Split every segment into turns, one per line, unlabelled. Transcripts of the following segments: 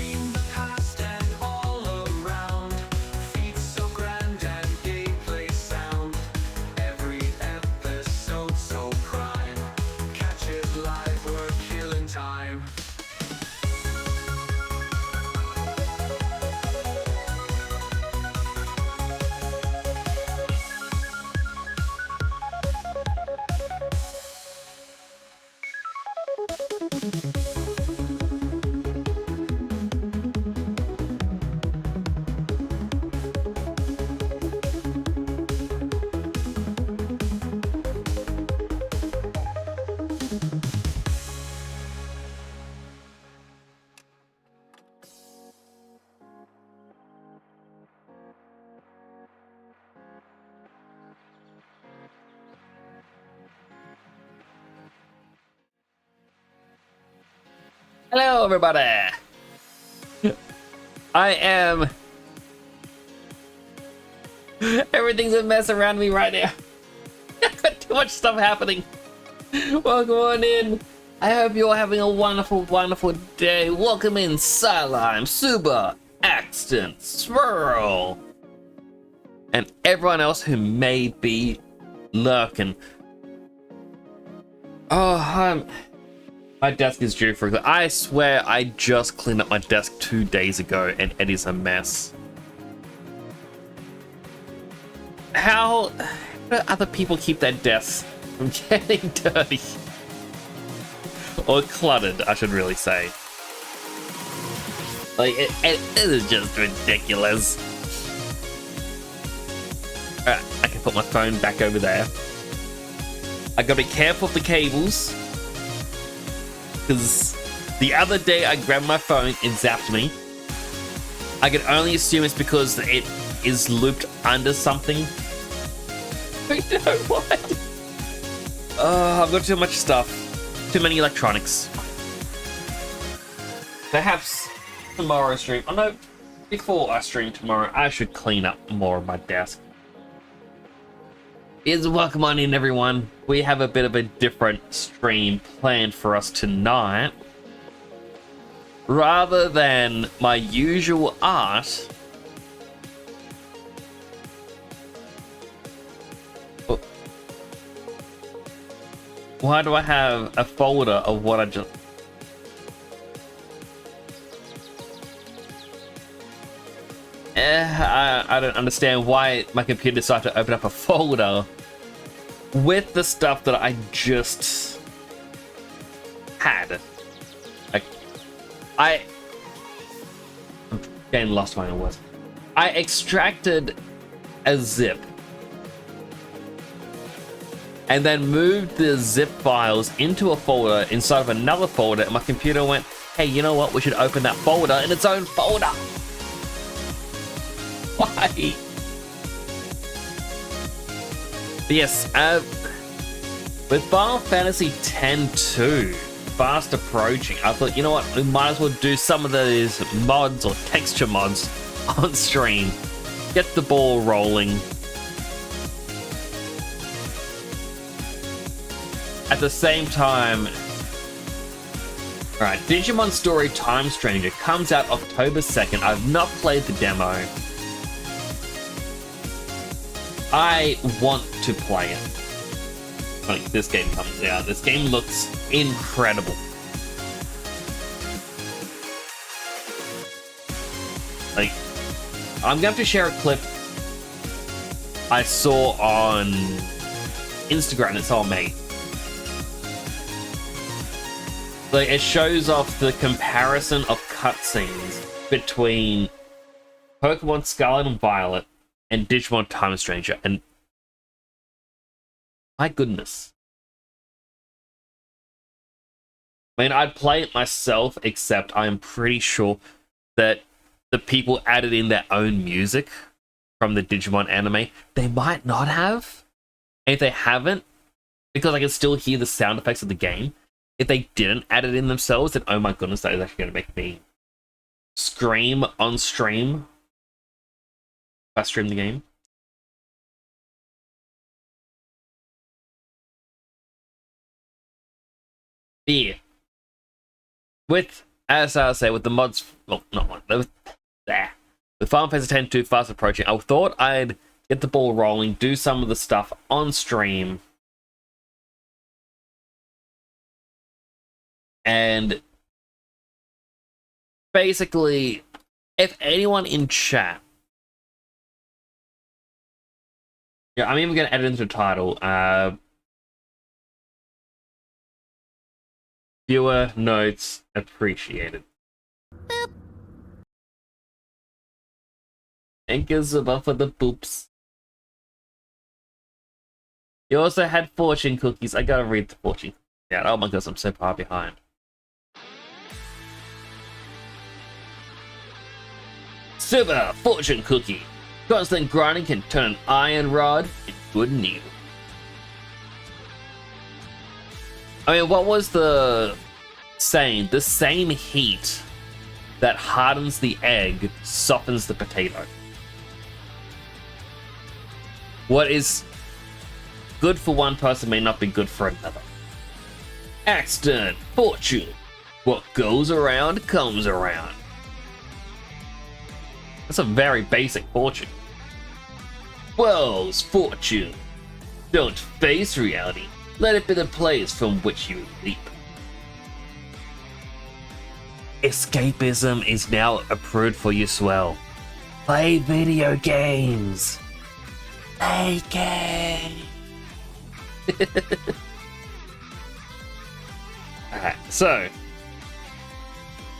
dream the past and all around. Feet so grand and gameplay sound. Every episode so prime. Catch it live, we're killing time.
Hello, everybody. I am. Everything's a mess around me right now. Too much stuff happening. Welcome on in. I hope you're having a wonderful, wonderful day. Welcome in, Silime, Suba, Axton, Swirl, and everyone else who may be lurking. Oh, my desk is due for. I swear I just cleaned up my desk 2 days ago and it is a mess. How do other people keep their desks from getting dirty? Or cluttered, I should really say. Like, it is just ridiculous. Alright, I can put my phone back over there. I gotta be careful of the cables. Because the other day I grabbed my phone, it zapped me. I can only assume it's because it is looped under something. I know what. I've got too much stuff. Too many electronics. Perhaps tomorrow's stream. Oh no, before I stream tomorrow, I should clean up more of my desk. Welcome on in, everyone. We have a bit of a different stream planned for us tonight. Rather than my usual art, why do I have a folder of what I just... I don't understand why my computer decided to open up a folder with the stuff that I just had. Like, I'm getting lost when it was. I extracted a zip and then moved the zip files into a folder inside of another folder, and my computer went, hey, you know what? We should open that folder in its own folder. Why? But yes, with Final Fantasy X-2 fast approaching, I thought, you know what? We might as well do some of those mods or texture mods on stream. Get the ball rolling. At the same time, alright, Digimon Story Time Stranger comes out October 2nd. I've not played the demo. I want to play it. Like, this game comes out. This game looks incredible. Like, I'm going to share a clip I saw on Instagram. It's all me. Like, it shows off the comparison of cutscenes between Pokemon Scarlet and Violet and Digimon Time Stranger, and my goodness. I mean, I'd play it myself, except I am pretty sure that the people added in their own music from the Digimon anime. They might not have. And if they haven't, because I can still hear the sound effects of the game, if they didn't add it in themselves, then oh my goodness, that is actually going to make me scream on stream if I stream the game. Yeah. With as I say, with the mods, well, not one, with Final Fantasy X-2 fast approaching, I thought I'd get the ball rolling, do some of the stuff on stream, and basically, if anyone in chat, yeah, I'm even going to edit into the title, viewer notes appreciated. Boop. And gives a buff for the boops. You also had fortune cookies. I gotta read the fortune. Yeah, oh my gosh, I'm so far behind. Super fortune cookie. Constant grinding can turn an iron rod into a needle. I mean, what was the saying? The same heat that hardens the egg softens the potato. What is good for one person may not be good for another. Accident, fortune. What goes around comes around. That's a very basic fortune. World's fortune. Don't face reality. Let it be the place from which you leap. Escapism is now approved for you as well. Play video games. Play games. Alright, so.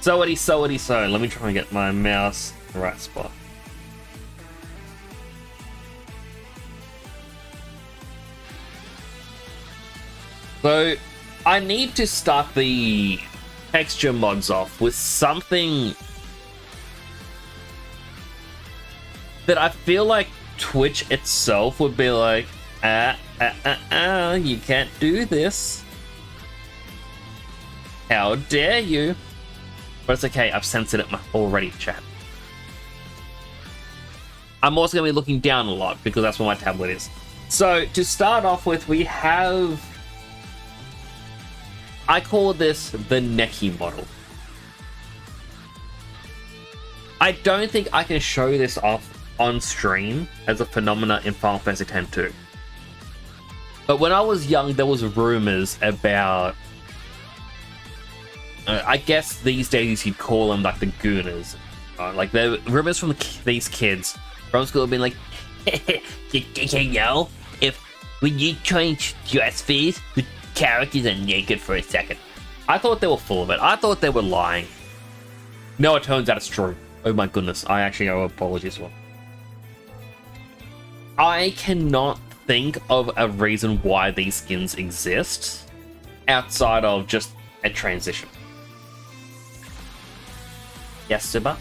Let me try and get my mouse in the right spot. So, I need to start the texture mods off with something that I feel like Twitch itself would be like, you can't do this. How dare you? But it's okay, I've censored it already, chat. I'm also going to be looking down a lot because that's where my tablet is. So, to start off with, we have... I call this the Neki model. I don't think I can show this off on stream as a phenomena in Final Fantasy X-2. But when I was young, there was rumors about... I guess these days you'd call them like the Gooners. Like, there were rumors from these kids from school being like, you know, when you change dress face, the characters are naked for a second. I thought they were full of it. I thought they were lying. No, it turns out it's true. Oh my goodness, I actually owe apologies for. I cannot think of a reason why these skins exist outside of just a transition. Yes, Siba?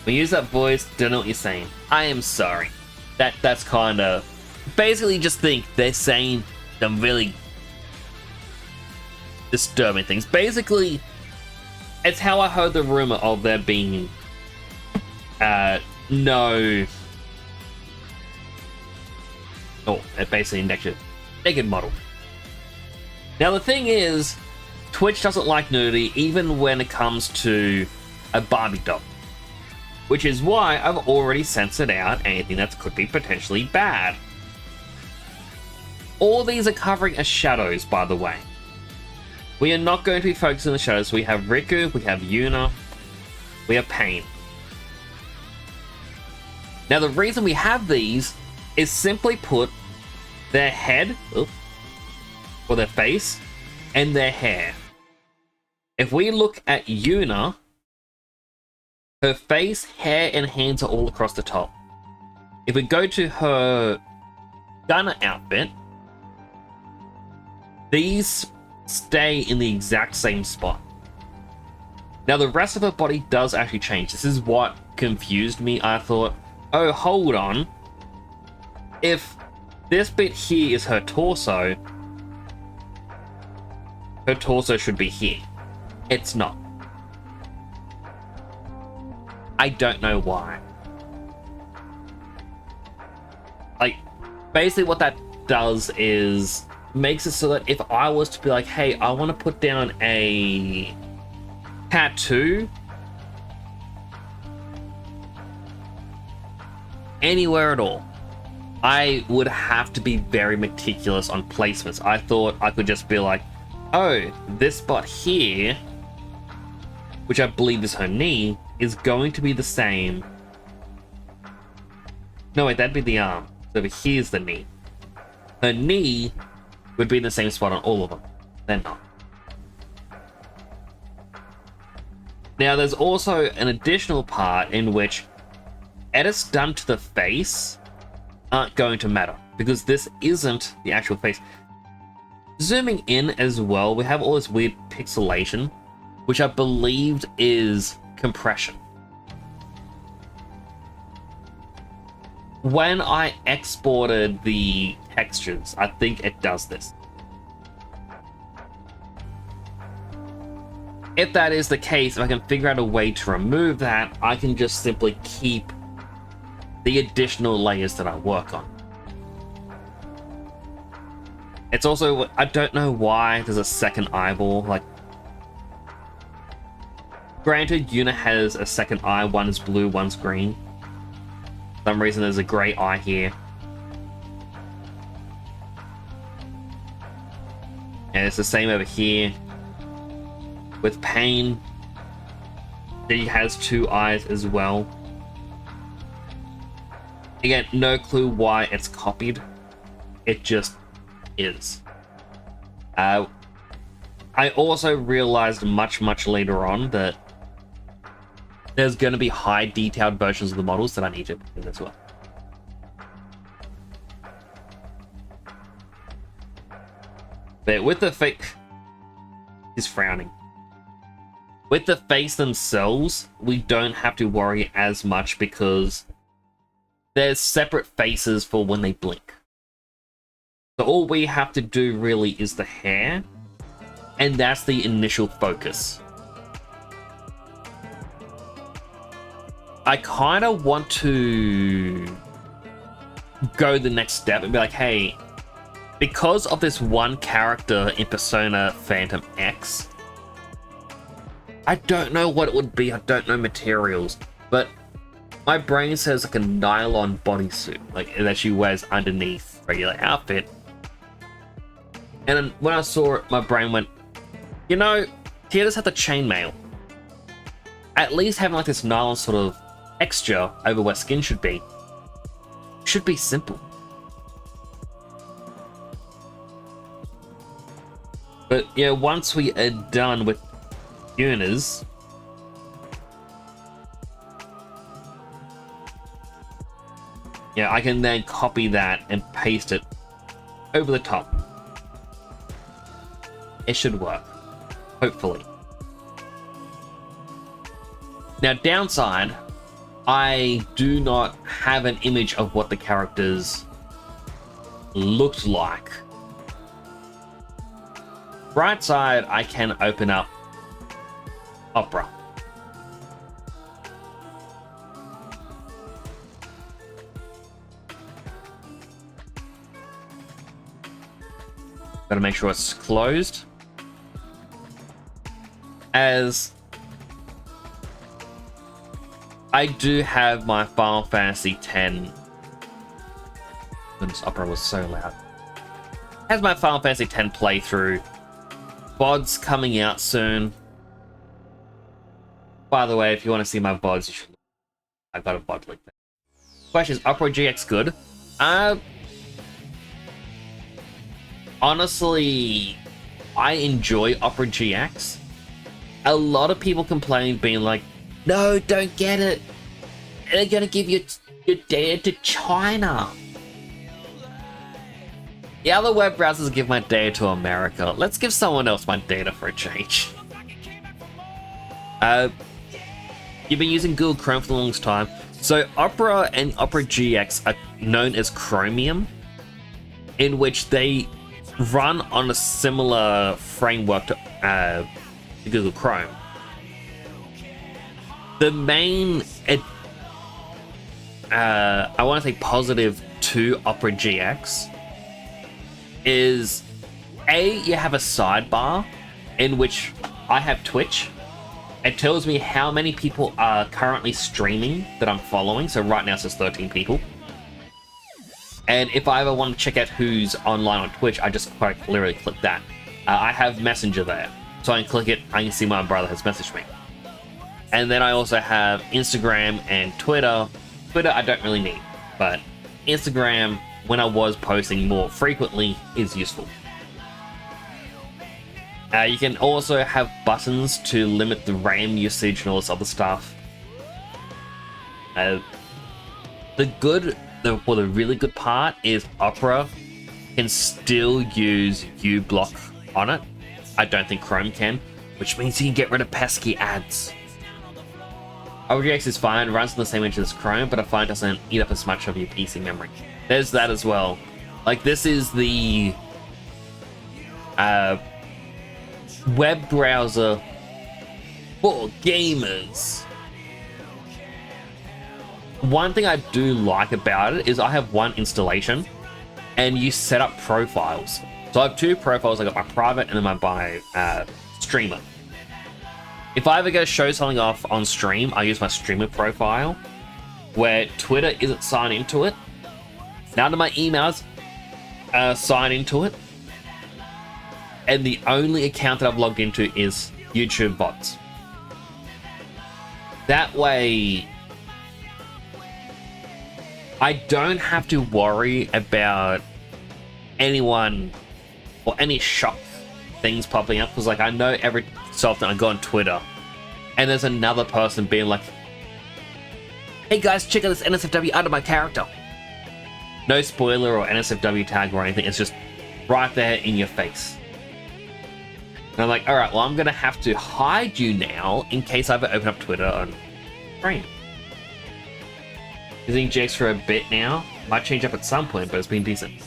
We use that voice, don't know what you're saying. I am sorry. That's kind of... Basically just think they're saying some really disturbing things. Basically, it's how I heard the rumor of there being no... Oh, basically naked model. Now the thing is, Twitch doesn't like nudity even when it comes to a Barbie doll. Which is why I've already censored out anything that could be potentially bad. All these are covering as shadows, by the way. We are not going to be focusing on the shadows. We have Riku, we have Yuna, we have Pain. Now the reason we have these is simply put their head, or their face, and their hair. If we look at Yuna, her face, hair, and hands are all across the top. If we go to her gunner outfit, these stay in the exact same spot. Now the rest of her body does actually change. This is what confused me. I thought, oh, hold on. If this bit here is her torso should be here. It's not. I don't know why. basically what that does is makes it so that if I was to be like, hey, I want to put down a tattoo anywhere at all, I would have to be very meticulous on placements. I thought I could just be like, oh, this spot here, which I believe is her knee, is going to be the same. No, wait, that'd be the arm. So over here's the knee. Her knee would be in the same spot on all of them. They're not. Now, there's also an additional part in which edits done to the face aren't going to matter, because this isn't the actual face. Zooming in as well, we have all this weird pixelation, which I believed is compression. When I exported the textures, I think it does this. If that is the case, if I can figure out a way to remove that, I can just simply keep the additional layers that I work on. It's also, I don't know why there's a second eyeball. Like, granted, Yuna has a second eye, one is blue, one's green. For some reason there's a grey eye here. And it's the same over here. With Pain, she has two eyes as well. Again, no clue why it's copied. It just is. I also realized much later on that there's going to be high detailed versions of the models that I need to put in as well. But with the face, he's frowning. With the face themselves, we don't have to worry as much because there's separate faces for when they blink. So all we have to do really is the hair, and that's the initial focus. I kind of want to go the next step and be like, hey, because of this one character in Persona Phantom X, I don't know what it would be, I don't know materials, but my brain says like a nylon bodysuit, like that she wears underneath regular outfit. And then when I saw it, my brain went, you know, Tia just had the chainmail. At least having like this nylon sort of texture over where skin should be simple. But yeah, once we are done with Yuna's, yeah, I can then copy that and paste it over the top. It should work, hopefully. Now, downside, I do not have an image of what the characters looked like. Bright side, I can open up Opera. Gotta make sure it's closed. As I do have my Final Fantasy X. Goodness, Opera was so loud. Has my Final Fantasy X playthrough. VODs coming out soon. By the way, if you want to see my VODs, you should. I've got a VOD link there. Question is, Opera GX good? Honestly, I enjoy Opera GX. A lot of people complain, being like, no, don't get it. They're gonna give your data to China. The other web browsers give my data to America. Let's give someone else my data for a change. You've been using Google Chrome for the longest time. So Opera and Opera GX are known as Chromium, in which they run on a similar framework to Google Chrome. The main, I want to say positive to Opera GX is you have a sidebar in which I have Twitch. It tells me how many people are currently streaming that I'm following. So right now it says 13 people. And if I ever want to check out who's online on Twitch, I just quite literally click that. I have Messenger there. So I can click it, I can see my brother has messaged me. And then I also have Instagram and Twitter. Twitter I don't really need, but Instagram, when I was posting more frequently, is useful. You can also have buttons to limit the RAM usage and all this other stuff. The really good part is Opera can still use uBlock on it. I don't think Chrome can, which means you can get rid of pesky ads. OGX is fine, runs on the same engine as Chrome, but I find it doesn't eat up as much of your PC memory. There's that as well. Like, this is the web browser for gamers. One thing I do like about it is I have one installation and you set up profiles. So I have two profiles. I got my private and then my streamer. If I ever go show something off on stream, I use my streamer profile where Twitter isn't signed into it. None of my emails sign into it. And the only account that I've logged into is YouTube bots. That way, I don't have to worry about anyone or any shock things popping up, because like I know every so often I go on Twitter and there's another person being like, hey guys, check out this NSFW under my character. No spoiler or NSFW tag or anything, it's just right there in your face. And I'm like, alright, well I'm gonna have to hide you now in case I ever open up Twitter on stream. Using GX for a bit now. Might change up at some point, but it's been decent.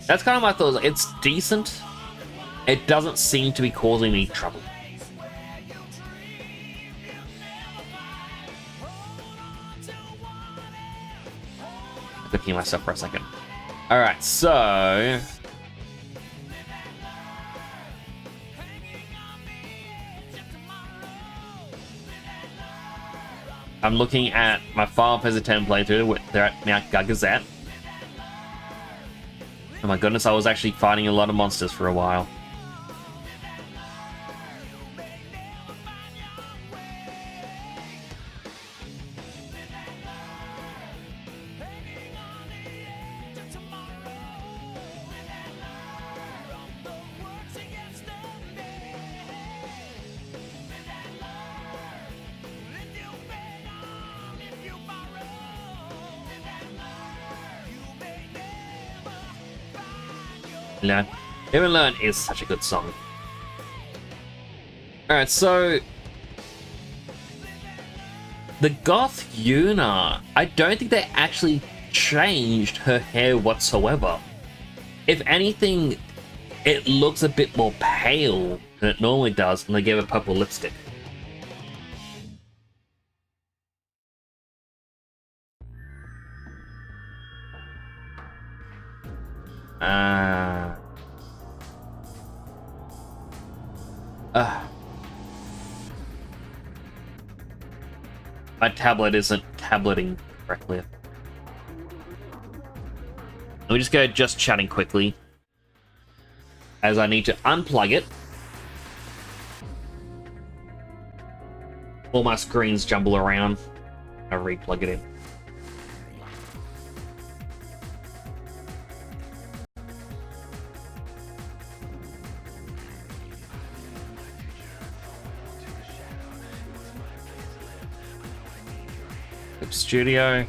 That's kind of my thoughts. It's decent. It doesn't seem to be causing me trouble. Looking at myself for a second. Alright, so I'm looking at my Final Fantasy X playthrough. They're at Mount Gagazet. Oh my goodness, I was actually fighting a lot of monsters for a while. Live and Learn is such a good song. Alright, so the Goth Yuna, I don't think they actually changed her hair whatsoever. If anything, it looks a bit more pale than it normally does, and they gave her purple lipstick. My tablet isn't tableting correctly. Let me just go just chatting quickly, as I need to unplug it. All my screens jumble around. I re-plug it in. Studio.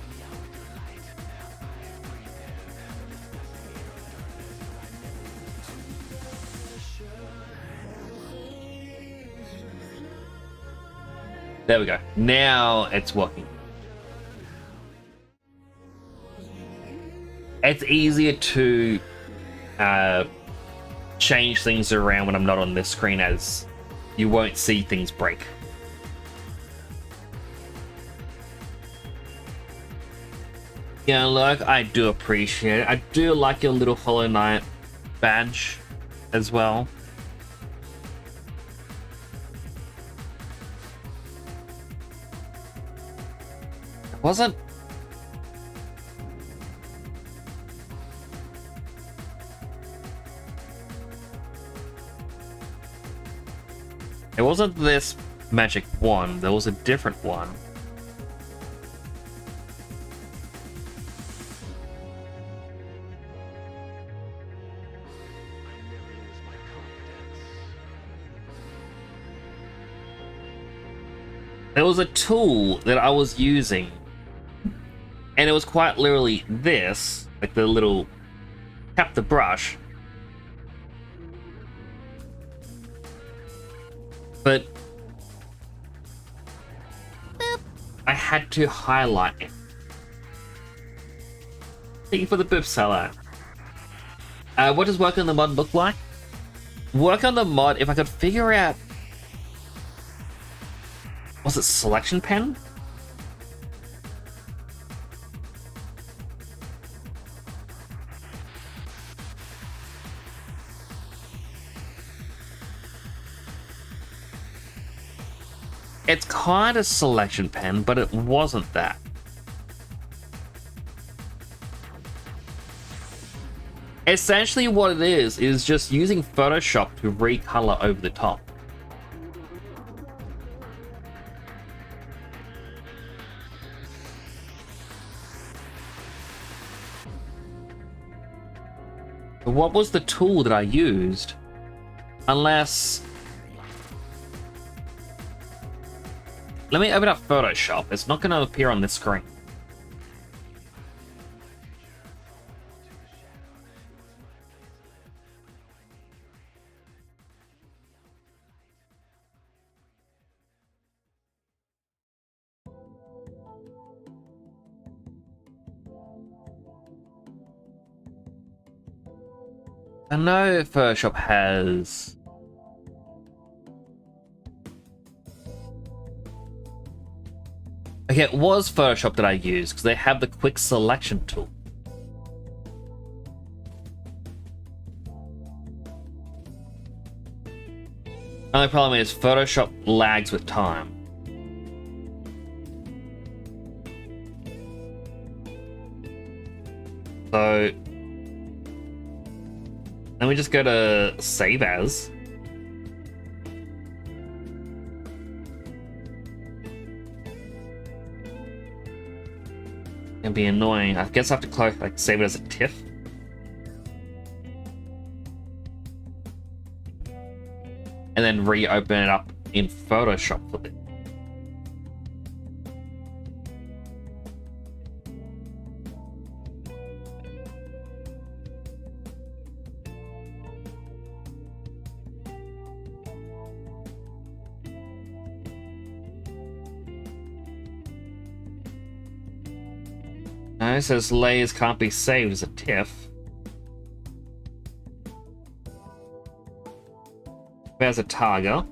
There we go. Now it's working. It's easier to change things around when I'm not on this screen, as you won't see things break. Yeah, look, I do appreciate it. I do like your little Hollow Knight badge as well. It wasn't... It wasn't this magic wand, there was a different one. There was a tool that I was using, and it was quite literally this, like the little tap the brush. But I had to highlight it. Thank you for the boop seller. What does work on the mod look like? Work on the mod, if I could figure out... Was it selection pen? It's kind of selection pen, but it wasn't that. Essentially what it is just using Photoshop to recolor over the top. What was the tool that I used? Unless... Let me open up Photoshop. It's not going to appear on this screen. I know Photoshop has... Okay, it was Photoshop that I used, because they have the quick selection tool. Only problem is Photoshop lags with time. So... Let me just go to Save As. It'll be annoying. I guess I have to close, like, save it as a TIFF. And then reopen it up in Photoshop for it. No, it says layers can't be saved as a TIFF. There's a target.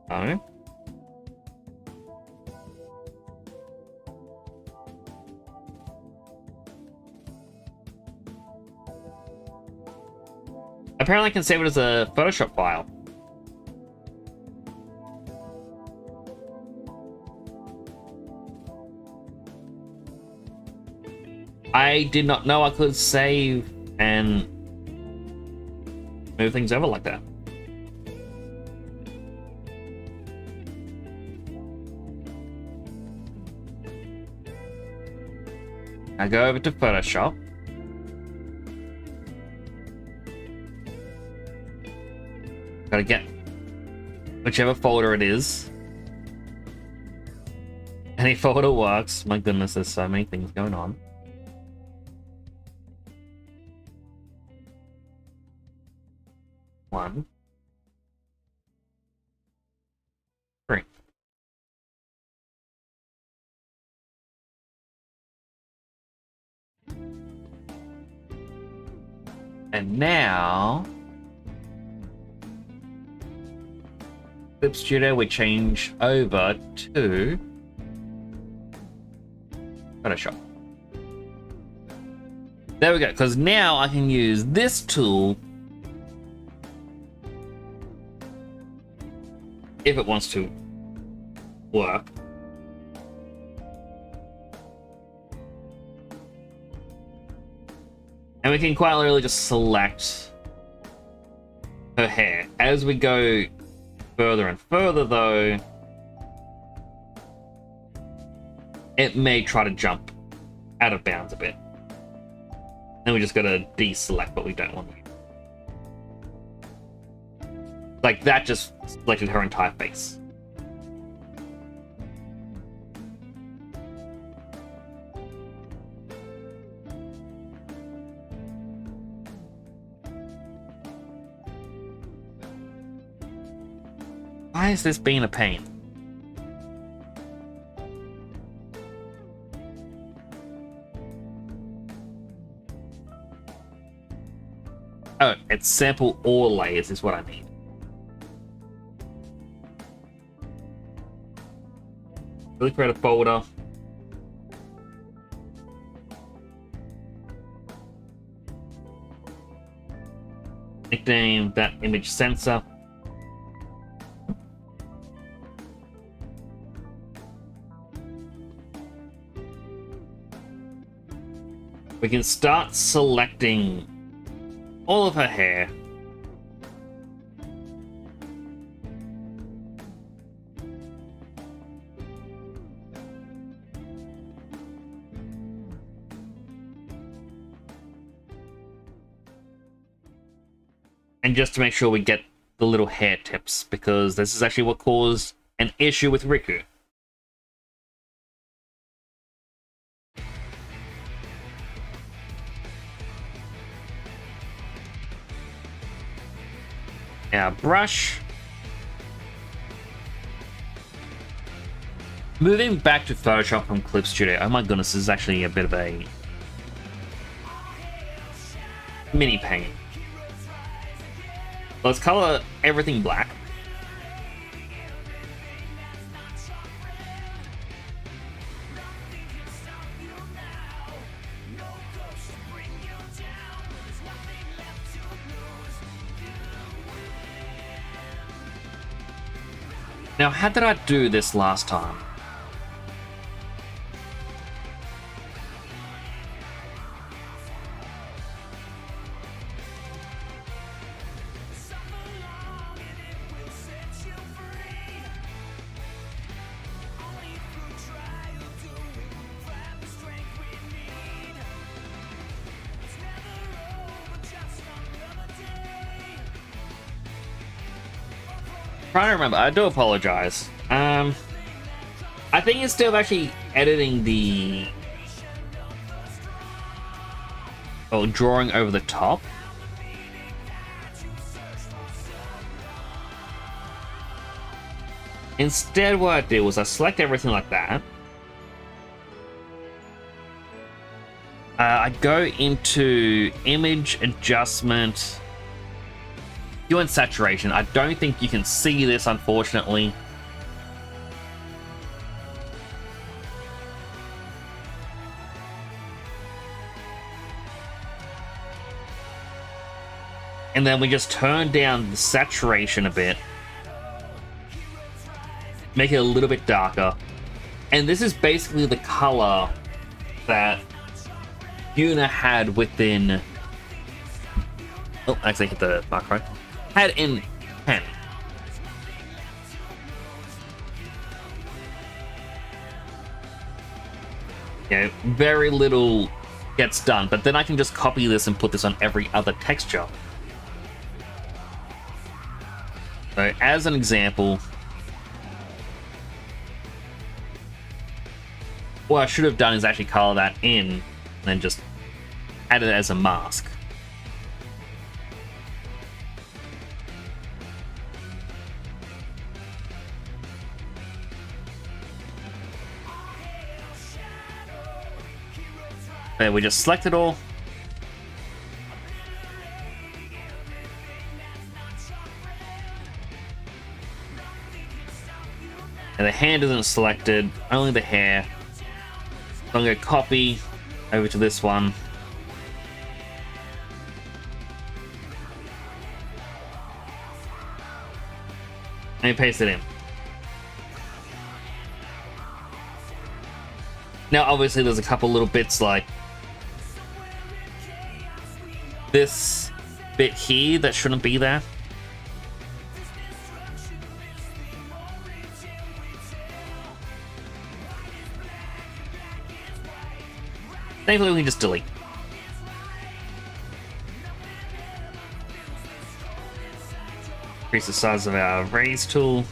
No. Apparently I can save it as a Photoshop file. I did not know I could save and move things over like that. I go over to Photoshop. Gotta get whichever folder it is. Any folder works. My goodness, there's so many things going on. One. Three. And now, Clip Studio, we change over to Photoshop. There we go, because now I can use this tool if it wants to work. And we can quite literally just select her hair. As we go further and further, though, it may try to jump out of bounds a bit. Then we just gotta deselect what we don't want to use. Like that just selected her entire face. Why is this being a pain? Oh, it's sample all layers is what I need. Really create a folder. Nickname that image sensor. We can start selecting all of her hair. And just to make sure we get the little hair tips, because this is actually what caused an issue with Riku. Now, brush. Moving back to Photoshop from Clip Studio. Oh my goodness, this is actually a bit of a mini pain. Let's color everything black. Now, how did I do this last time? Trying to remember. I do apologize. I think instead of actually editing the drawing over the top, instead what I did was I select everything like that. I go into image adjustment, hue and saturation. I don't think you can see this, unfortunately. And then we just turn down the saturation a bit, make it a little bit darker. And this is basically the color that Yuna had within... Oh, actually hit the mark right. Had in 10. Yeah, very little gets done, but then I can just copy this and put this on every other texture. So, as an example, what I should have done is actually color that in and then just add it as a mask. There, we just select it all. And the hand isn't selected, only the hair. So I'm going to copy over to this one. Let me paste it in. Now, obviously, there's a couple little bits like this bit here that shouldn't be there. Thankfully, we can just delete. Increase the size of our raise tool.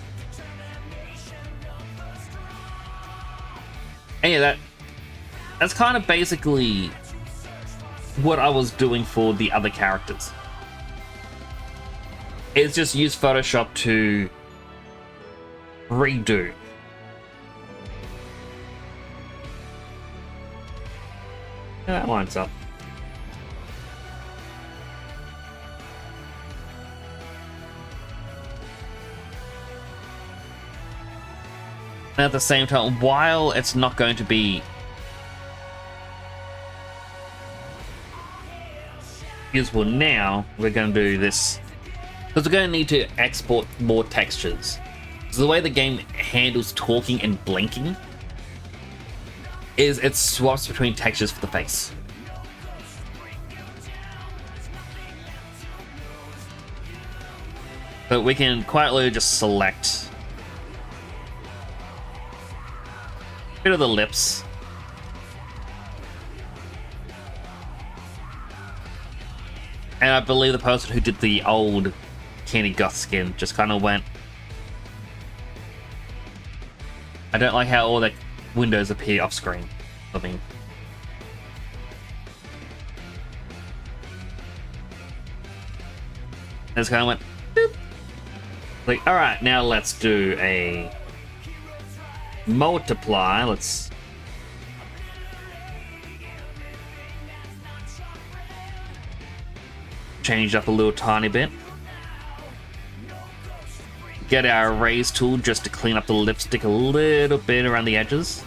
And yeah, that's kind of basically what I was doing for the other characters. It's just use Photoshop to redo. Yeah, that lines up. And at the same time, while it's not going to be usable now, we're going to do this because we're going to need to export more textures. So the way the game handles talking and blinking is it swaps between textures for the face. So we can quite literally just select a bit of the lips. And I believe the person who did the old Candy Goth skin just kind of went, I don't like how all the windows appear off screen. I mean, and just kind of went, boop. Like, alright, now let's do a multiply. Let's change it up a little tiny bit. Get our erase tool just to clean up the lipstick a little bit around the edges.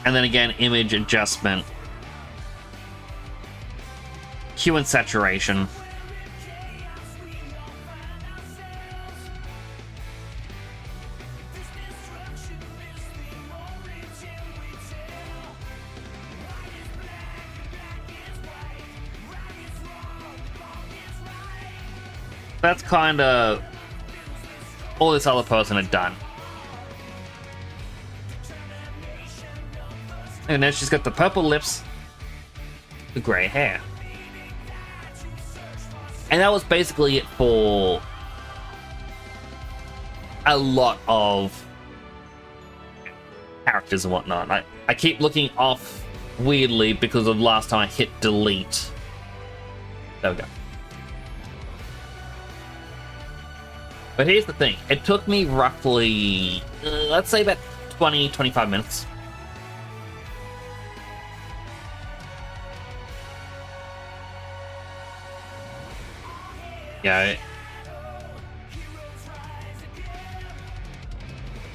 And then again, image adjustment. Hue and saturation. That's kind of all this other person had done. And then she's got the purple lips, the grey hair. And that was basically it for a lot of characters and whatnot. I keep looking off weirdly because of last time I hit delete. There we go. But here's the thing. It took me roughly, let's say about 20-25 minutes. Yeah.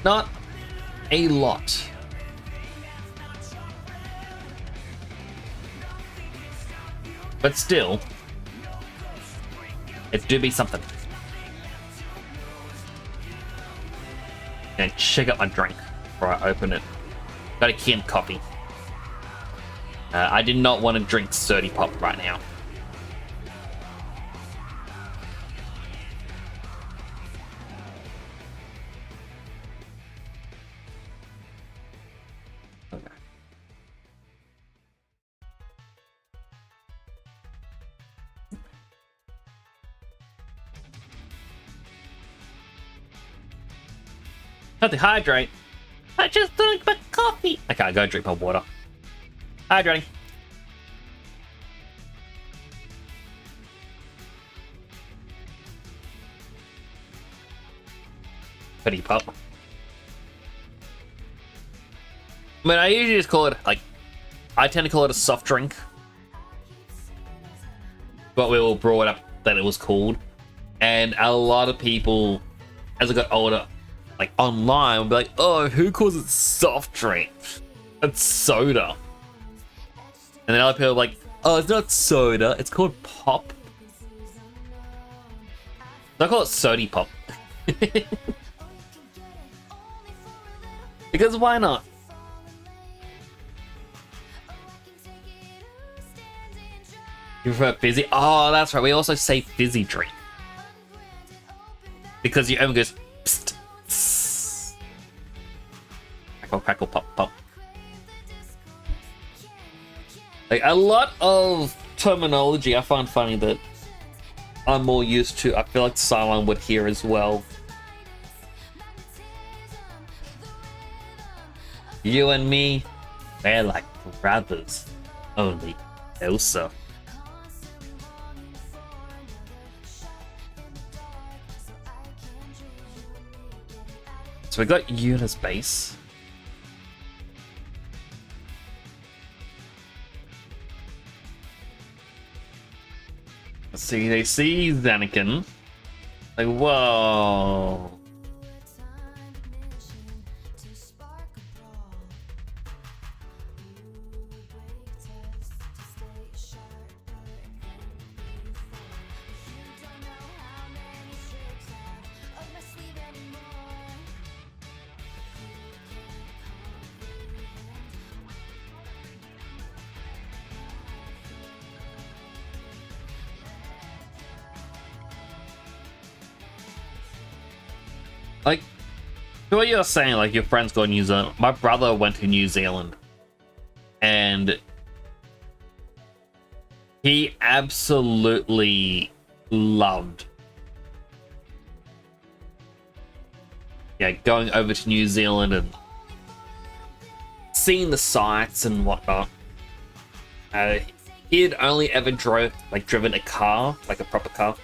Not a lot. But still, it do be something. And check out my drink before I open it. Got a canned coffee. I did not want to drink Sturdy Pop right now. Not to hydrate. I just drank my coffee. I can't go drink my water. Hydrating. Pretty pop. I mean, I usually just call it, like, I tend to call it a soft drink. But we all brought up that it was called. And a lot of people, as I got older, like online, would be like, oh, who calls it soft drink? It's soda. And then other people are like, oh, it's not soda, it's called pop. Don't call it sody pop. Because why not? You prefer fizzy? Oh, that's right. We also say fizzy drink. Because you only goes psst, psst. Crackle, crackle, pop, pop. Like, a lot of terminology I find funny that I'm more used to. I feel like Cylon would hear as well. You and me, we're like brothers. Only Elsa. So we got Yuna's base. Let's see, they see Xanakin. Like, whoa. Like, what you're saying, like your friends go to New Zealand. My brother went to New Zealand and he absolutely loved going over to New Zealand and seeing the sights and whatnot. He had only ever driven a car, like a proper car.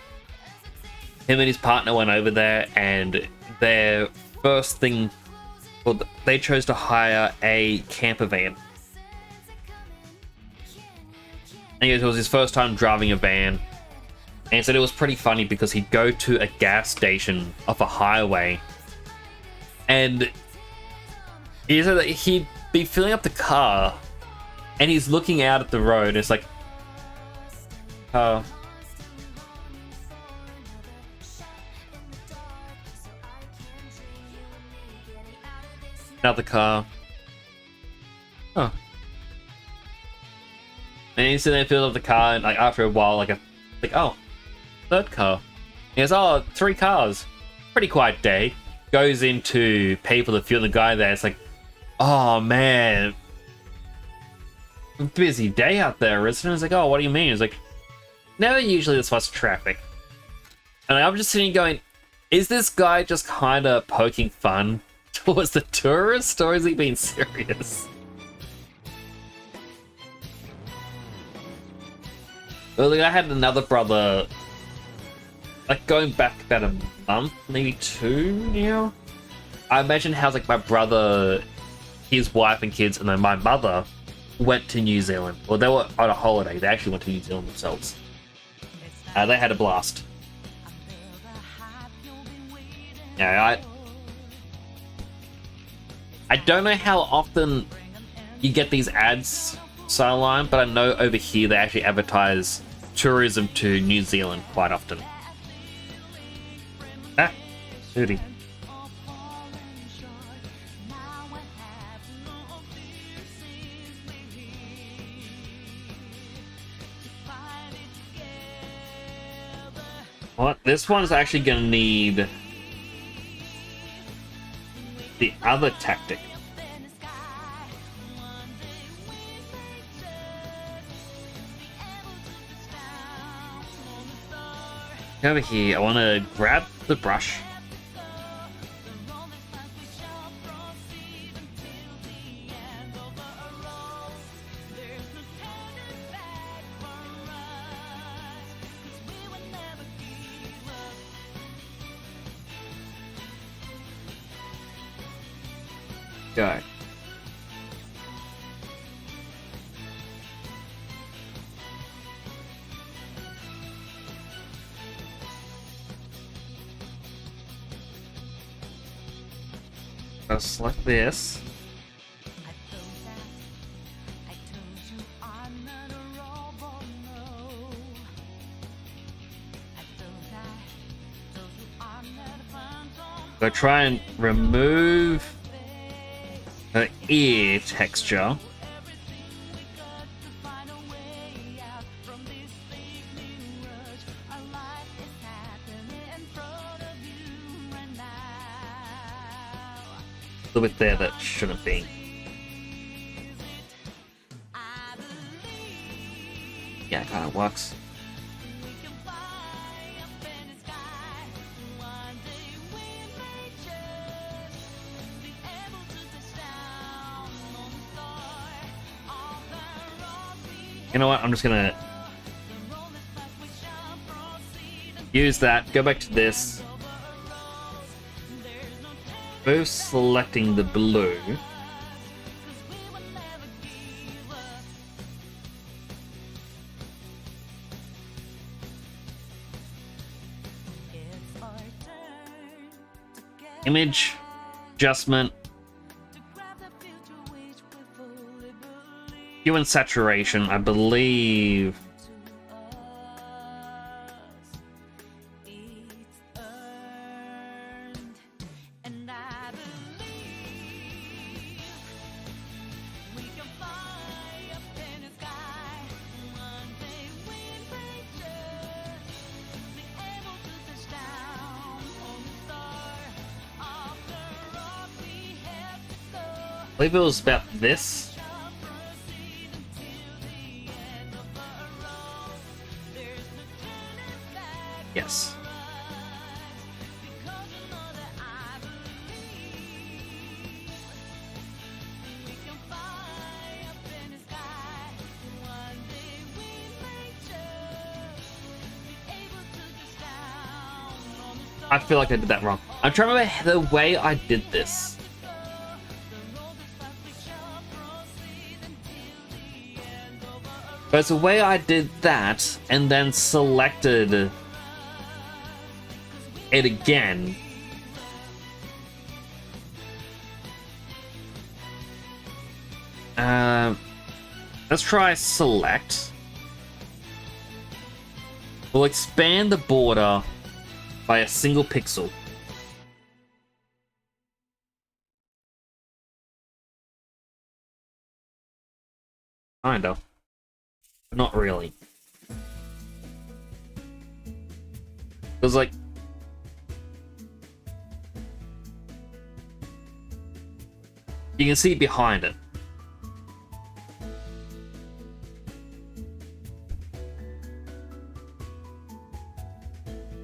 Him and his partner went over there, and their first thing, well, they chose to hire a camper van. And it was his first time driving a van. And he said it was pretty funny because he'd go to a gas station off a highway, and he said that he'd be filling up the car, and he's looking out at the road, and it's like, oh. Out the car. Oh. And he's sitting there filling up the car, and like after a while, like oh, third car. He goes, oh, 3 cars. Pretty quiet day. Goes into people to fuel the guy there. It's like, oh man, busy day out there, isn't it? It's like, oh, what do you mean? It's like, never usually this much traffic. And I'm just sitting going, is this guy just kind of poking fun towards the tourist, or is he being serious? Well, like, I had another brother, like going back about a month, maybe 2 now. I imagine how like my brother, his wife and kids, and then my mother went to New Zealand. Well, they were on a holiday. They actually went to New Zealand themselves. They had a blast. Yeah, I don't know how often you get these ads, Sideline, but I know over here they actually advertise tourism to New Zealand quite often. Ah, duty. What? This one's actually gonna need the other tactic. Over here, I want to grab the brush. Go. Just like this. So try and remove her ear texture. A little bit there that shouldn't be. Yeah, it kind of works. You know what? I'm just gonna use that. Go back to this. Move selecting the blue. Image adjustment. Hue and saturation, I believe. I believe it was about this. Yes. I feel like I did that wrong. I'm trying to remember the way I did this. There's a way I did that and then selected it again. Let's try select. We'll expand the border by a single pixel. Kind of. But not really. Because, like, you can see behind it.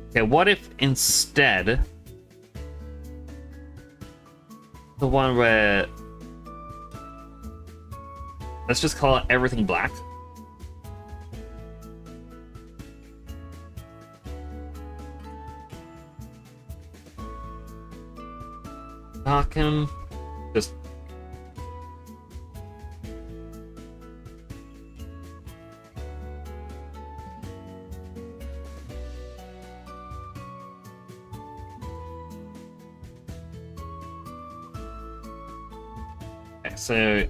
Okay, what if instead the one where let's just color everything black. Darken, just okay, so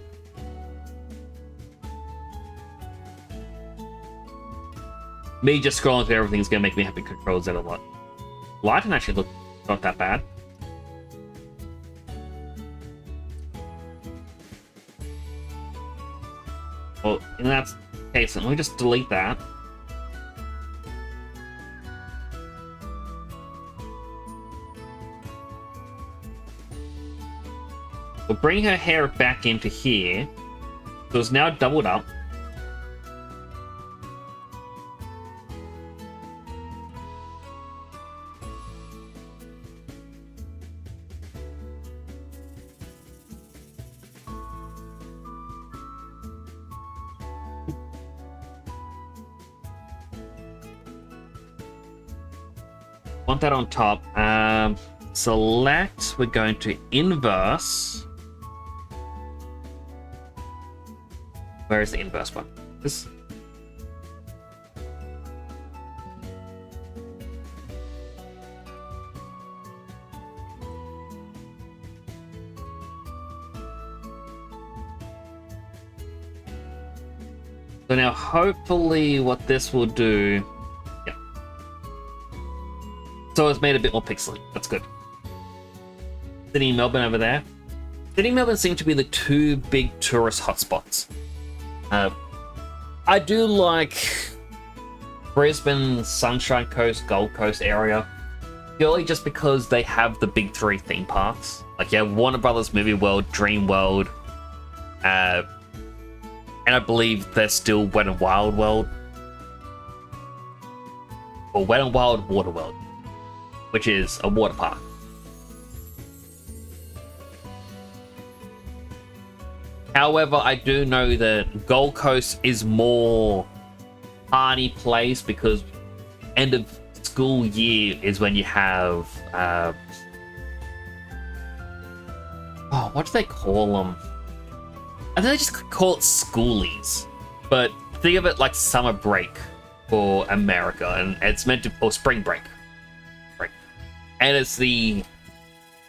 me just scrolling through everything is gonna make me have to control Z a lot. Lighting actually look not that bad. Well, in that case, let me just delete that. We'll bring her hair back into here. So it's now doubled up. Want that on top. Select. We're going to inverse. Where is the inverse one? This. So now hopefully what this will do. Yeah. So it's made a bit more pixely. That's good. Sydney and Melbourne over there. Sydney and Melbourne seem to be the two big tourist hotspots. I do like Brisbane, Sunshine Coast, Gold Coast area, purely just because they have the big three theme parks. Like, yeah, Warner Brothers Movie World, Dream World, and I believe there's still Wet n Wild World. Or Wet n Wild Water World, which is a water park. However, I do know that Gold Coast is more party place because end of school year is when you have what do they call them? I think they just call it schoolies, but think of it like summer break for America, and it's meant to, or spring break, right? And it's the,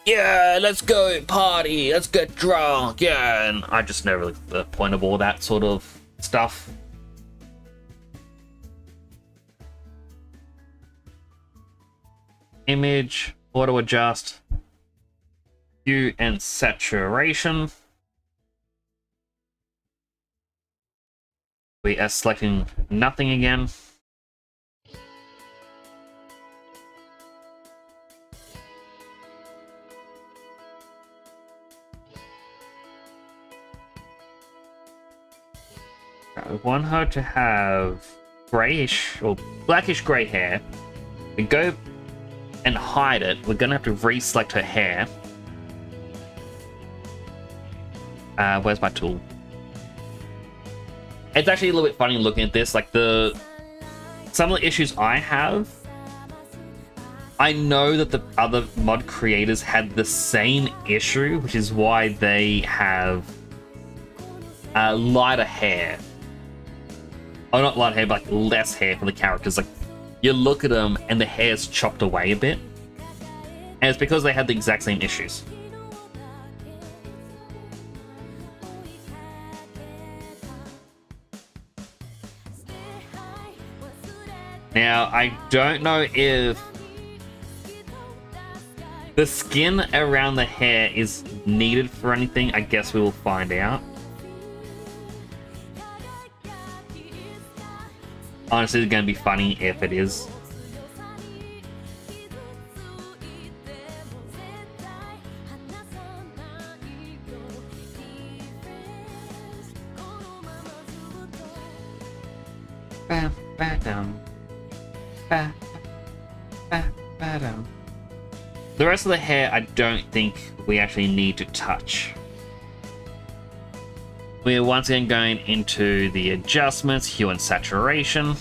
yeah, let's go party, let's get drunk, yeah, and I just know really the point of all that sort of stuff. Image, auto adjust, hue and saturation. We are selecting nothing again. We want her to have grayish or blackish gray hair. We go and hide it. We're gonna have to reselect her hair. Where's my tool? It's actually a little bit funny looking at this. Like some of the issues I have, I know that the other mod creators had the same issue, which is why they have lighter hair. Oh, not lighter hair, but like less hair for the characters. Like, you look at them and the hair's chopped away a bit. And it's because they had the exact same issues. Now, I don't know if the skin around the hair is needed for anything. I guess we will find out. Honestly, it's going to be funny if it is. Bam, ba-dum. Ba, ba, ba-dum. The rest of the hair, I don't think we actually need to touch. We are once again going into the adjustments, hue and saturation.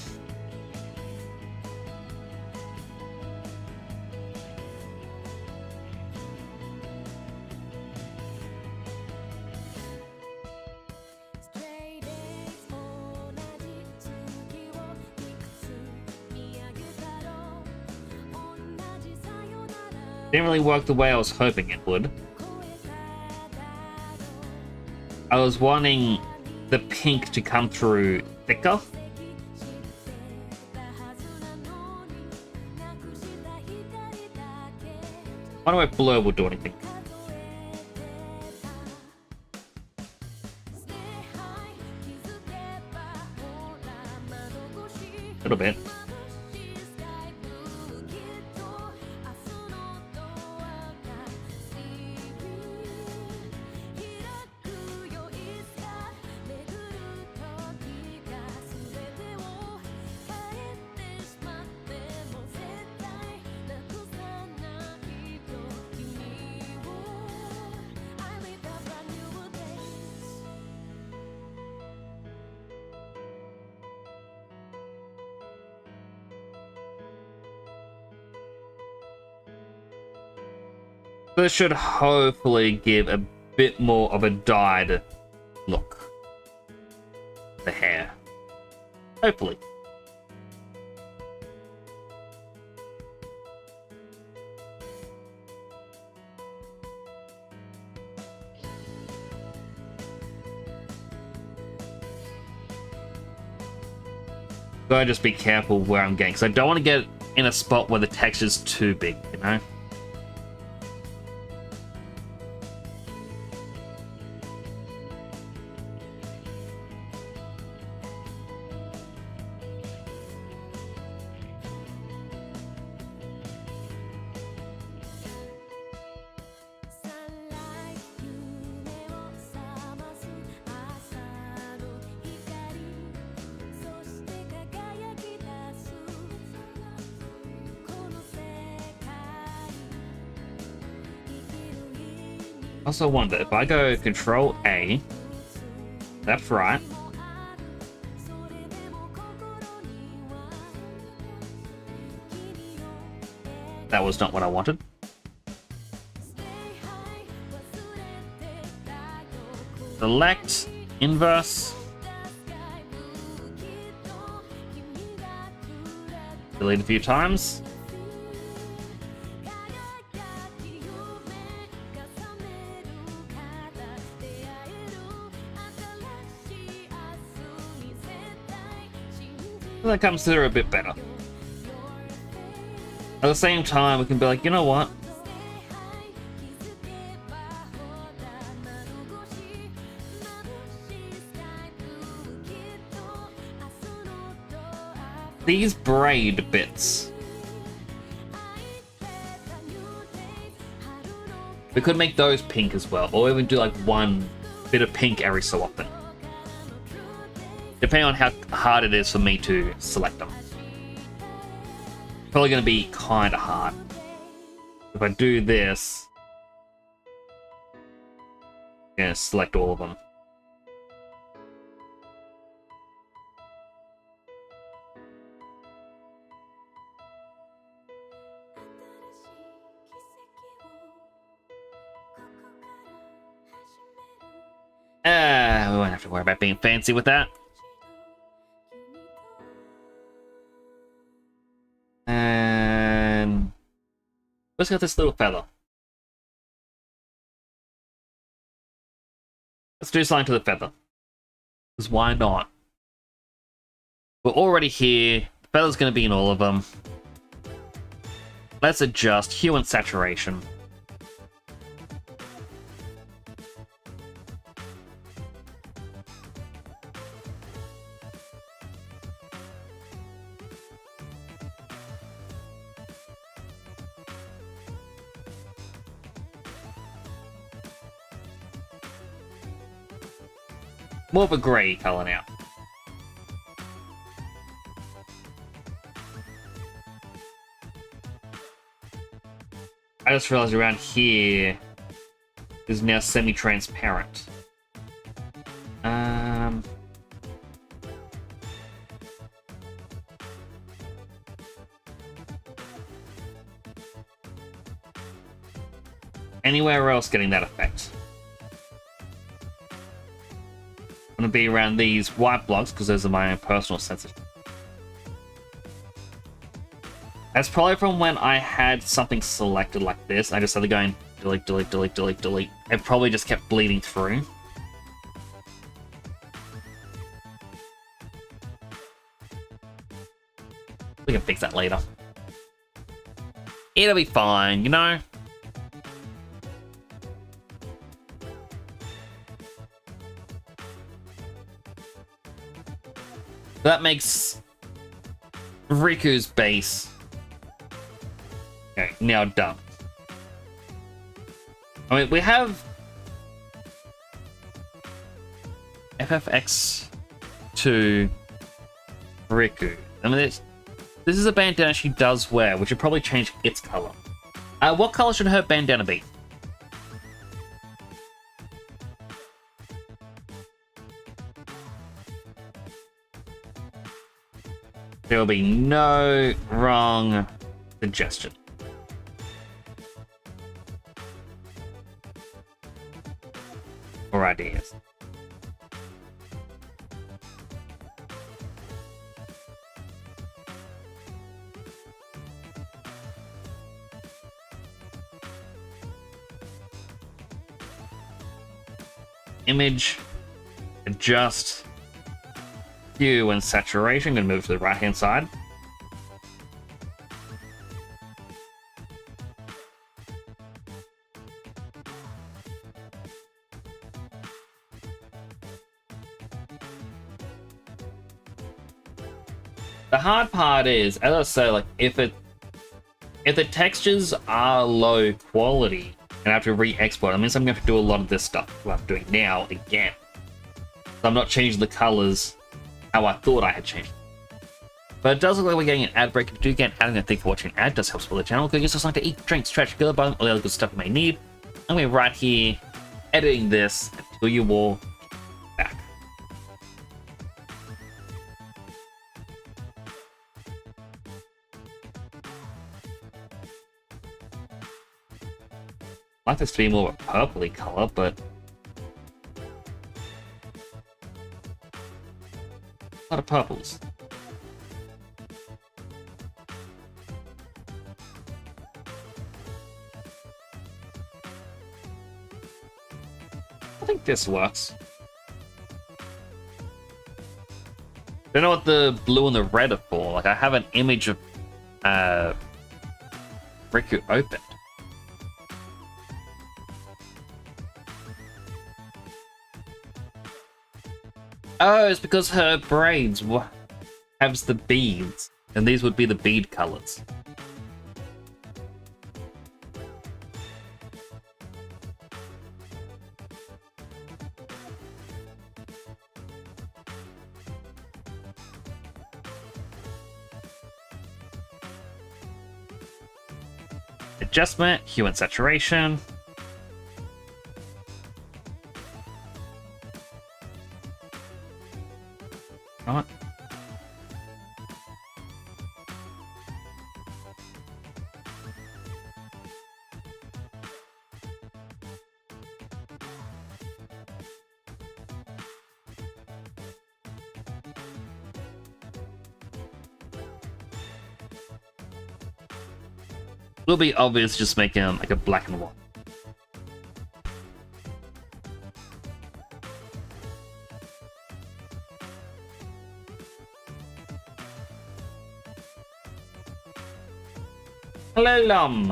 Didn't really work the way I was hoping it would. I was wanting the pink to come through thicker. I wonder if blur will do anything. A little bit. This should hopefully give a bit more of a dyed look. The hair. Hopefully. Gotta just be careful where I'm getting, because I don't want to get in a spot where the texture's too big, you know? Also wonder if I go Control A, left, right. That was not what I wanted. Select, inverse. Delete a few times. That comes through a bit better. At the same time, we can be like, you know what? These braid bits. We could make those pink as well, or even do like one bit of pink every so often. Depending on how hard it is for me to select them. Probably going to be kind of hard. If I do this, I'm going to select all of them. We won't have to worry about being fancy with that. And let's get this little feather. Let's do something to the feather. Because why not? We're already here. The feather's going to be in all of them. Let's adjust hue and saturation. More of a grey colour now. I just realised around here is now semi-transparent. Anywhere else getting that effect? Going to be around these white blocks because those are my own personal sensitive. That's probably from when I had something selected like this. I just started going delete, delete, delete, delete, delete. It probably just kept bleeding through. We can fix that later. It'll be fine, you know? That makes Riku's base. Okay, now done. I mean, we have FFX-2 Riku. I mean, this is a bandana she does wear, which would probably change its color. What color should her bandana be? There will be no wrong suggestion. Or ideas. Image, adjust, hue and saturation. Gonna move to the right hand side. The hard part is, as I say, like if the textures are low quality and I have to re-export, it means I'm going to have to do a lot of this stuff what I'm doing now again. So I'm not changing the colors how I thought I had changed. But it does look like we're getting an ad break. If you do get an ad, I'm going to thank you for watching an ad. It does help support the channel. Go get something to eat, drink, stretch, go button, all the other good stuff you may need. I'm going to be right here editing this until you all back. I'd like this to be more of a purpley color, but a lot of purples. I think this works. Don't know what the blue and the red are for. Like, I have an image of Riku opened. Oh, it's because her braids has the beads, and these would be the bead colors. Adjustment, hue and saturation. Right. Will be obvious just making like a black and white. Hello, Lum.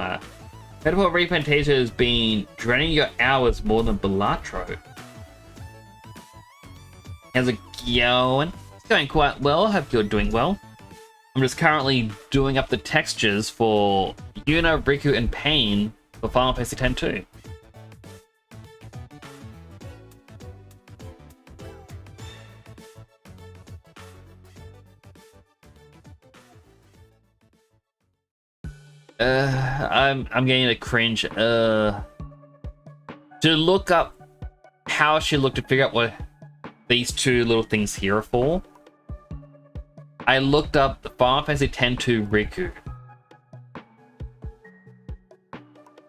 Medical replantation has been draining your hours more than Belatro. How's it going? It's going quite well. Hope you're doing well. I'm just currently doing up the textures for Yuna, Riku, and Pain for Final Fantasy X-2. I'm getting a cringe. To look up how she looked to figure out what these two little things here are for, I looked up the Final Fantasy X-2 Riku.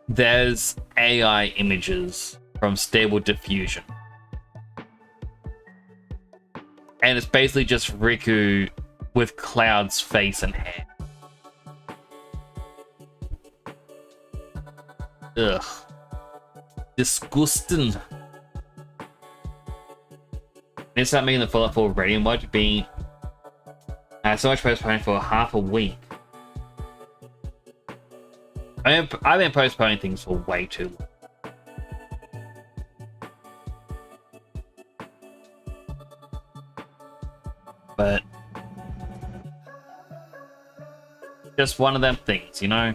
There's AI images from Stable Diffusion. And it's basically just Riku with Cloud's face and hair. Ugh. Disgusting. It's not making the Fallout 4 radio mod being so much postponing for half a week. I've been postponing things for way too long. But just one of them things, you know?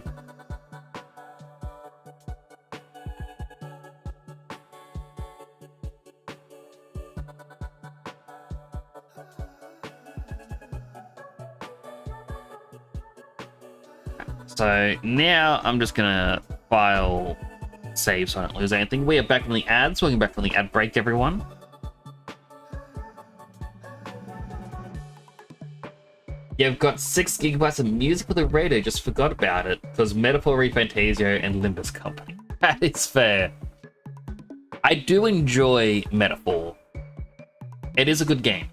So now I'm just gonna file save so I don't lose anything. We are back from the ads. Welcome back from the ad break, everyone. You've got 6 gigabytes of music for the radio. Just forgot about it because Metaphor, Refantasio, and Limbus Company. That is fair. I do enjoy Metaphor. It is a good game.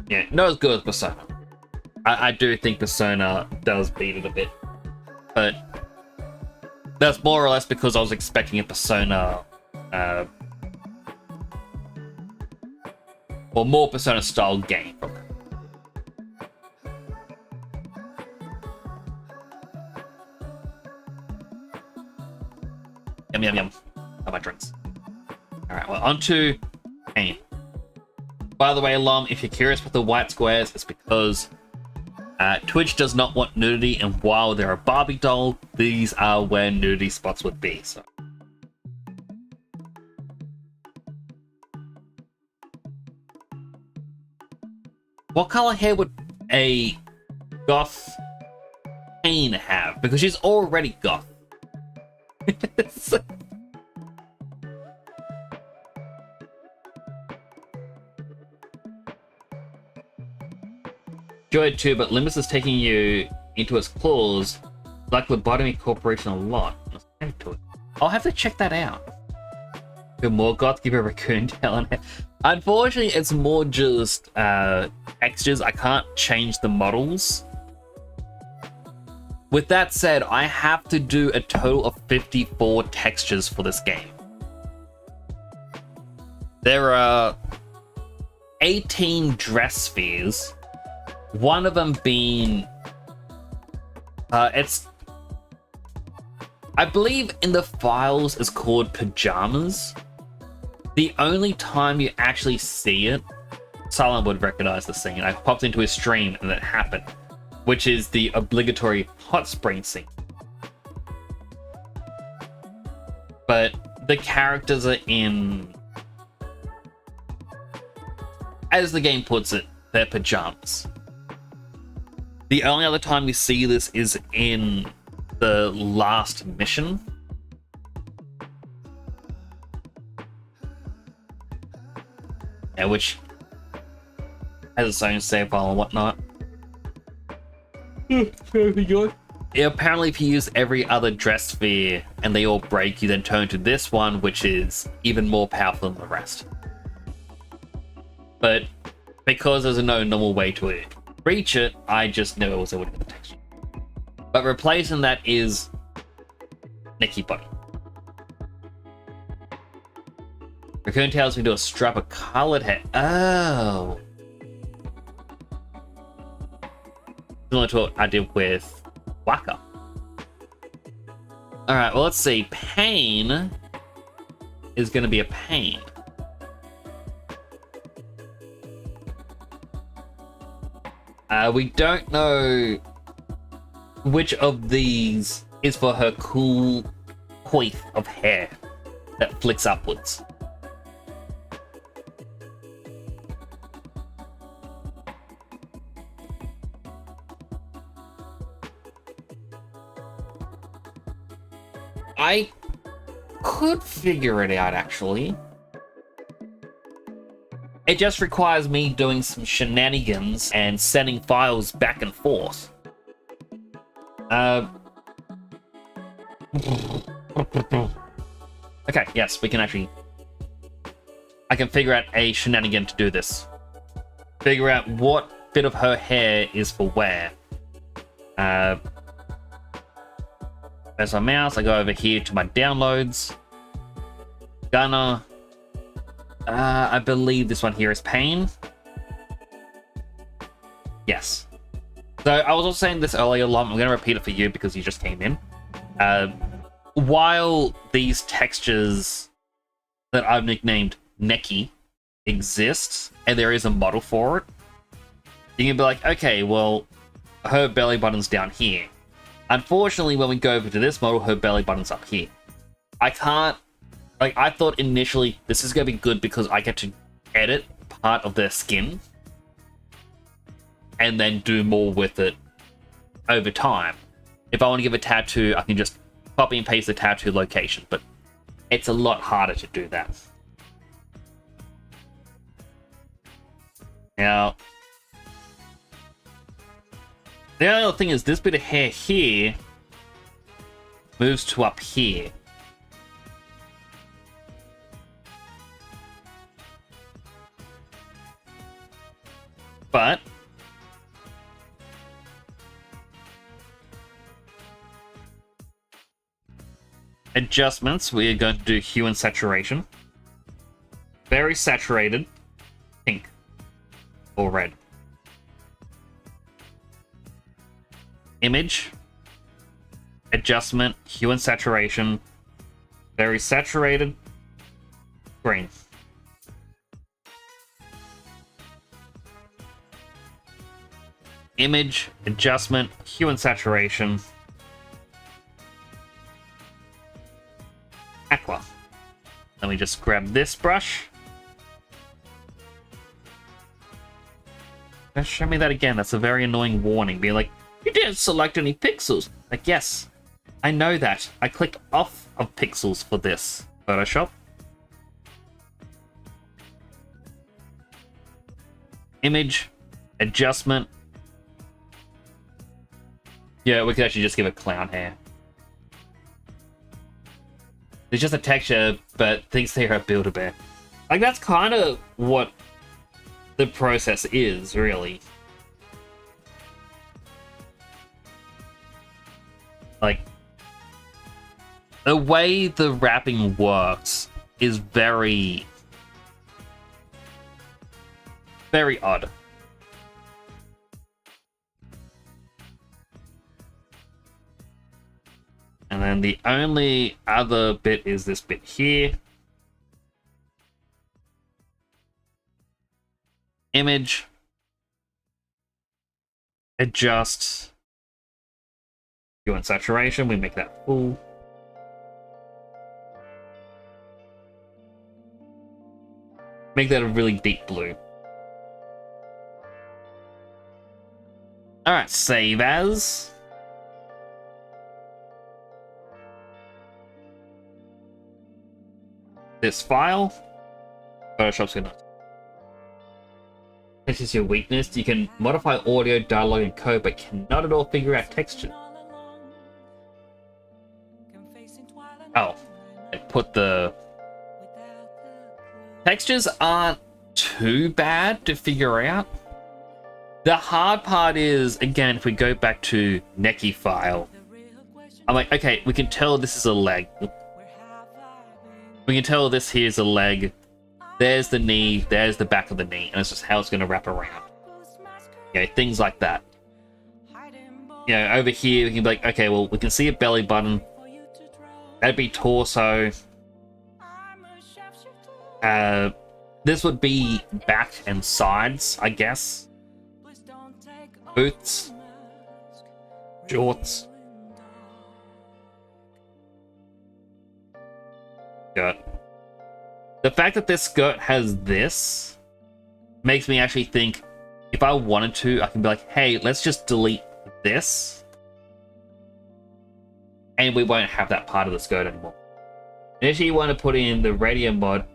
Yeah, not as good as Persona. I do think Persona does beat it a bit. But that's more or less because I was expecting a Persona... or more Persona-style game from it. Yum, yum, yum. Have my drinks. Alright, well, on to Pain. By the way, Lom, if you're curious about the white squares, it's because Twitch does not want nudity, and while they're a Barbie doll, these are where nudity spots would be. So, what color hair would a goth Pain have? Because she's already goth. Joy too, but Limbus is taking you into its claws like Lobotomy Corporation a lot. I'll have to check that out. Good more goth, give a raccoon tail on it. Unfortunately, it's more just textures. I can't change the models. With that said, I have to do a total of 54 textures for this game. There are 18 dress spheres. One of them being... I believe in the files is called pajamas. The only time you actually see it, Silent would recognize the scene. I popped into his stream and it happened, which is the obligatory hot spring scene. But the characters are in, as the game puts it, their pajamas. The only other time we see this is in the last mission. Yeah, which has its own save file and whatnot. Yeah, apparently if you use every other dress sphere and they all break, you then turn to this one, which is even more powerful than the rest. But because there's no normal way to reach it, I just never was able to get the texture. But replacing that is Nikki Body. Raccoon tells me to do a strap of colored hair. Oh. Similar to what I did with Waka. Alright, well, let's see. Pain is going to be a pain. We don't know which of these is for her cool coif of hair that flicks upwards. I could figure it out, actually. It just requires me doing some shenanigans and sending files back and forth. Okay, yes, we can actually... I can figure out a shenanigan to do this. Figure out what bit of her hair is for where. There's my mouse. I go over here to my downloads. Gonna... I believe this one here is Pain. Yes. So I was also saying this earlier, Lom. I'm going to repeat it for you because you just came in. While these textures that I've nicknamed Neki exist, and there is a model for it, you can be like, okay, well, her belly button's down here. Unfortunately, when we go over to this model, her belly button's up here. I can't... Like, I thought initially this is going to be good because I get to edit part of their skin and then do more with it over time. If I want to give a tattoo, I can just copy and paste the tattoo location, but it's a lot harder to do that. Now, the other thing is this bit of hair here moves to up here. But adjustments, we are going to do hue and saturation. Very saturated, pink or red. Image, adjustment, hue and saturation. Very saturated, green. Image, adjustment, hue and saturation, aqua. Let me just grab this brush. Show me that again. That's a very annoying warning. Be like, you didn't select any pixels. Like, yes, I know that. I clicked off of pixels for this. Photoshop. Image. Adjustment. Yeah, we could actually just give it clown hair. It's just a texture, but thinks they're a Build-A-Bear. Like, that's kind of what the process is, really. Like, the way the wrapping works is very, very odd. And then the only other bit is this bit here. Image. Adjust. You want saturation, we make that full. Make that a really deep blue. Alright, save as. This file. Photoshop's gonna. This is your weakness. You can modify audio, dialogue, and code, but cannot at all figure out texture. Oh, put the textures aren't too bad to figure out. The hard part is, again, if we go back to Neki file, I'm like, okay, we can tell this is a leg. We can tell this here's a leg. There's the knee, there's the back of the knee, and it's just how it's going to wrap around. You know, things like that. You know, over here, we can be like, okay, well, we can see a belly button. That'd be torso. This would be back and sides, I guess. Boots. Jorts. Skirt. The fact that this skirt has this makes me actually think, if I wanted to, I can be like, hey, let's just delete this. And we won't have that part of the skirt anymore. And if you want to put in the radio mod,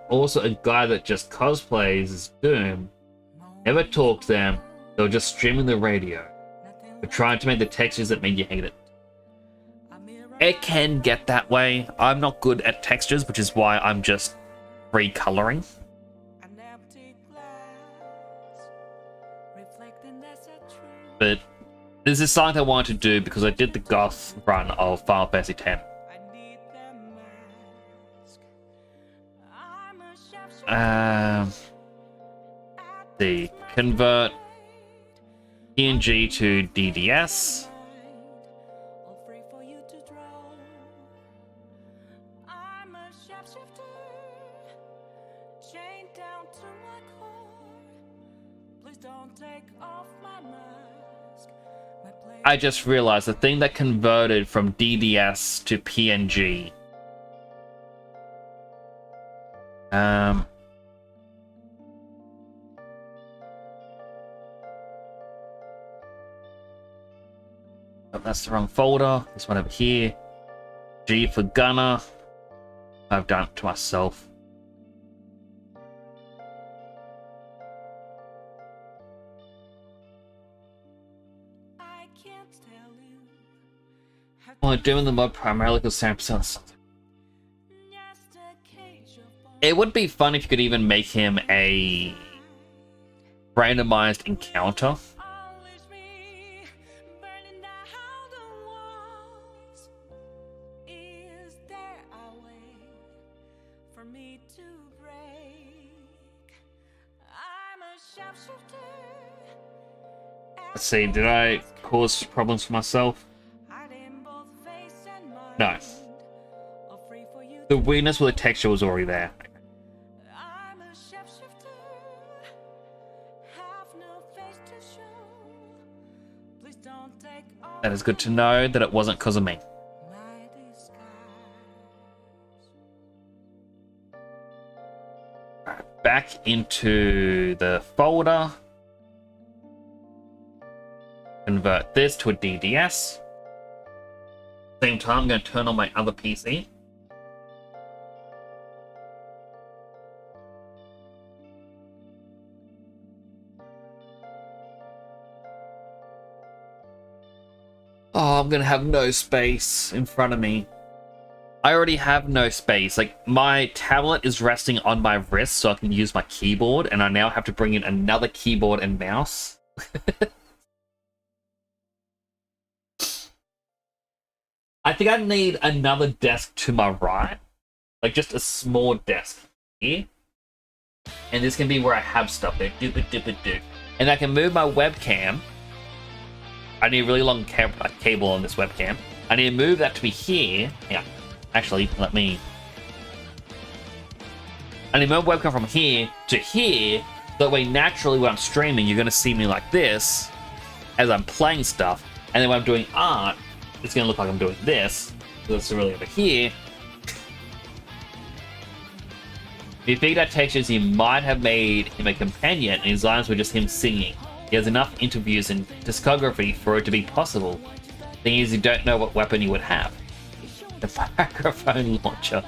also a guy that just cosplays as Doom, never talk to them, they're just streaming the radio. We're trying to make the textures that make you hate it. It can get that way. I'm not good at textures, which is why I'm just recoloring. But this is something I wanted to do because I did the Goth run of Final Fantasy X. The convert PNG to DDS. I just realized the thing that converted from DDS to PNG. Oh, that's the wrong folder. This one over here. G for Gunner. I've done it to myself. Well, doing the mod primarily because 7% or something. It would be fun if you could even make him a randomized encounter. Let's see, did I cause problems for myself? No. The weirdness with the texture was already there. That is good to know that it wasn't because of me. back into the folder. Convert this to a DDS. Same time, I'm going to turn on my other PC. Oh, I'm going to have no space in front of me. I already have no space. Like, my tablet is resting on my wrist so I can use my keyboard, and I now have to bring in another keyboard and mouse. I think I need another desk to my right. Like, just a small desk here. And this can be where I have stuff there. And I can move my webcam. I need a really long cable on this webcam. I need to move that to be here. Yeah. Actually, I need to move my webcam from here to here. That way, naturally, when I'm streaming, you're going to see me like this as I'm playing stuff. And then when I'm doing art, it's going to look like I'm doing this. So it's really over here. If you figured out textures, he might have made him a companion, and his lines were just him singing. He has enough interviews and discography for it to be possible. The thing is, you don't know what weapon he would have. The microphone launcher.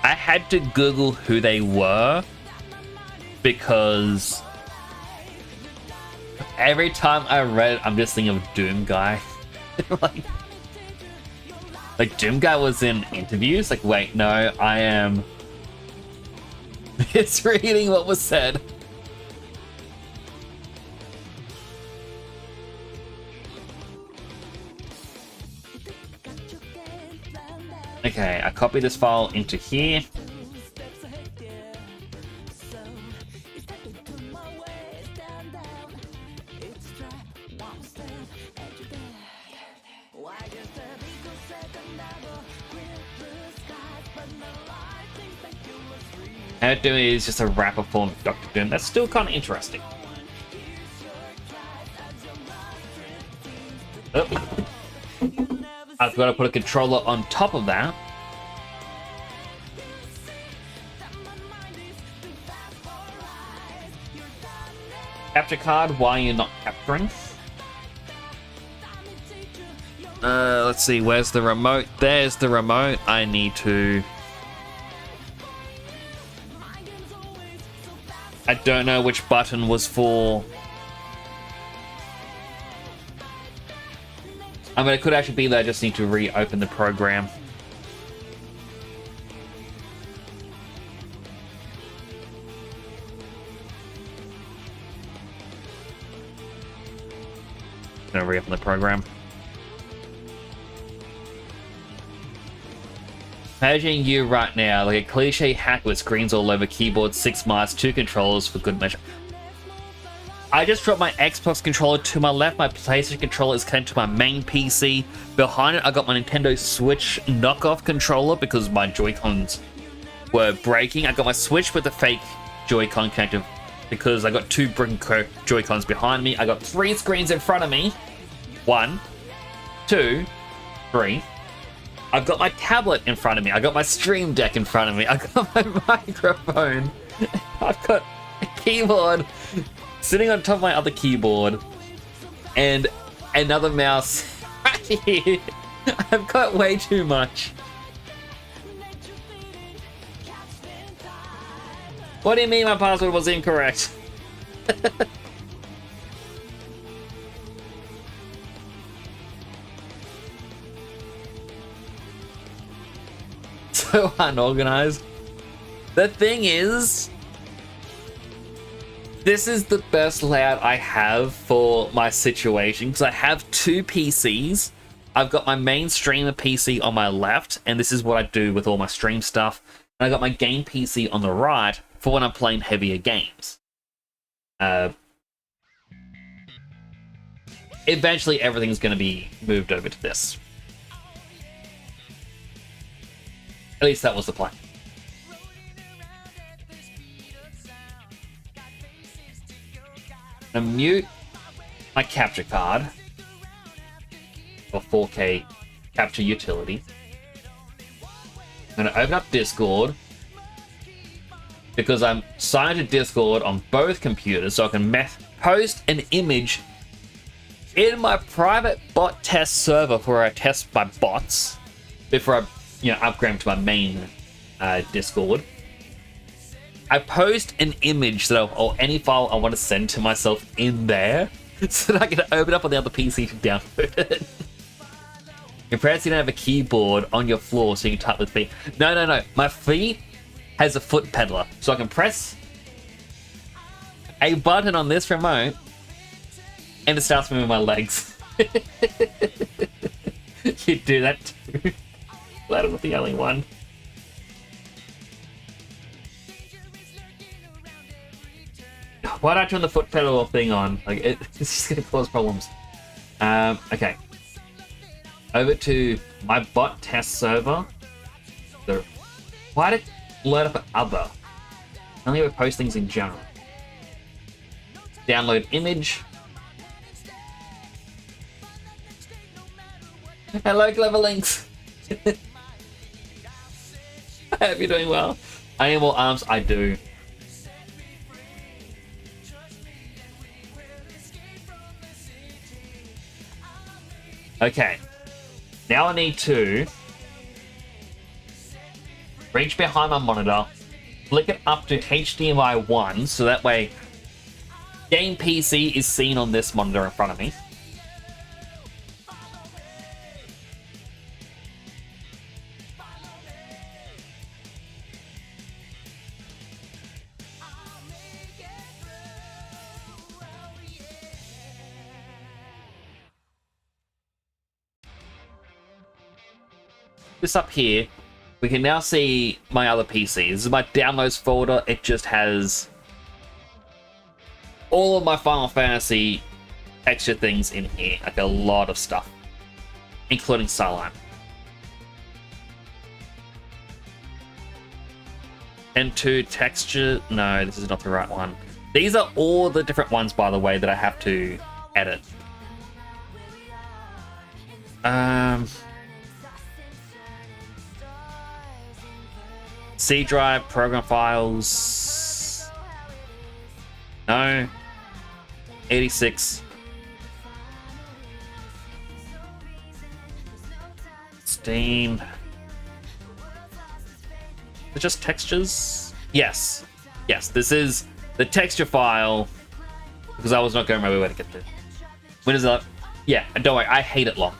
I had to Google who they were because every time I read it, I'm just thinking of Doom Guy. like Doom Guy was in interviews. Like, wait, no, I am misreading what was said. Okay, I copy this file into here. How to do it is just a rapper form of Dr. Doom. That's still kind of interesting. Oh. I've got to put a controller on top of that. Capture card, why you're not capturing? Let's see, where's the remote? There's the remote. I need to... I don't know which button was for... I mean, it could actually be that I just need to reopen the program. I'm gonna reopen the program. Imagining you right now, like a cliche hack with screens all over, keyboard, 6 mice, 2 controllers for good measure. I just dropped my Xbox controller to my left. My PlayStation controller is connected to my main PC. Behind it, I got my Nintendo Switch knockoff controller because my Joy-Cons were breaking. I got my Switch with the fake Joy-Con connector because I got 2 broken Joy-Cons behind me. I got 3 screens in front of me. 1, 2, 3. I've got my tablet in front of me. I got my Stream Deck in front of me. I got my microphone. I've got a keyboard sitting on top of my other keyboard and another mouse right here. I've got way too much. What do you mean my password was incorrect? So unorganized. The thing is, this is the best layout I have for my situation because I have 2 PCs. I've got my main streamer PC on my left, and this is what I do with all my stream stuff. And I got my game PC on the right for when I'm playing heavier games. Eventually, everything's going to be moved over to this. At least that was the plan. I'm gonna mute my capture card or 4K capture utility. I'm gonna open up Discord because I'm signed to Discord on both computers, so I can post an image in my private bot test server where I test my bots before I, upgrade to my main Discord. I post an image or any file I want to send to myself in there so that I can open up on the other PC to download it. Perhaps you don't have a keyboard on your floor so you can type with feet. No. My feet has a foot peddler, so I can press a button on this remote and it starts moving my legs. You do that too. Glad I'm not the only one. Why'd I turn the foot pedal thing on? Like, it's just gonna cause problems. Okay. Over to my bot test server. So, why did it load up other? Only ever post things in general. Download image. Hello, Clever Links. I hope you're doing well. I am all arms. I do. Okay. Now I need to reach behind my monitor, flick it up to HDMI 1, so that way game PC is seen on this monitor in front of me. This up here, we can now see my other PC. This is my downloads folder. It just has all of my Final Fantasy extra things in here. Like a lot of stuff, including Starline. And to texture, no, this is not the right one. These are all the different ones, by the way, that I have to edit. C drive, program files. No. 86. Steam. Is it just textures? Yes. Yes, this is the texture file because I was not going to remember where to get to. Windows 11. Yeah, don't worry, I hate it long.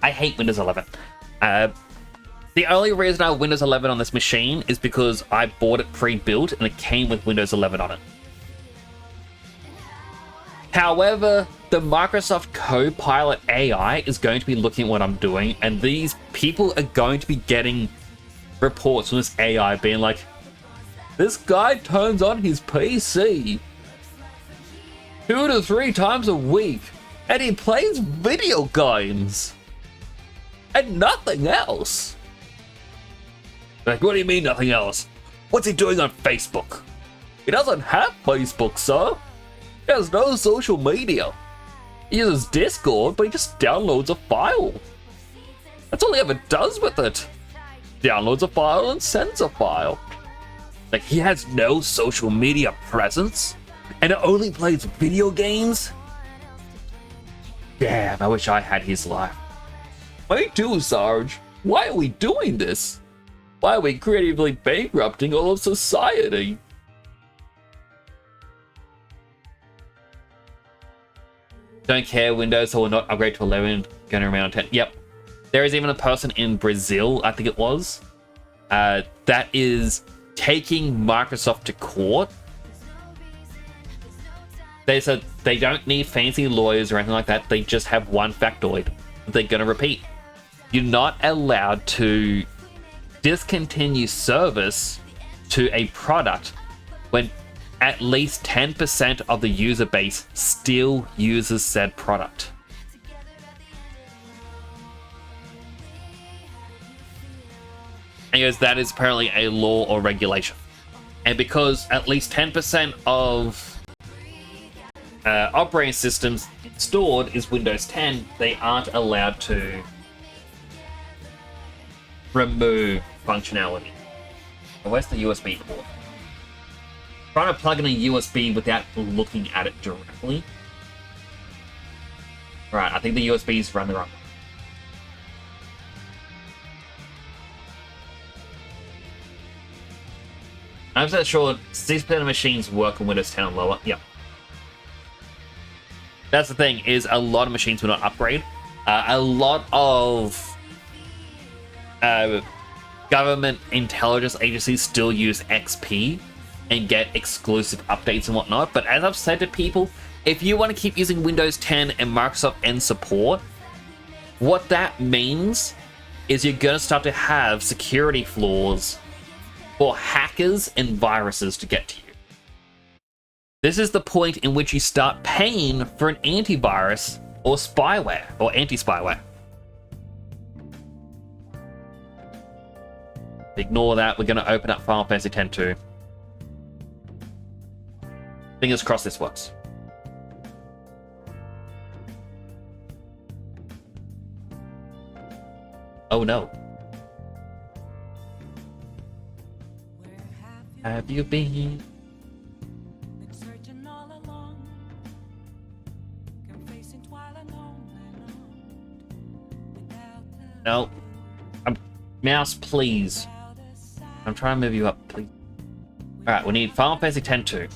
I hate Windows 11. The only reason I have Windows 11 on this machine is because I bought it pre-built and it came with Windows 11 on it. However, the Microsoft Copilot AI is going to be looking at what I'm doing, and these people are going to be getting reports from this AI being like, this guy turns on his PC 2 to 3 times a week, and he plays video games, and nothing else. Like, what do you mean nothing else? What's he doing on Facebook? He doesn't have Facebook, sir. He has no social media. He uses Discord, but he just downloads a file. That's all he ever does with it. Downloads a file and sends a file. Like, he has no social media presence, and only plays video games? Damn, I wish I had his life. Me too, Sarge. Why are we doing this? Why are we creatively bankrupting all of society? Don't care, Windows will not upgrade to 11, going around on 10. Yep. There is even a person in Brazil, I think it was, that is taking Microsoft to court. They said they don't need fancy lawyers or anything like that. They just have one factoid that they're going to repeat. You're not allowed to discontinue service to a product when at least 10% of the user base still uses said product. And he goes, that is apparently a law or regulation. And because at least 10% of operating systems stored is Windows 10, they aren't allowed to remove functionality. Where's the USB port? Trying to plug in a USB without looking at it directly. Right, I think the USBs run the wrong way. I'm not sure 6% of machines work on Windows 10 and lower. Yep. That's the thing, is a lot of machines will not upgrade. A lot of government intelligence agencies still use XP and get exclusive updates and whatnot. But as I've said to people, if you want to keep using Windows 10 and Microsoft End support, what that means is you're going to start to have security flaws for hackers and viruses to get to you. This is the point in which you start paying for an antivirus or spyware or anti-spyware. Ignore that. We're going to open up Final Fantasy X-2. Fingers crossed this works. Oh no. Have you been? No. Mouse, please. I'm trying to move you up, please. Alright, we need Final Fantasy X-2.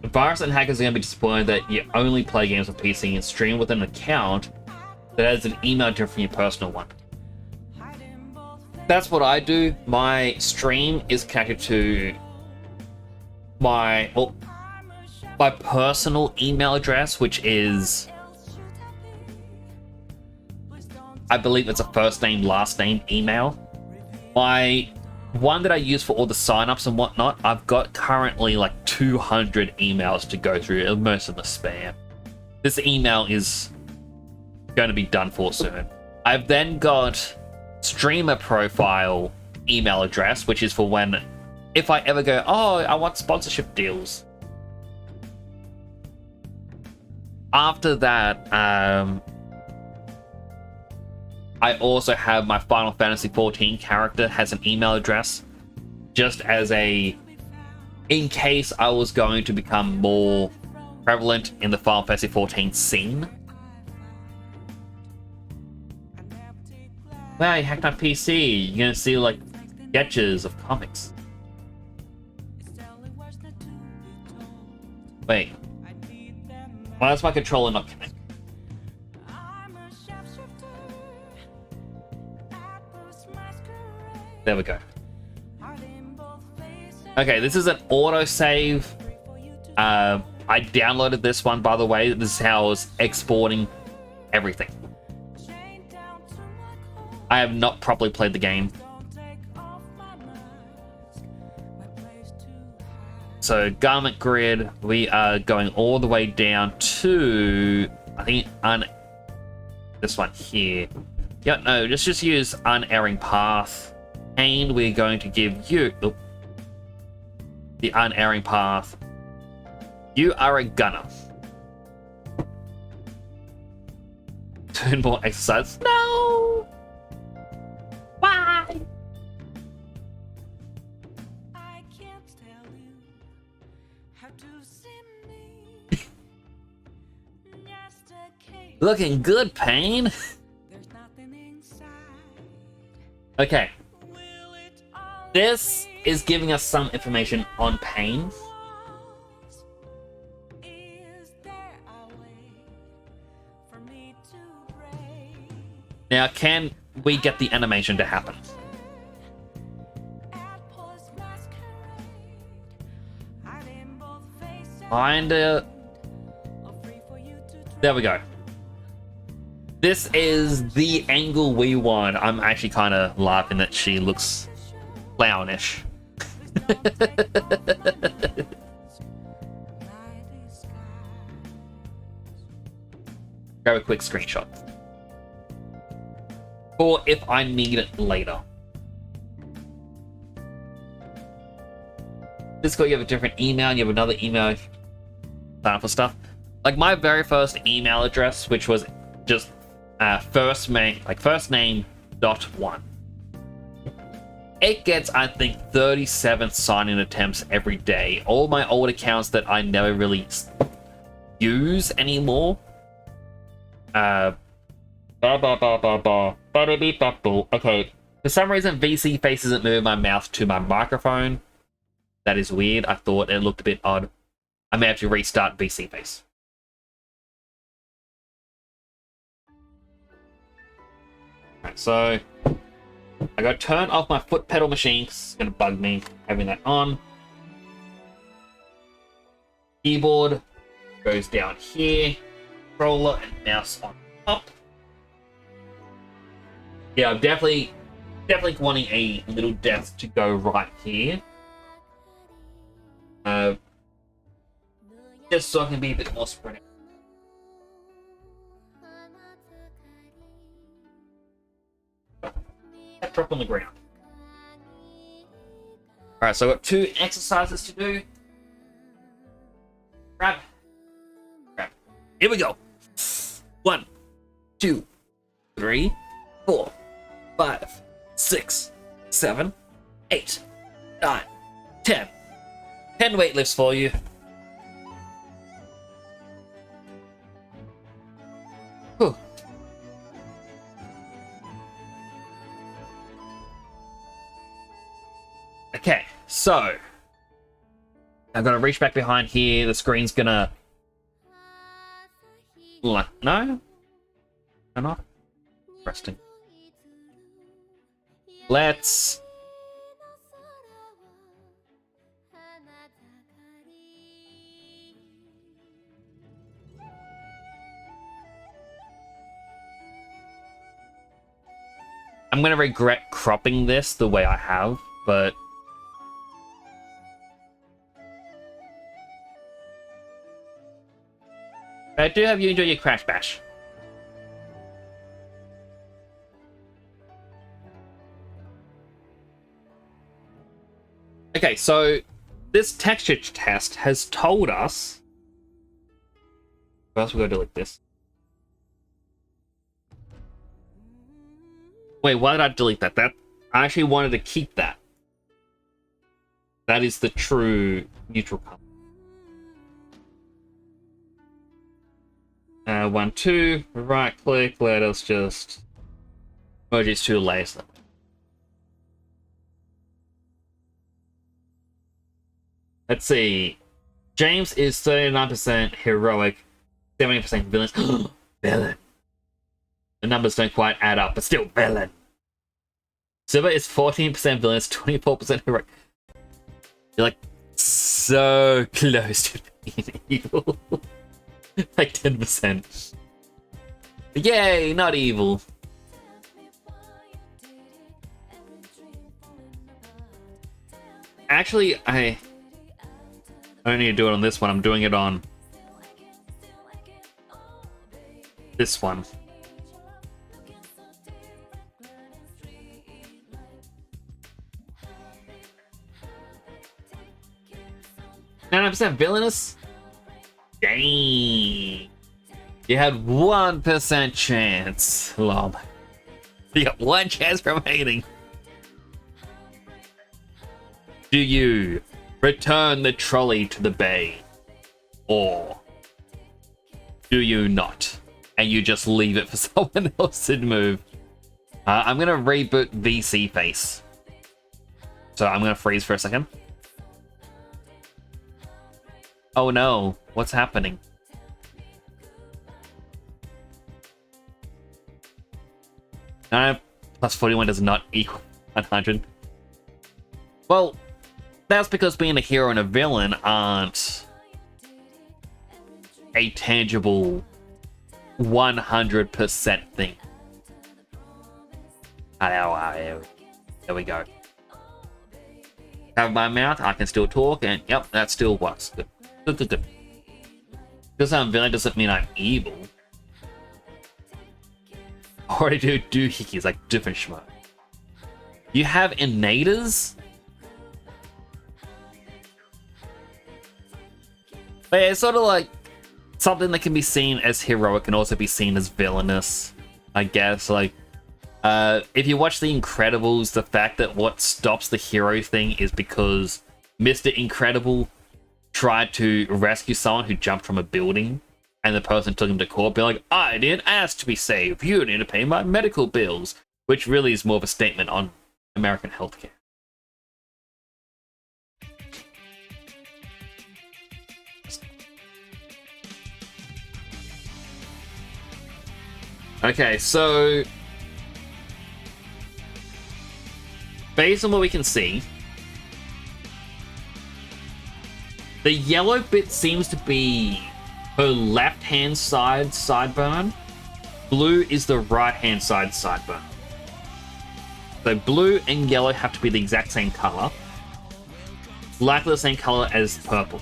Virus and hackers are going to be disappointed that you only play games on PC and stream with an account that has an email address from your personal one. That's what I do. My stream is connected to my personal email address, which is, I believe it's a first name, last name email. My one that I use for all the signups and whatnot, I've got currently like 200 emails to go through, most of the spam. This email is going to be done for soon. I've then got streamer profile email address, which is for when, if I ever go, oh, I want sponsorship deals. After that, I also have my Final Fantasy XIV character has an email address, just as a, in case I was going to become more prevalent in the Final Fantasy XIV scene. Wow, you hacked my PC. You're gonna see like sketches of comics. Wait. Why does my controller not connect? There we go. Okay, this is an autosave. I downloaded this one, by the way. This is how I was exporting everything. I have not properly played the game. So, garment grid, we are going all the way down to, I think, this one here. Yeah, no, just use unerring path. And we're going to give you the unerring path. You are a gunner. Do more exercise. No! Why? I can't tell you how to see me. Looking good, Pain. Okay. This is giving us some information on Pain. Now, can we get the animation to happen? Kinda. There we go. This is the angle we want. I'm actually kind of laughing that she looks clownish. grab a quick screenshot. Or if I need it later. Discord, you have a different email, and you have another email. Sign up for stuff. Like my very first email address, which was just first name dot one. It gets, I think, 37 sign-in attempts every day. All my old accounts that I never really use anymore. Okay. For some reason, VC Face isn't moving my mouth to my microphone. That is weird. I thought it looked a bit odd. I may have to restart VC Face. Alright, so I gotta turn off my foot pedal machine. It's gonna bug me having that on. Keyboard goes down here. Controller and mouse on top. Yeah, I'm definitely wanting a little desk to go right here. Just so I can be a bit more spread out. That drop on the ground. Alright, so I've got 2 exercises to do. Grab. Here we go. 1, 2, 3, 4, 5, 6, 7, 8, 9, 10. 10 weightlifts for you. Whew. Okay, so I'm gonna reach back behind here. The screen's gonna no, I'm not resting. Let's I'm gonna regret cropping this the way I have, but I do have you enjoy your Crash Bash. Okay, so this texture test has told us. First, we're gonna do like this. Wait, why did I delete that? I actually wanted to keep that. That is the true neutral color. 1, 2, right click, let us just merge these 2 layers. Let's see. James is 39% heroic, 70% villains. Villain. The numbers don't quite add up, but still villain. Silver is 14% villains, 24% heroic. You're like so close to being evil. Like 10%. Yay, not evil. Actually, I don't need to do it on this one. I'm doing it on this one. %, villainous? Dang. You had 1% chance, Lob. You got 1 chance from hating. Do you return the trolley to the bay? Or do you not? And you just leave it for someone else to move? I'm going to reboot VC Face. So I'm going to freeze for a second. Oh no, what's happening? Plus 41 does not equal 100. Well, that's because being a hero and a villain aren't a tangible 100% thing. There we go. Have my mouth, I can still talk, and yep, that still works. Good. Because I'm villain doesn't mean I'm evil. already do doohickeys, like Doofenshmirtz. You have innators. But yeah, it's sort of like something that can be seen as heroic and also be seen as villainous, I guess. Like, if you watch The Incredibles, the fact that what stops the hero thing is because Mr. Incredible tried to rescue someone who jumped from a building, and the person took him to court, be like, I didn't ask to be saved, you need to pay my medical bills, which really is more of a statement on American healthcare. Okay, so based on what we can see, the yellow bit seems to be her left-hand side sideburn. Blue is the right-hand side sideburn. So blue and yellow have to be the exact same color. Likely the same color as purple.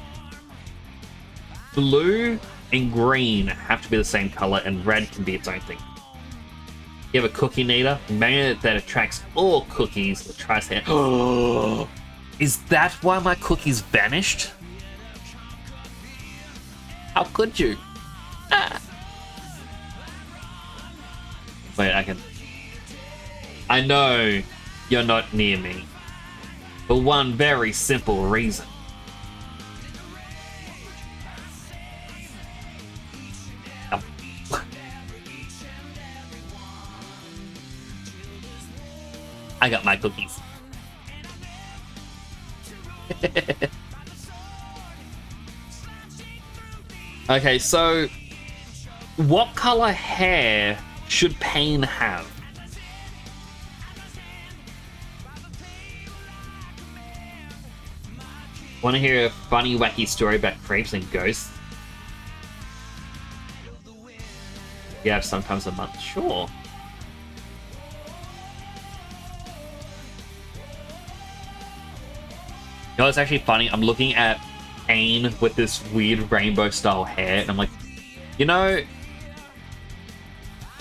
Blue and green have to be the same color, and red can be its own thing. You have a cookie needler, a magnet that attracts all cookies that tries to... Oh, is that why my cookies vanished? How could you? Ah. Wait, I can... I know you're not near me. For one very simple reason. Oh. I got my cookies. Okay, so what color hair should Pain have? Want to hear a funny, wacky story about crepes and ghosts? Yeah, sometimes a month. Sure. You know, it's actually funny. I'm looking at Pain with this weird rainbow style hair, and I'm like, you know,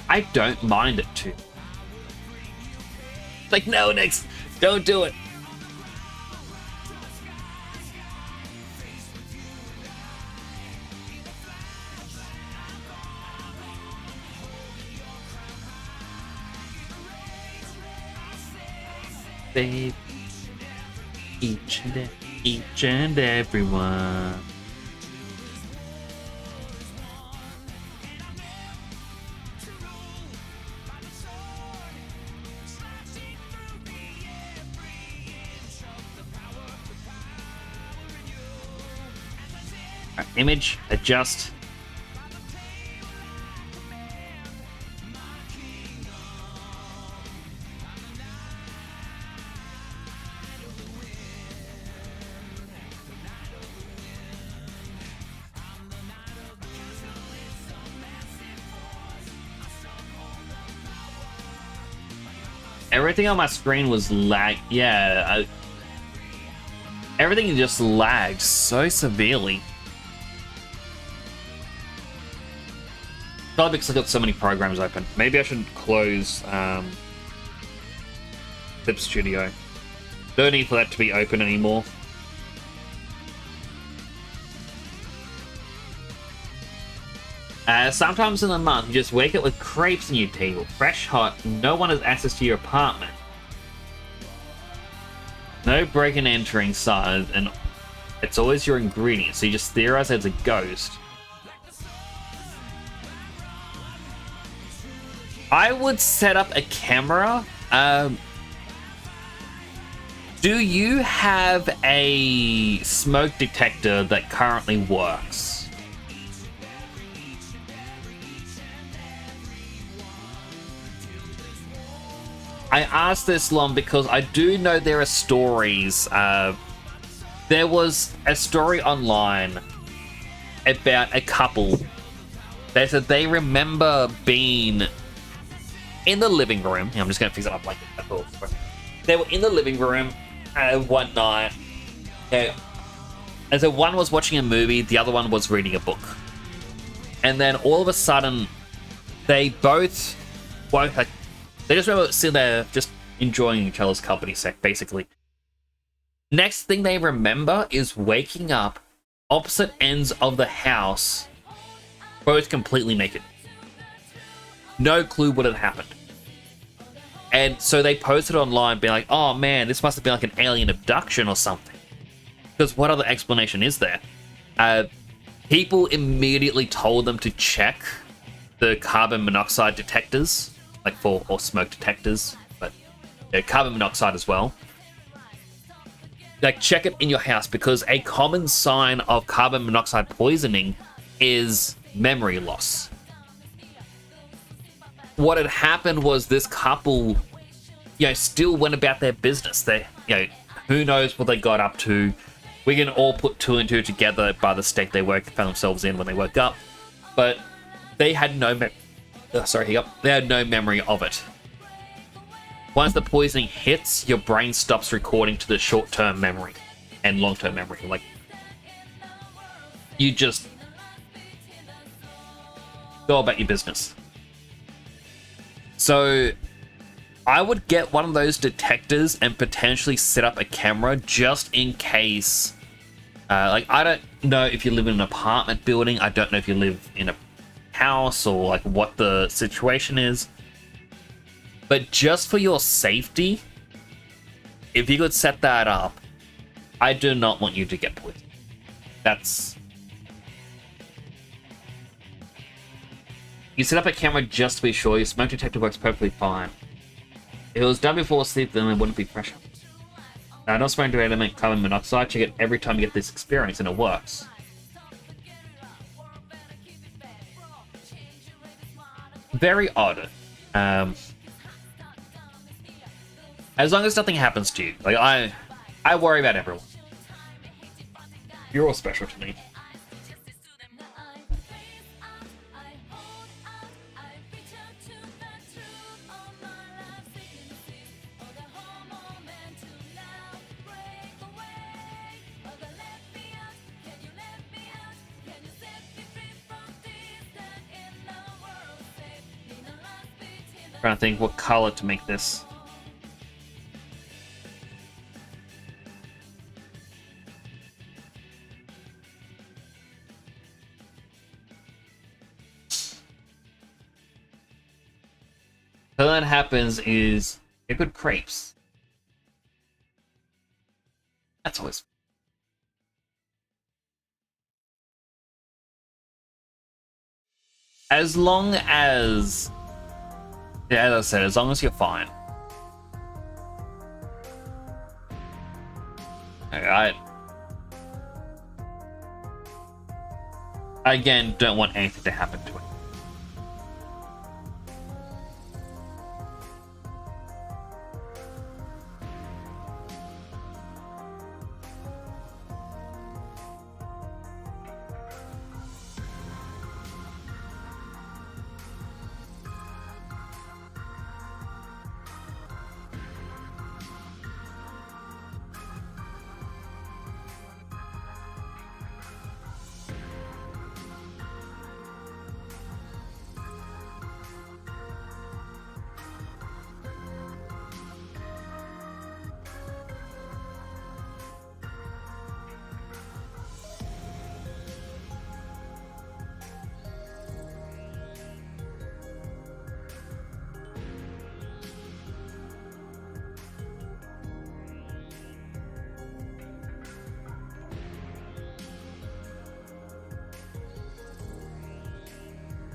I don't mind it too. Like, no, Nix, don't do it. Babe, each and everyone. Image, adjust. Everything on my screen was everything just lagged so severely. Probably because I've got so many programs open. Maybe I should close Clip Studio. No need for that to be open anymore. Sometimes in the month, you just wake up with crepes on your table, fresh hot, no one has access to your apartment. No break and entering signs, and it's always your ingredients, so you just theorize as a ghost. I would set up a camera. Do you have a smoke detector that currently works? I asked this long because I do know there are stories. There was a story online about a couple. They said they remember being in the living room. I'm just going to fix it up like that. They were in the living room one night. And so one was watching a movie, the other one was reading a book. And then all of a sudden, they both Well, like, they just remember sitting there just enjoying each other's company, basically. Next thing they remember is waking up opposite ends of the house, both completely naked. No clue what had happened. And so they posted online being like, oh man, this must have been like an alien abduction or something. Because what other explanation is there? People immediately told them to check the carbon monoxide detectors, like or smoke detectors, but yeah, carbon monoxide as well. Like, check it in your house, because a common sign of carbon monoxide poisoning is memory loss. What had happened was this couple, still went about their business. They, who knows what they got up to. We can all put two and two together by the state they found themselves in when they woke up. But they had no they had no memory of it. Once the poisoning hits, your brain stops recording to the short-term memory and long-term memory. Like, you just go about your business. So I would get one of those detectors and potentially set up a camera just in case. I don't know if you live in an apartment building. I don't know if you live in a house or like what the situation is. But just for your safety, if you could set that up, I do not want you to get poisoned. You set up a camera just to be sure. Your smoke detector works perfectly fine. If it was done before sleep, then it wouldn't be pressure. Now, not smoking to element carbon monoxide. Check it every time you get this experience, and it works. Very odd. As long as nothing happens to you. Like, I worry about everyone. You're all special to me. Trying to think what color to make this. So that happens is a good crepes. That's always. As long as, as I said, as long as you're fine. I again don't want anything to happen to it.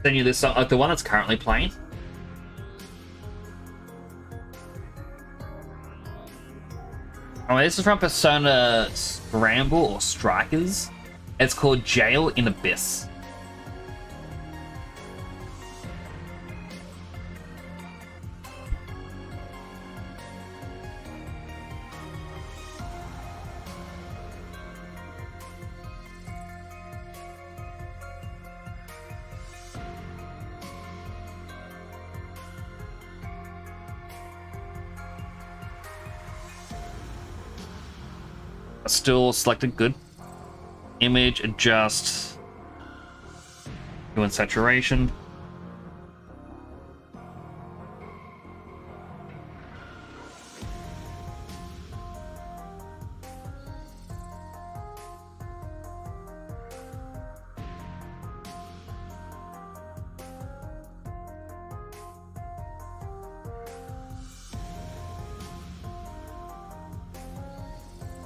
Send you this song, like the one that's currently playing. Oh, this is from Persona Scramble or Strikers. It's called Jail in Abyss. Still selected good. Image, adjust. Doing saturation.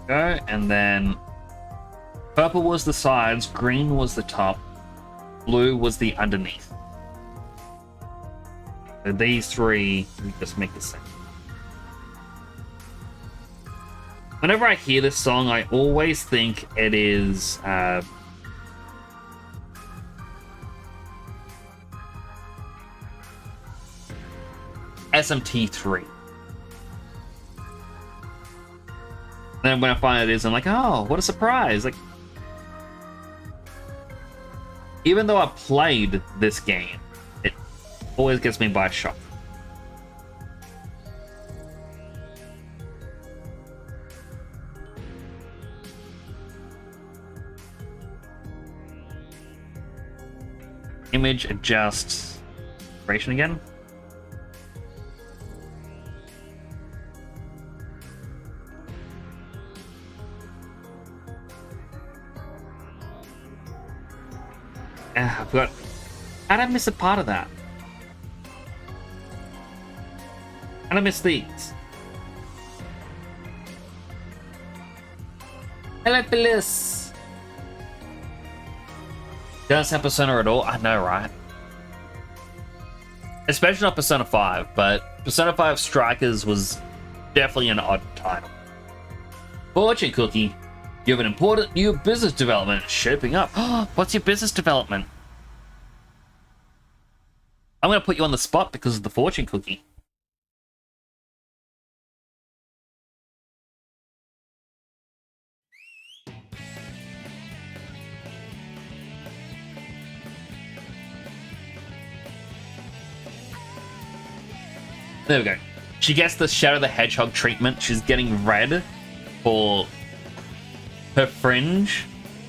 Go, and then purple was the sides, green was the top, blue was the underneath. So these three, we just make the same. Whenever I hear this song, I always think it is SMT3. And then when I find it is, I'm like, oh, what a surprise! Like, even though I played this game, it always gets me by shock. Image adjust duration again. I forgot. How did I miss a part of that? How did I miss these? Hello, Phyllis. Don't have Persona at all. I know, right? Especially not Persona 5, but Persona 5 Strikers was definitely an odd title. Fortune Cookie. You have an important new business development shaping up. What's your business development? I'm going to put you on the spot because of the fortune cookie. There we go. She gets the Shadow the Hedgehog treatment. She's getting red for her fringe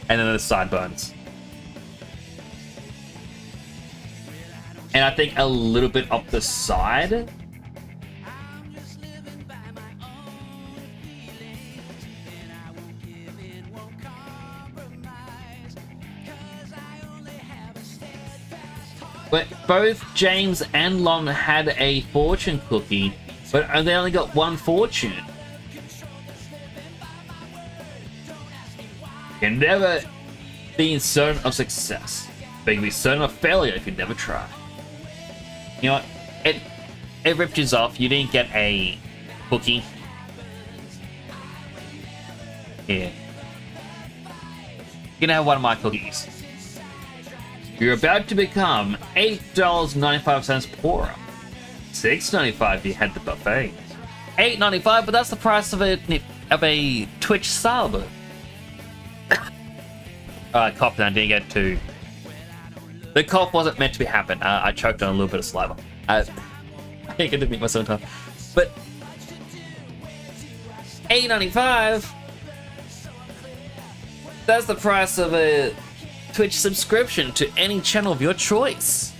and then the sideburns. And I think a little bit up the side. But both James and Lon had a fortune cookie, but they only got one fortune. You can never be certain of success, but you can be certain of failure if you never try. You know what? It ripped you off. You didn't get a cookie. Here. You can have one of my cookies. You're about to become $8.95 poorer. $6.95 if you had the buffet. $8.95, but that's the price of a Twitch sub. Cough, I didn't get to. The cough wasn't meant to be happen. I choked on a little bit of saliva. I can't get to meet myself in time. But $8.95. That's the price of a Twitch subscription to any channel of your choice.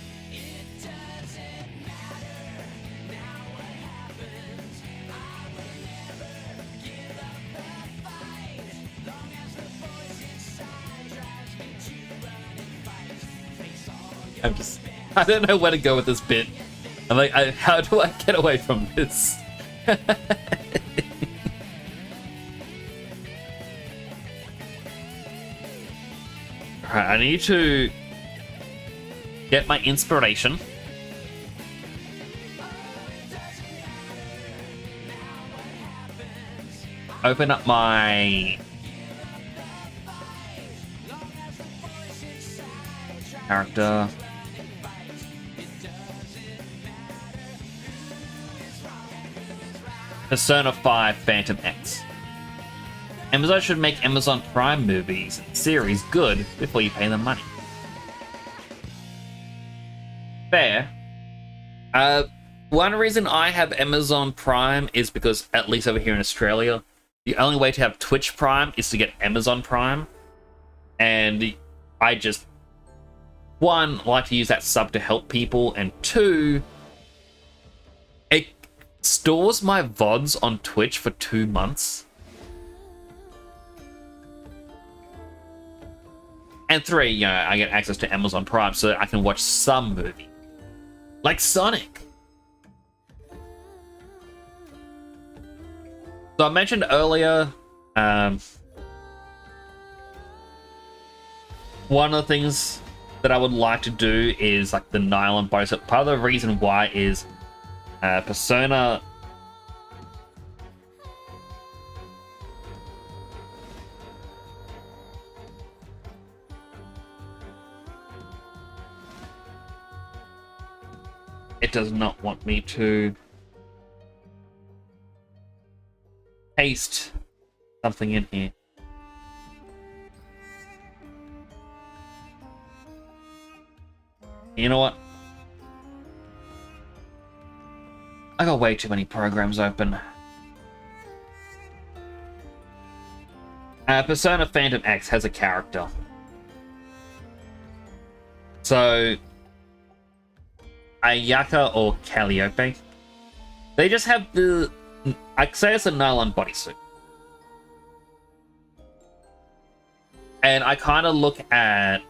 I don't know where to go with this bit. I'm like, how do I get away from this? Alright, I need to get my inspiration. Open up my character. Persona 5 Phantom X. Amazon should make Amazon Prime movies and series good before you pay them money. Fair. One reason I have Amazon Prime is because, at least over here in Australia, the only way to have Twitch Prime is to get Amazon Prime. And I just, one, like to use that sub to help people, and two, it stores my VODs on Twitch for 2 months. And three, you know, I get access to Amazon Prime so that I can watch some movie. Like Sonic. So I mentioned earlier, One of the things that I would like to do is like the nylon body. So part of the reason why is Persona. It does not want me to paste something in here. You know what? I got way too many programs open. Persona Phantom X has a character. So, Ayaka or Calliope, they just have the... I'd say it's a nylon bodysuit. And I kind of look at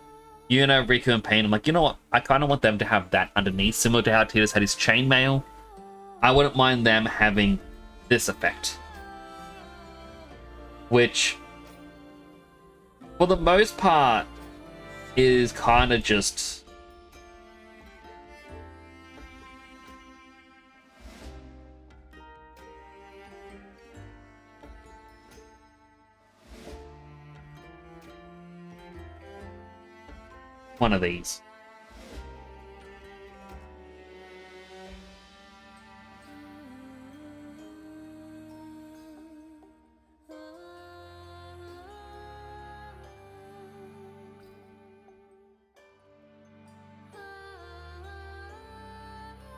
Yuna, Riku, and Pain. I'm like, you know what? I kind of want them to have that underneath, similar to how Tidus had his chainmail. I wouldn't mind them having this effect. Which, for the most part, is kind of just... one of these.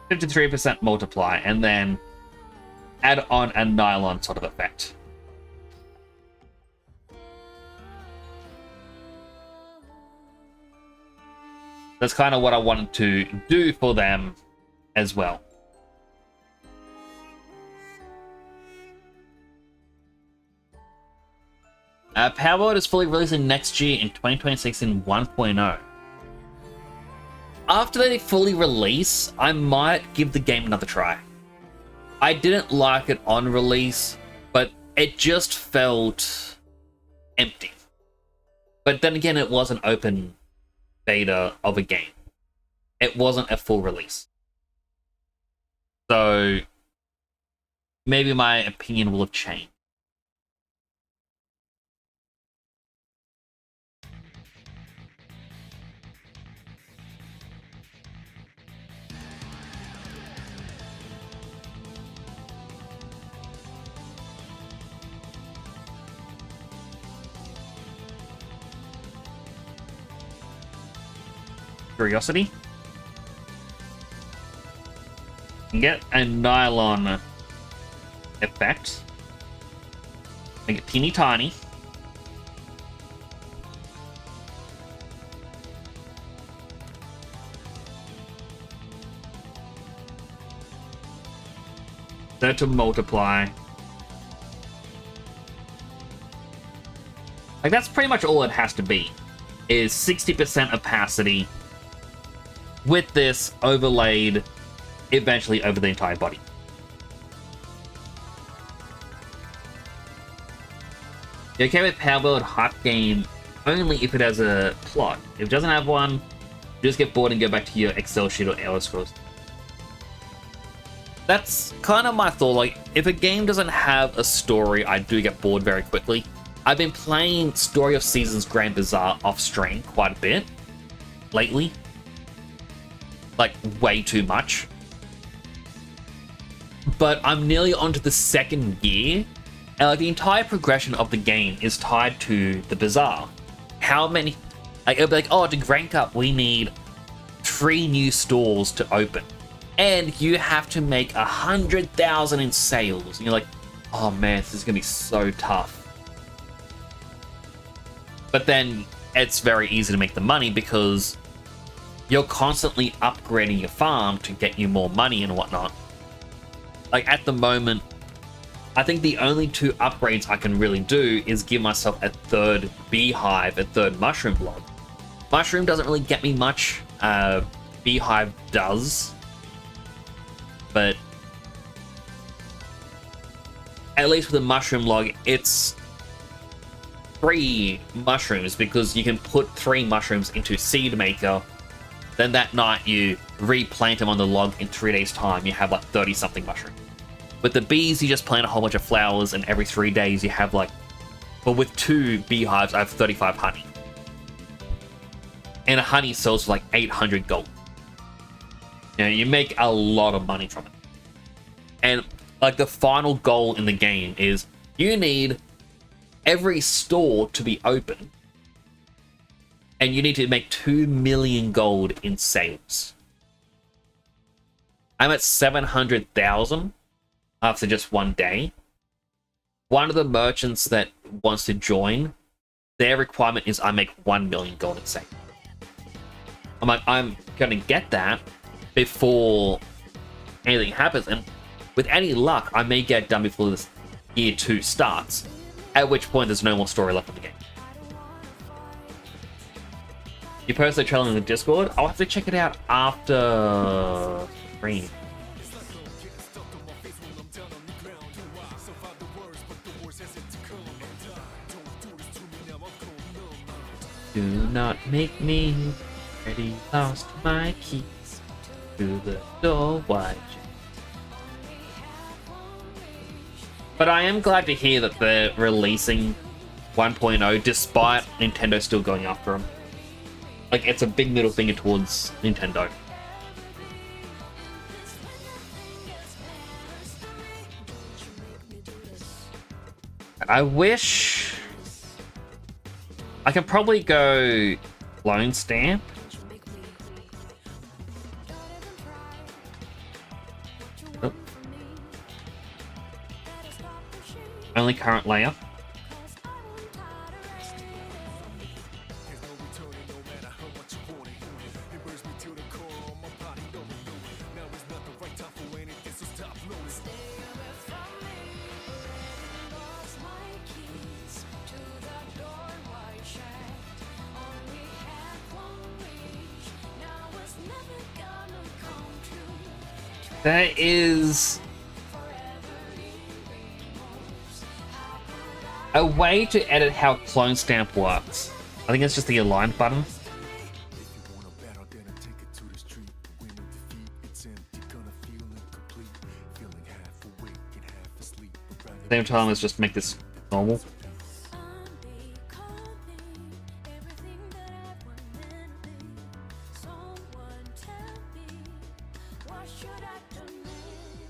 %53% multiply, and then add on a nylon sort of effect. That's kind of what I wanted to do for them as well. Power World is fully releasing next year in 2026 in 1.0. After they fully release, I might give the game another try. I didn't like it on release, but it just felt empty. But then again, it was an open beta of a game. It wasn't a full release. So maybe my opinion will have changed. Curiosity. Get a nylon effect. Make it teeny tiny. Set to multiply. Like, that's pretty much all it has to be. Is 60% opacity with this overlaid eventually over the entire body. You're okay with Power World hype game only if it has a plot. If it doesn't have one, you just get bored and go back to your Excel sheet or Elder Scrolls. That's kind of my thought. Like, if a game doesn't have a story, I do get bored very quickly. I've been playing Story of Seasons Grand Bazaar off stream quite a bit lately. Like, way too much. But I'm nearly onto the second year, and like the entire progression of the game is tied to the bazaar. How many... Like, it'll be like, oh, to rank up, we need 3 new stores to open. And you have to make 100,000 in sales. And you're like, oh man, this is going to be so tough. But then it's very easy to make the money because you're constantly upgrading your farm to get you more money and whatnot. Like, at the moment, I think the only 2 upgrades I can really do is give myself a 3rd beehive, a 3rd mushroom block. Mushroom doesn't really get me much. Beehive does. But at least with the mushroom log, it's 3 mushrooms because you can put 3 mushrooms into seed maker. Then that night you replant them on the log in 3 days time. You have like 30 something mushrooms. With the bees, you just plant a whole bunch of flowers, and every 3 days you have like, but with 2 beehives, I have 35 honey. And a honey sells for like 800 gold. You know, you make a lot of money from it. And like the final goal in the game is you need every store to be open. And you need to make 2 million gold in sales. I'm at 700,000 after just 1 day. One of the merchants that wants to join, their requirement is I make 1 million gold in sales. I'm like, I'm gonna get that before anything happens, and with any luck, I may get it done before this year 2 starts, at which point there's no more story left in the game. You posted a trailer in the Discord? I'll have to check it out after stream. Do not make me already lost my keys to the door wide. But I am glad to hear that they're releasing 1.0 despite Nintendo still going after them. Like, it's a big middle finger towards Nintendo. I wish I could probably go Lone Stamp. Oh. Only current layer. That is a way to edit how Clone Stamp works. I think it's just the aligned button. Same time as just make this normal.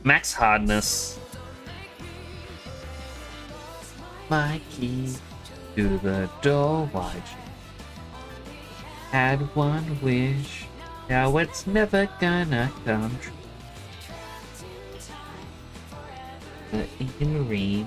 Max hardness. My key to the door wide. Had one wish, now it's never gonna come true. But you can read.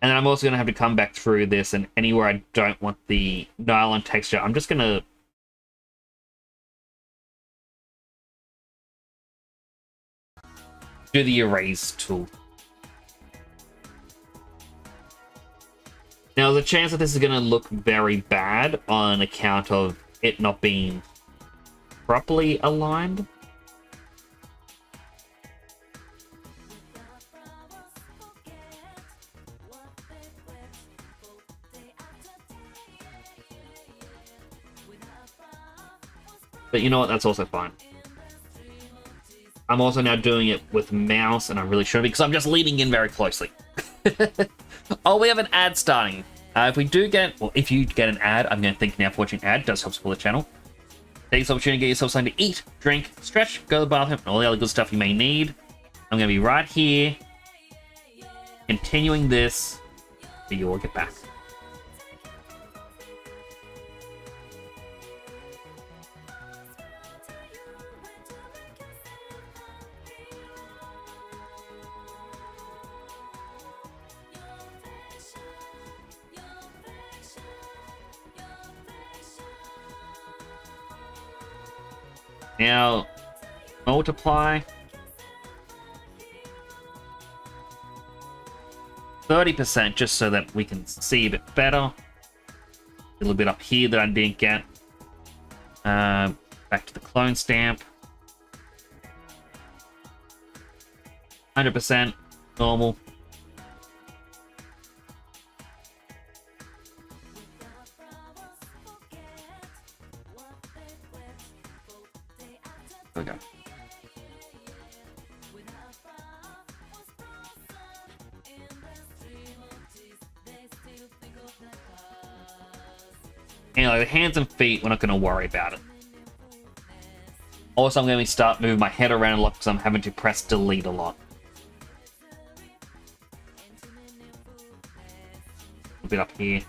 And I'm also going to have to come back through this, and anywhere I don't want the nylon texture, I'm just going to do the erase tool. Now, there's a chance that this is going to look very bad on account of it not being properly aligned. But you know what, that's also fine. I'm also now doing it with mouse, and I really shouldn't because I'm just leaning in very closely. Oh, we have an ad starting. If we do get, well, if you get an ad, I'm going to thank you now for watching an ad. It does help support the channel. Take this opportunity to get yourself something to eat, drink, stretch, go to the bathroom, and all the other good stuff you may need. I'm going to be right here, continuing this, so you all get back. Now, multiply 30% just so that we can see a bit better. A little bit up here that I didn't get. Back to the clone stamp. 100% normal. There we go. Anyway, the hands and feet, we're not going to worry about it. Also, I'm going to start moving my head around a lot because I'm having to press delete a lot. A bit up here.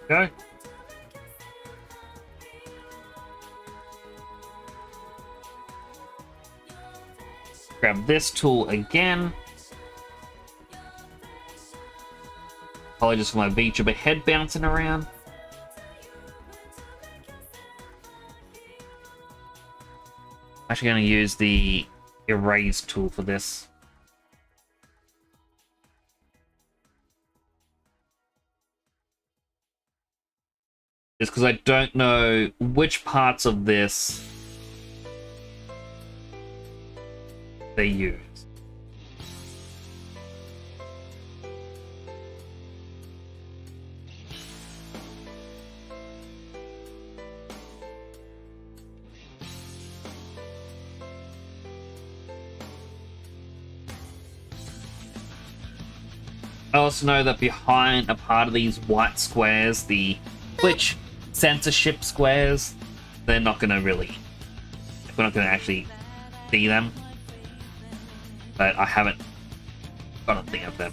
Go. Grab this tool again. Apologies for my VTuber head bouncing around. I'm actually going to use the erase tool for this. Just because I don't know which parts of this they use. I also know that behind a part of these white squares, the Twitch censorship squares, they're not going to really, we're not going to actually see them. But I haven't got a thing of them.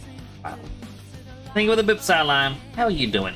Thing with a bip salam. How are you doing?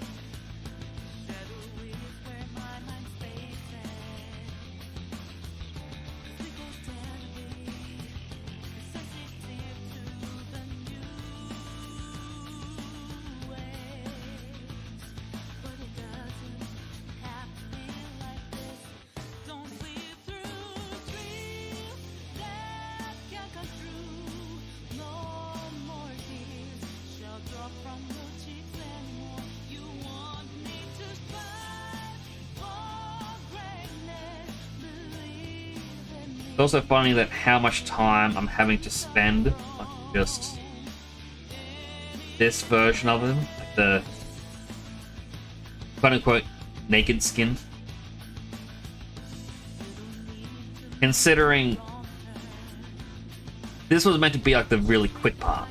It's also funny that how much time I'm having to spend on just this version of him, like the quote-unquote naked skin. Considering this was meant to be like the really quick part.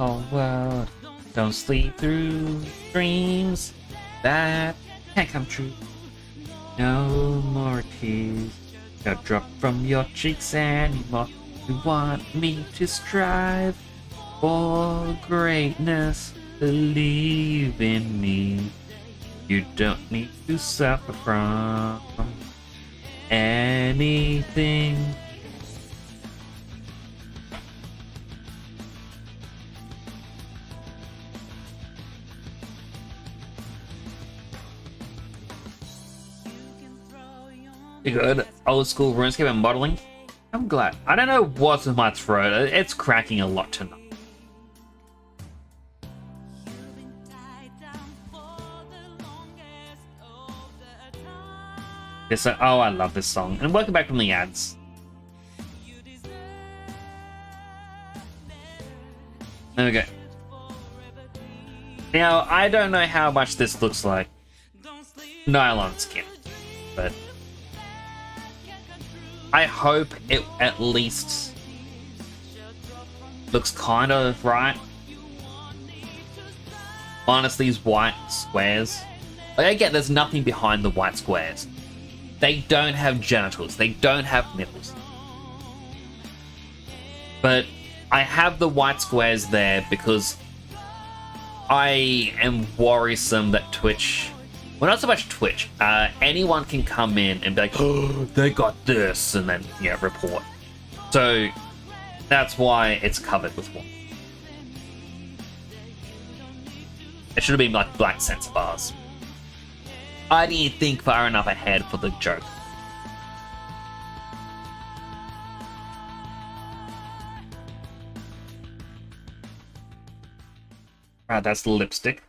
Oh, world, don't sleep through dreams that can't come true. No more tears shall drop from your cheeks anymore. You want me to strive for greatness, believe in me. You don't need to suffer from anything. You good? Old school RuneScape and modeling? I'm glad. I don't know what's with my throat. It's cracking a lot tonight. Yes, oh, I love this song. And welcome back from the ads. There we go. Now, I don't know how much this looks like nylon skin, but I hope it at least looks kind of right. Minus these white squares. Like, I get there's nothing behind the white squares. They don't have genitals. They don't have nipples. But I have the white squares there because I am worrisome that Twitch, well, not so much Twitch, anyone can come in and be like, oh, they got this, and then, yeah, report. So that's why it's covered with one. It should have been like black censor bars. I didn't think far enough ahead for the joke. Right, that's the lipstick.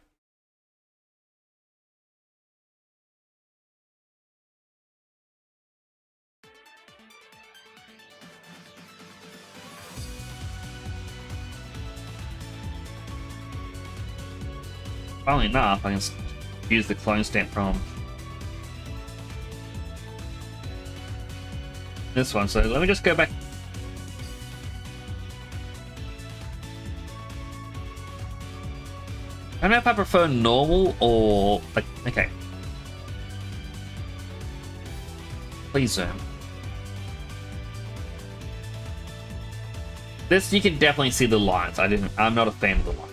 Funnily enough, I can use the clone stamp from this one. So let me just go back. I don't know if I prefer normal or like, okay. Please zoom. This you can definitely see the lines. I'm not a fan of the line.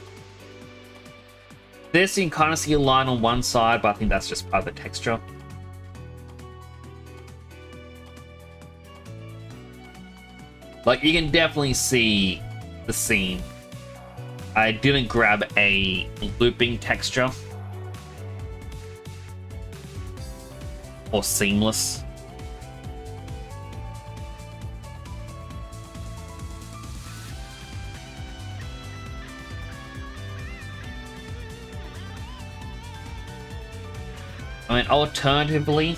This you can kind of see a line on one side, but I think that's just part of the texture. Like, you can definitely see the scene. I didn't grab a looping texture. Or seamless. I mean, alternatively,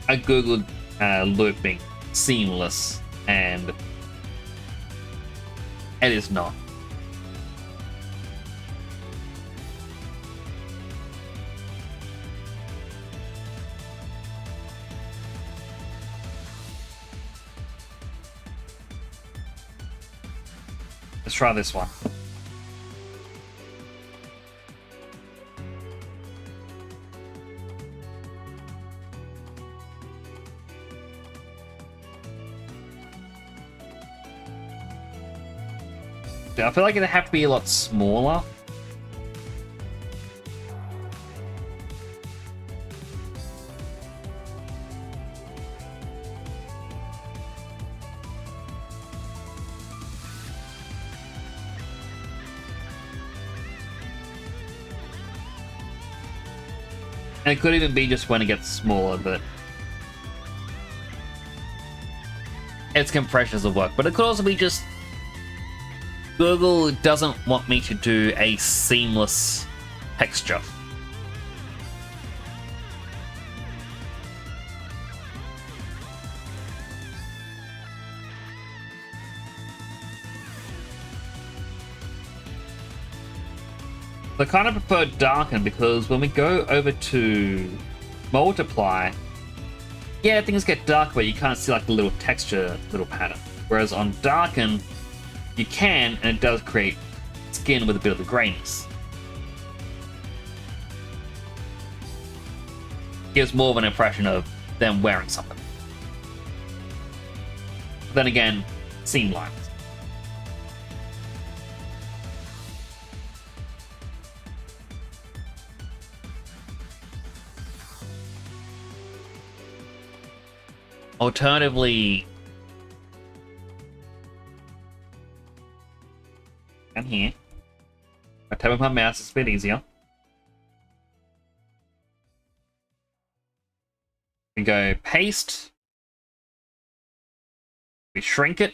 I googled looping seamless, and it is not. Let's try this one. I feel like it'd have to be a lot smaller. And it could even be just when it gets smaller, but its compressions will work. But it could also be just Google doesn't want me to do a seamless texture. I kind of prefer darken because when we go over to multiply, yeah, things get dark, but you can't see like the little texture, little pattern. Whereas on darken, you can, and it does create skin with a bit of the grayness. Gives more of an impression of them wearing something. Then again, seam lines. Alternatively, down here, I tap with my mouse, it's a bit easier. We go paste, we shrink it,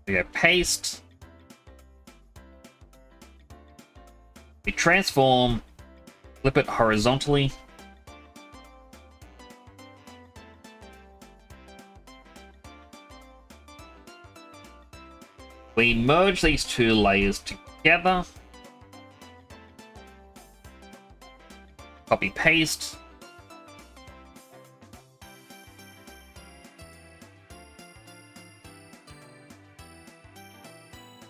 we go paste, we transform, Flip it horizontally. We merge these two layers together. Copy paste.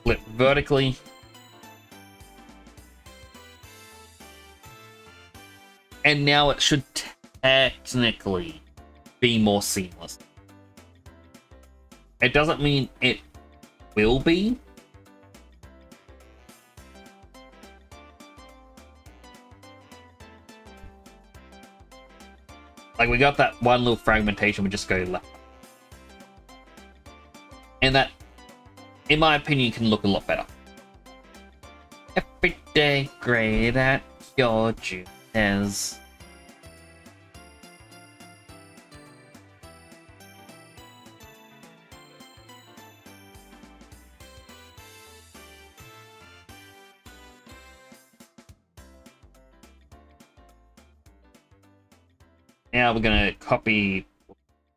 Flip vertically. And now it should technically be more seamless. It doesn't mean it will be. Like, we got that one little fragmentation, we just go left. And that, in my opinion, can look a lot better. Every day great at your juniors. Now we're going to copy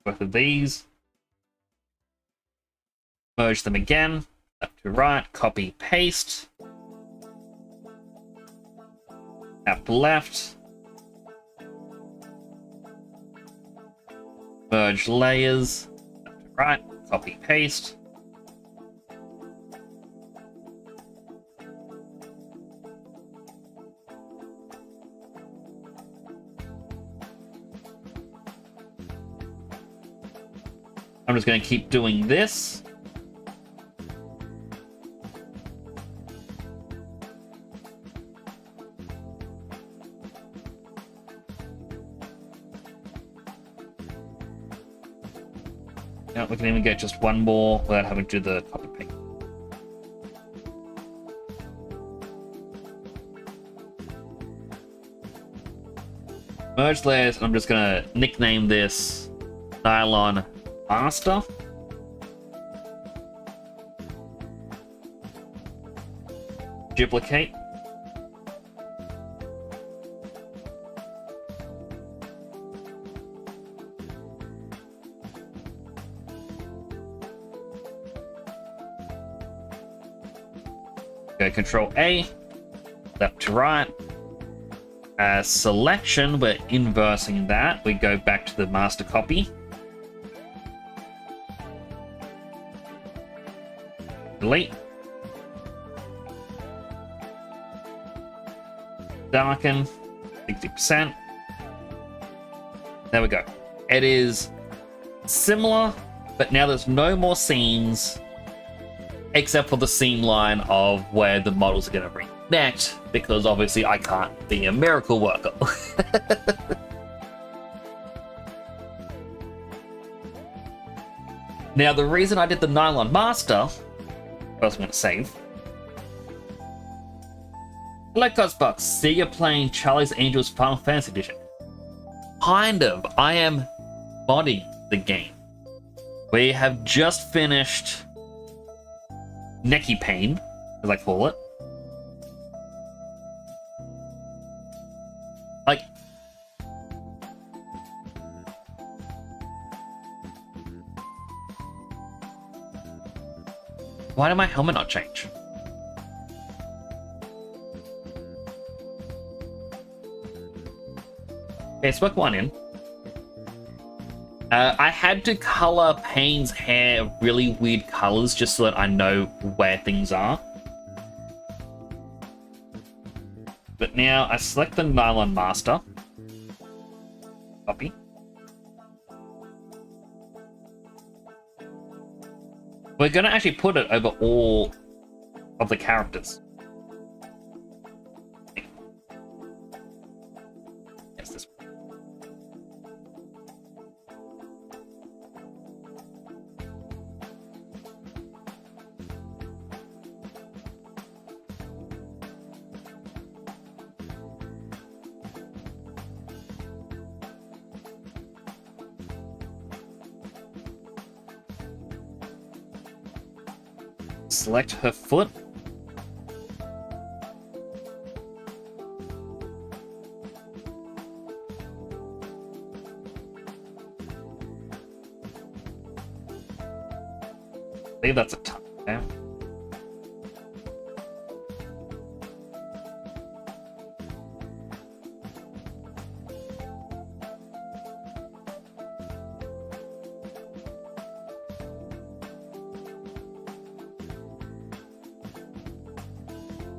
both of these, merge them again, left to right, copy, paste, up left, merge layers, left to right, copy, paste. I'm just going to keep doing this. Now we can even get just one more without having to do the copy paste. Merge layers, and I'm just going to nickname this Nylon Master. Duplicate. Go Control A, left to right. Selection, we're inversing that. We go back to the master copy. Delete. Darken. 60%. There we go. It is similar, but now there's no more seams except for the seam line of where the models are going to reconnect, because obviously I can't be a miracle worker. Now, the reason I did the Nylon Master, first I'm going to save. Hello, Cosbox. See you're playing Charlie's Angels Final Fantasy Edition. Kind of. I am modding the game. We have just finished Necky Pain, as I call it. Like, why did my helmet not change? Okay, smoke one in. I had to color Payne's hair really weird colors just so that I know where things are. But now I select the Nylon Master. Copy. We're going to actually put it over all of the characters. Yes, this one. Select her foot. believe that's a ton. Okay.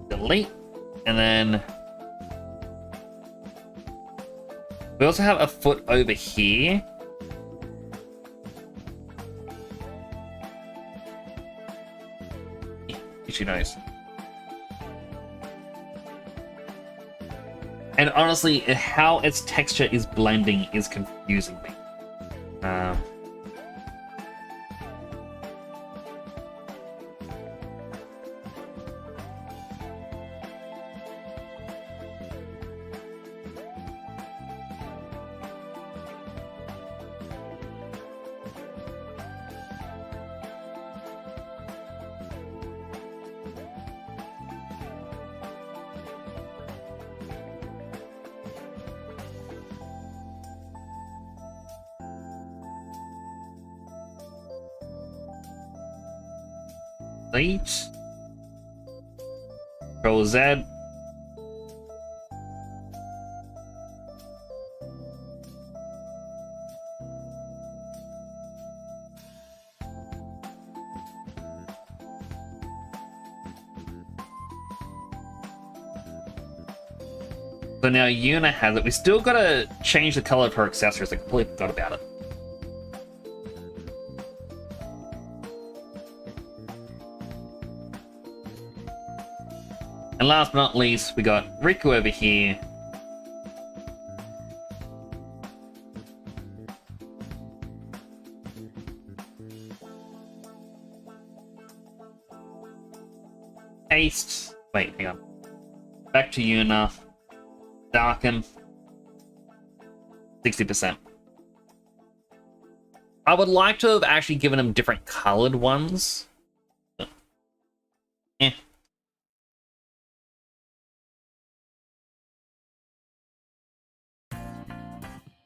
Delete, and then we also have a foot over here. Itchy nose. And honestly, how its texture is blending is confusing me. Delete. Control Z. So now Yuna has it. We still gotta change the color of her accessories. I completely forgot about it. And last but not least, we got Riku over here. Haste. Wait, hang on. Back to Yuna. Darken. 60%. I would like to have actually given him different colored ones. Eh.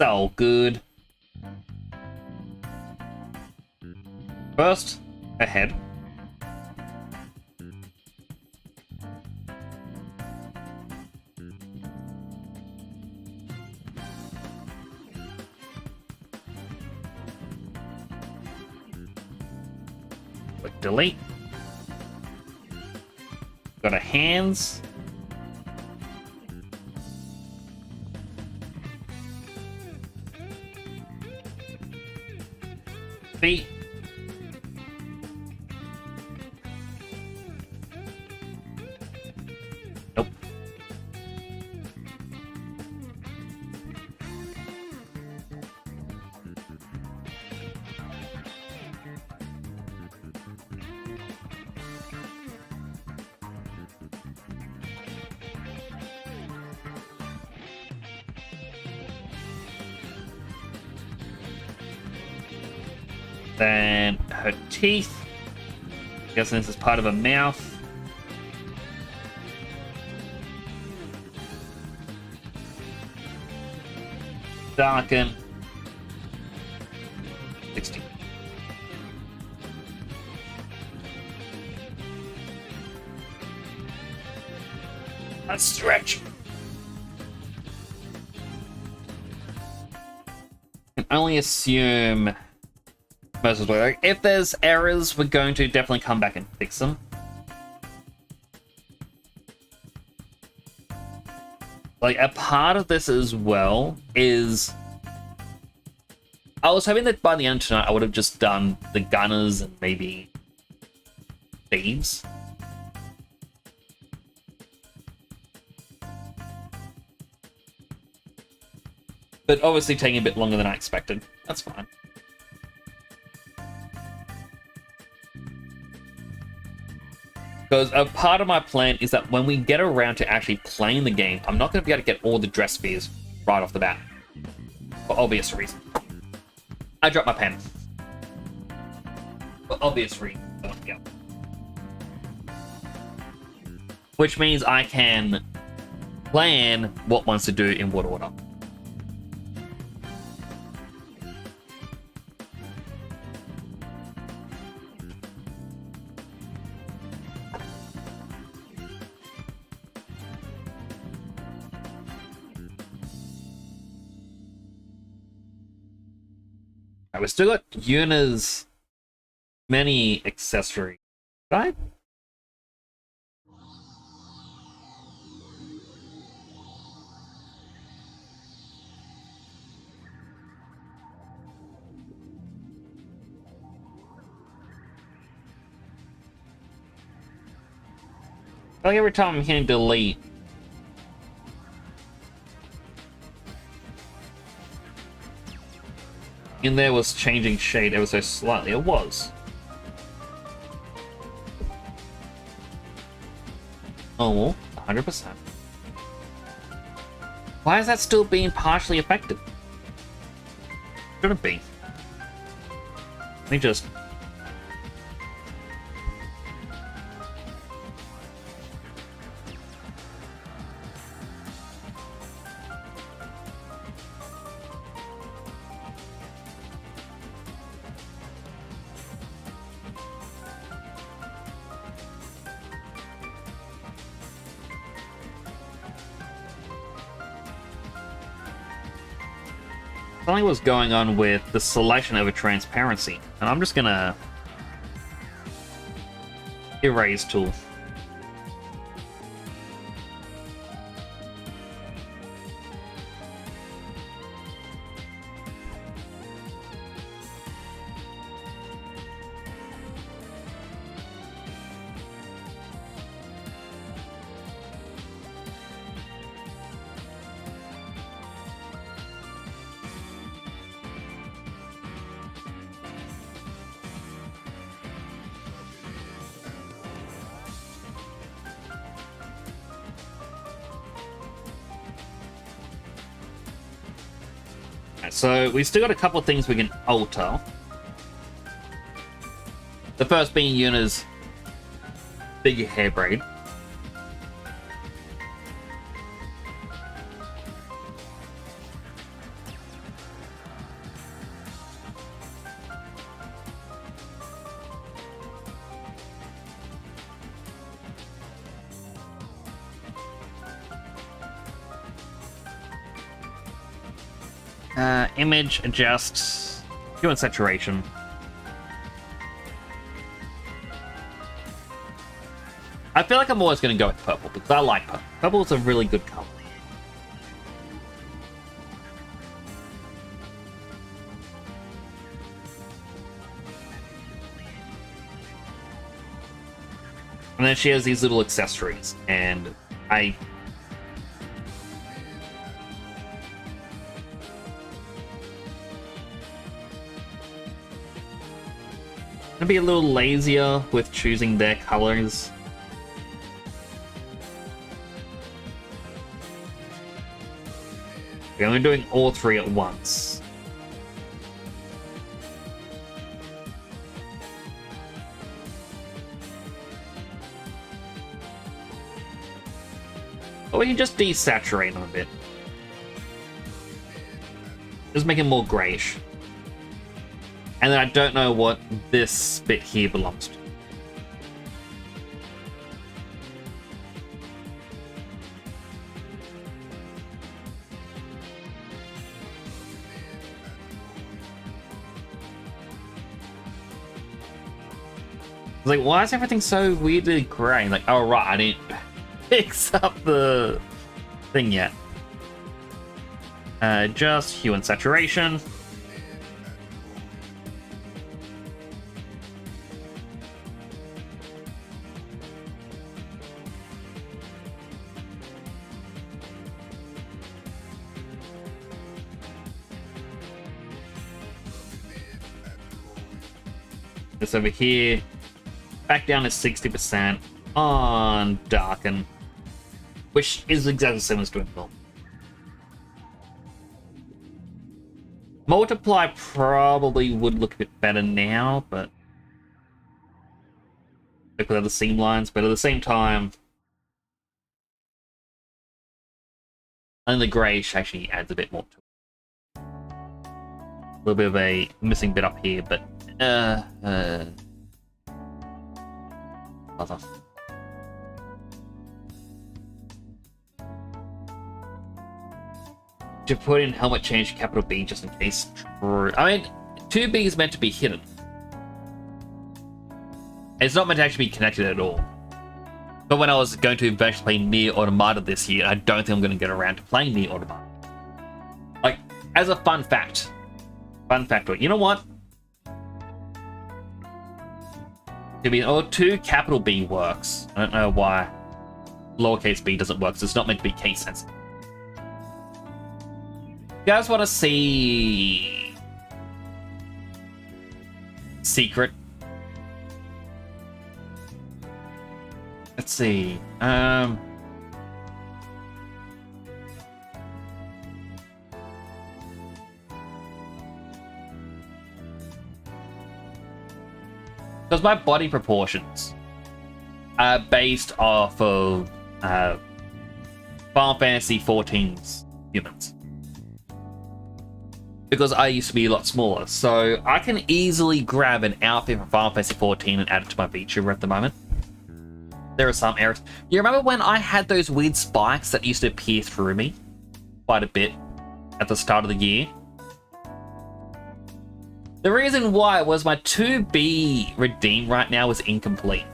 So good. First, a head. Click delete. Got a hands. Feet. Nope. Then her teeth. Guessing this is part of her mouth. Darken. 60. Let's stretch. Can only assume. Most of the way. Like, if there's errors, we're going to definitely come back and fix them. Like, a part of this as well is... I was hoping that by the end of tonight, I would have just done the gunners and maybe thieves. But obviously taking a bit longer than I expected. That's fine. Because a part of my plan is that when we get around to actually playing the game, I'm not going to be able to get all the dress spheres right off the bat. For obvious reasons. I dropped my pen. For obvious reasons. Yeah. Which means I can plan what ones to do in what order. Right, we still got Yuna's many accessories, right? Like every time I'm hitting delete. In there was changing shade ever so slightly. It was. Oh, 100%. Why is that still being partially affected? Shouldn't be. Let me just... Something was going on with the selection of a transparency, and I'm just gonna erase tool. So we still got a couple of things we can alter. The first being Yuna's big hair braid. Image, adjust, hue and saturation. I feel like I'm always going to go with purple because I like purple. Purple is a really good color. And then she has these little accessories, and I'm gonna be a little lazier with choosing their colors. Okay, I'm doing all three at once. Or we can just desaturate them a bit. Just make it more grayish. And then I don't know what this bit here belongs to. I was like, why is everything so weirdly grey? Like, oh right, I didn't fix up the thing yet. Just hue and saturation. This over here, back down to 60% on darken, which is exactly the same as doing film. Multiply probably would look a bit better now, but like with other seam lines, but at the same time, I think the greyish actually adds a bit more to it. A little bit of a missing bit up here, but other. To put in helmet change capital B just in case. True. I mean, 2B is meant to be hidden. It's not meant to actually be connected at all. But when I was going to eventually play Nier Automata this year, I don't think I'm going to get around to playing Nier Automata. Like, as a fun fact. Fun factoid. You know what? 2B, or 2 capital B works. I don't know why lowercase b doesn't work, so it's not meant to be case sensitive. You guys want to see secret? Let's see. Because my body proportions are based off of Final Fantasy XIV's humans. Because I used to be a lot smaller, so I can easily grab an outfit from Final Fantasy XIV and add it to my VTuber at the moment. There are some errors. You remember when I had those weird spikes that used to pierce through me quite a bit at the start of the year? The reason why was my 2B redeem right now is incomplete.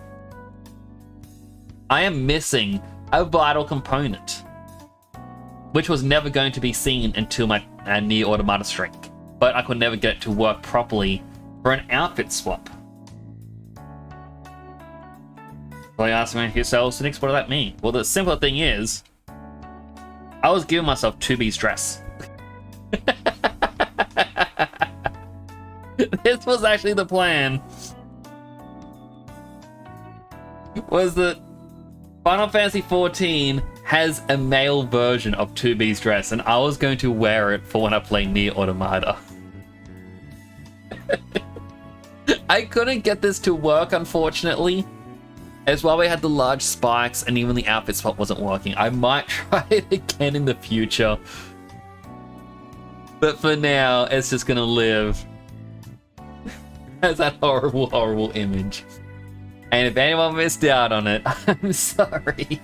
I am missing a vital component, which was never going to be seen until my Nier Automata stream, but I could never get it to work properly for an outfit swap. So you ask me yourselves, Nix, what does that mean? Well, the simple thing is, I was giving myself 2B's dress. This was actually the plan. Was that Final Fantasy XIV has a male version of 2B's dress, and I was going to wear it for when I play Nier Automata. I couldn't get this to work, unfortunately. As well, we had the large spikes, and even the outfit swap wasn't working. I might try it again in the future. But for now, it's just gonna live as that horrible, horrible image. And if anyone missed out on it, I'm sorry.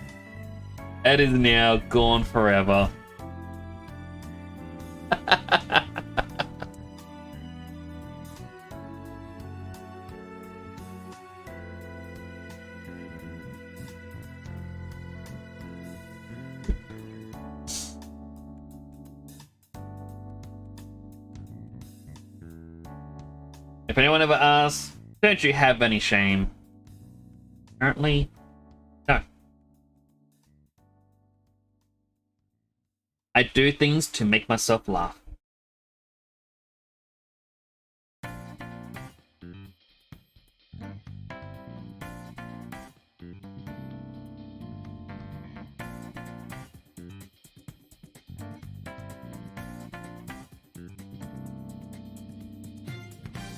It is now gone forever. If anyone ever asks, don't you have any shame? Apparently, no. I do things to make myself laugh.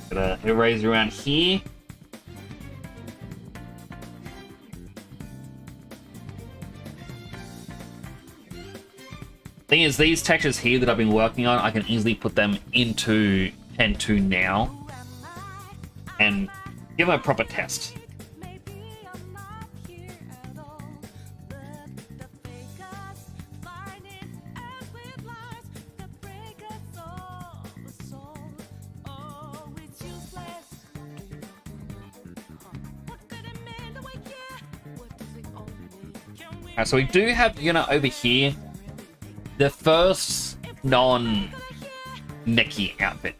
Gonna erase around here. Thing is, these textures here that I've been working on, I can easily put them into Pen 2 now and give them a proper test. Alright, so we do have, over here, the first non-Neki outfit.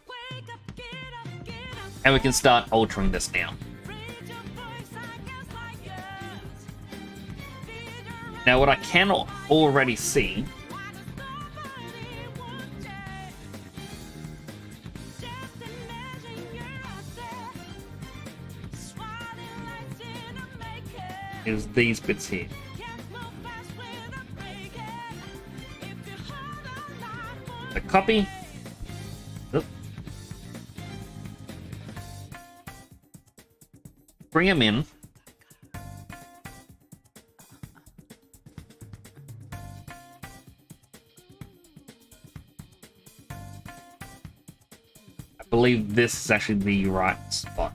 And we can start altering this now. Now, what I can already see is these bits here. The copy. Oop. Bring them in. I believe this is actually the right spot.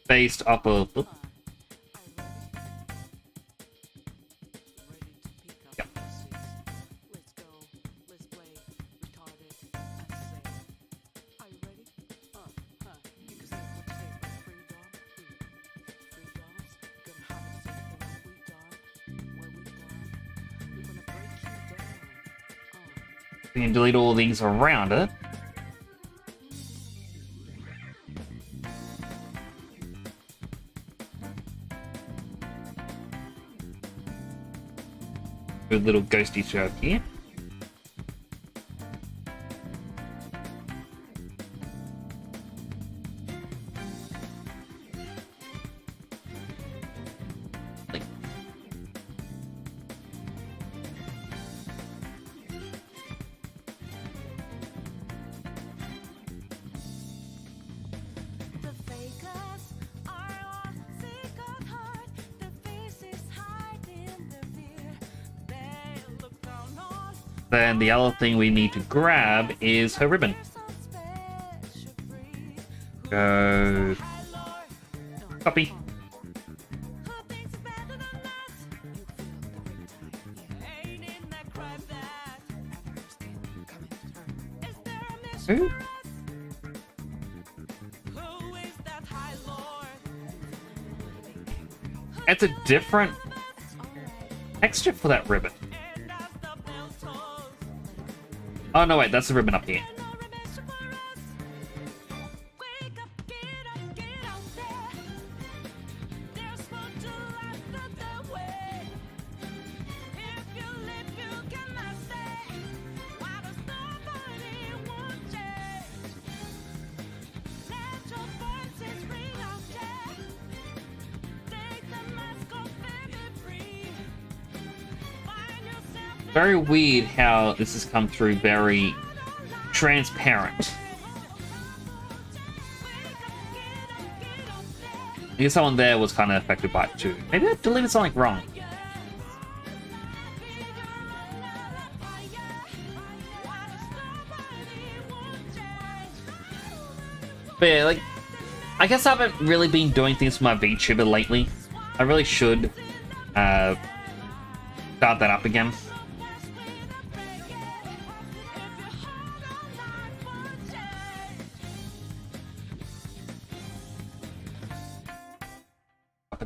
Based off of... Oop. We can delete all these around it. Good little ghosty show here. Then the other thing we need to grab is her ribbon. Go. Copy. Who? It's a different texture for that ribbon. Oh no, wait, that's the ribbon up here. Very weird how this has come through very transparent. I guess someone there was kind of affected by it too. Maybe I deleted something wrong. But yeah, like, I guess I haven't really been doing things for my VTuber lately. I really should start that up again.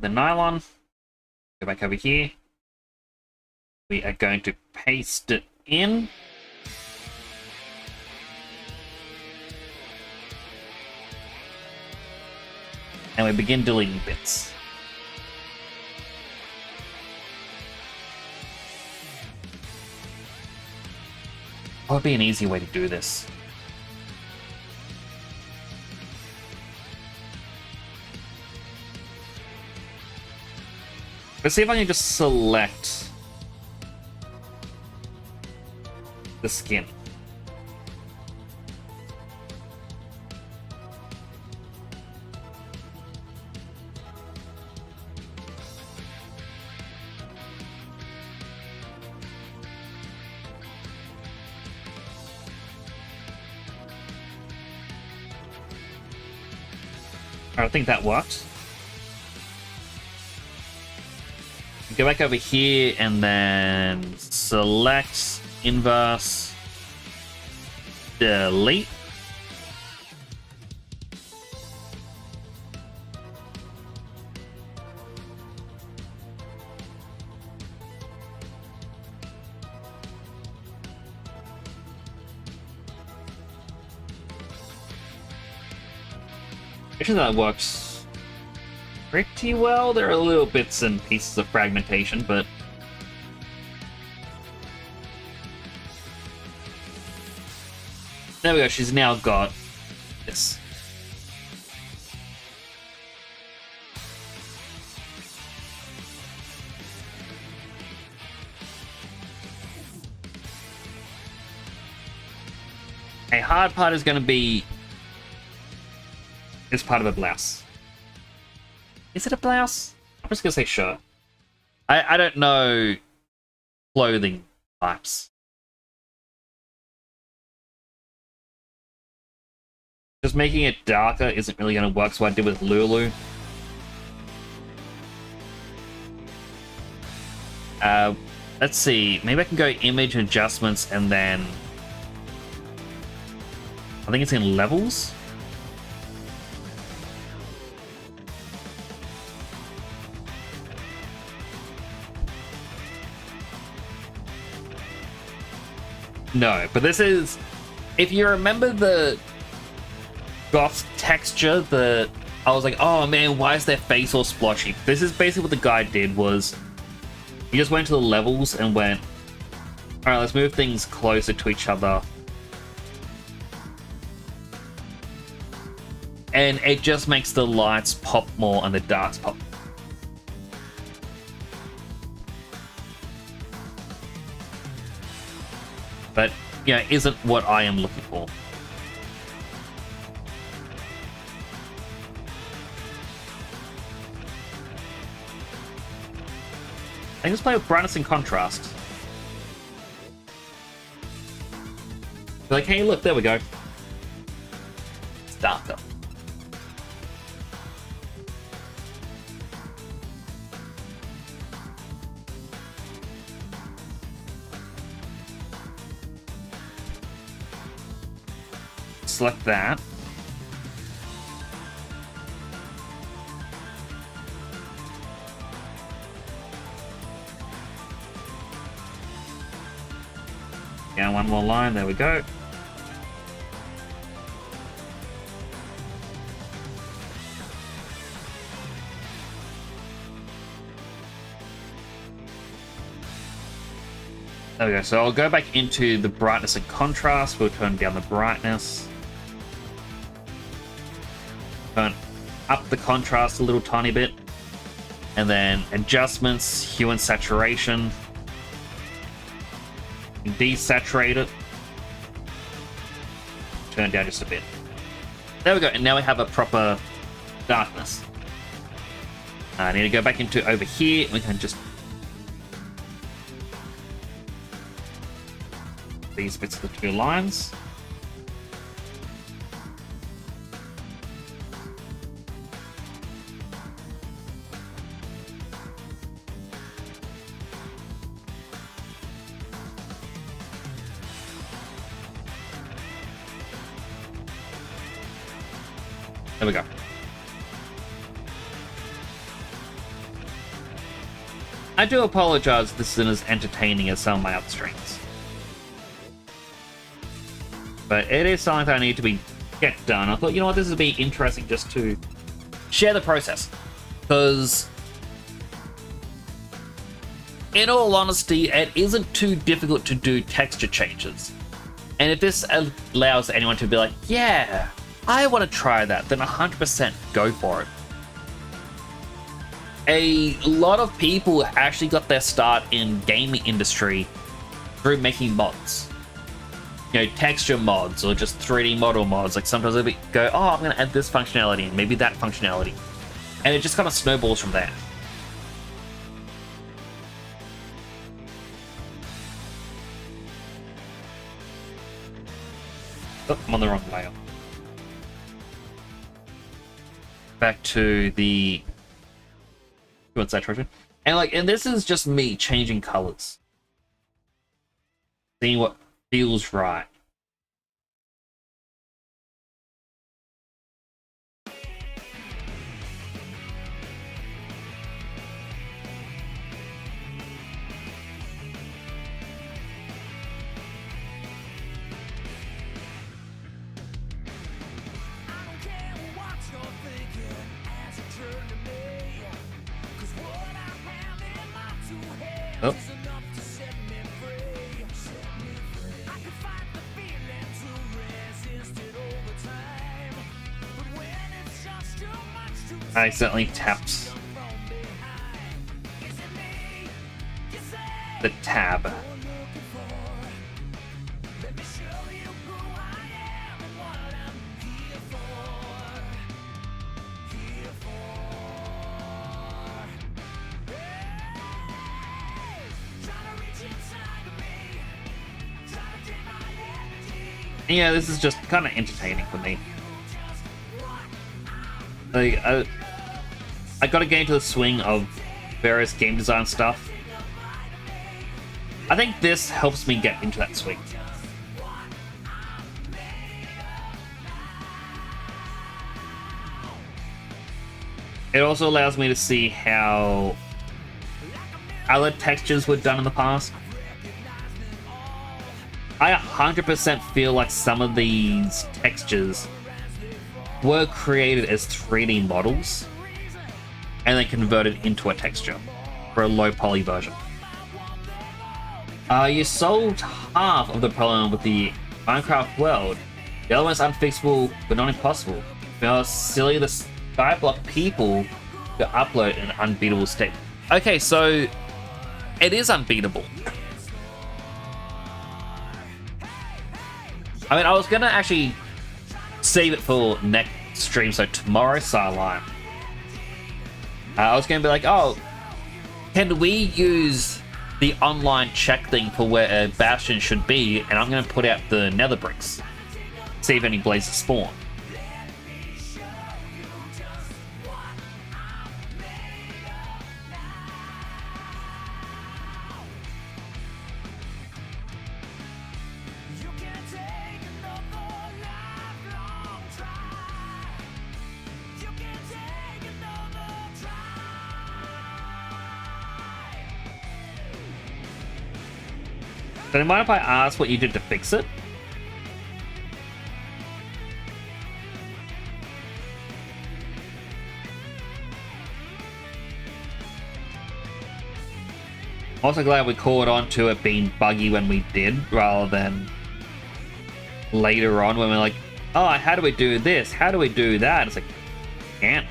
The nylon, go back over here. We are going to paste it in. And we begin deleting bits. What would be an easy way to do this? Let's see if I can just select the skin. I think that worked. Go back over here and then select, inverse, delete. Actually, that works pretty well. There are little bits and pieces of fragmentation, but there we go. She's now got this. A hard part is going to be this part of a blouse. Is it a blouse? I'm just gonna say shirt. I don't know clothing types. Just making it darker isn't really gonna work, so I did with Lulu. Let's see. Maybe I can go image adjustments and then I think it's in levels. No, but this is... If you remember the Goth texture, I was like, oh man, why is their face all splotchy? This is basically what the guy did was... He just went to the levels and went, alright, let's move things closer to each other. And it just makes the lights pop more and the darks pop. But, yeah, isn't what I am looking for. I can just play with brightness and contrast. Like, hey, look, there we go. It's darker. Select that. Down one more line, there we go. There we go, so I'll go back into the brightness and contrast, we'll turn down the brightness. Turn up the contrast a little tiny bit. And then adjustments, hue and saturation. Desaturate it. Turn down just a bit. There we go, and now we have a proper darkness. I need to go back into over here. We can just these bits of the two lines. There we go. I do apologize if this isn't as entertaining as some of my other streams. But it is something that I need to get done. I thought, you know what, this would be interesting just to share the process. Because, in all honesty, it isn't too difficult to do texture changes. And if this allows anyone to be like, yeah, I want to try that, then 100% go for it. A lot of people actually got their start in gaming industry through making mods. You know, texture mods or just 3D model mods. Like sometimes they'll go, oh, I'm going to add this functionality and maybe that functionality. And it just kind of snowballs from there. Oh, I'm on the wrong layer. Back to the saturation. And this is just me changing colors. Seeing what feels right. Oh. I accidentally tapped the tab. Yeah, this is just kind of entertaining for me. Like, I gotta get into the swing of various game design stuff. I think this helps me get into that swing. It also allows me to see how other textures were done in the past. I 100% feel like some of these textures were created as 3D models and then converted into a texture for a low poly version. You solved half of the problem with the Minecraft world. The other one's unfixable, but not impossible. You know how silly the Skyblock people to upload in an unbeatable state. Okay, so it is unbeatable. I mean, I was gonna actually save it for next stream, so tomorrow, Sideline. I was gonna be like, oh, can we use the online check thing for where a bastion should be, and I'm gonna put out the nether bricks. See if any blazes spawn. Do you mind if I ask what you did to fix it? I'm also glad we caught on to it being buggy when we did, rather than later on when we're like, oh, how do we do this? How do we do that? It's like, can't.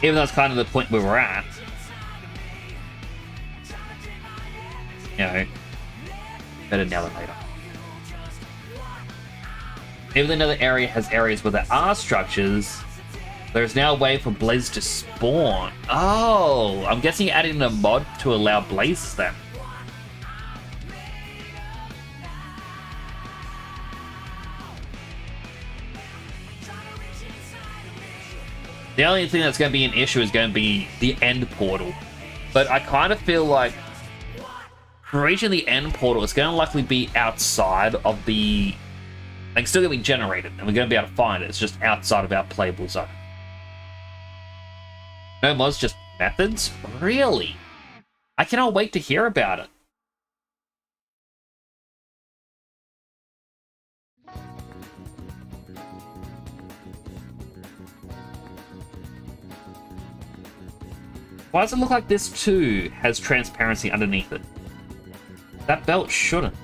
Even though it's kind of the point where we're at. You know, better now than later. Even though another area has areas where there are structures, there's now a way for blazes to spawn. Oh, I'm guessing you added in a mod to allow blazes then. The only thing that's going to be an issue is going to be the end portal. But I kind of feel like reaching the end portal is going to likely be outside of the... Like, still going to be generated, and we're going to be able to find it. It's just outside of our playable zone. No mods, just methods? Really? I cannot wait to hear about it. Why does it look like this too has transparency underneath it? That belt shouldn't.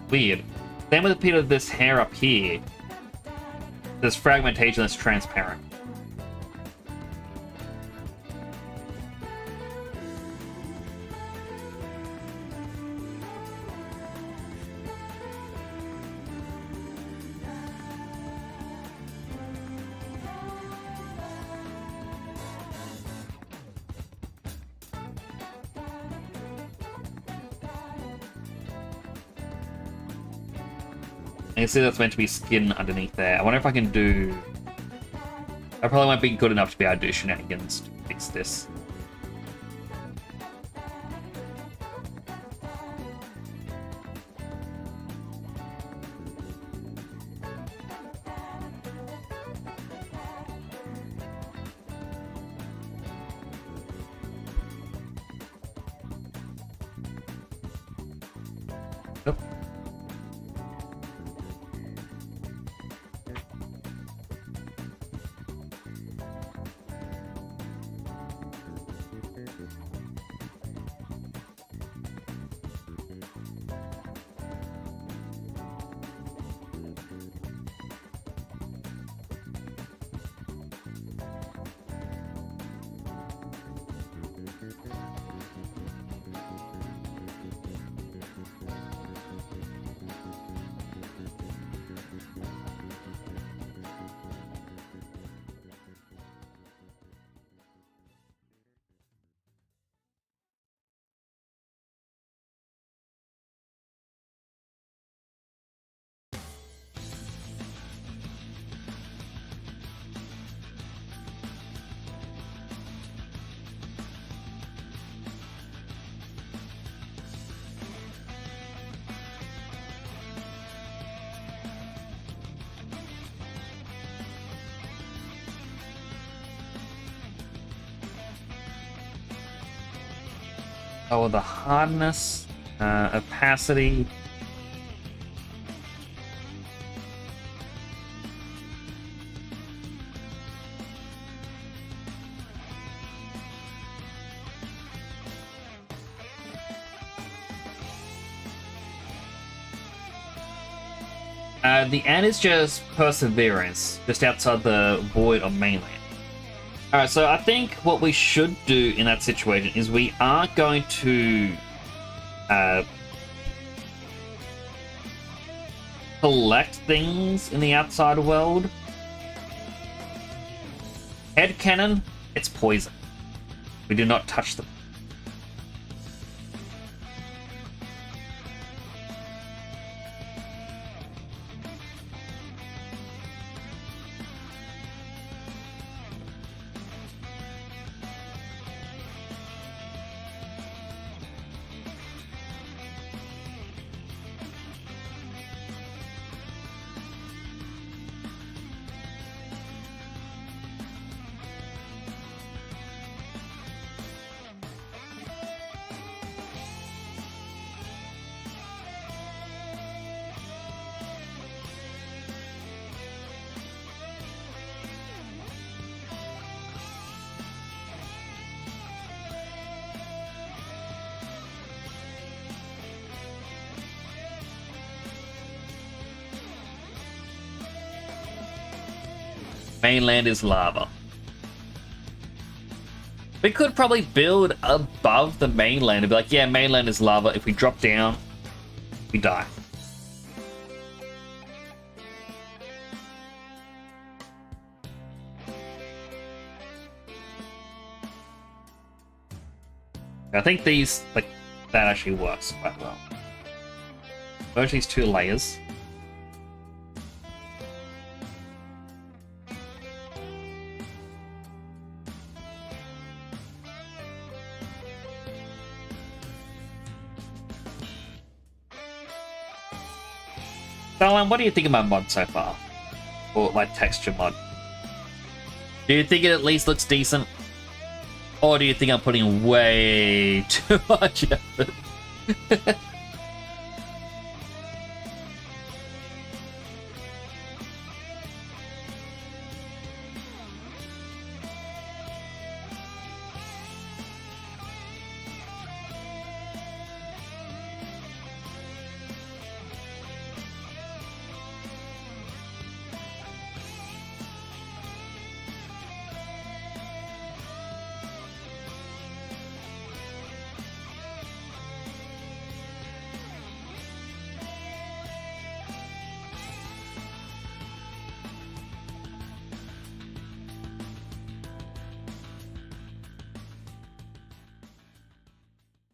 Weird. Same with a bit of this hair up here. There's fragmentation that's transparent. You can see that's meant to be skin underneath there. I wonder if I can do... I probably won't be good enough to be able to do shenanigans to fix this. Nope. Oh, the hardness, opacity. The end is just perseverance, just outside the void of mainland. Alright, so I think what we should do in that situation is we are going to collect things in the outside world. Headcanon, it's poison. We do not touch them. Mainland is lava. We could probably build above the mainland and be like, yeah, mainland is lava. If we drop down, we die. I think these, like, that actually works quite well. Merge these two layers. Alan, what do you think of my mod so far? Or my texture mod? Do you think it at least looks decent? Or do you think I'm putting way too much effort?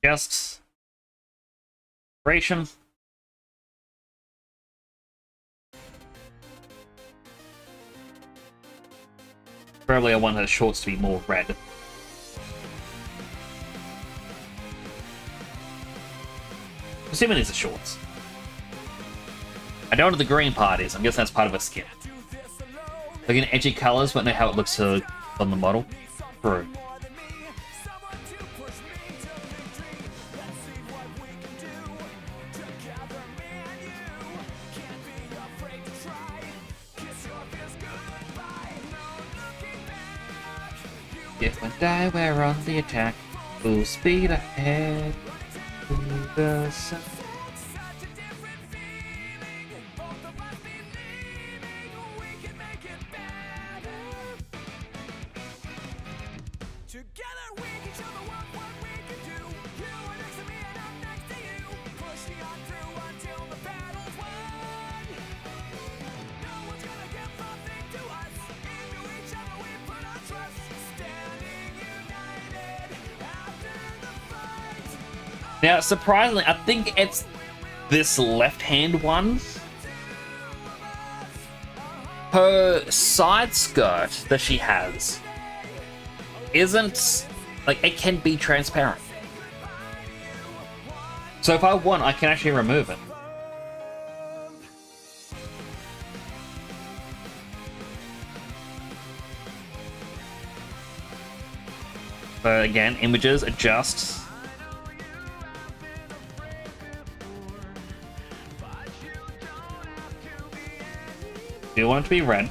Just duration. Probably I want her shorts to be more red. Assuming these are shorts. I don't know what the green part is. I'm guessing that's part of her skin. Like in edgy colors, but know how it looks on the model. True. If we die, we're on the attack. Full speed ahead. To the sun. Now, surprisingly, I think it's this left-hand one. Her side skirt that she has isn't, like, it can be transparent. So if I want, I can actually remove it. So again, images, adjust. You want it to be red.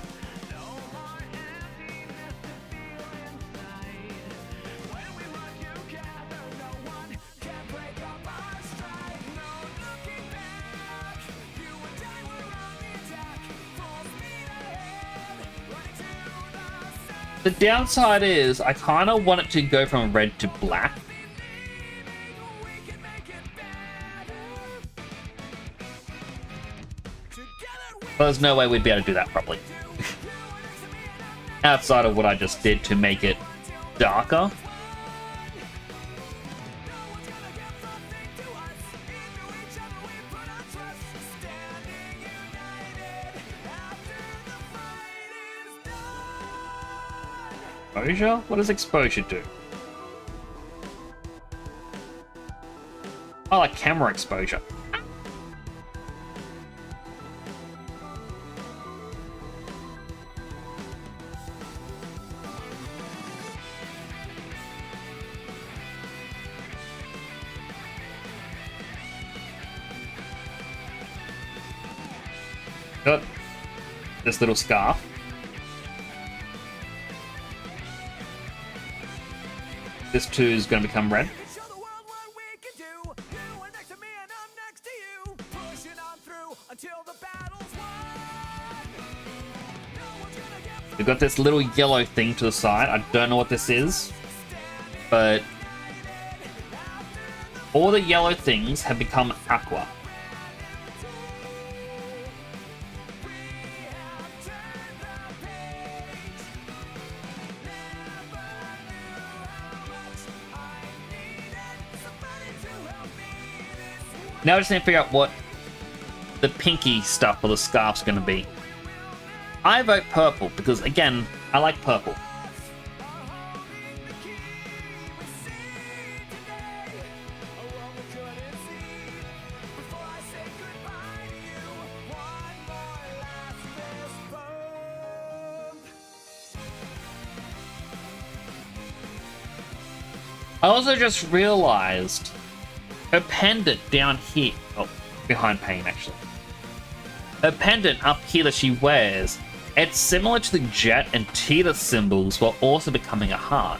The downside is I kind of want it to go from red to black. But there's no way we'd be able to do that properly. Outside of what I just did to make it darker. Exposure? What does exposure do? I like camera exposure. Got this little scarf. This too is going to become red. We've got this little yellow thing to the side. I don't know what this is, but all the yellow things have become aqua. Now I just need to figure out what the pinky stuff or the scarf's going to be. I vote purple because, again, I like purple. I also just realized her pendant down here, oh, behind Pain actually. Her pendant up here that she wears, it's similar to the Jet and Tita symbols while also becoming a heart.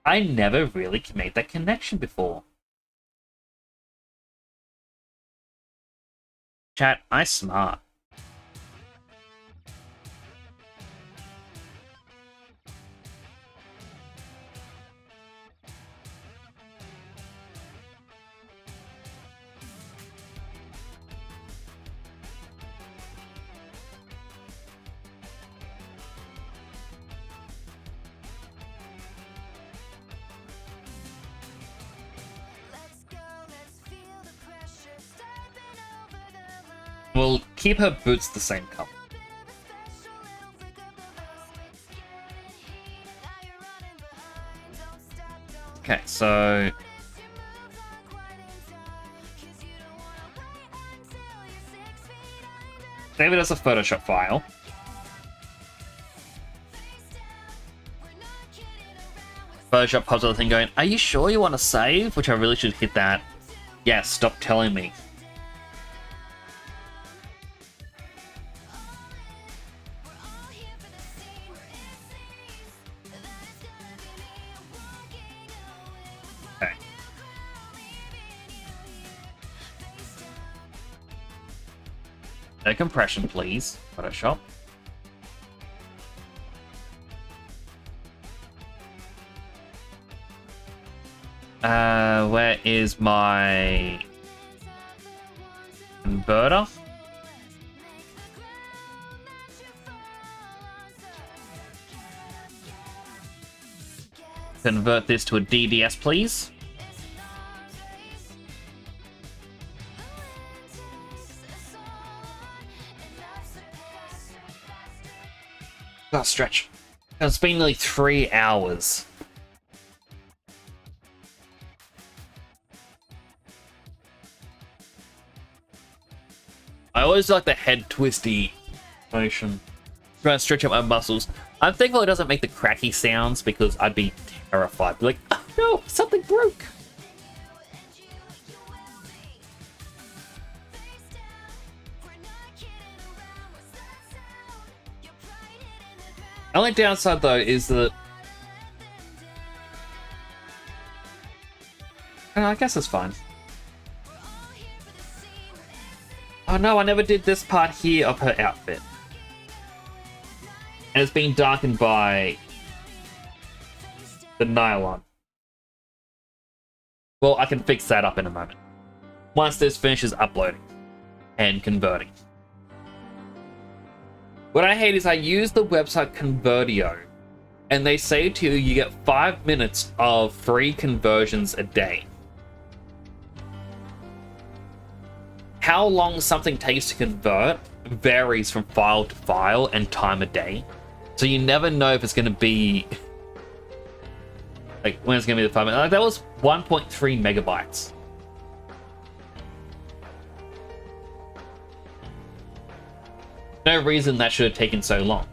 I never really made that connection before. Chat, I smart. We'll keep her boots the same color. Okay, so save it as a Photoshop file. Photoshop pops up the thing going, "Are you sure you want to save?" Which I really should hit that. Yes, stop telling me. Okay. No compression, please. Photoshop. Where is my converter? Convert this to a DDS, please. Oh, stretch. It's been nearly 3 hours. I always like the head twisty motion. Trying to stretch out my muscles. I'm thankful it doesn't make the cracky sounds because I'd be terrified. Be like, oh no, something broke. Only downside though is that I guess it's fine. Oh no, I never did this part here of her outfit. And it's been darkened by the nylon. Well, I can fix that up in a moment. Once this finishes uploading and converting. What I hate is I use the website Convertio, and they say to you, you get 5 minutes of free conversions a day. How long something takes to convert varies from file to file and time of day. So you never know if it's going to be... like, when it's going to be the 5 minutes. Like, that was 1.3 megabytes. No reason that should have taken so long.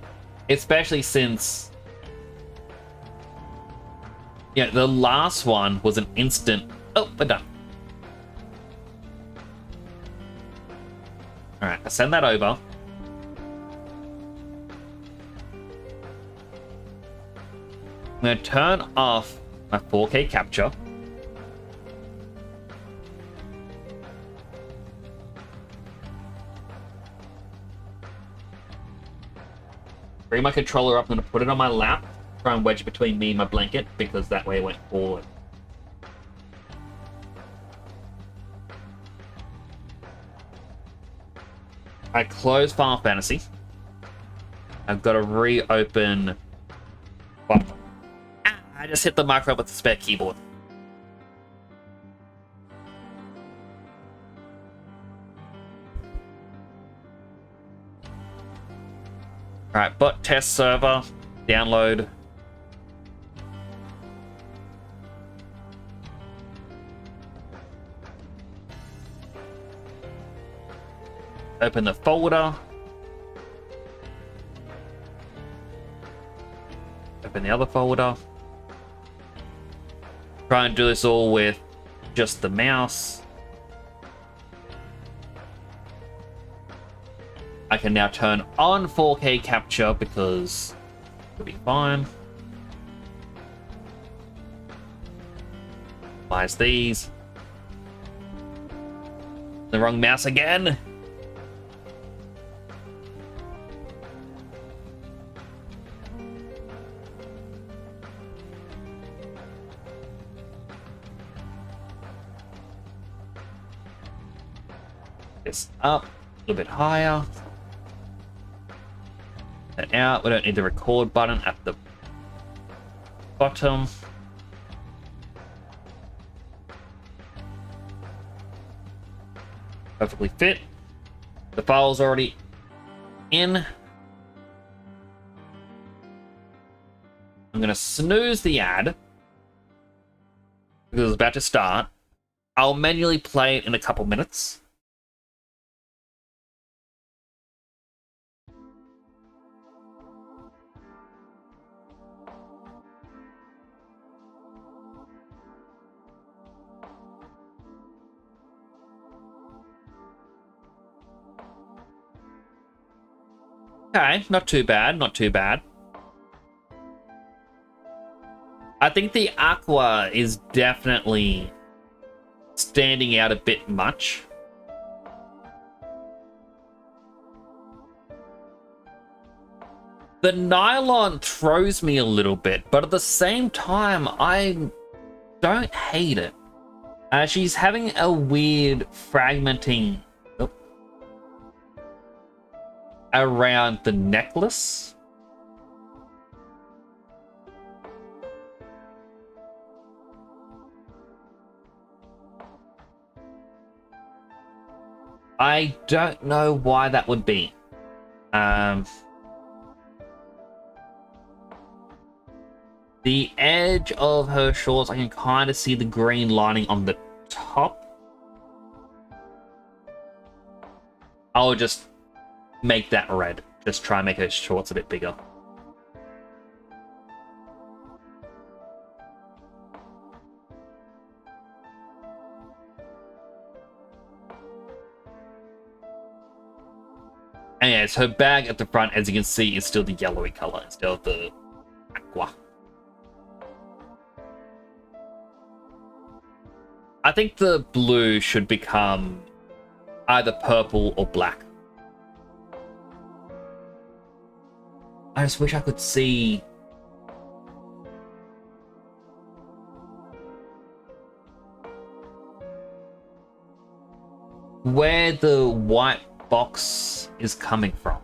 Especially since... yeah, the last one was an instant... oh, we're done. Alright, I send that over. I'm going to turn off my 4K capture. Bring my controller up, I'm going to put it on my lap. Try and wedge it between me and my blanket, because that way it went forward. I close Final Fantasy. I've got to reopen... well, I just hit the micro with the spare keyboard. Alright, bot test server, download. Open the folder. Open the other folder. Try and do this all with just the mouse. I can now turn on 4K capture because it'll be fine. Minimize these. The wrong mouse again. This up a little bit higher. And out. We don't need the record button at the bottom. Perfectly fit. The file's already in. I'm going to snooze the ad because it's about to start. I'll manually play it in a couple minutes. Okay, not too bad, not too bad. I think the aqua is definitely standing out a bit much. The nylon throws me a little bit, but at the same time, I don't hate it. She's having a weird fragmenting around the necklace. I don't know why that would be. The edge of her shorts, I can kind of see the green lining on the top. I'll just make that red. Just try and make her shorts a bit bigger. And yes, her bag at the front, as you can see, is still the yellowy color instead of the aqua. I think the blue should become either purple or black. I just wish I could see where the white box is coming from.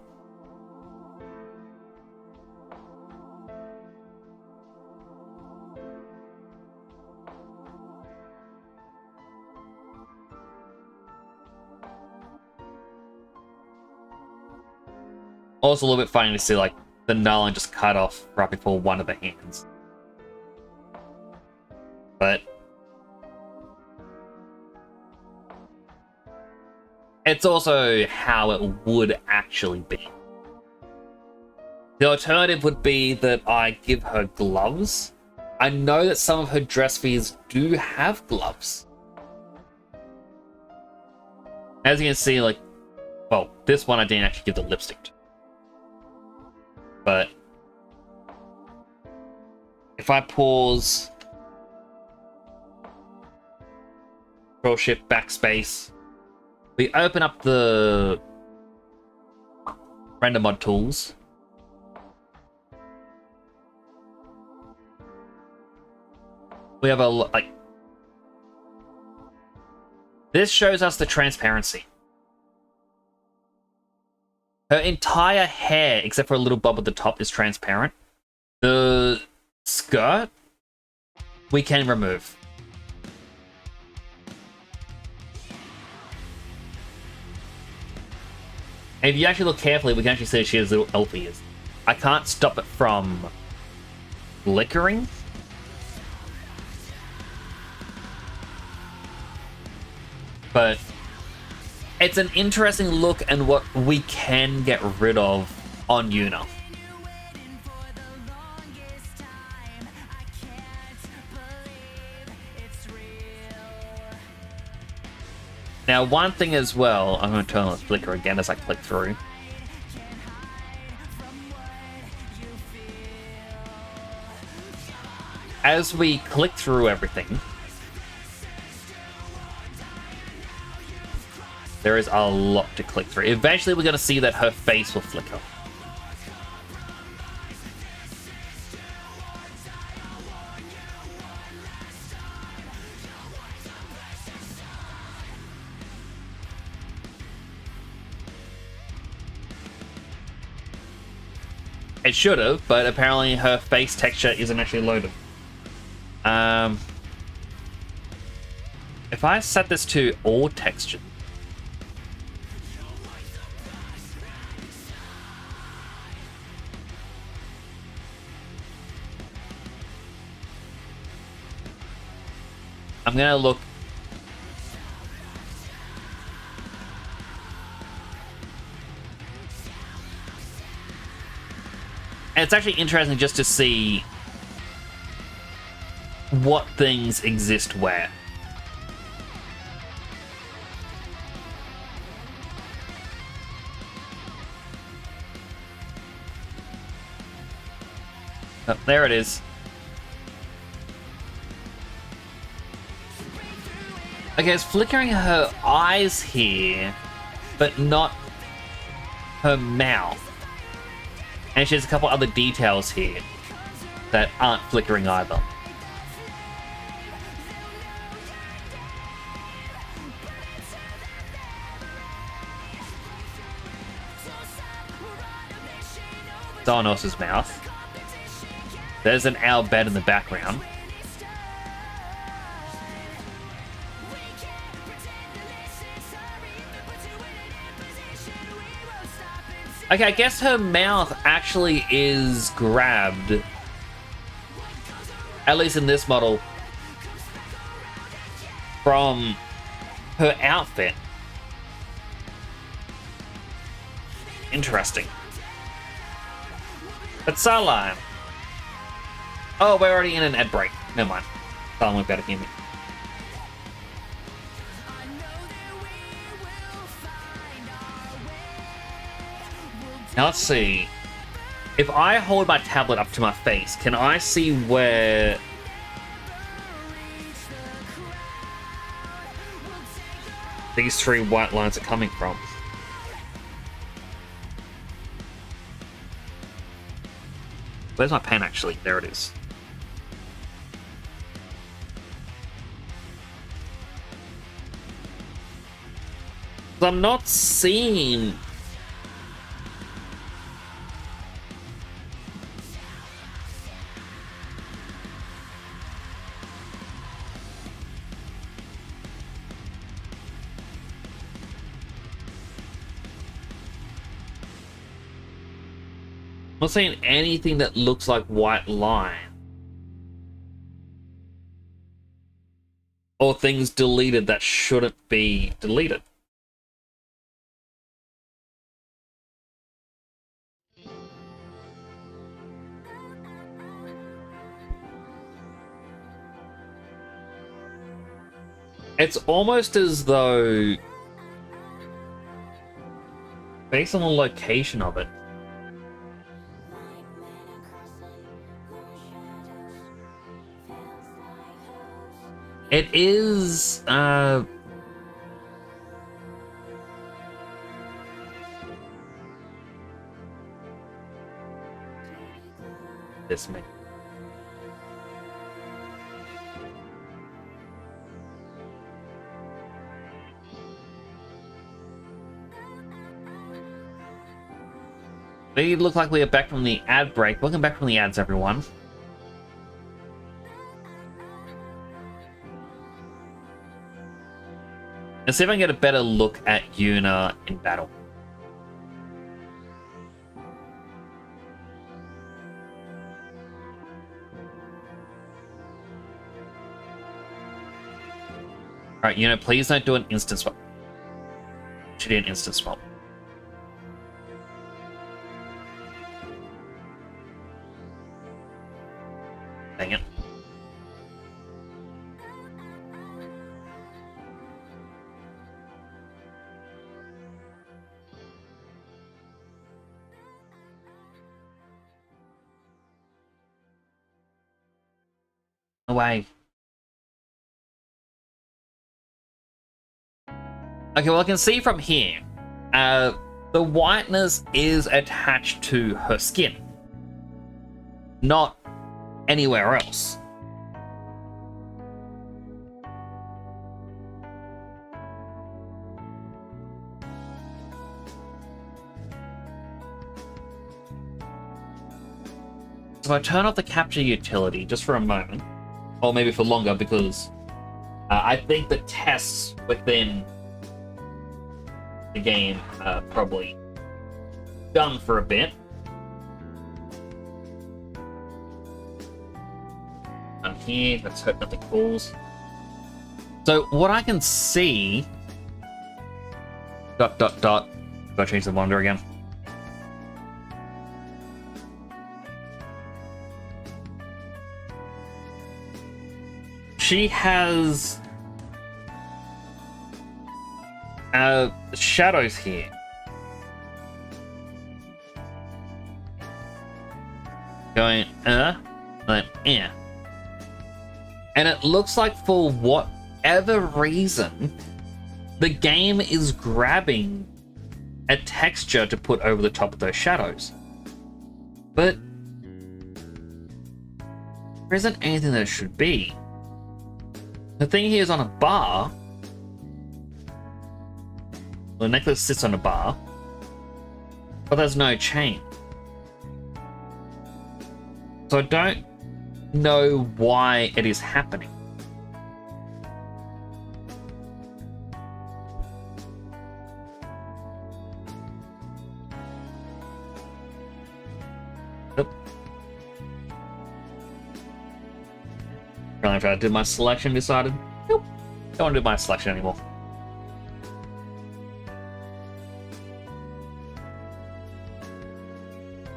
Also a little bit funny to see like the nylon just cut off right before one of the hands. But it's also how it would actually be. The alternative would be that I give her gloves. I know that some of her dress fears do have gloves. As you can see, like, well, this one I didn't actually give the lipstick to. But if I pause, Control Shift Backspace, we open up the render mod tools. We have a like. This shows us the transparency. Her entire hair, except for a little bob at the top, is transparent. The skirt, we can remove. And if you actually look carefully, we can actually see she has little elf ears. I can't stop it from flickering. But it's an interesting look and what we can get rid of on Yuna. Now, one thing as well, I'm going to turn on the flicker again as I click through. As we click through everything, there is a lot to click through. Eventually, we're going to see that her face will flicker. It should have, but apparently her face texture isn't actually loaded. If I set this to all texture, I'm gonna look. And it's actually interesting just to see what things exist where. Oh, there it is. Okay, it's flickering her eyes here, but not her mouth. And she has a couple other details here that aren't flickering either. Someone else's mouth. There's an owl bed in the background. Okay, I guess her mouth actually is grabbed, at least in this model, from her outfit. Interesting. But Starline. Oh, we're already in an ad break. Never mind. Starline won't be able to hear me. Now let's see. If I hold my tablet up to my face, can I see where these three white lines are coming from? Where's my pen actually? There it is. I'm not seeing... I'm not seeing anything that looks like white line. Or things deleted that shouldn't be deleted. It's almost as though, based on the location of it, it is, this makes... We look like we are back from the ad break. Welcome back from the ads, everyone. Let's see if I can get a better look at Yuna in battle. Alright, Yuna, please don't do an instant swap. She did an instant swap. Dang it. Away. Okay, well, I can see from here, the whiteness is attached to her skin, not anywhere else. So I turn off the capture utility just for a moment, or maybe for longer, because I think the tests within the game are probably done for a bit. I'm here, let's hope nothing falls. So what I can see... Gotta change the monitor again. She has shadows here. Going, then, yeah. And it looks like for whatever reason, the game is grabbing a texture to put over the top of those shadows. But there isn't anything that it should be. The thing here is on a bar. The necklace sits on a bar, but there's no chain. So I don't know why it is happening. Apparently after I did my selection, decided, nope, don't want to do my selection anymore.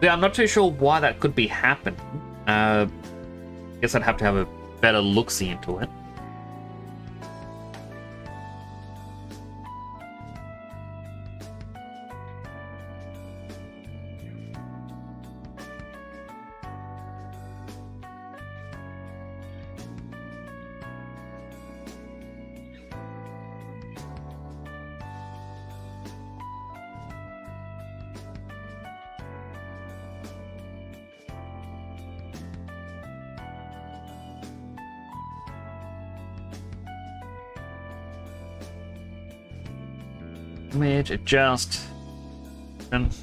Yeah, I'm not too sure why that could be happening. Guess I'd have to have a better look-see into it. image, adjust. And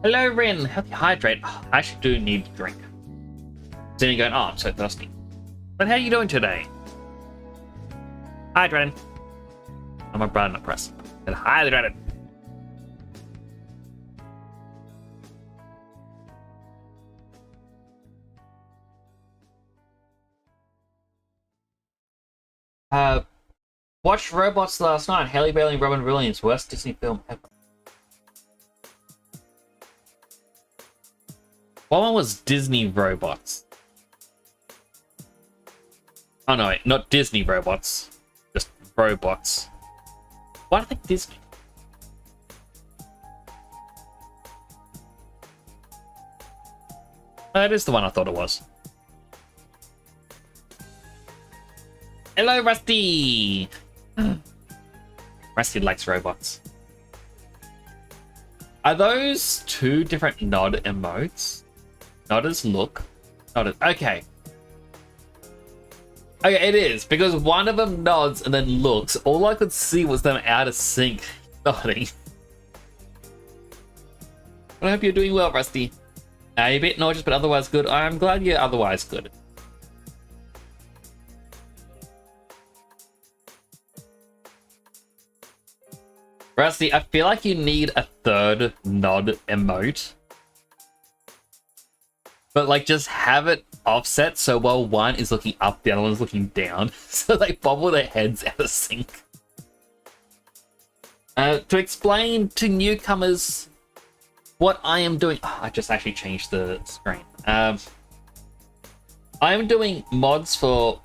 hello, Rin. Healthy hydrate. Oh, I actually do need to drink. Then you're going, oh, I'm so thirsty. But how are you doing today? Hydrated. I'm a button press. And hydrated. Watched Robots last night. Halle Bailey and Robin Williams. Worst Disney film ever. What one was Disney Robots? Oh no, wait, not Disney Robots. Just robots. Why do I think Disney? That is the one I thought it was. Hello, Rusty! Rusty likes robots. Are those two different nod emotes? Nodders look. Nodders. Okay. Okay, it is, because one of them nods and then looks. All I could see was them out of sync nodding. I hope you're doing well, Rusty. You're a bit nauseous, but otherwise good. I'm glad you're otherwise good. Rusty, I feel like you need a third nod emote. But like, just have it offset so while one is looking up, the other one's looking down. So they bobble their heads out of sync. To explain to newcomers what I am doing... Oh, I just actually changed the screen. I am doing mods for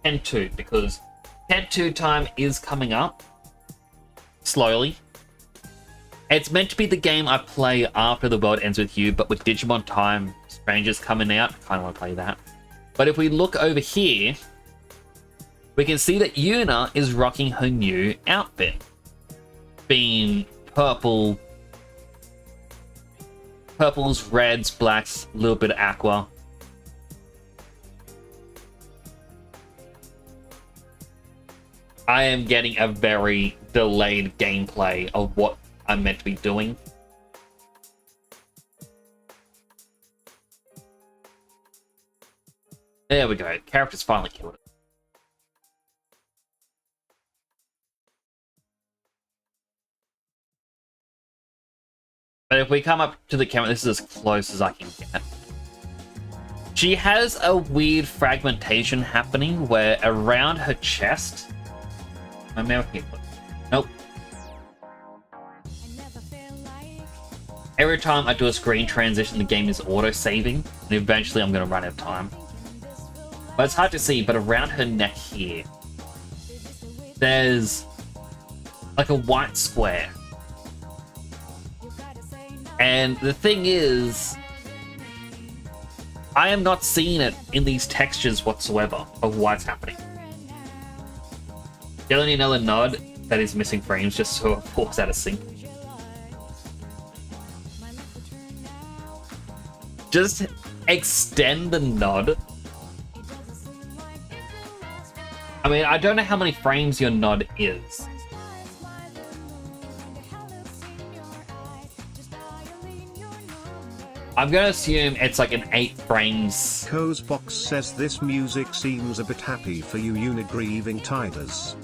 Tent 2 because Tent 2 time is coming up. Slowly. It's meant to be the game I play after the world ends with you, but with Digimon Time Strangers coming out, I kind of want to play that. But if we look over here, we can see that Yuna is rocking her new outfit. Being purple, purples, reds, blacks, a little bit of aqua. I am getting a very delayed gameplay of what I'm meant to be doing. There we go. Character's finally killed it. But if we come up to the camera, this is as close as I can get. She has a weird fragmentation happening where around her chest... Nope. Every time I do a screen transition, the game is auto-saving, and eventually I'm going to run out of time. But it's hard to see, but around her neck here, there's like a white square. And the thing is, I am not seeing it in these textures whatsoever of what's happening. Getting another nod that is missing frames just so it falls out of sync. Just extend the nod. I mean, I don't know how many frames your nod is. I'm gonna assume it's like an 8 frames.
Cozebox says this music seems a bit happy for you unigrieving tiders.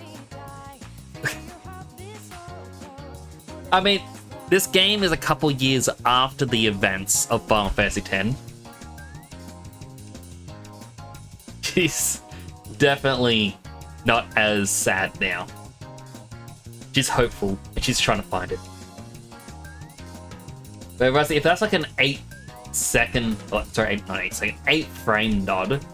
I mean, this game is a couple years after the events of Final Fantasy X. She's definitely not as sad now. She's hopeful, and she's trying to find it. But Rusty, if that's like an 8-second, oh, sorry, not 8 second, 8 frame nod,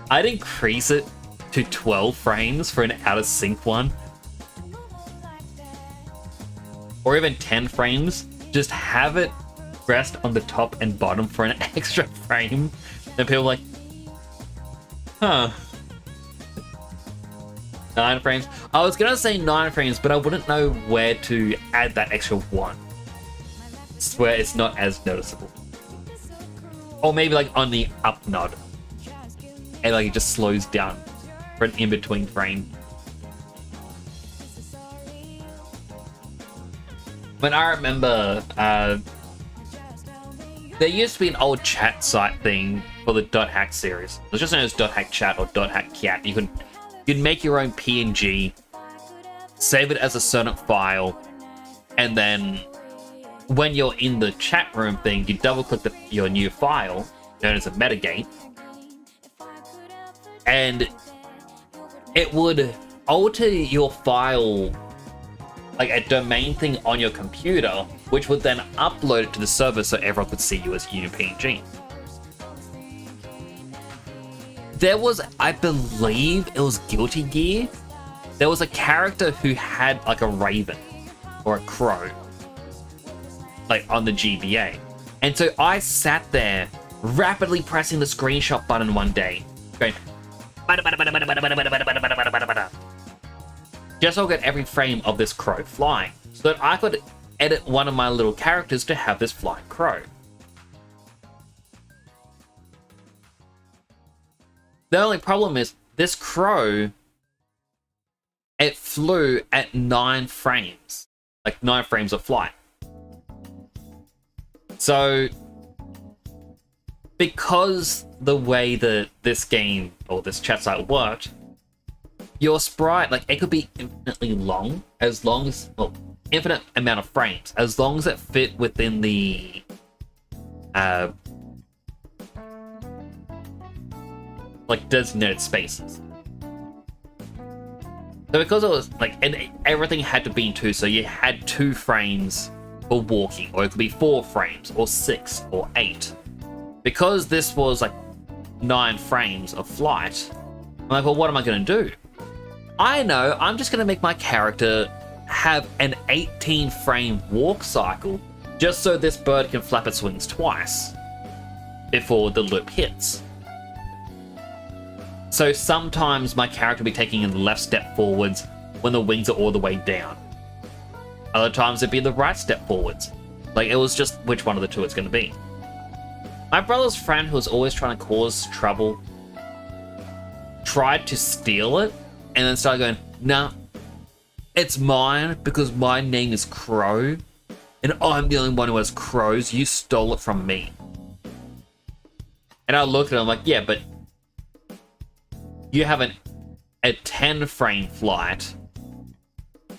I'd increase it to 12 frames for an out of sync one. Or even 10 frames, just have it rest on the top and bottom for an extra frame. And people are like, huh. 9 frames. I was gonna say 9 frames, but I wouldn't know where to add that extra 1. Where it's not as noticeable. Or maybe like on the up nod. And like it just slows down for an in-between frame. When I remember, there used to be an old chat site thing for the .hack series. It was just known as .hack chat or .hack cat. You'd make your own PNG, save it as a certain file, and then when you're in the chat room thing, you double click your new file, known as a metagame, and it would alter your file like a domain thing on your computer, which would then upload it to the server so everyone could see you as UPG. There was, I believe it was Guilty Gear, there was a character who had like a raven or a crow like on the GBA. And so I sat there rapidly pressing the screenshot button one day, going just so I get every frame of this crow flying, so that I could edit one of my little characters to have this flying crow. The only problem is this crow, it flew at 9 frames, like 9 frames of flight. So because the way that this game or this chat site worked, your sprite, like, it could be infinitely long as, well, infinite amount of frames, as long as it fit within the like designated spaces. So because it was like, and everything had to be in 2, so you had 2 frames for walking, or it could be 4 frames, or 6, or 8. Because this was like 9 frames of flight, I'm like, well, what am I going to do? I know, I'm just going to make my character have an 18 frame walk cycle just so this bird can flap its wings twice before the loop hits. So sometimes my character will be taking the left step forwards when the wings are all the way down. Other times it'd be the right step forwards. Like, it was just which one of the 2 it's going to be. My brother's friend, who was always trying to cause trouble, tried to steal it, and then started going, nah, it's mine because my name is Crow, and I'm the only one who has crows. You stole it from me. And I looked at him like, yeah, but you have a 10 frame flight,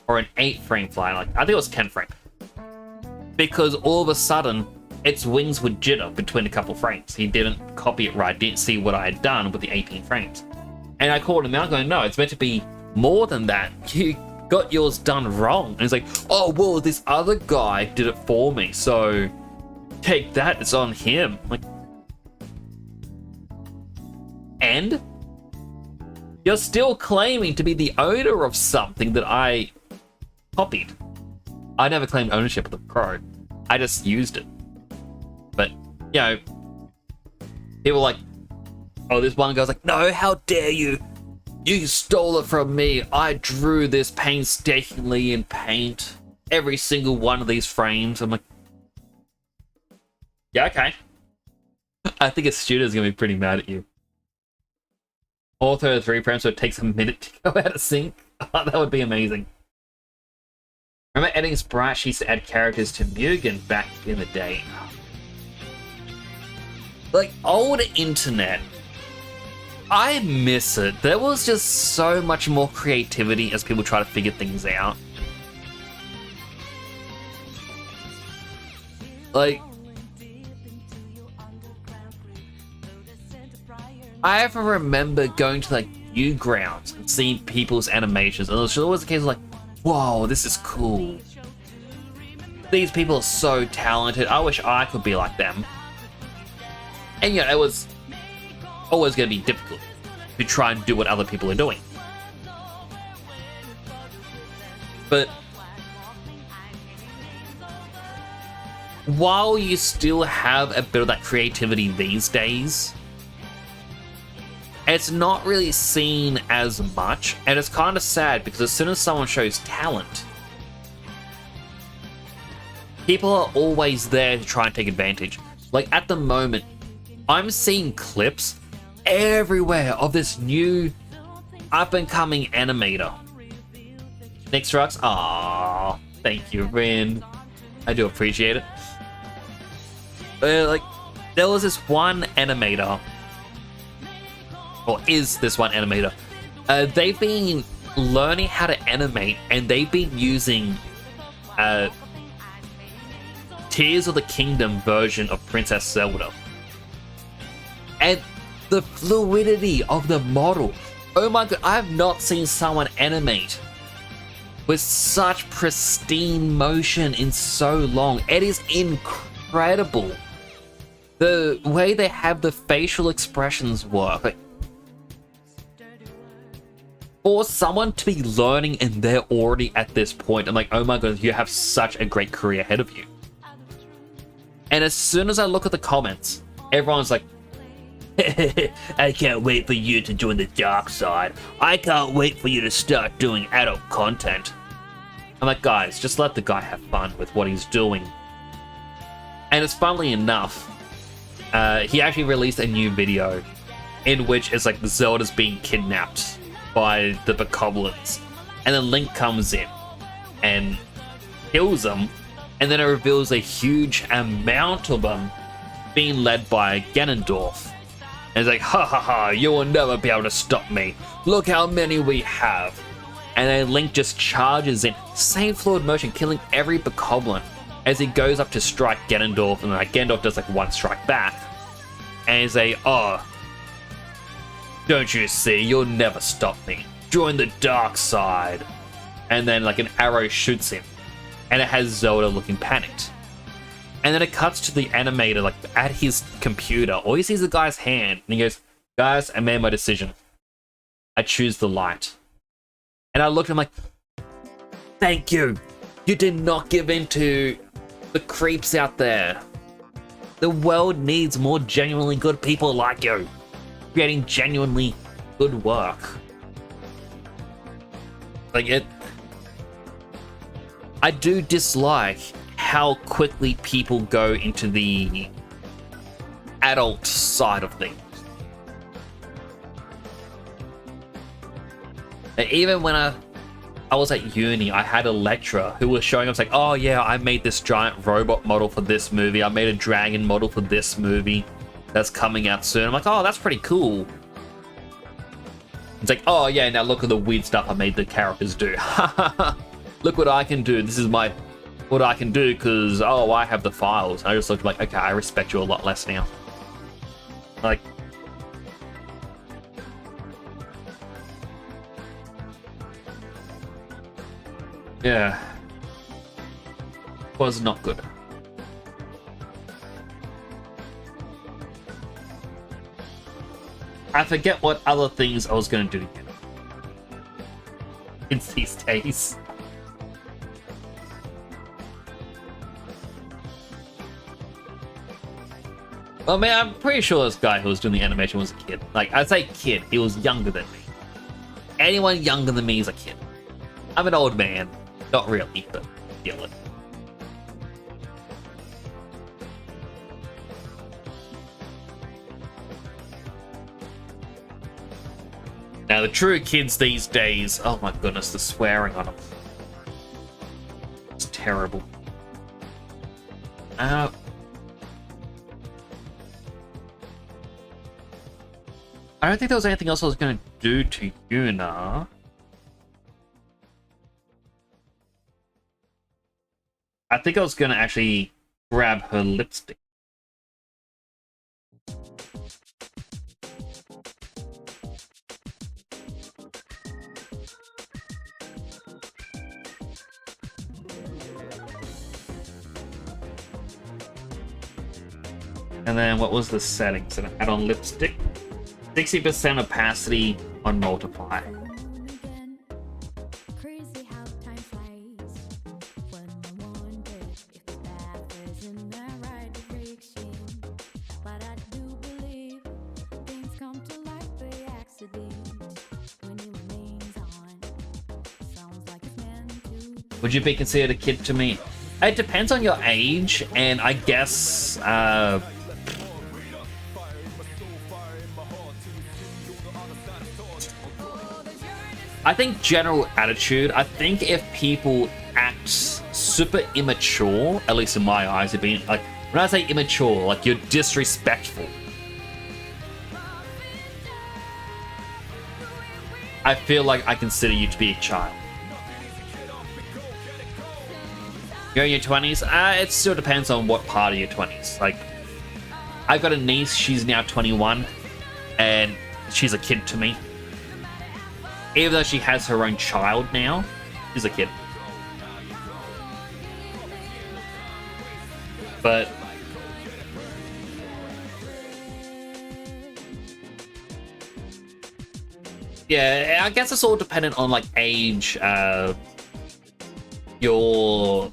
or an 8 frame flight, like, I think it was 10 frame. Because all of a sudden, its wings would jitter between a couple frames. He didn't copy it right, didn't see what I had done with the 18 frames. And I called him out going, no, it's meant to be more than that. You got yours done wrong. And he's like, oh, well, this other guy did it for me, so take that, it's on him. I'm like, and you're still claiming to be the owner of something that I copied. I never claimed ownership of the crow. I just used it. But, you know, people like, oh, this one guy's like, no, how dare you? You stole it from me. I drew this painstakingly in paint. Every single one of these frames. I'm like, yeah, okay. I think a student's gonna be pretty mad at you. All 33 frames, so it takes a minute to go out of sync. That would be amazing. Remember editing sprites? She used to add characters to Mugen back in the day. Like, old internet, I miss it. There was just so much more creativity as people try to figure things out. Like, I ever remember going to like Newgrounds and seeing people's animations, and it was always the case of like, whoa, this is cool. These people are so talented. I wish I could be like them. And yeah, it was always going to be difficult to try and do what other people are doing. But while you still have a bit of that creativity these days, it's not really seen as much, and it's kind of sad because as soon as someone shows talent, people are always there to try and take advantage. Like, at the moment, I'm seeing clips everywhere of this new up-and-coming animator. Nick Strux, ah, thank you, Rin. I do appreciate it. Like, there was this one animator, or is this one animator? They've been learning how to animate, and they've been using Tears of the Kingdom version of Princess Zelda. And the fluidity of the model. Oh my god, I have not seen someone animate with such pristine motion in so long. It is incredible. The way they have the facial expressions work. Like, for someone to be learning and they're already at this point, I'm like, oh my god, you have such a great career ahead of you. And as soon as I look at the comments, everyone's like, I can't wait for you to join the dark side. I can't wait for you to start doing adult content. I'm like, guys, just let the guy have fun with what he's doing. And it's funnily enough, he actually released a new video in which it's like Zelda's being kidnapped by the Bokoblins. And then Link comes in and kills them. And then it reveals a huge amount of them being led by Ganondorf. And it's like, ha ha ha, you will never be able to stop me. Look how many we have. And then Link just charges in, same fluid motion, killing every Bokoblin as he goes up to strike Ganondorf, and like Ganondorf does like one strike back. And he's like, oh, don't you see, you'll never stop me. Join the dark side. And then like an arrow shoots him, and it has Zelda looking panicked. And then it cuts to the animator, like, at his computer. All he sees is the guy's hand. And he goes, guys, I made my decision. I choose the light. And I looked at him like, thank you. You did not give in to the creeps out there. The world needs more genuinely good people like you. Creating genuinely good work. Like, I do dislike how quickly people go into the adult side of things. And even when I was at uni, I had a lecturer who was showing us like, oh yeah, I made this giant robot model for this movie. I made a dragon model for this movie that's coming out soon. I'm like, oh, that's pretty cool. It's like, oh yeah, now look at the weird stuff I made the characters do. Look what I can do. This is what I can do because, oh, I have the files. And I just looked like, okay, I respect you a lot less now. Like, yeah, was not good. I forget what other things I was going to do again. In these days. Well, man, I'm pretty sure this guy who was doing the animation was a kid. Like, I say kid, he was younger than me. Anyone younger than me is a kid. I'm an old man. Not really, but feel it. Now, the true kids these days, oh my goodness, the swearing on them. It's terrible. I don't think there was anything else I was going to do to Yuna. I think I was going to actually grab her lipstick. And then what was the settings that I had on lipstick? 60% opacity on multiply. Would you be considered a kid to me? It depends on your age, and I guess I think general attitude, I think if people act super immature, at least in my eyes, it being like, when I say immature, like you're disrespectful, I feel like I consider you to be a child. You're in your 20s? It still depends on what part of your 20s. Like, I've got a niece, she's now 21, and she's a kid to me. Even though she has her own child now, she's a kid. But yeah, I guess it's all dependent on like age, your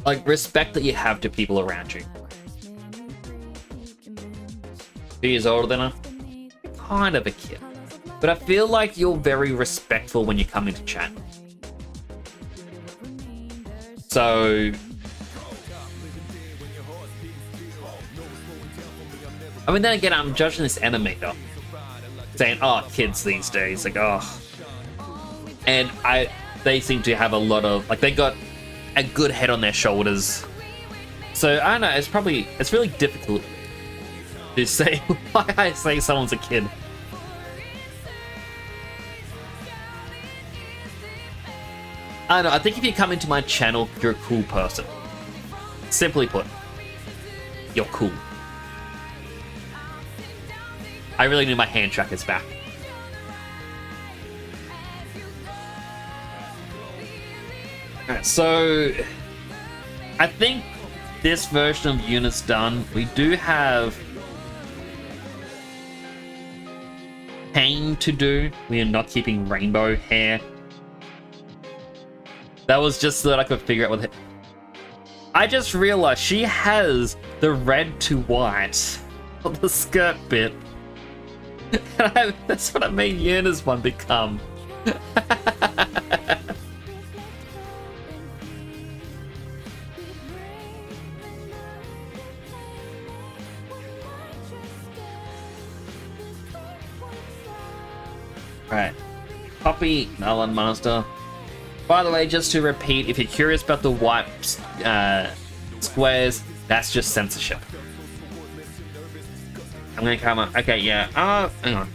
like respect that you have to people around you. 2 years older than her, kind of a kid, but I feel like you're very respectful when you come into chat. So, I mean, then again, I'm judging this animator, saying, "Oh, kids these days, like, oh," and they seem to have a lot of, like, they got a good head on their shoulders. So I don't know. It's really difficult to say why I say someone's a kid. I don't know. I think if you come into my channel, you're a cool person. Simply put, you're cool. I really need my hand trackers back. Alright, so I think this version of Unit's done. We do have Pain to do. We are not keeping rainbow hair. That was just so that I could figure out what the... I just realized she has the red to white on the skirt bit. And that's what I made Yuna's one become. Right. Copy Melon Master. By the way, just to repeat, if you're curious about the white squares, that's just censorship. I'm gonna come up. Okay, yeah. Hang on.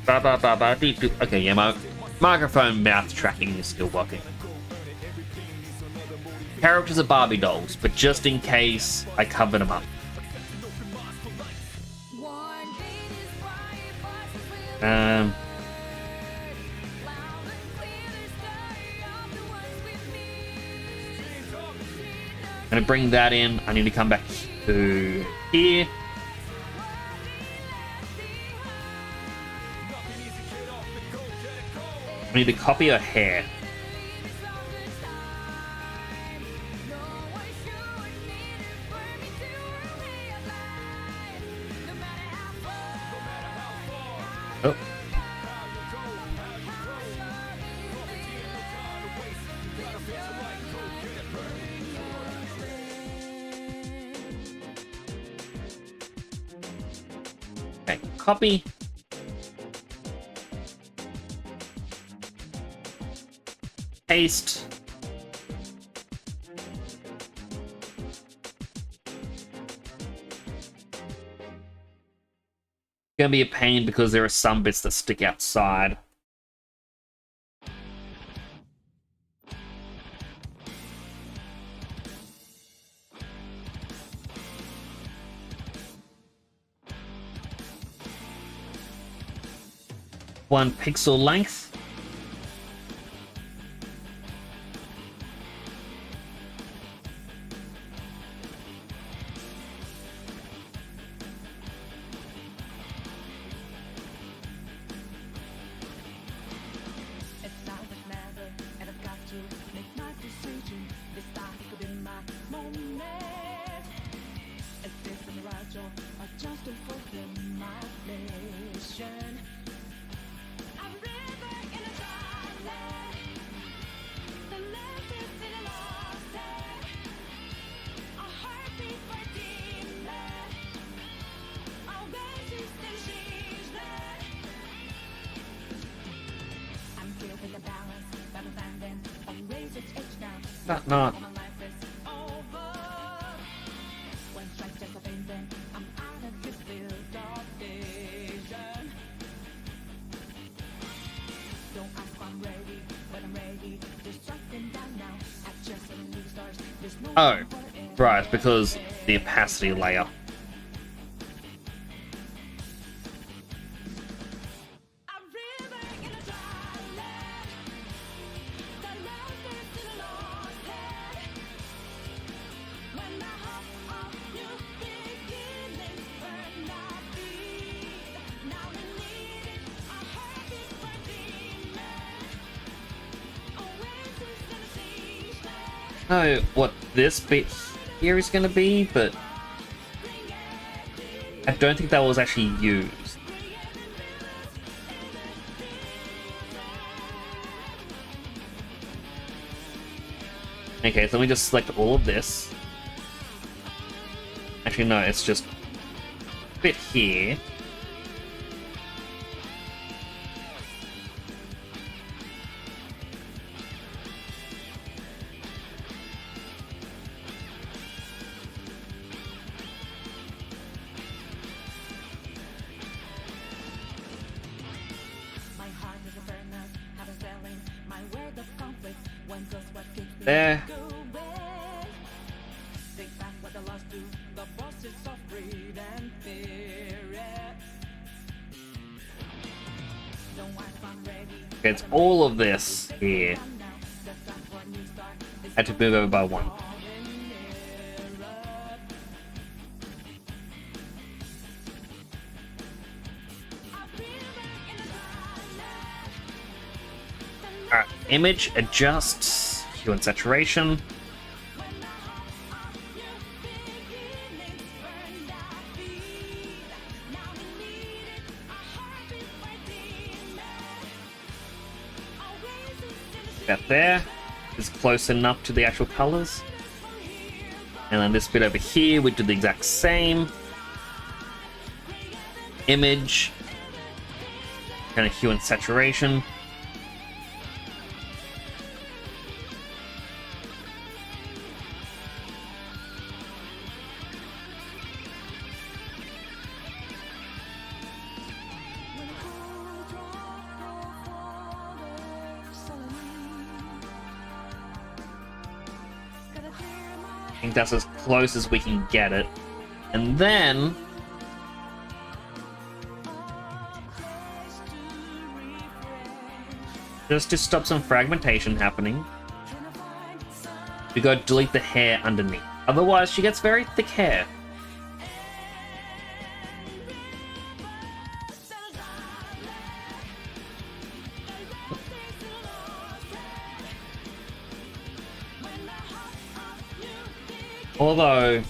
Okay, yeah, my microphone mouth tracking is still working. Characters are Barbie dolls, but just in case, I covered them up. I'm gonna bring that in. I need to come back to here. I need to copy her hair. Oh. Okay, copy. Paste. Gonna be a pain because there are some bits that stick outside. One pixel length. That not. Oh, right, because the opacity layer. Know what this bit here is going to be, but I don't think that was actually used. Okay, so let me just select all of this. Actually, no, it's just a bit here. There. It's all of this here. Had to move over by one. Alright, image, adjust, hue and saturation. That there is close enough to the actual colors. And then this bit over here, we do the exact same. Image, kind of hue and saturation. I think that's as close as we can get it. And then just to stop some fragmentation happening, we go delete the hair underneath. Otherwise, she gets very thick hair. Although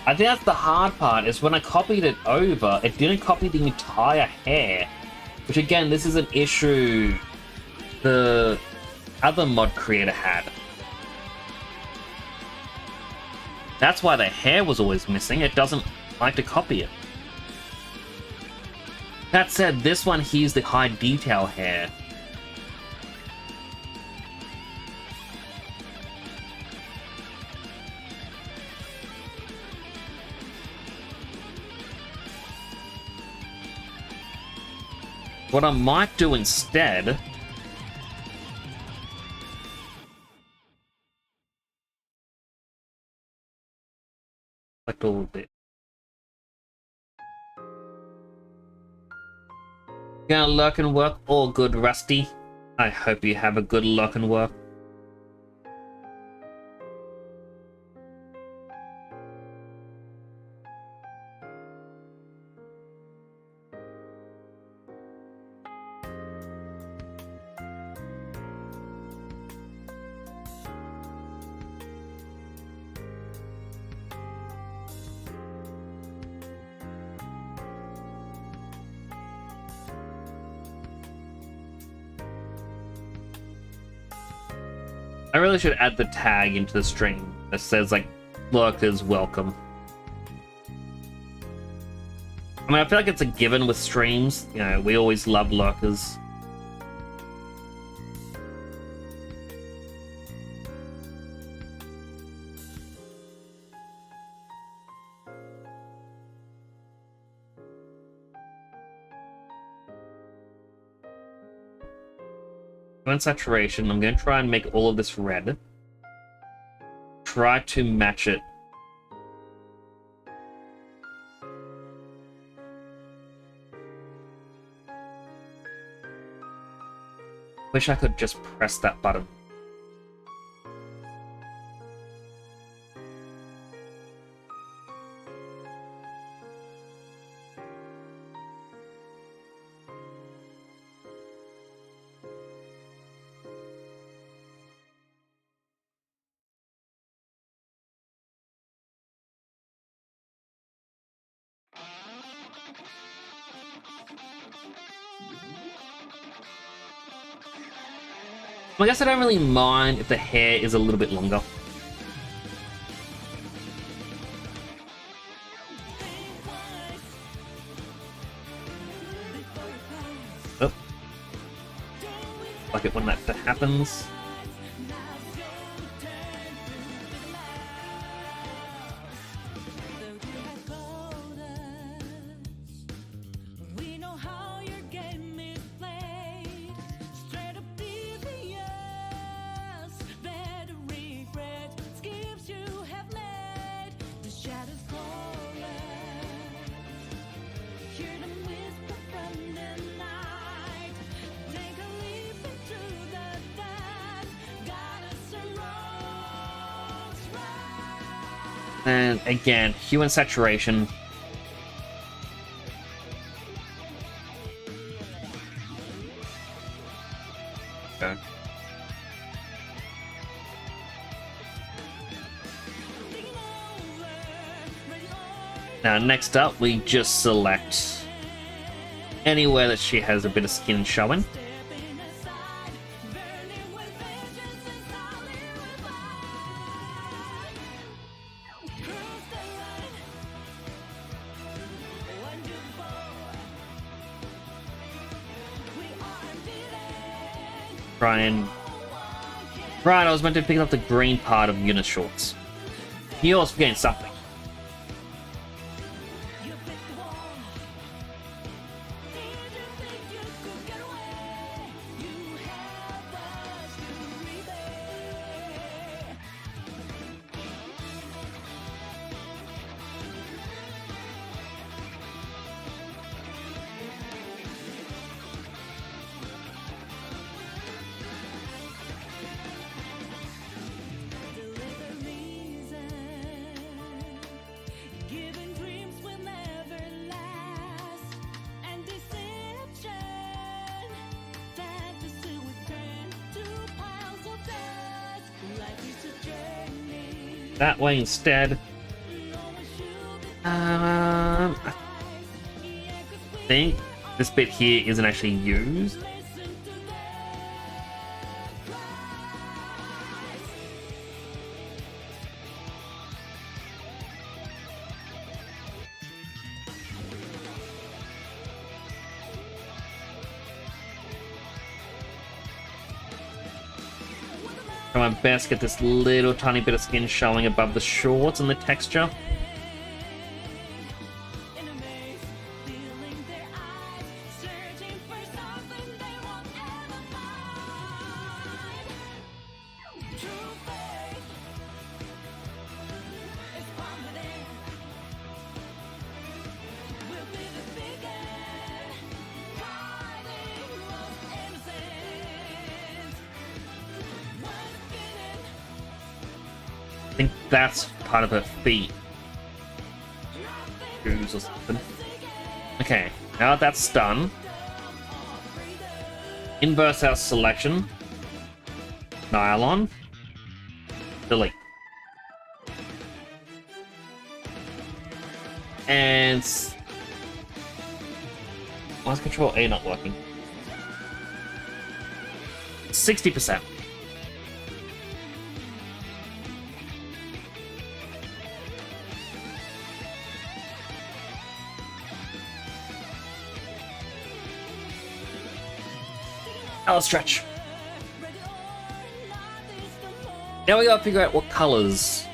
I think that's the hard part, is when I copied it over, it didn't copy the entire hair. Which again, this is an issue the other mod creator had. That's why the hair was always missing. It doesn't like to copy it. That said, this one here's the high detail hair. What I might do instead select all of it. Gonna lurk and work? All good, Rusty. I hope you have a good lurk and work. I really should add the tag into the stream that says, like, lurkers welcome. I mean, I feel like it's a given with streams. You know, we always love lurkers. In saturation, I'm going to try and make all of this red. Try to match it. Wish I could just press that button. I guess I don't really mind if the hair is a little bit longer. Oh. Like it when that happens. And again, hue and saturation. Okay. Now, next up, we just select anywhere that she has a bit of skin showing. Right, I was meant to pick up the green part of Yuna's shorts. You're also forgetting something. That way instead. I think this bit here isn't actually used. Try my best to get this little tiny bit of skin showing above the shorts and the texture. I think that's part of her feet. Shoes or something. Okay, now that that's done, inverse our selection. Nylon. Delete. And why is Control A not working? 60%. Color stretch. Now we gotta figure out what colors.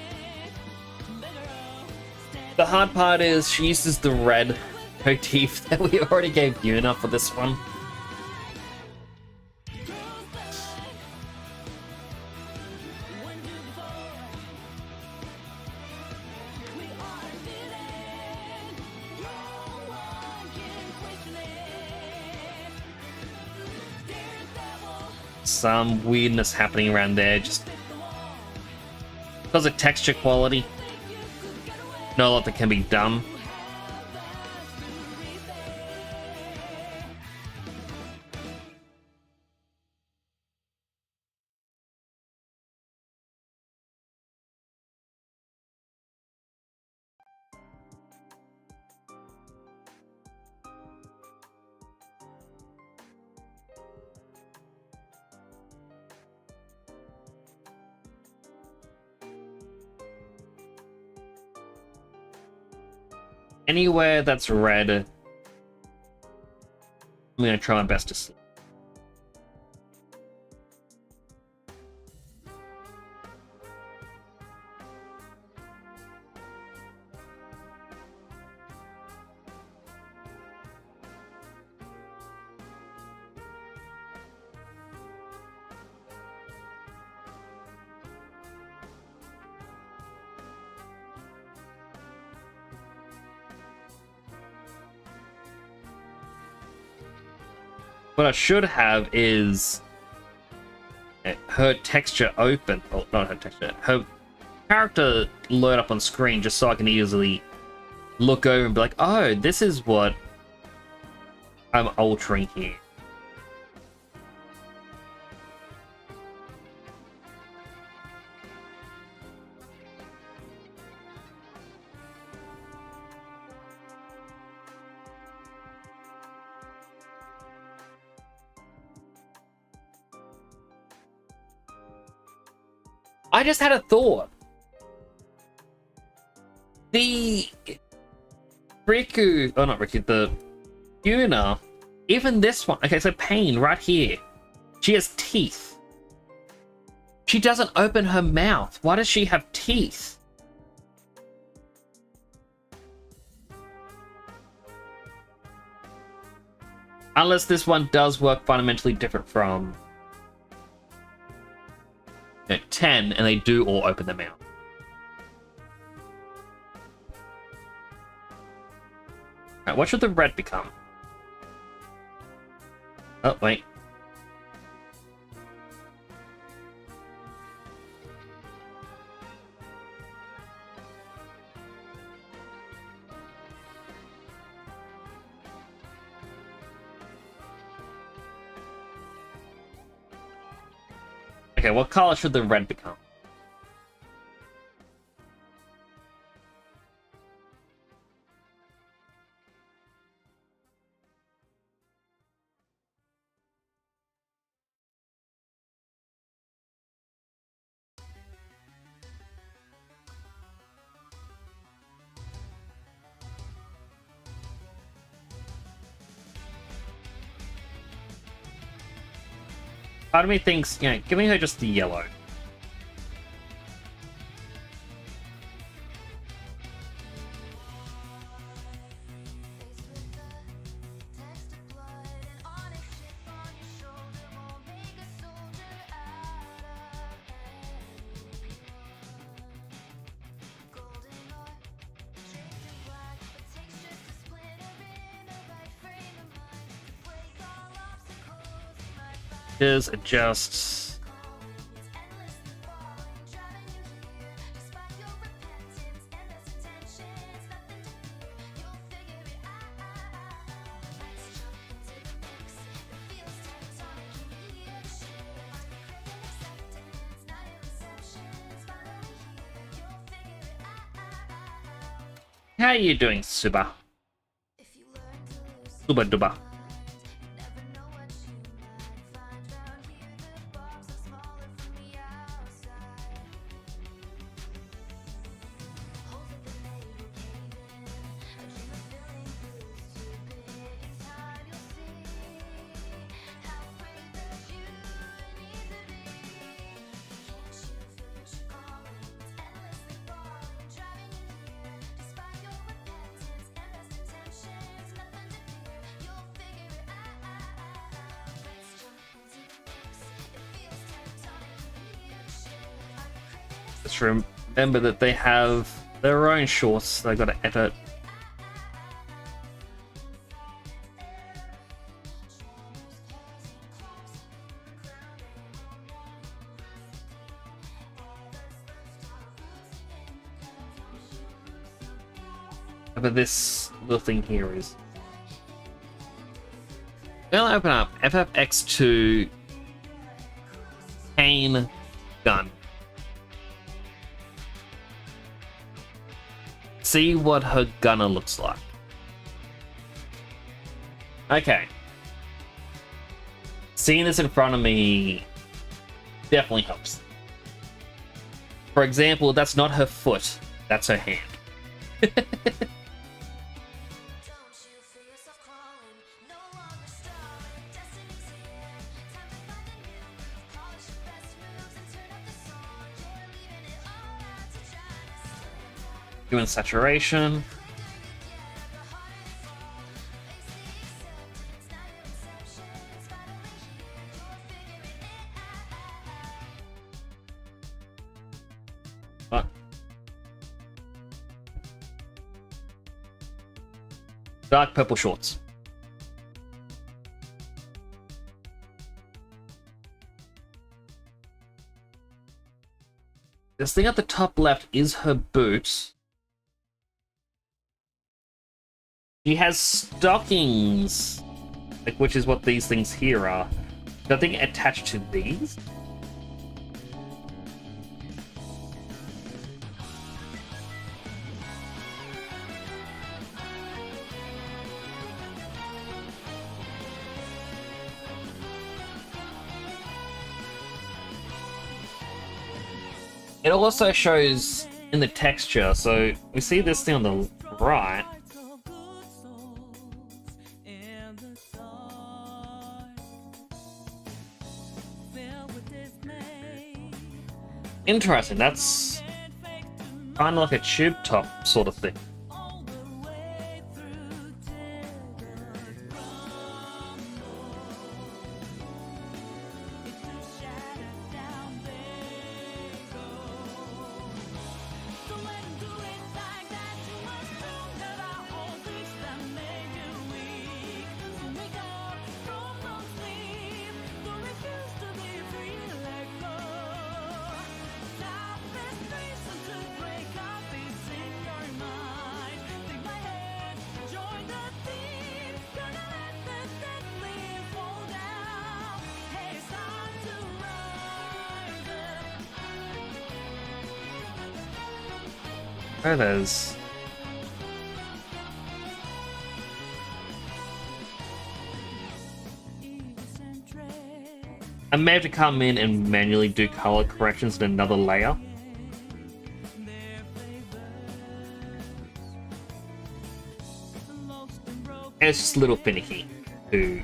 The hard part is she uses the red motif that we already gave Yuna for this one. Some weirdness happening around there, just because of texture quality. Not a lot that can be done. Anywhere that's red, I'm gonna try my best to sleep. What I should have is her texture open, or not her texture, her character load up on screen just so I can easily look over and be like, oh, this is what I'm altering here. I just had a thought. The Riku, oh not Riku, the Yuna, even this one, okay, so Pain right here, she has teeth. She doesn't open her mouth. Why does she have teeth? Unless this one does work fundamentally different from 10, and they do all open their mouth. Alright, what should the red become? Oh, wait. Okay, what color should the red become? Part of me thinks, you know, giving her just the yellow. Is adjust. How are you doing, Suba? Suba Duba. Just remember that they have their own shorts they gotta edit. But this little thing here is... We'll open up FFX-2 Cane Gun. See what her gunner looks like. Okay. Seeing this in front of me definitely helps. For example, that's not her foot, that's her hand. Doing saturation. What? Dark purple shorts. This thing at the top left is her boot. She has stockings, like, which is what these things here are. Nothing attached to these. It also shows in the texture, so we see this thing on the right. Interesting, that's kind of like a tube top sort of thing. Feathers. I may have to come in and manually do color corrections in another layer. And it's just a little finicky to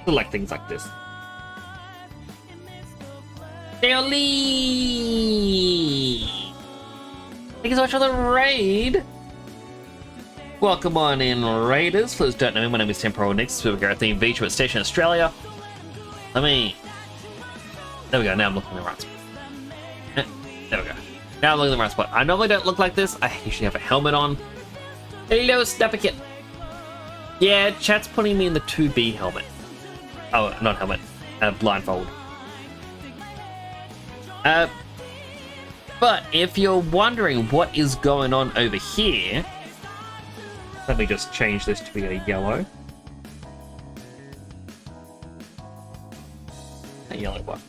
select things like this. Daily! Thank you so much for the raid! Welcome on in, Raiders. For those who don't know me, my name is Temporal Nix. We're here at the VTuber Station Australia. Let me... There we go, now I'm looking in the right spot. There we go. Now I'm looking in the right spot. I normally don't look like this. I usually have a helmet on. Hello, Snapperkit! Yeah, chat's putting me in the 2B helmet. Oh, not helmet. Blindfold. But if you're wondering what is going on over here, let me just change this to be a yellow. A yellow one.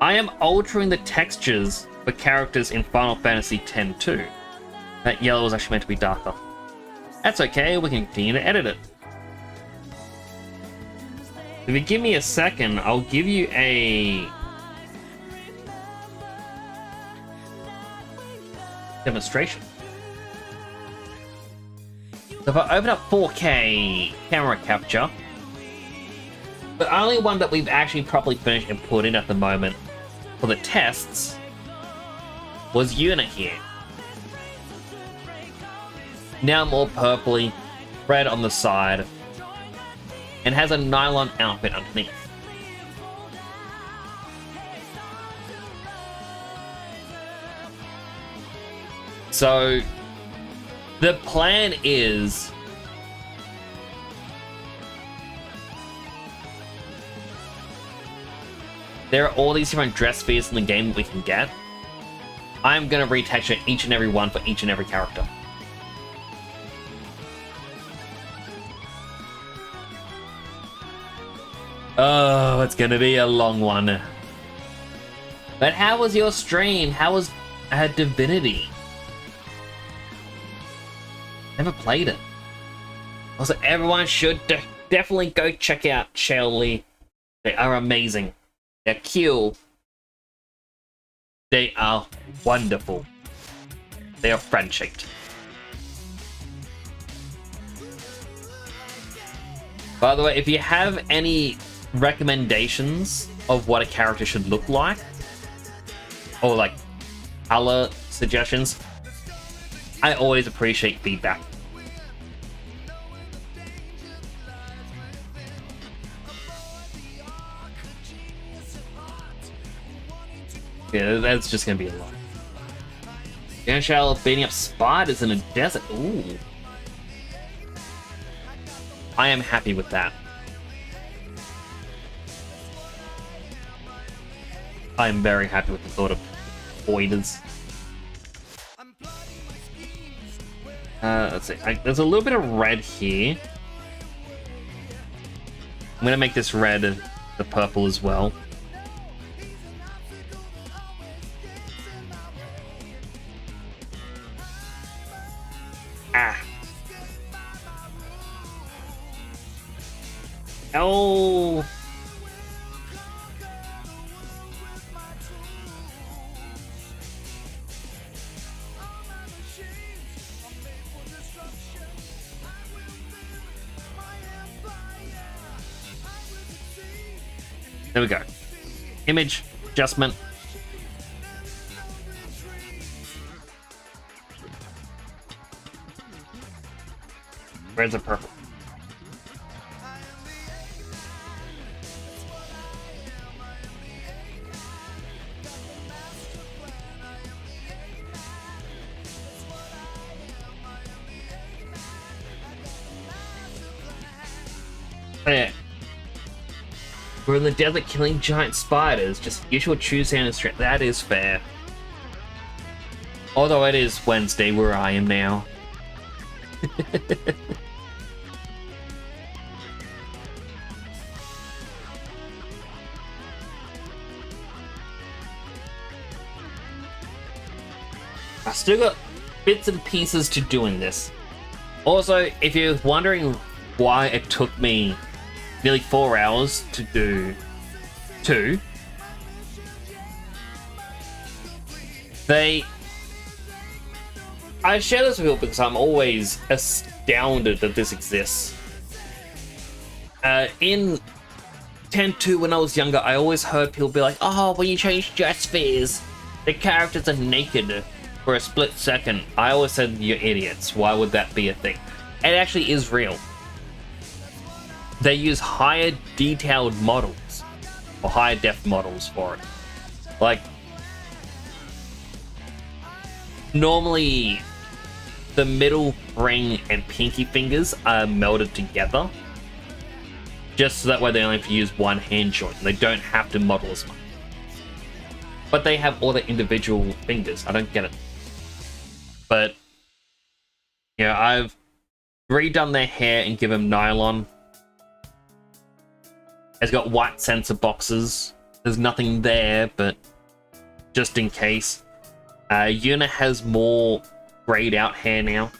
I am altering the textures for characters in Final Fantasy X too. That yellow is actually meant to be darker. That's okay, we can continue to edit it. If you give me a second, I'll give you a demonstration. So if I open up 4K camera capture, the only one that we've actually properly finished and put in at the moment for the tests was Yuna here. Now more purpley, red on the side. and has a nylon outfit underneath. So the plan is there are all these different dress spheres in the game that we can get. I'm going to retexture each and every one for each and every character. Oh, it's going to be a long one. But how was your stream? How was Divinity? Never played it. Also, everyone should definitely go check out Shelly. They are amazing. They're cute. They are wonderful. They are friend-shaped. By the way, if you have any recommendations of what a character should look like, or like color suggestions, I always appreciate feedback. Yeah, that's just gonna be a lot. Ganshal beating up spiders in a desert. Ooh. I am happy with that. I am very happy with the thought of voiders. Let's see. There's a little bit of red here. I'm gonna make this red the purple as well. Ah. Oh. There we go. Image adjustment. Where's the purple? Yeah. We're in the desert killing giant spiders. Just usual Tuesday and straight. That is fair. Although it is Wednesday where I am now. I still got bits and pieces to do in this. Also, if you're wondering why it took me nearly 4 hours to do 2, I share this with people because I'm always astounded that this exists. In 10.2 when I was younger, I always heard people be like, oh, when you change dress spheres, the characters are naked for a split second. I always said, you're idiots. Why would that be a thing? It actually is real. They use higher detailed models, or higher depth models for it. Like, normally the middle ring and pinky fingers are melded together, just so that way they only have to use one hand joint, and they don't have to model as much. But they have all the individual fingers. I don't get it. But, yeah, I've redone their hair and give them nylon. It's got white sensor boxes. There's nothing there, but just in case. Yuna has more grayed out hair now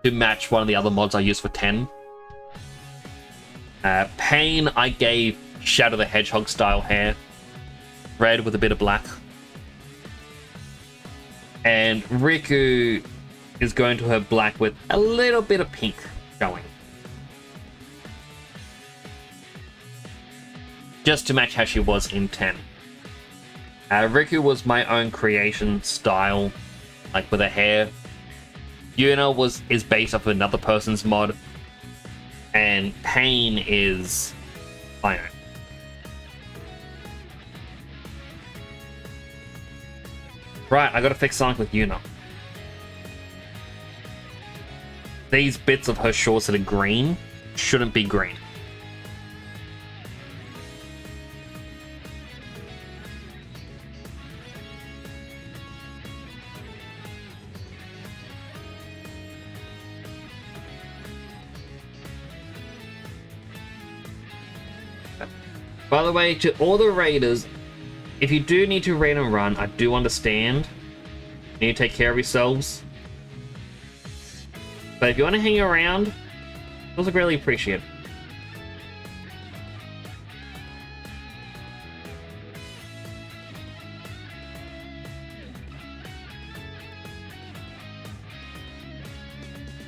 to match one of the other mods I used for 10. Pain, I gave Shadow the Hedgehog style hair. Red with a bit of black. And Riku is going to have black with a little bit of pink showing. Just to match how she was in 10. Riku was my own creation style, like with her hair. Yuna is based off of another person's mod. and Pain is iron. Right, I gotta fix something with Yuna. These bits of her shorts that are green shouldn't be green. By the way, to all the raiders, if you do need to raid and run, I do understand. You need to take care of yourselves. But if you want to hang around, also greatly appreciate it.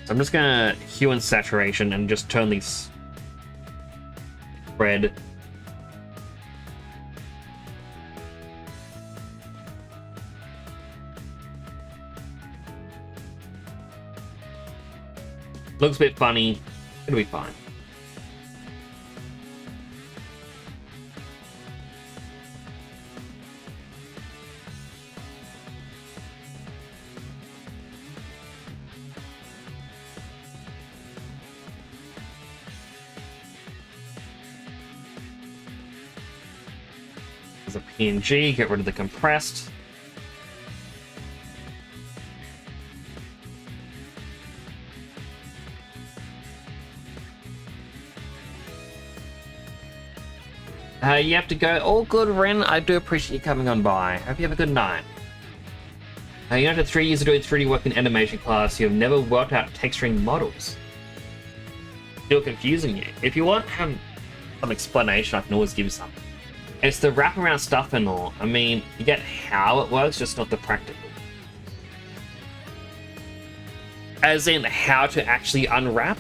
So I'm just gonna hue and saturation and just turn these red. Looks a bit funny. It'll be fine. There's a PNG, get rid of the compressed. You have to go. All good, Ren. I do appreciate you coming on by. Hope you have a good night. You after 3 years of doing 3D work in animation class, you have never worked out texturing models. Still confusing you. If you want some explanation, I can always give you some. It's the wraparound stuff and all. I mean, you get how it works, just not the practical. As in, how to actually unwrap.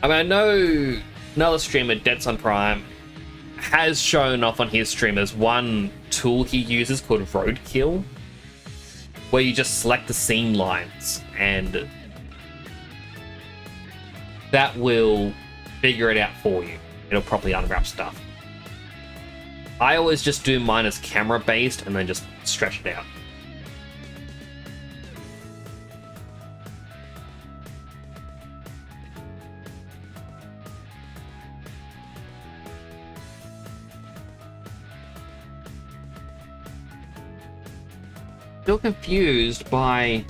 I mean, I know another streamer, Dead Sun Prime, has shown off on his streamers one tool he uses called Roadkill, where you just select the seam lines and that will figure it out for you. It'll properly unwrap stuff. I always just do mine as camera based and then just stretch it out. Still confused by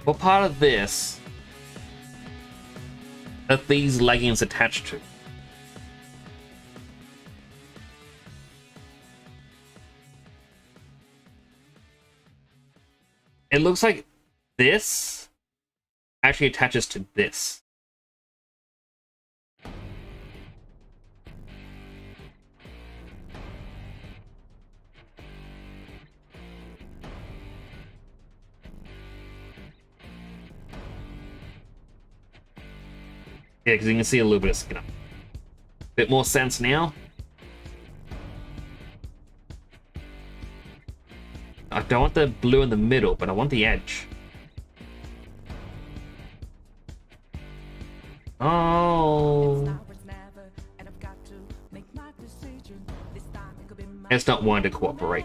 what part of this that these leggings attached to. It looks like this actually attaches to this. Yeah, because you can see a little bit of skin up. Bit more sense now. I don't want the blue in the middle, but I want the edge. Oh. It's not wanting to cooperate.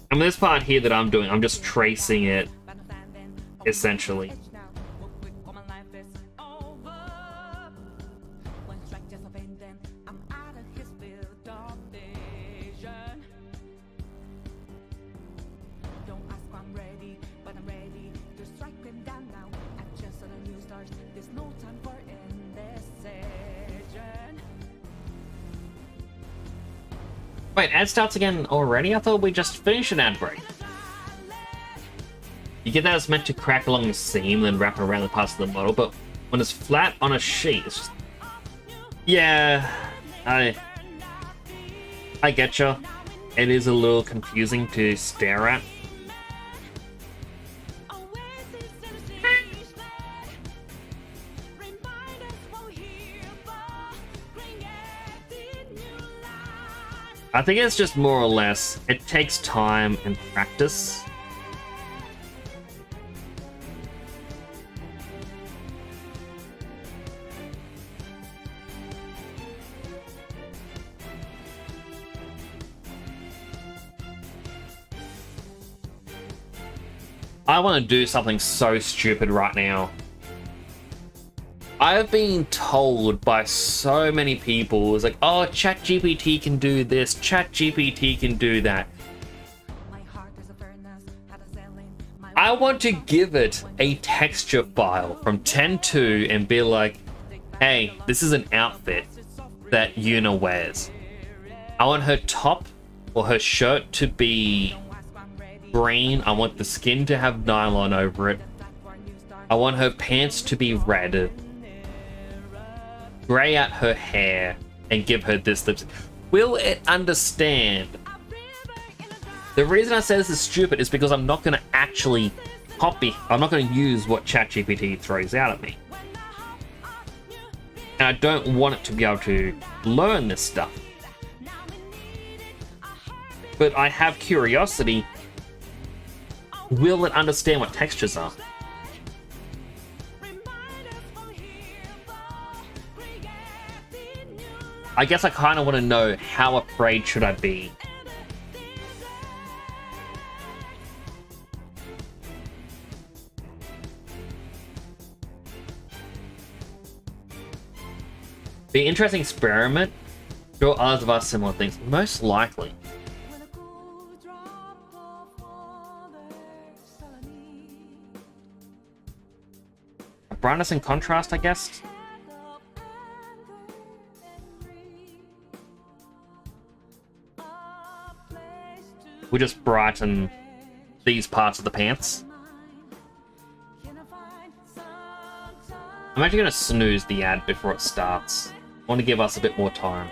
I mean, this part here that I'm doing, I'm just tracing it, essentially. Wait, ad starts again already? I thought we just finished an ad break. You get that it's meant to crack along the seam, then wrap around the parts of the model, but when it's flat on a sheet, it's just... Yeah, I getcha. it is a little confusing to stare at. I think it's just more or less, it takes time and practice. I want to do something so stupid right now. I've been told by so many people, it's like, oh, ChatGPT can do this, ChatGPT can do that. I want to give it a texture file from 10.2 and be like, hey, this is an outfit that Yuna wears. I want her top or her shirt to be green. I want the skin to have nylon over it. I want her pants to be red. Grey out her hair and give her this lipstick. Will it understand? The reason I say this is stupid is because I'm not going to actually copy. I'm not going to use what ChatGPT throws out at me. And I don't want it to be able to learn this stuff. But I have curiosity. Will it understand what textures are? I guess I kind of want to know, how afraid should I be? Be an interesting experiment. Sure, others of us similar things. Most likely. Brightness and contrast, I guess. We just brighten these parts of the pants. I'm actually going to snooze the ad before it starts. I want to give us a bit more time.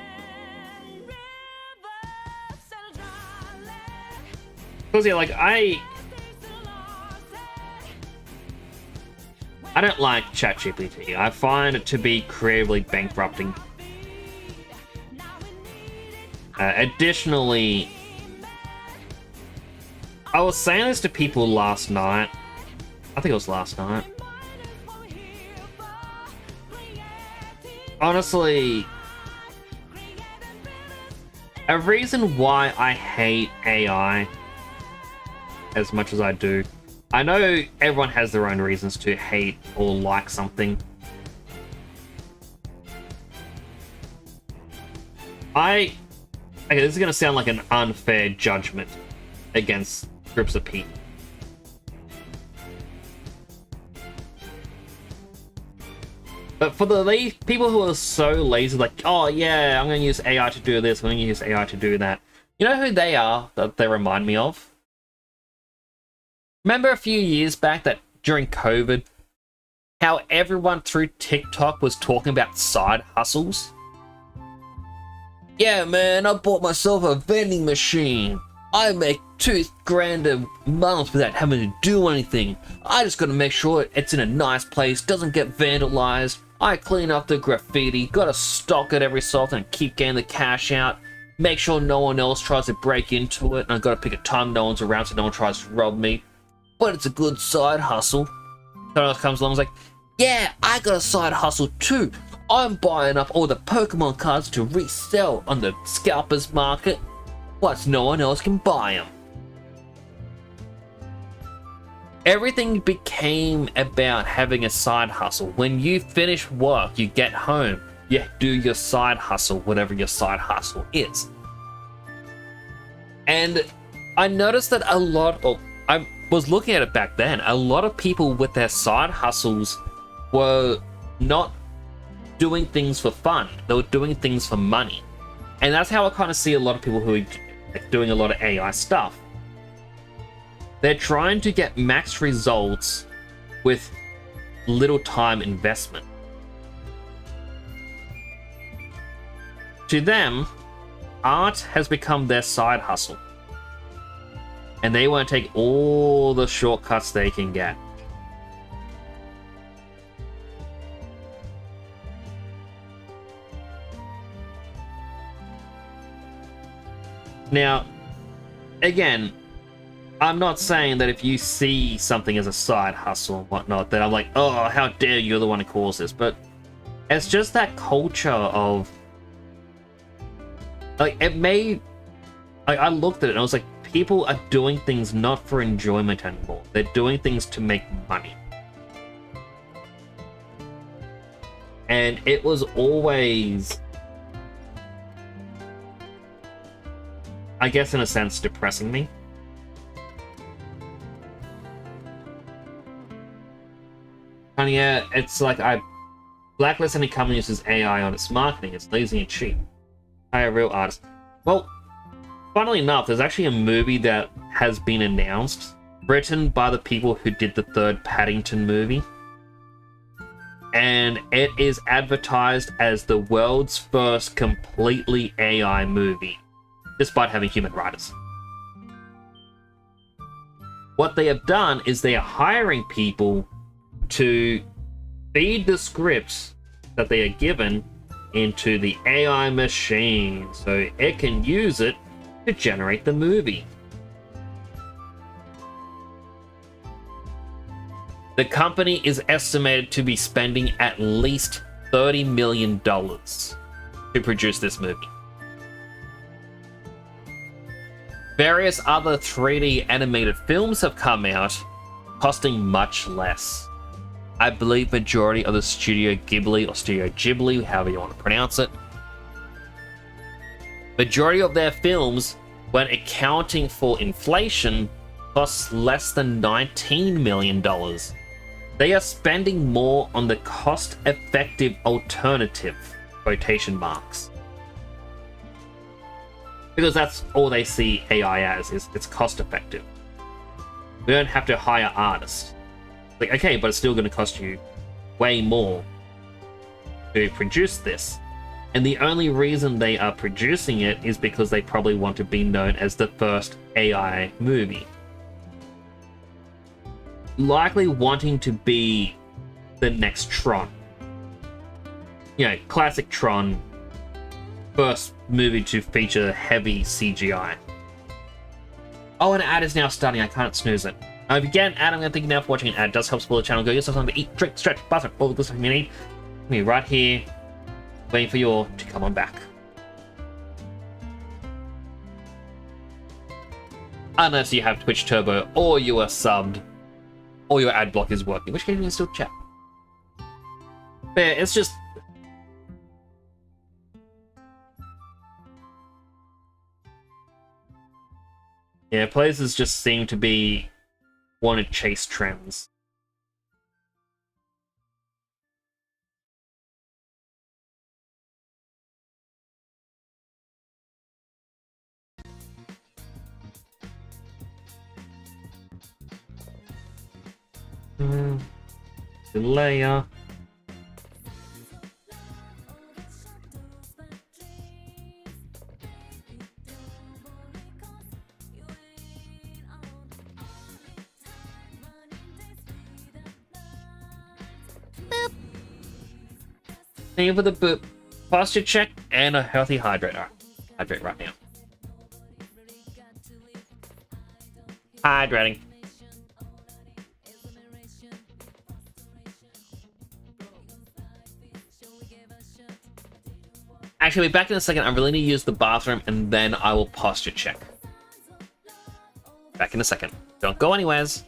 Because yeah, like I don't like ChatGPT. I find it to be creatively bankrupting. Additionally, I was saying this to people last night. I think it was last night. Honestly, a reason why I hate AI as much as I do, I know everyone has their own reasons to hate or like something. Okay, this is going to sound like an unfair judgment against groups of people. But for the people who are so lazy, like, oh yeah, I'm going to use AI to do this, I'm going to use AI to do that. You know who they are that they remind me of? Remember a few years back that during COVID, how everyone through TikTok was talking about side hustles? Yeah, man, I bought myself a vending machine. I make $2,000 a month without having to do anything. I just gotta make sure it's in a nice place, doesn't get vandalized. I clean up the graffiti, gotta stock it every so often and keep getting the cash out. Make sure no one else tries to break into it, and I gotta pick a time no one's around so no one tries to rob me. But it's a good side hustle. Someone else comes along and is like, yeah, I got a side hustle too. I'm buying up all the Pokemon cards to resell on the scalpers market. Plus, no one else can buy them. Everything became about having a side hustle. When you finish work, you get home, you do your side hustle, whatever your side hustle is. And I noticed that I was looking at it back then, a lot of people with their side hustles were not doing things for fun. They were doing things for money. And that's how I kind of see a lot of people who are doing a lot of AI stuff. They're trying to get max results with little time investment. To them, art has become their side hustle. And they want to take all the shortcuts they can get. Now, again, I'm not saying that if you see something as a side hustle and whatnot, that I'm like, oh, how dare you're the one who caused this. But it's just that culture of, like, it made, I looked at it and I was like, people are doing things not for enjoyment anymore. They're doing things to make money. And it was always, I guess in a sense, depressing me. And yeah, it's like I blacklist any company uses AI on its marketing. It's lazy and cheap. Hire real artists. Well, funnily enough, there's actually a movie that has been announced, written by the people who did the third Paddington movie. And it is advertised as the world's first completely AI movie, despite having human writers. What they have done is they are hiring people to feed the scripts that they are given into the AI machine so it can use it to generate the movie. The company is estimated to be spending at least $30 million to produce this movie. Various other 3D animated films have come out, costing much less. I believe majority of the Studio Ghibli, or Studio Ghibli, however you want to pronounce it, majority of their films, when accounting for inflation, costs less than $19 million. They are spending more on the cost-effective alternative, quotation marks. Because that's all they see AI as, is it's cost-effective. We don't have to hire artists. Like, okay, but it's still going to cost you way more to produce this. And the only reason they are producing it is because they probably want to be known as the first AI movie. Likely wanting to be the next Tron. You know, classic Tron, first movie to feature heavy CGI. Oh, an ad is now starting. I can't snooze it. If you get an ad, I'm going to thank you now for watching an ad. It does help support the channel. Go get yourself something to eat, drink, stretch, bathroom, all the good stuff you need. Me right here, waiting for you all to come on back. Unless you have Twitch Turbo, or you are subbed, or your ad block is working, which case you can still chat. But yeah, it's just... yeah, places just seem to be... want to chase trends. Layer. Thank you for the boop. Posture check and a healthy hydrate. Alright, hydrate right now. Hydrating. Actually, we'll be back in a second. I'm really need to use the bathroom and then I will posture check. Back in a second. Don't go anywheres.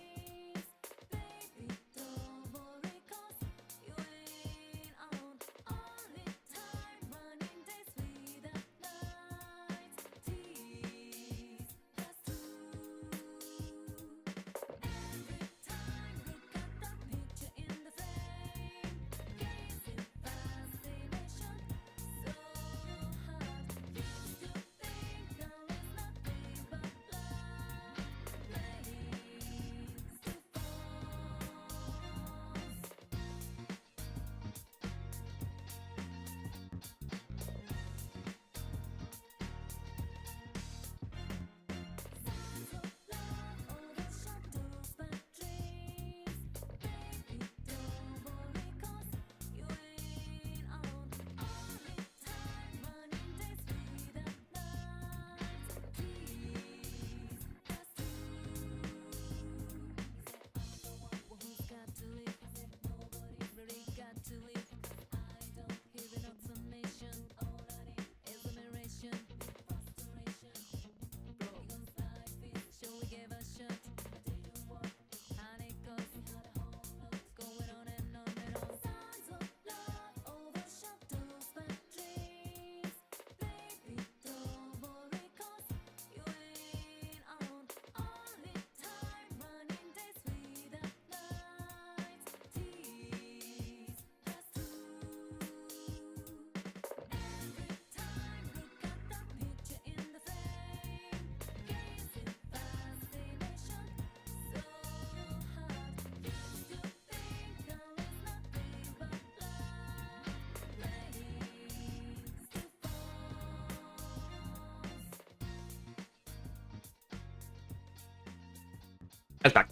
That's back.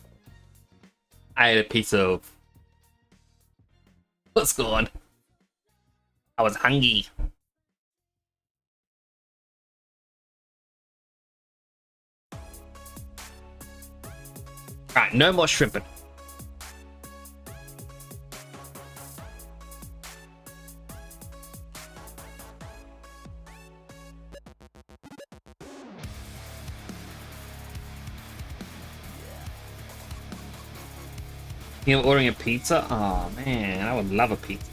I had a piece of... What's going on? I was hungry. Alright, no more shrimping. You know, ordering a pizza? Oh man, I would love a pizza.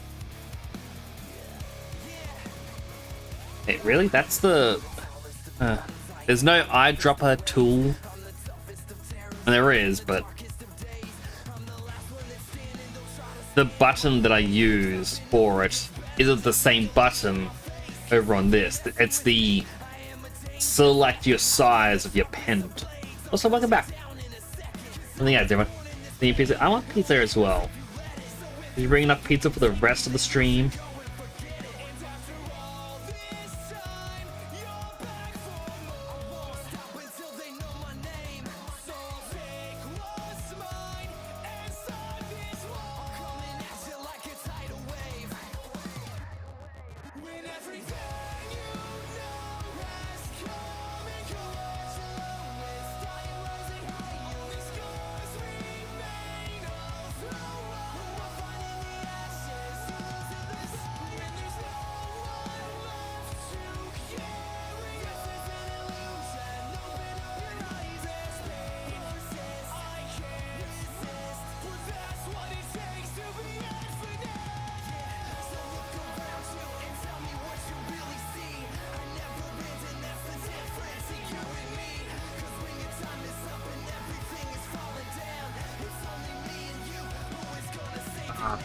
Hey, really? That's the... there's no eyedropper tool. There is, but... the button that I use for it isn't the same button over on this. It's the... select your size of your pen. Also, welcome back. Something else different. Pizza. I want pizza as well. Did you bring enough pizza for the rest of the stream?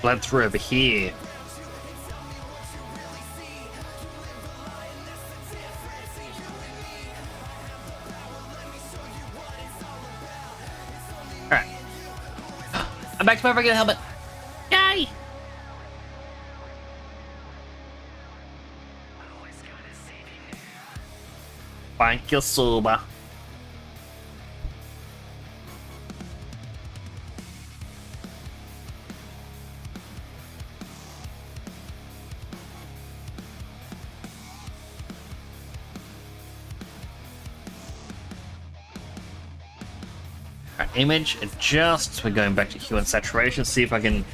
Bled through over here. Alright. I'm back to my regular helmet. Yay! Thank you, Suba. Image adjust. We're going back to hue and saturation. See if I can.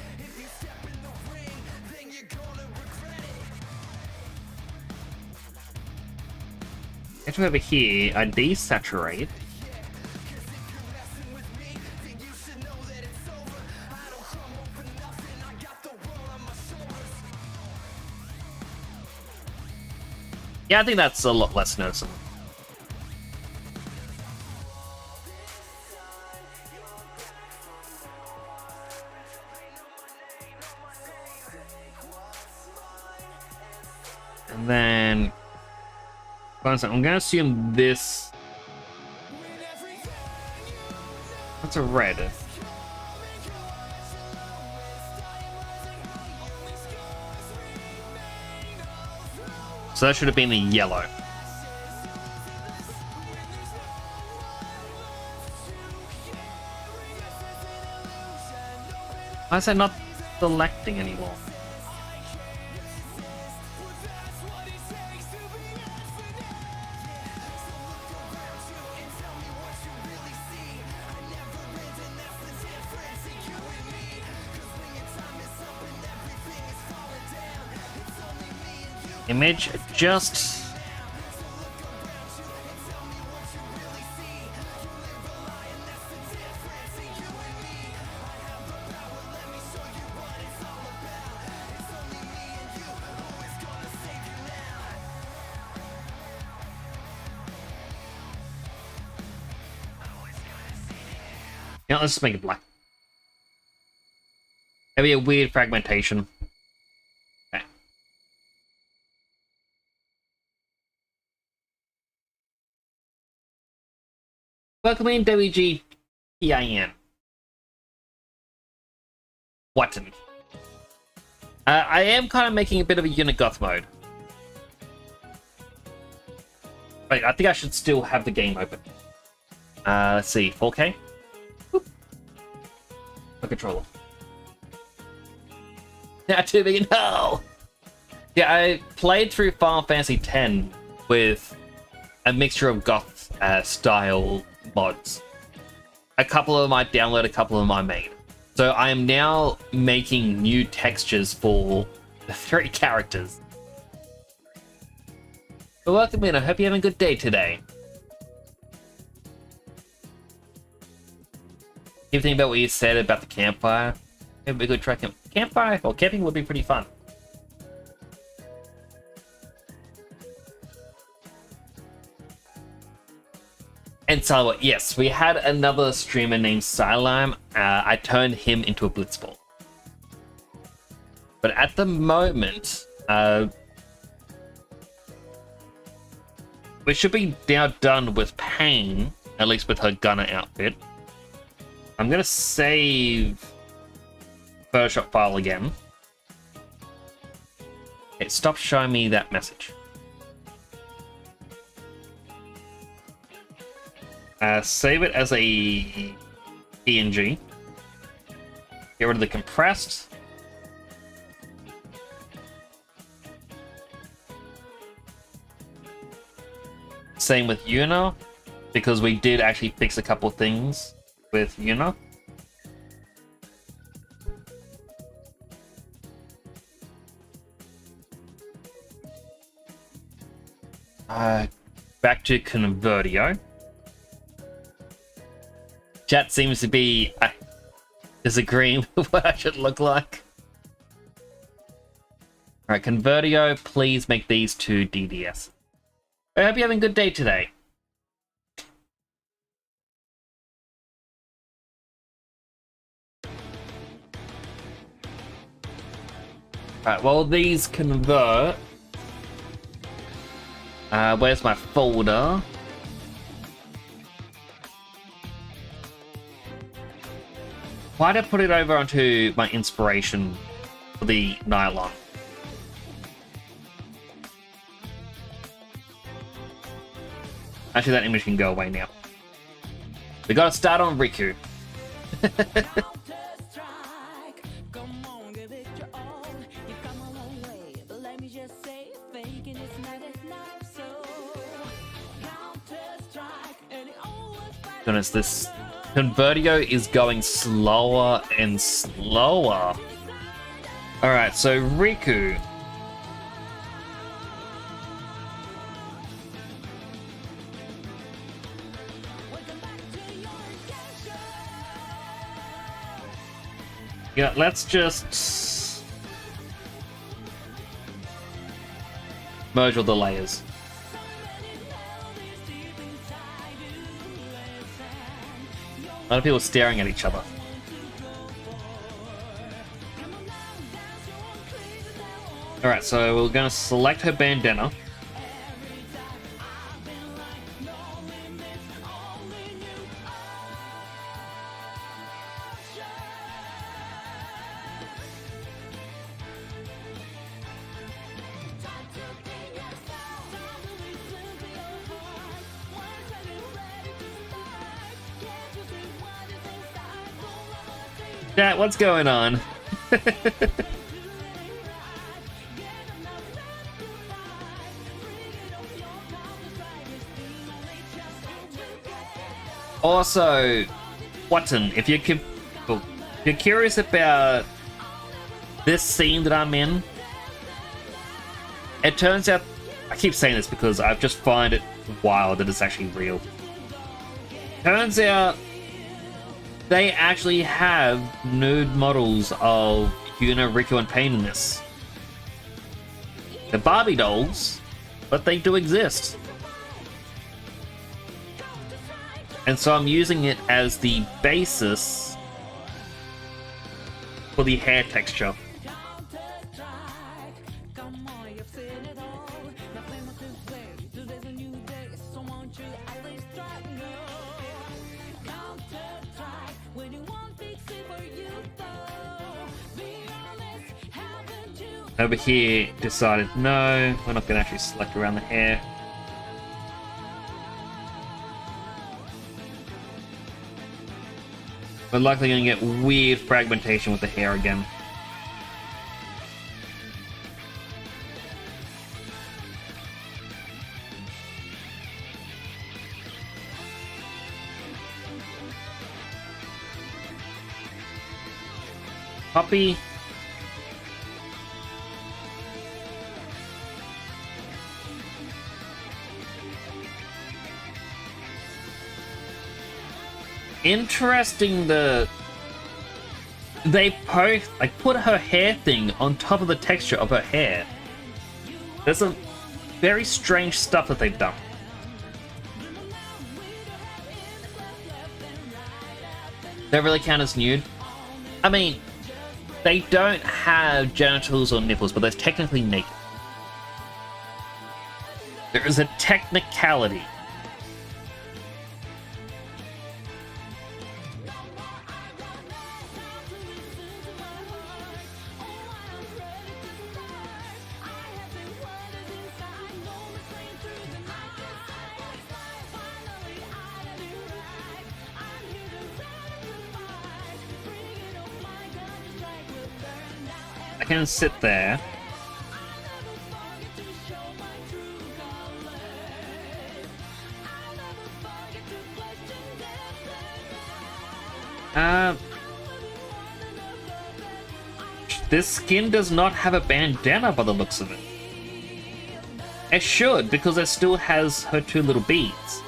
Get to over here. I desaturate. Yeah, I think that's a lot less noticeable. And then I'm gonna assume this. That's a red. So that should have been a yellow. Why is that not selecting anymore? Image adjust. Yeah, let's just make it black. That'd be a weird fragmentation. Okay. Welcome in, WGPIN. Whatton. I am kind of making a bit of a unit Goth mode. Wait, I think I should still have the game open. Let's see, 4K? Boop. A controller. Not too big, no! Yeah, I played through Final Fantasy X with a mixture of Goth style mods. A couple of them I downloaded, a couple of them I made. So I am now making new textures for the 3 characters. But welcome in, I hope you're having a good day today. Anything about what you said about the campfire? It'd be a good try campfire or camping would be pretty fun. And Salwa, yes, we had another streamer named Silime. I turned him into a Blitzball. But at the moment, we should be now done with Pain, at least with her gunner outfit. I'm gonna save Photoshop file again. It stopped showing me that message. Save it as a PNG. Get rid of the compressed. Same with Yuna, because we did actually fix a couple things with Yuna. Back to Convertio. Chat seems to be disagreeing with what I should look like. Alright, Convertio, please make these 2 DDS. I hope you're having a good day today. Alright, while these convert, where's my folder? Why'd I put it over onto my inspiration for the nylon? Actually, that image can go away now. We gotta start on Riku. Goodness, this Convertio is going slower and slower. Alright, so Riku. Yeah, let's just merge all the layers. A lot of people staring at each other. Alright, so we're going to select her bandana. Chat, what's going on? Also, Watson, if you're curious about this scene that I'm in, it turns out, I keep saying this because I just find it wild that it's actually real. Turns out they actually have nude models of Yuna, Riku, and Pain in this. They're Barbie dolls, but they do exist. And so I'm using it as the basis for the hair texture. Over here, decided no, we're not going to actually select around the hair. We're likely gonna get weird fragmentation with the hair again. Puppy. Interesting, they put her hair thing on top of the texture of her hair. There's some very strange stuff that they've done. They really count as nude. I mean, they don't have genitals or nipples, but they're technically naked. There is a technicality. I can sit there. This skin does not have a bandana by the looks of it. It should, because it still has her two little beads.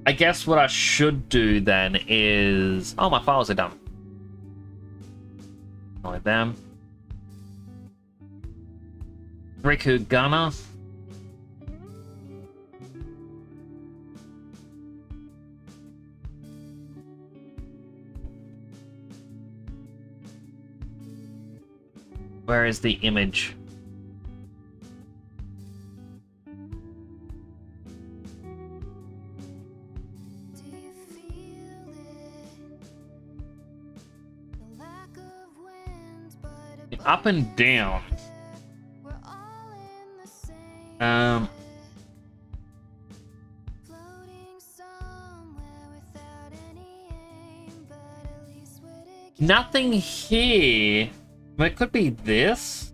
I guess what I should do then is... Oh, my files are done. Like them. Riku Gunner. Where is the image? Up and down. Nothing here. Well, it could be this.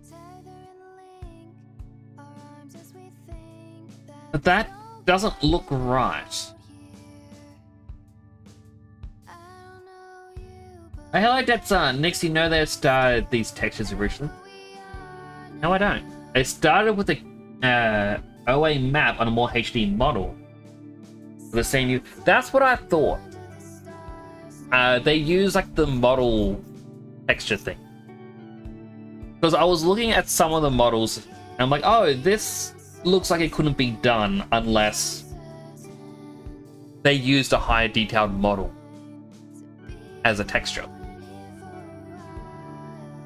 But that doesn't look right. Oh, hello, Detson. Next, you know they started these textures originally. No, I don't. It started with a OA map on a more HD model. The same view. That's what I thought. They use like the model texture thing. Because I was looking at some of the models, and I'm like, oh, this looks like it couldn't be done unless they used a higher detailed model as a texture.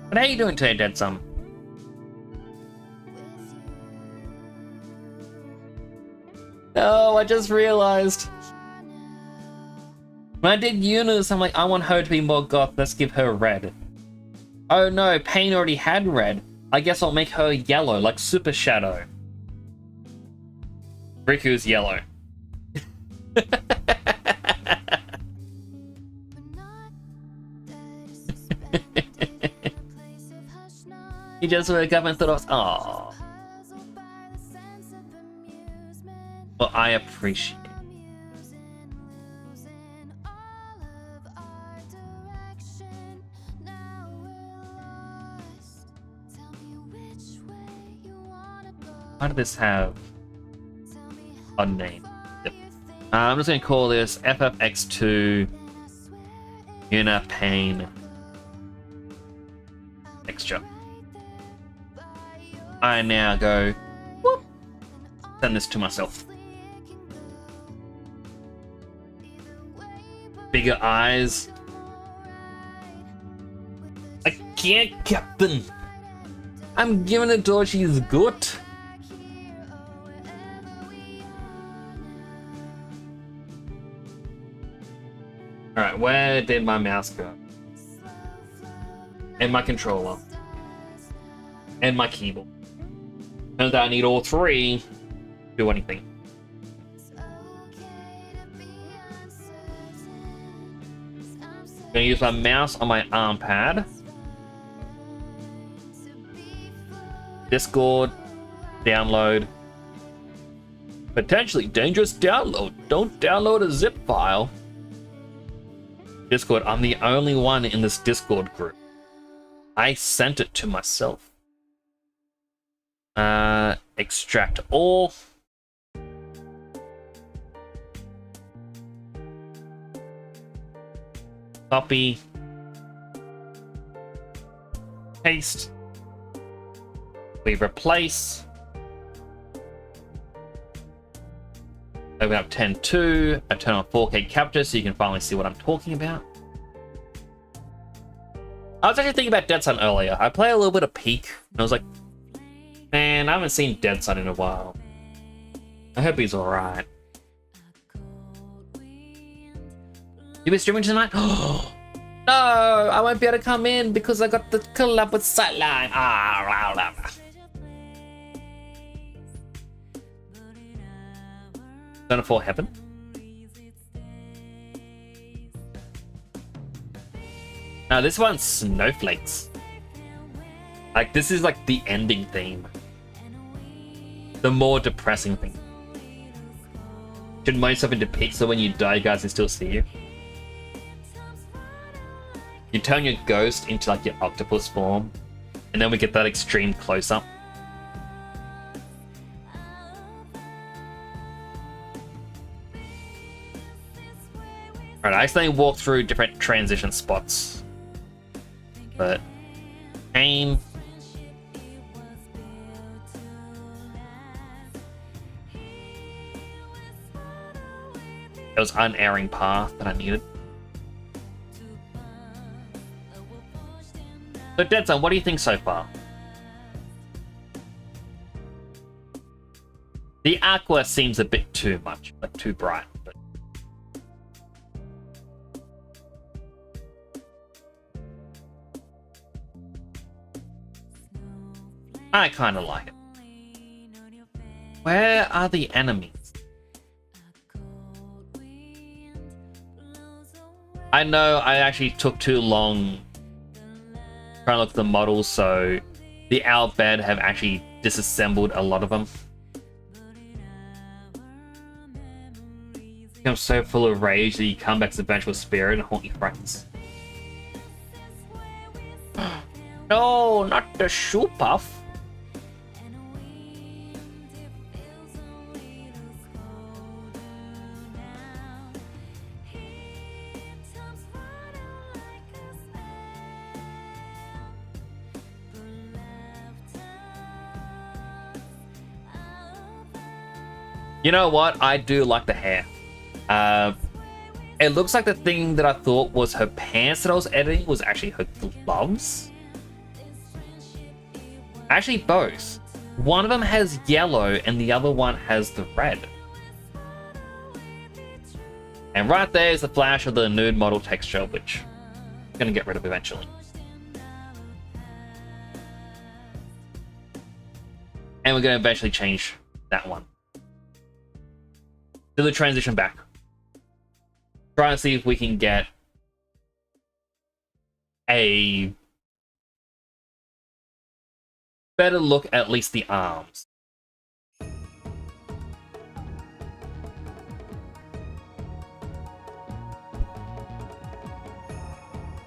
But how you doing today, Deadsum? Oh, I just realized. When I did Eunice, I'm like, I want her to be more goth, let's give her red. Oh no, Pain already had red. I guess I'll make her yellow, like Super Shadow. Riku's yellow. He just woke up and thought I was, aww. Well, I appreciate it. Why did this have a name? Yep. I'm just going to call this FFX-2 Yuna Pain Texture. I now go, whoop, send this to myself. bigger eyes. I can't, Captain. I'm giving it to her. She's good. Alright, where did my mouse go? And my controller. And my keyboard. Turns out I need all three to do anything. I'm gonna use my mouse on my arm pad. Discord, download. Potentially dangerous download. Don't download a zip file. Discord, I'm the only one in this Discord group. I sent it to myself. Extract all. Copy. Paste. We replace. Open up 10.2. I turn on 4K capture so you can finally see what I'm talking about. I was actually thinking about Dead Sun earlier. I played a little bit of Peak, and I was like, man, I haven't seen Dead Sun in a while. I hope he's alright. You be streaming tonight? Oh no, I won't be able to come in because I got the collab with Sightline. Ah, blah, blah, blah. Zone of 4 Heaven. Now this one's Snowflakes. Like this is like the ending theme. The more depressing thing. Should mode yourself into Peak so when you die you guys can still see you. You turn your ghost into like your octopus form, and then we get that extreme close-up. Alright, I accidentally walked through different transition spots. But aim. It was unerring path that I needed. So Dead Sun, what do you think so far? The aqua seems a bit too much, like too bright. But I kind of like it. Where are the enemies? I know I actually took too long trying to look at the models, so the Owl Bed have actually disassembled a lot of them. I'm so full of rage that you come back as a vengeful spirit and haunt your friends. No, not the shoe puff. You know what? I do like the hair. It looks like the thing that I thought was her pants that I was editing was actually her gloves. Actually, both. One of them has yellow and the other one has the red. And right there is the flash of the nude model texture, which I'm gonna get rid of eventually. And we're gonna eventually change that one. Do the transition back. Try and see if we can get a better look at least the arms.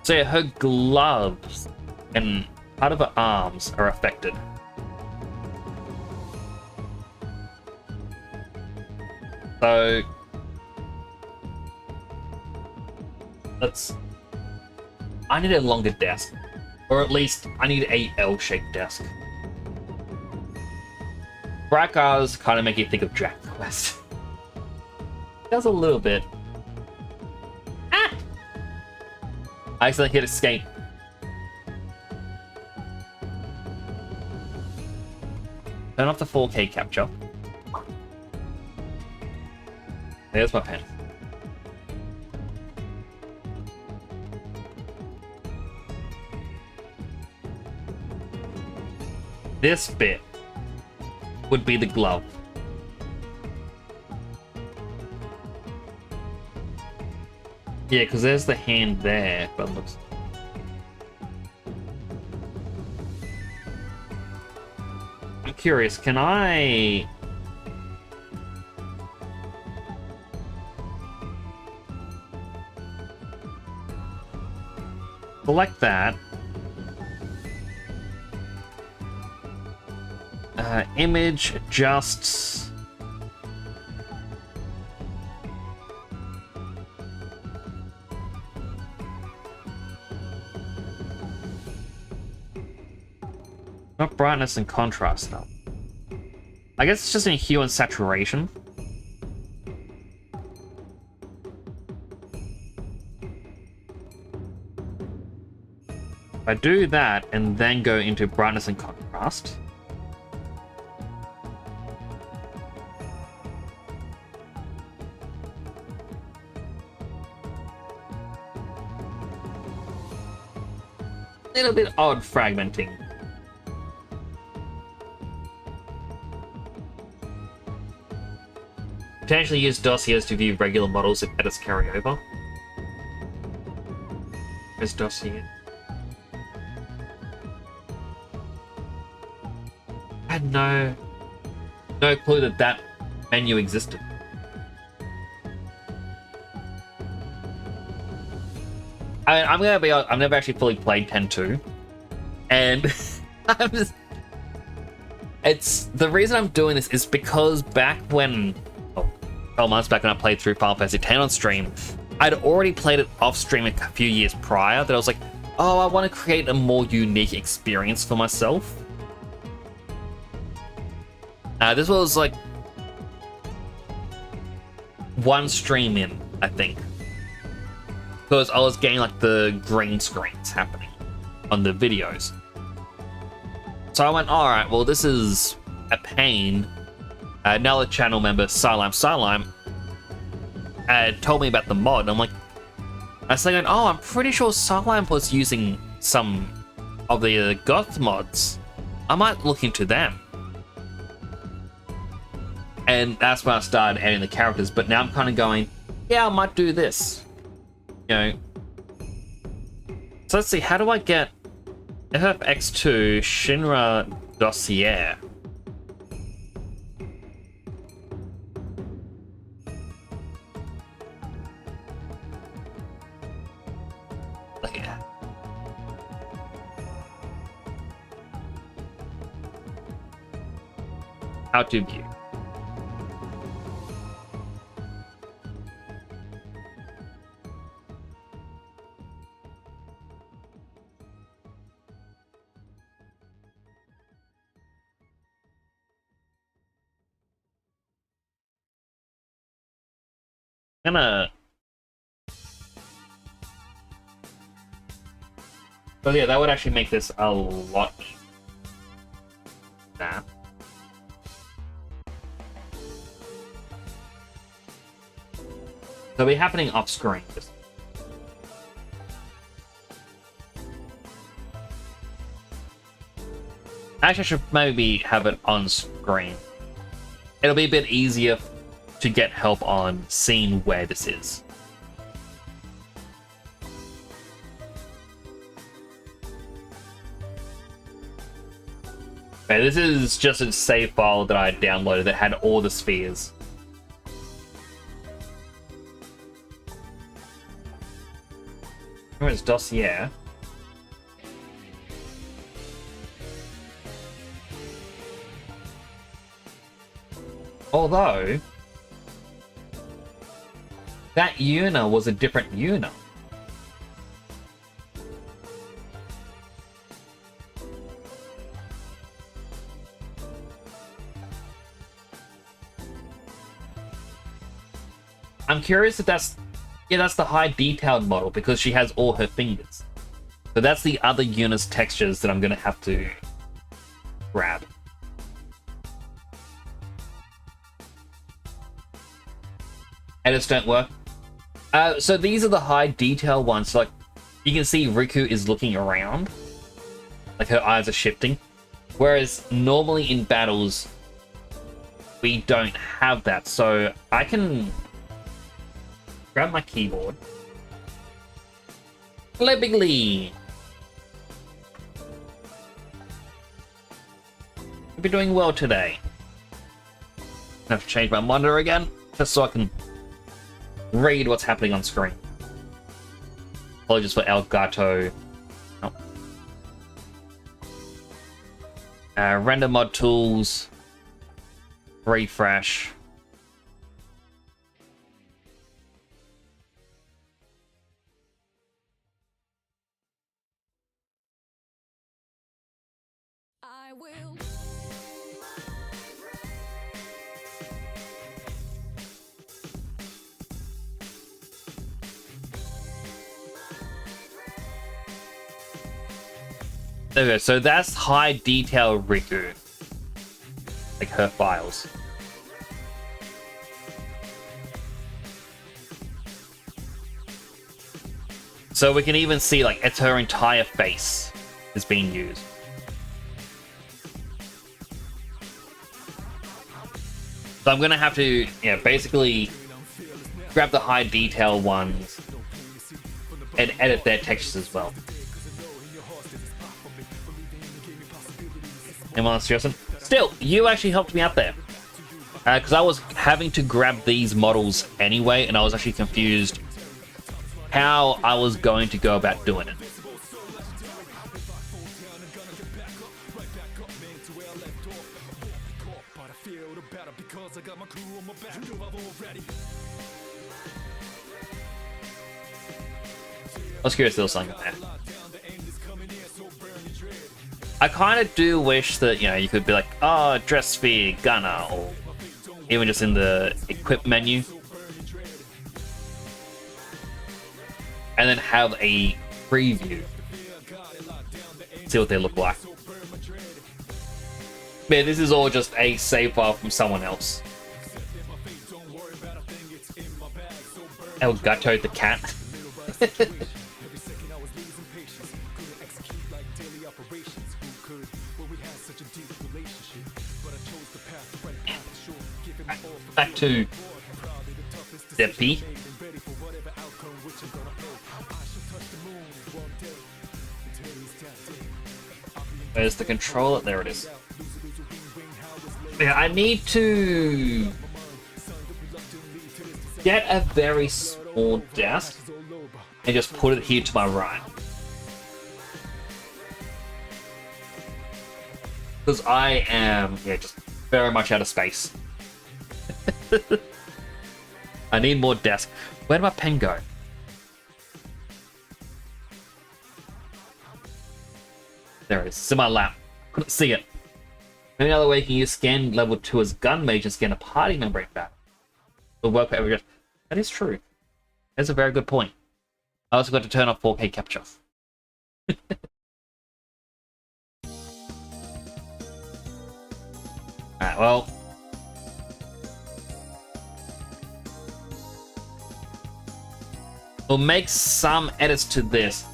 So yeah, her gloves and part of her arms are affected. So I need a longer desk, or at least I need a L-shaped desk. Bright cars kind of make you think of Dragon Quest. It does a little bit. Ah! I accidentally hit escape. Turn off the 4K capture. There's my pen. This bit would be the glove. Yeah, because there's the hand there, but it looks... I'm curious, can I... select that. Image adjusts. Not brightness and contrast though. I guess it's just in hue and saturation. If I do that and then go into brightness and contrast. A little bit odd fragmenting. Potentially use dossiers to view regular models if edits carry over. There's dossier. I had no clue that that menu existed. I'm gonna be honest, I've never actually fully played 10.2, and I'm just... It's the reason I'm doing this is because back when, 12 months back when I played through Final Fantasy X on stream, I'd already played it off stream a few years prior. That I was like, oh, I want to create a more unique experience for myself. This was like one stream in, I think. Because I was getting like the green screens happening on the videos. So I went, alright, well this is a pain. Another channel member, Silime, told me about the mod. And I'm like, I was thinking, oh, I'm pretty sure Silime was using some of the Goth mods. I might look into them. And that's when I started adding the characters, but now I'm kind of going, yeah, I might do this. You know. So let's see, how do I get FFX-2 Shinra Dossier? Look at that. How to view. So yeah, that would actually make this a lot easier. Nah. It'll be happening off screen. Actually, I should maybe have it on screen. It'll be a bit easier to get help on seeing where this is. Okay, this is just a save file that I downloaded that had all the spheres. Where's Dossier? Although that Una was a different Una. I'm curious if that's Yeah, that's the high detailed model because she has all her fingers. So that's the other Eunice textures that I'm going to have to grab. Edits don't work. So these are the high detail ones. So, like, you can see Riku is looking around. Like, her eyes are shifting. Whereas normally in battles, we don't have that. So I can grab my keyboard. Flippingly. We'll be doing well today. I have to change my monitor again, just so I can read what's happening on screen. Apologies for Elgato. Oh. Render mod tools. Refresh.
I will.
Okay, so that's high detail Riku. Like her files. So we can even see, like, it's her entire face is being used. So I'm gonna have to, yeah, basically grab the high detail ones and edit their textures as well. Anyone else seriously? Still, you actually helped me out there. Because I was having to grab these models anyway, and I was actually confused how I was going to go about doing it. I was curious if there was something there. I kind of do wish that, you know, you could be like, oh, dress sphere, gunner, or even just in the equip menu. And then have a preview. See what they look like. Man, this is all just a save file from someone else. Elgato the cat. Back to Deppy. Where's the controller? There it is. Yeah, I need to get a very small desk and just put it here to my right. Because I am, yeah, just very much out of space. I need more desk. Where did my pen go? There it is. It's in my lap. Couldn't see it. Any other way you can use scan level 2 as gun mage and scan a party member in battle. It'll work for every guest. That is true. That's a very good point. I also got to turn off 4K capture. Alright, well. We'll make some edits to this.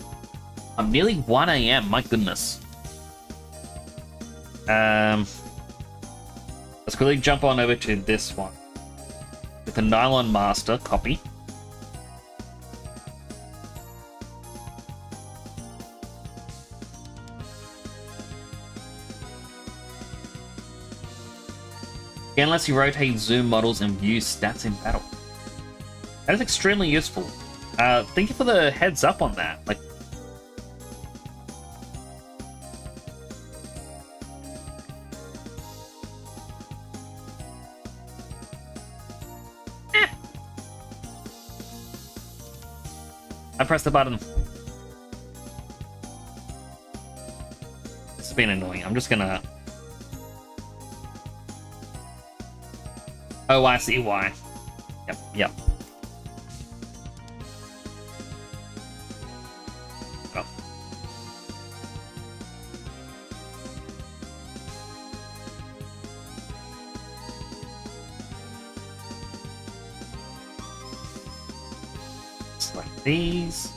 I'm nearly 1 AM, my goodness. Let's quickly jump on over to this one. With the Nylon Master copy. Again, lets you rotate zoom models and view stats in battle. That is extremely useful. Thank you for the heads up on that. Like, I pressed the button. It's been annoying. I'm just gonna... Oh, I see why. Yep. these.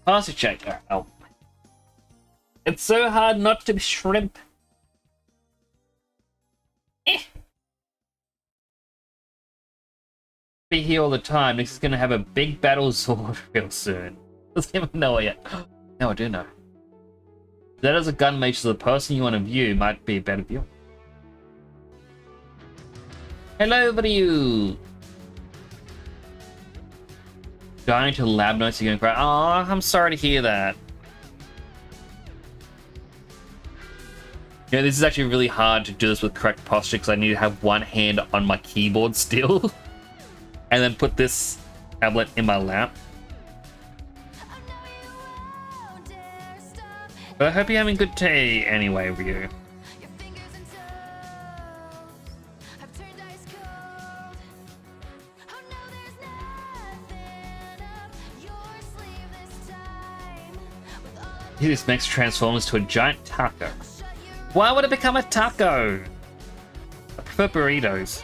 Parsley check. Oh. It's so hard not to be shrimp. Be here all the time. Nick's gonna have a big battle sword real soon. Doesn't even know it yet. No, I do know. That as a gun mage, so the person you want to view might be a better view. Hello, what are you? Going to lab notes, you're gonna cry. Oh, I'm sorry to hear that. You know, this is actually really hard to do this with correct posture because I need to have one hand on my keyboard still. And then put this tablet in my lap. But I hope you're having a good day anyway, Ryu. This makes transforms to a giant taco. Why would it become a taco? I prefer burritos.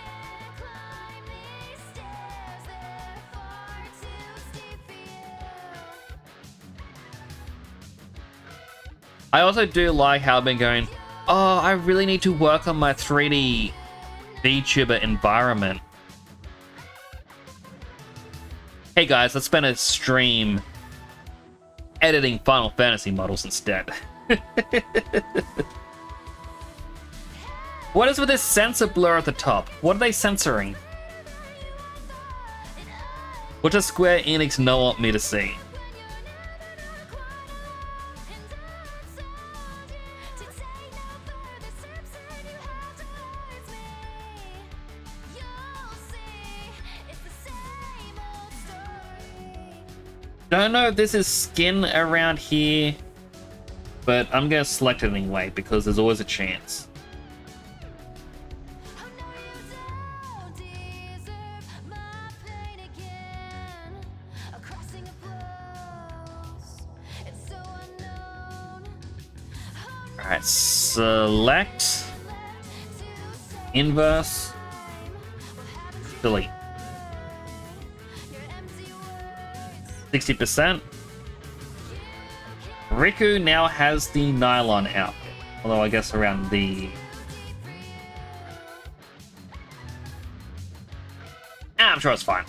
I also do like how I've been going, oh, I really need to work on my 3D VTuber environment. Hey guys, let's spend a stream editing Final Fantasy models instead. What is with this sensor blur at the top? What are they censoring? What does Square Enix not want me to see? Don't know if this is skin around here, but I'm gonna select it anyway because there's always a chance. Alright, select, inverse, delete. 60%. Riku now has the nylon outfit. Although I guess around the... I'm sure it's fine.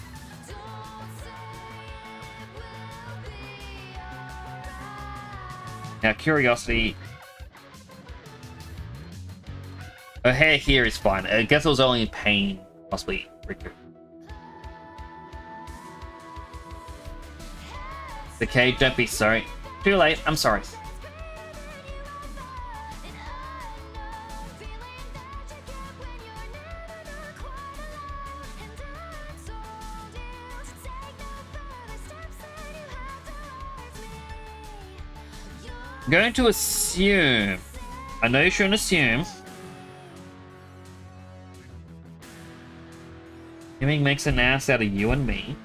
Now, Curiosity... Her hair here is fine. I guess it was only pain, possibly Riku. Okay, don't be sorry. Too late, I'm sorry. I'm going to assume. I know you shouldn't assume. Gaming makes an ass out of you and me.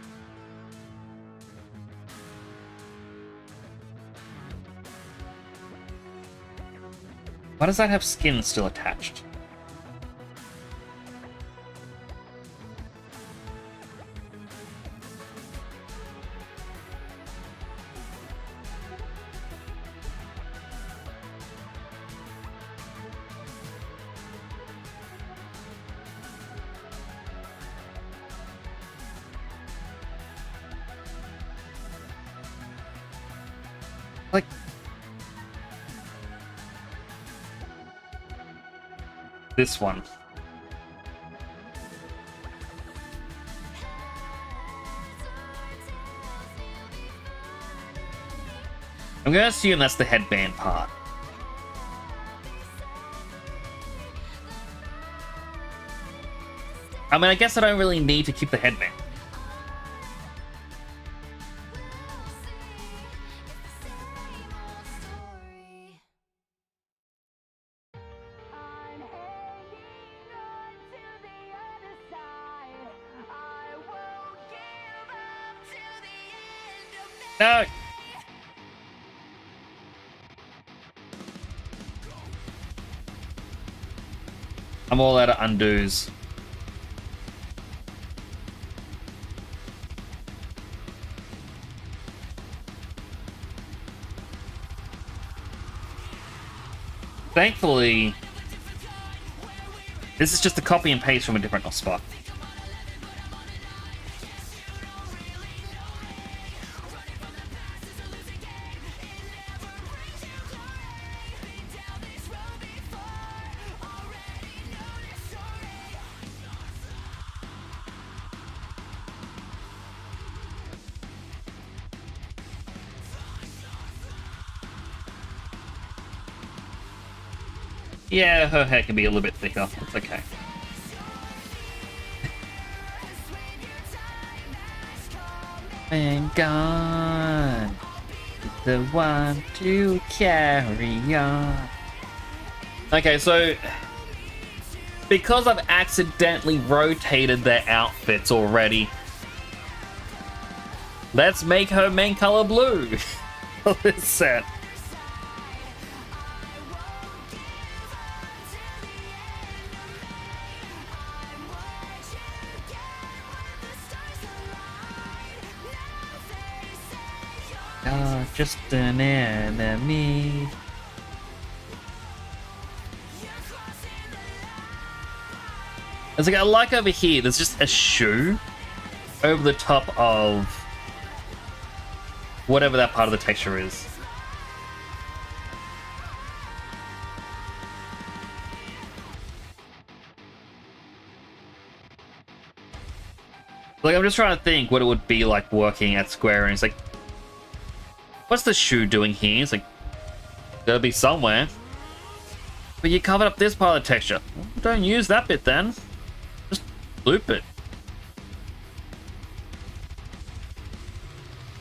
Why does that have skin still attached? Like... this one. I'm gonna assume that's the headband part. I mean, I guess I don't really need to keep the headband. No! I'm all out of undos. Thankfully, this is just a copy and paste from a different spot. Yeah, her hair can be a little bit thicker. It's okay. And gone, the one to carry on. Okay, so because I've accidentally rotated their outfits already, let's make her main color blue for this set. Just an enemy. It's like I like over here, there's just a shoe over the top of whatever that part of the texture is. Like I'm just trying to think what it would be like working at Square, and it's like, what's the shoe doing here? It's like, gotta be somewhere. But you covered up this part of the texture. Well, don't use that bit then. Just loop it.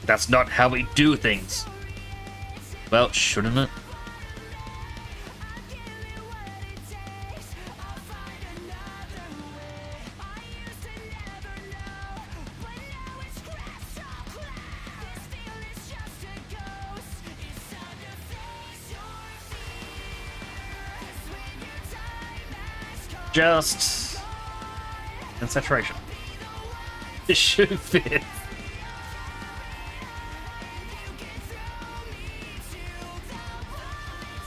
That's not how we do things. Well, shouldn't it? Just in saturation. This should fit.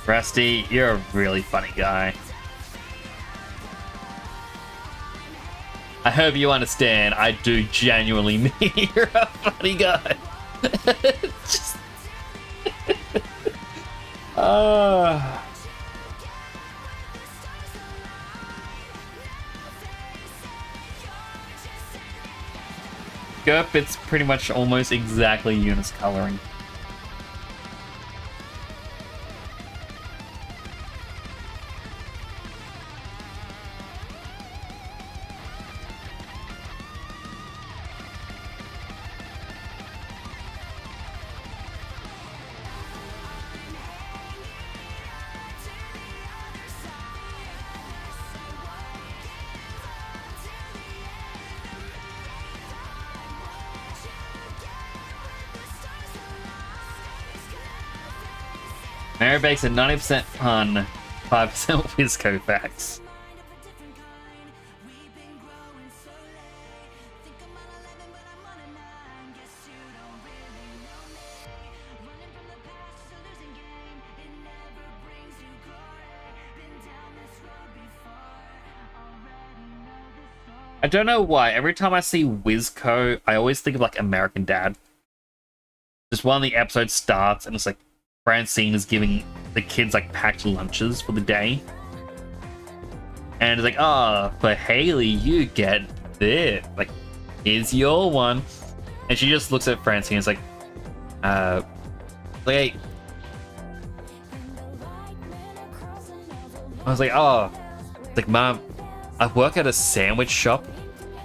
Rusty, you're a really funny guy. I hope you understand. I do genuinely mean you're a funny guy. Just. Gerp, it's pretty much almost exactly Eunice coloring. Mary Bakes a 90% pun, 5% Wizco facts. I don't know why. Every time I see Wizco, I always think of like American Dad. Just one of the episodes starts and it's like Francine is giving the kids like packed lunches for the day. And it's like, oh, for Haley, you get this. Like, here's your one. And she just looks at Francine and is like, hey. I was like, oh. It's like, Mom, I work at a sandwich shop.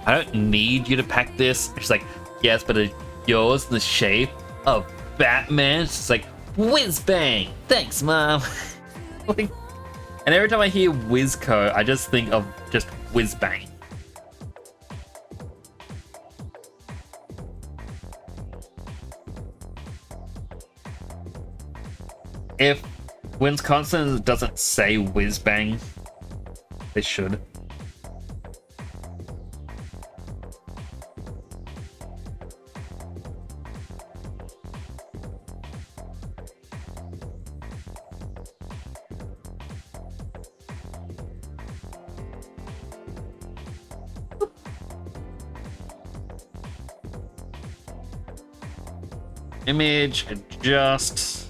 I don't need you to pack this. She's like, yes, but it's yours in the shape of Batman. She's like, whiz bang. Thanks, Mom. Like, and every time I hear Wizco, I just think of just whiz bang. If Wisconsin doesn't say whiz bang, They should. Image, adjust.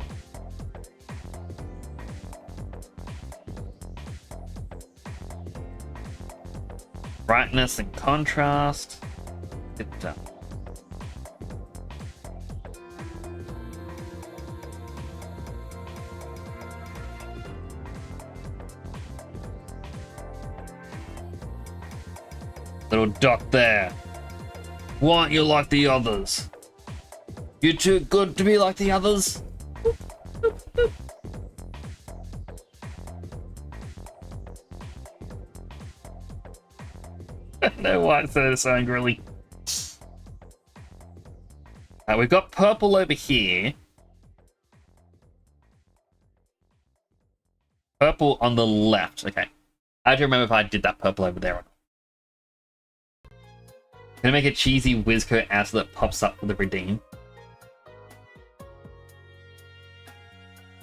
Brightness and contrast. Get done. Little dot there. Why aren't you like the others? You too good to be like the others? No, why I say this angrily. We've got purple over here. Purple on the left. Okay. I have to remember if I did that purple over there or not. Gonna make a cheesy Whizcoat answer that pops up for the redeem.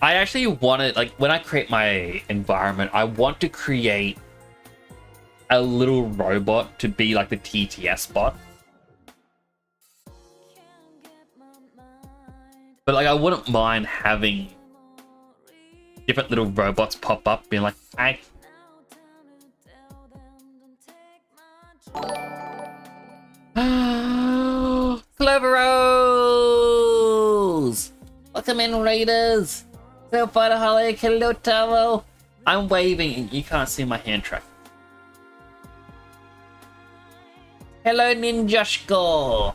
I actually want to, like, when I create my environment, I want to create a little robot to be like the TTS bot. But, like, I wouldn't mind having different little robots pop up, being like, hey. Cleveros! Welcome in, Raiders! So far, Holly, hello, Tavo. I'm waving and you can't see my hand track. Hello, Ninjashko.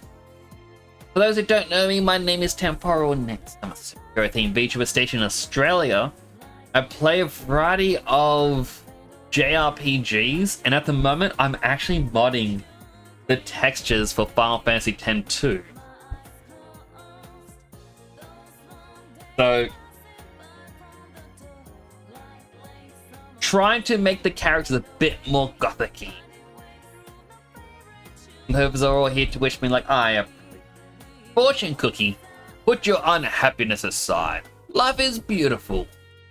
For those who don't know me, my name is Temporal Next. I'm a superhero-themed VTuber station in Australia. I play a variety of JRPGs, and at the moment, I'm actually modding the textures for Final Fantasy X-2. So, trying to make the characters a bit more gothic-y. The hopers are all here to wish me like I am. Fortune cookie, put your unhappiness aside. Life is beautiful.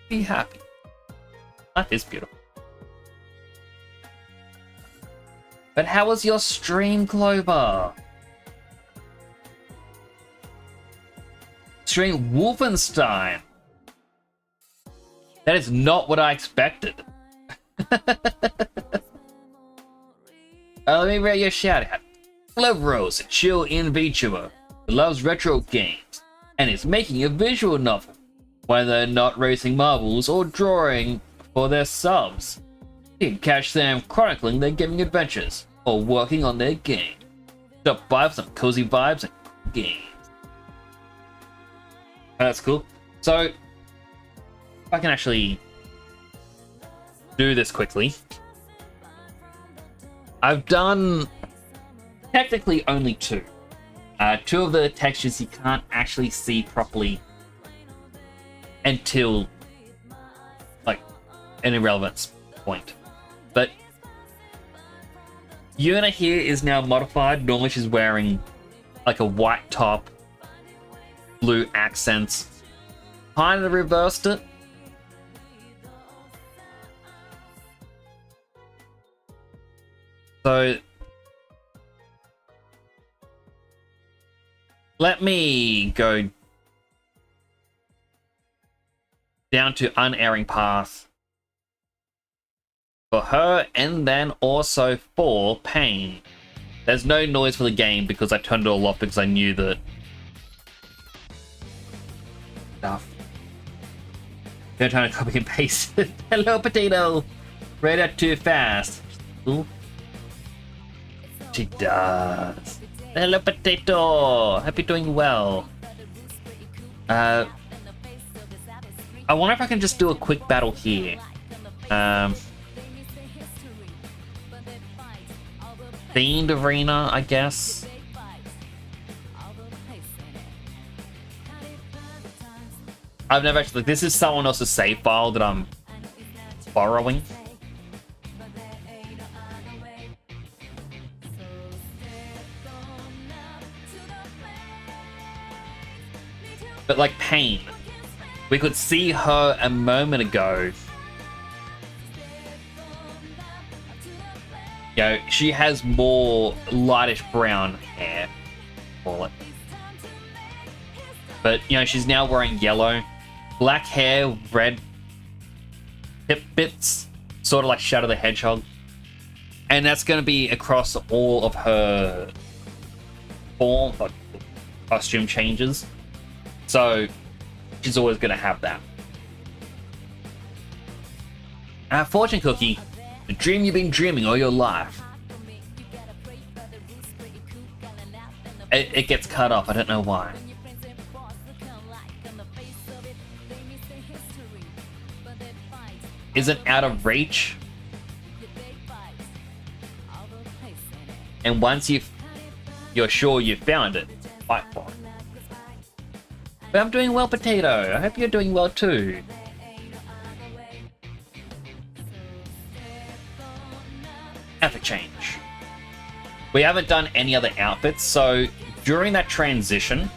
Be happy. Life is beautiful. But how was your stream, Clover? Stream Wolfenstein. That is not what I expected. Let me read your shout out. Cleveros, a chill-in VTuber who loves retro games and is making a visual novel, whether not racing marbles or drawing for their subs. You can catch them chronicling their gaming adventures or working on their game. Stop by for some cozy vibes and games. That's cool. So, if I can actually do this quickly. I've done technically only two. Two of the textures you can't actually see properly until like an irrelevance point. But Yuna here is now modified. Normally she's wearing like a white top, blue accents. Kind of reversed it. So let me go down to unerring path for her, and then also for Pain. There's no noise for the game because I turned it all off because I knew that stuff. They're trying to copy and paste it. Hello, Potato. Read it too fast. Ooh. She does. Hello, Potato. Hope you're doing well. I wonder if I can just do a quick battle here. Themed arena, I guess. I've never actually. This is someone else's save file that I'm borrowing. But like Pain, we could see her a moment ago. You know, she has more lightish brown hair, call it. But, you know, she's now wearing yellow. Black hair, red tip bits, sort of like Shadow the Hedgehog. And that's going to be across all of her form, like costume changes. So, she's always going to have that. Fortune Cookie, the dream you've been dreaming all your life. It gets cut off, I don't know why. Isn't out of reach. And once you're sure you've found it, fight for it. But I'm doing well, Potato. I hope you're doing well too. Outfit change. We haven't done any other outfits, so during that transition,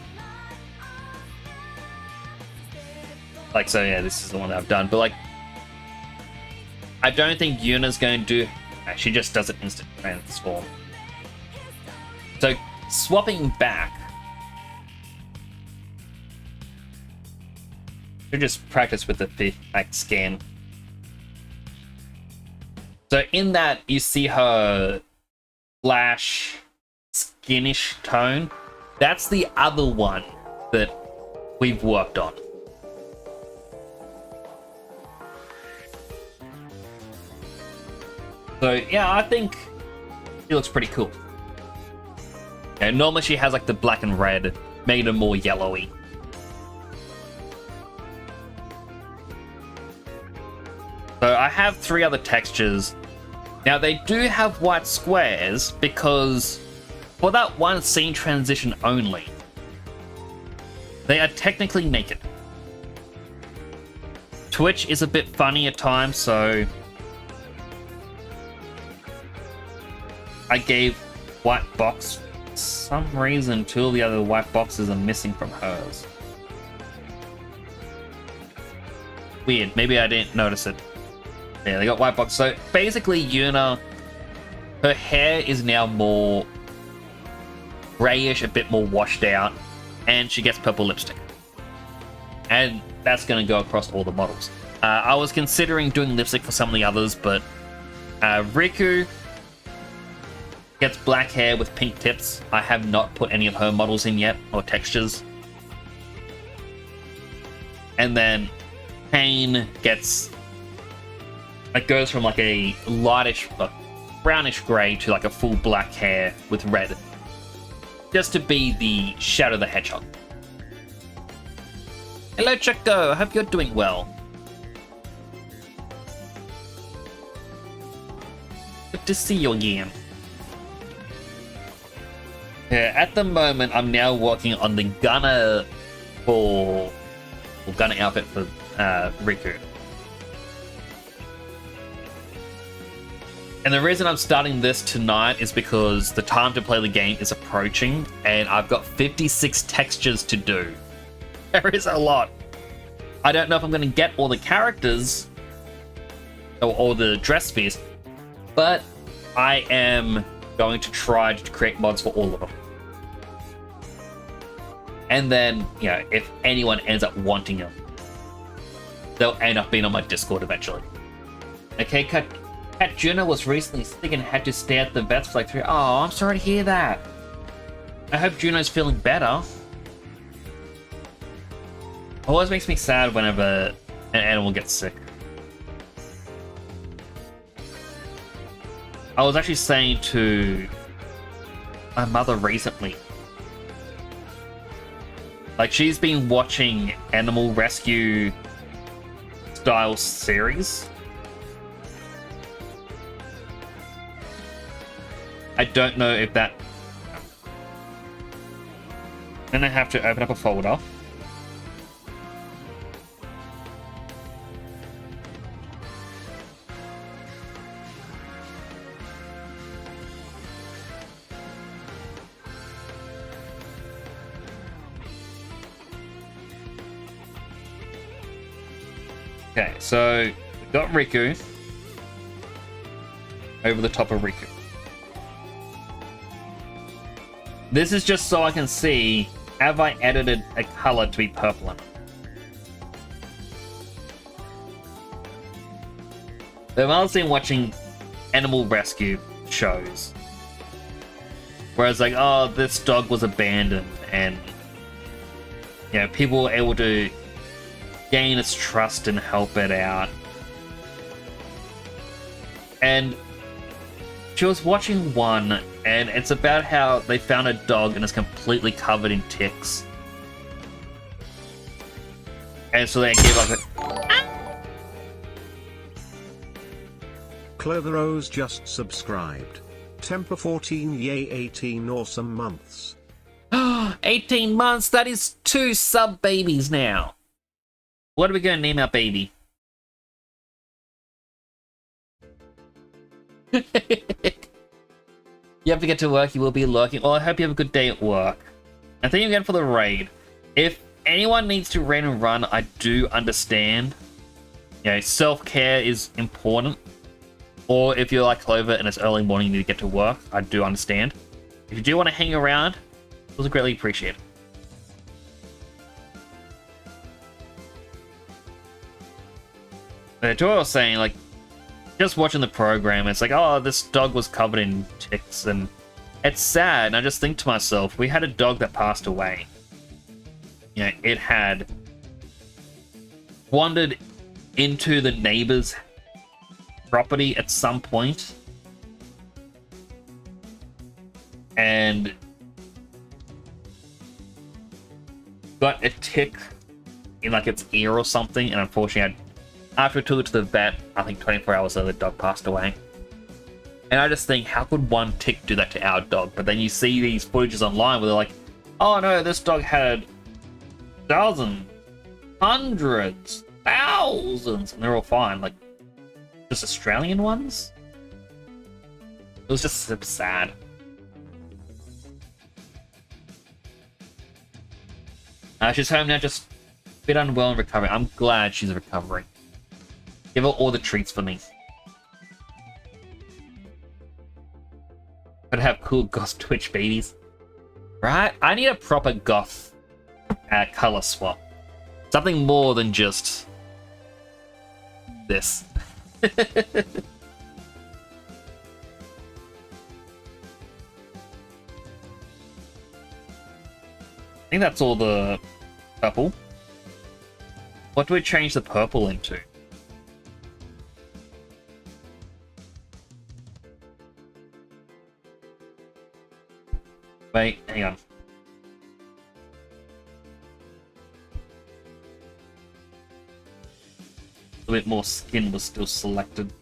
like, so yeah, this is the one that I've done, but like, I don't think Yuna's going to do. She just does an instant transform. So swapping back, we just practice with the FFX scan. So in that, you see her flash skinish tone. That's the other one that we've worked on. So yeah, I think she looks pretty cool. Yeah, normally she has like the black and red, made her more yellowy. So I have 3 other textures. Now they do have white squares because for that one scene transition only, they are technically naked. Twitch is a bit funny at times, so I gave white box. For some reason, 2 of the other white boxes are missing from hers. Weird. Maybe I didn't notice it. Yeah, they got white box. So basically, Yuna, her hair is now more grayish, a bit more washed out, and she gets purple lipstick. And that's going to go across all the models. I was considering doing lipstick for some of the others, but Riku gets black hair with pink tips. I have not put any of her models in yet, or textures. And then Pain gets... it goes from like a lightish, brownish grey to like a full black hair with red. Just to be the Shadow the Hedgehog. Hello, Choco. I hope you're doing well. Good to see you again. Yeah, at the moment, I'm now working on the Gunner outfit for Riku. And the reason I'm starting this tonight is because the time to play the game is approaching, and I've got 56 textures to do. There is a lot. I don't know if I'm going to get all the characters or all the dress spheres, but I am going to try to create mods for all of them. And then, you know, if anyone ends up wanting them, they'll end up being on my Discord eventually. Okay, Cat Juno was recently sick and had to stay at the vets for like 3. Oh, I'm sorry to hear that. I hope Juno's feeling better. Always makes me sad whenever an animal gets sick. I was actually saying to my mother recently, like, she's been watching animal rescue style series. I don't know if that... Then I have to open up a folder. Okay, so we got Riku over the top of Riku. This is just so I can see, have I edited a color to be purple? I've also been watching animal rescue shows, where it's like, oh, this dog was abandoned, and you know, people were able to gain its trust and help it out. And she was watching one, and it's about how they found a dog and it's completely covered in ticks. And so they gave like a...
Clotherose just subscribed. Temper 14 yay 18 awesome months.
18 months, that is 2 sub babies now. What are we going to name our baby? You have to get to work, you will be lurking. Well, I hope you have a good day at work. And thank you again for the raid. If anyone needs to raid and run, I do understand. You know, self-care is important. Or if you're like Clover and it's early morning, you need to get to work, I do understand. If you do want to hang around, it was greatly appreciated. But what I was saying, like, just watching the program, it's like, oh, this dog was covered in ticks, and it's sad. And I just think to myself, we had a dog that passed away. You know, it had wandered into the neighbor's property at some point, and got a tick in like its ear or something, and unfortunately after we took it to the vet, I think 24 hours later the dog passed away. And I just think, how could one tick do that to our dog? But then you see these footages online where they're like, oh no, this dog had dozens, hundreds, thousands, and they're all fine. Like, just Australian ones? It was just so sad. She's home now, just a bit unwell and recovering. I'm glad she's recovering. Give her all the treats for me. Gotta have cool goth Twitch babies. Right? I need a proper goth color swap. Something more than just this. I think that's all the purple. What do we change the purple into? Wait, hang on. A bit more skin was still selected.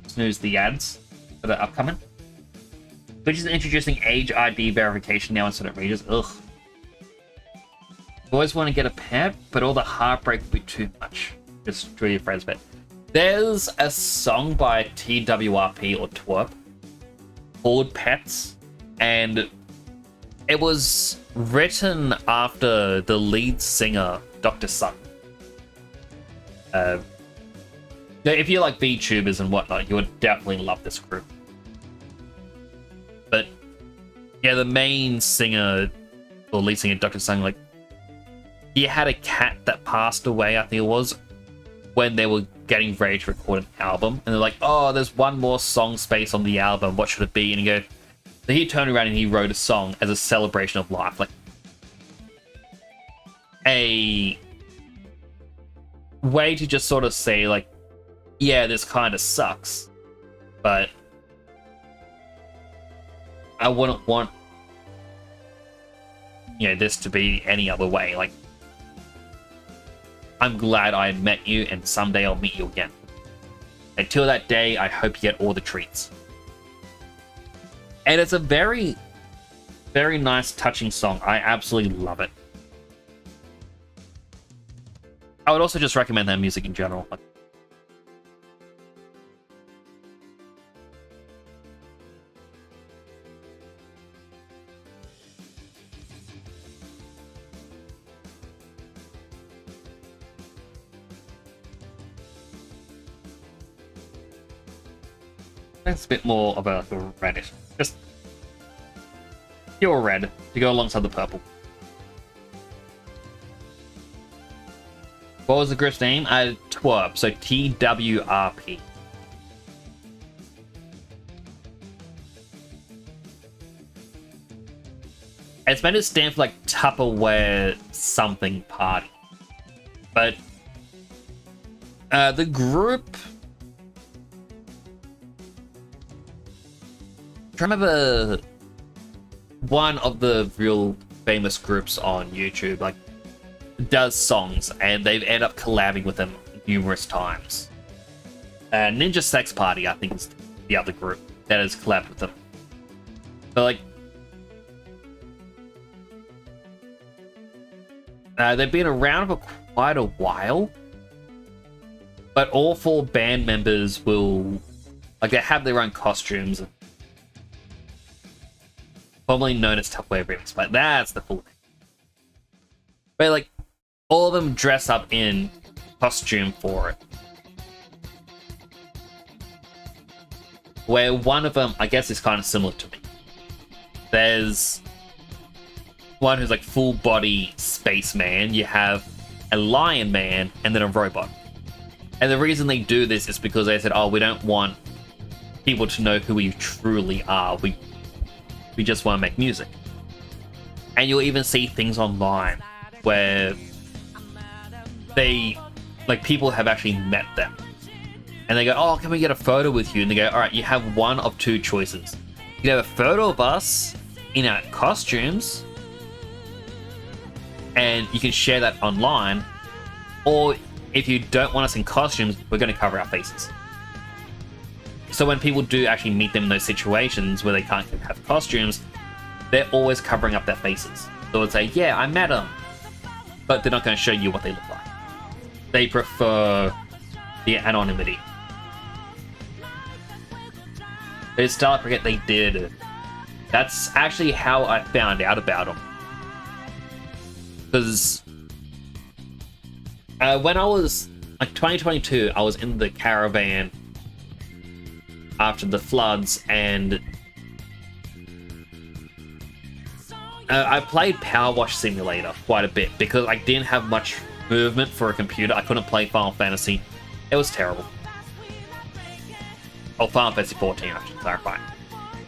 Snooze the ads that are upcoming. Which is introducing age ID verification now instead of readers. Ugh. You always want to get a pet, but all the heartbreak would be too much. Just drew your friends pet. There's a song by TWRP or Twerp called Pets, and it was written after the lead singer, Dr. Sun. If you like VTubers and whatnot, you would definitely love this group. But yeah, the main singer or lead singer, Dr. Sun, like, he had a cat that passed away, I think it was, when they were getting ready to record an album, and they're like, oh, there's one more song space on the album, what should it be? And so he turned around and he wrote a song as a celebration of life, like a way to just sort of say, like, yeah, this kind of sucks, but I wouldn't want, you know, this to be any other way. Like, I'm glad I met you, and someday I'll meet you again. Until that day, I hope you get all the treats. And it's a very Very nice, touching song. I absolutely love it. I would also just recommend that music in general. It's a bit more of a reddish. Just pure red to go alongside the purple. What was the group's name? TWRP, so TWRP. It's meant to stand for like Tupperware something party. But the group... I remember one of the real famous groups on YouTube, like, does songs, and they've ended up collabing with them numerous times. Ninja Sex Party, I think, is the other group that has collabed with them. But, like, they've been around for quite a while, but all 4 band members will, like, they have their own costumes, formerly known as Tupperware Remix, but that's the full name. But, like, all of them dress up in costume for it. Where one of them, I guess, is kind of similar to me. There's one who's like full body spaceman, you have a lion man, and then a robot. And the reason they do this is because they said, oh, we don't want people to know who we truly are. We just want to make music. And you'll even see things online where they, like, people have actually met them. And they go, oh, can we get a photo with you? And they go, all right, you have one of 2 choices. You can have a photo of us in our costumes, and you can share that online. Or if you don't want us in costumes, we're going to cover our faces. So when people do actually meet them in those situations where they can't have costumes, they're always covering up their faces. So it's like, yeah, I met them, but they're not going to show you what they look like. They prefer the anonymity. There's Starlight Brigade, they did. That's actually how I found out about them. Because when I was, like, 2022, I was in the caravan after the floods, and I played Power Wash Simulator quite a bit because I didn't have much movement for a computer. I couldn't play Final Fantasy. It was terrible. Oh, Final Fantasy 14, I should clarify.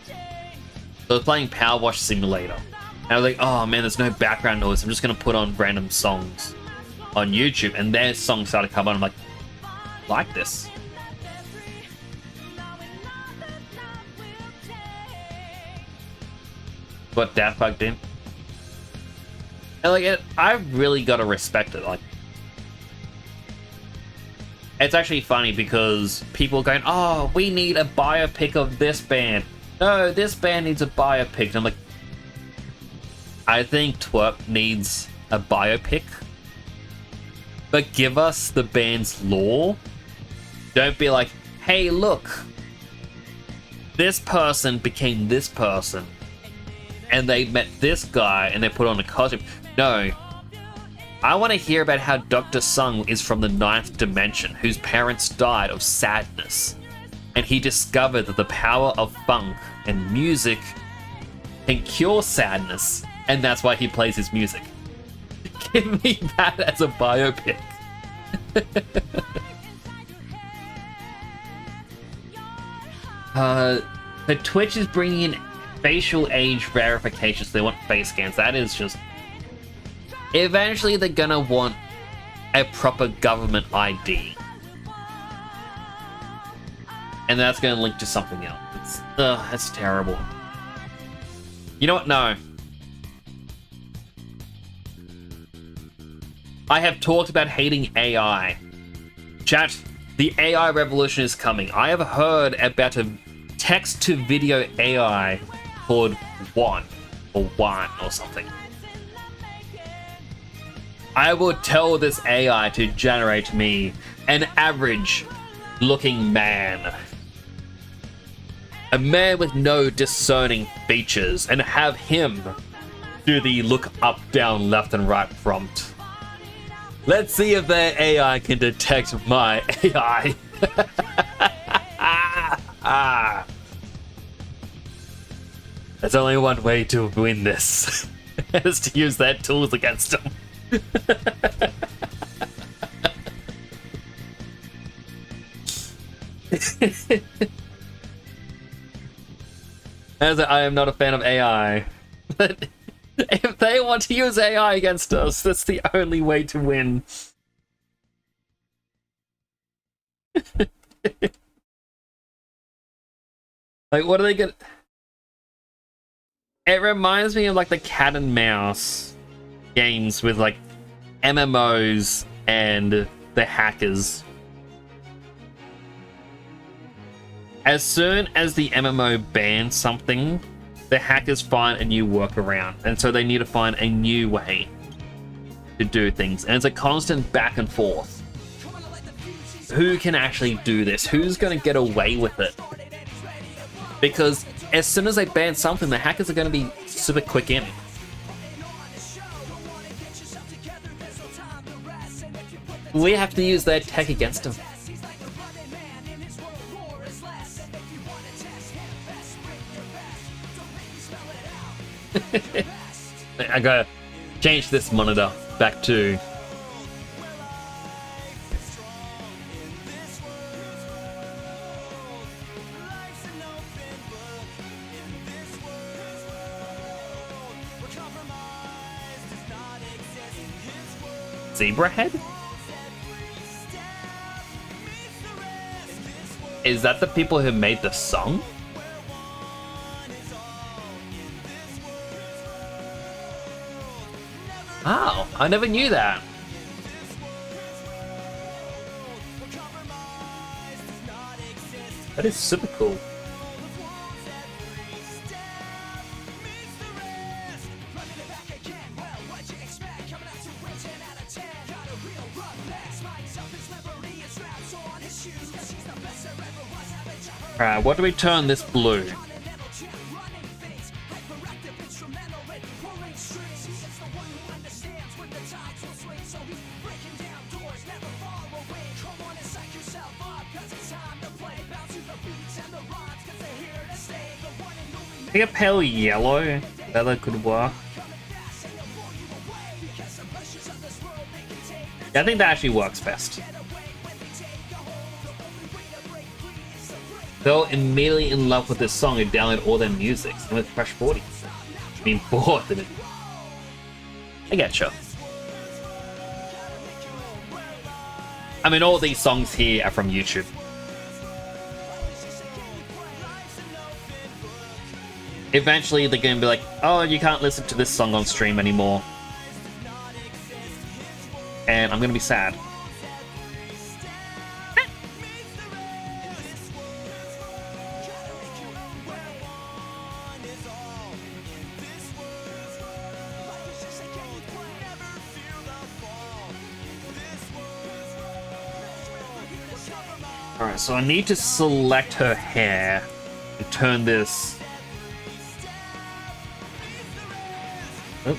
So I was playing Power Wash Simulator, and I was like, oh man, there's no background noise. I'm just gonna put on random songs on YouTube, and their songs started coming on. I'm like this. What Daft Punk did. And like, I really gotta respect it. Like, it's actually funny because people are going, oh, we need a biopic of this band. No, this band needs a biopic. And I'm like, I think TWRP needs a biopic, but give us the band's lore. Don't be like, hey, look, this person became this person, and they met this guy, and they put on a costume. No. I want to hear about how Dr. Sung is from the 9th dimension, whose parents died of sadness. And he discovered that the power of funk and music can cure sadness, and that's why he plays his music. Give me that as a biopic. But Twitch is bringing in facial age verification, so they want face scans. That is just... Eventually they're gonna want a proper government ID. And that's gonna link to something else. That's terrible. You know what? No. I have talked about hating AI. Chat, the AI revolution is coming. I have heard about a text-to-video AI called One. or wine or something. I will tell this AI to generate me an average looking man. A man with no discerning features, and have him do the look up, down, left, and right prompt. Let's see if their AI can detect my AI. There's only one way to win this. Is to use their tools against them. As I am not a fan of AI, but if they want to use AI against us, that's the only way to win. Like, what are they gonna... It reminds me of like the cat and mouse games with like MMOs and the hackers. As soon as the MMO bans something, the hackers find a new workaround, and so they need to find a new way to do things, and it's a constant back and forth. Who can actually do this? Who's going to get away with it? Because as soon as they ban something, the hackers are going to be super quick in. We have to use their tech against them. I gotta change this monitor back to... Zebra head? Is that the people who made the song? Oh, I never knew that. That is super cool. Alright, what do we turn this blue? I think a pale yellow, that could work. Yeah, I think that actually works best. They're immediately in love with this song and download all their music. And with Crash 40. I mean, bored of it. I getcha. I mean, all these songs here are from YouTube. Eventually, they're going to be like, oh, you can't listen to this song on stream anymore. And I'm going to be sad. Alright, so I need to select her hair and turn this... Oh.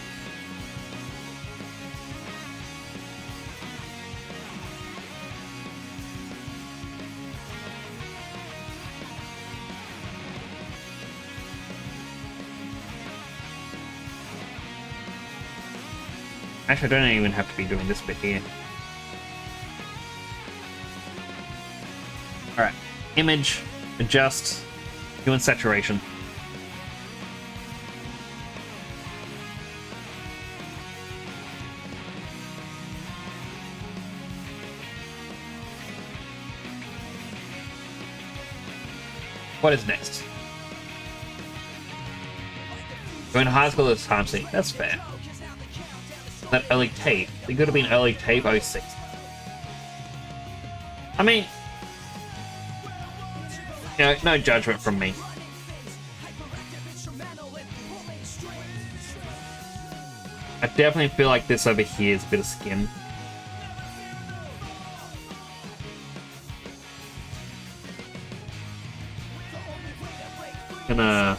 Actually, I don't even have to be doing this bit here. Alright, image, adjust, hue and saturation. What is next? Going to high school this time, see, that's fair. That early tape, it could have been early tape 06. I mean, you know, no judgment from me. I definitely feel like this over here is a bit of skin. Gonna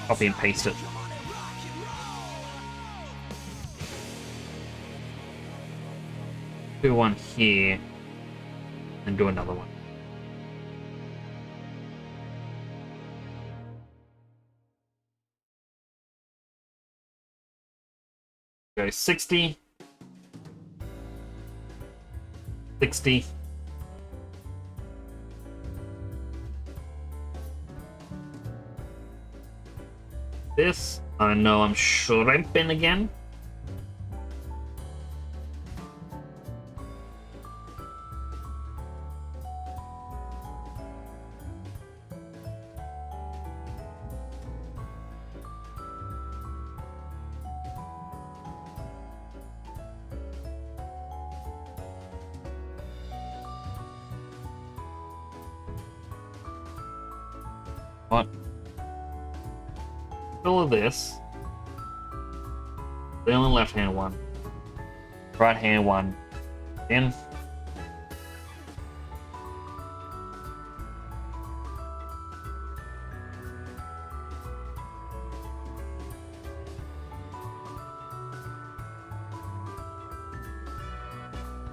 copy and paste it. Do one here and do another one. Go 60, 60. This, I know I'm shrimping again. What? All of this. The only left hand one. Right hand one. In.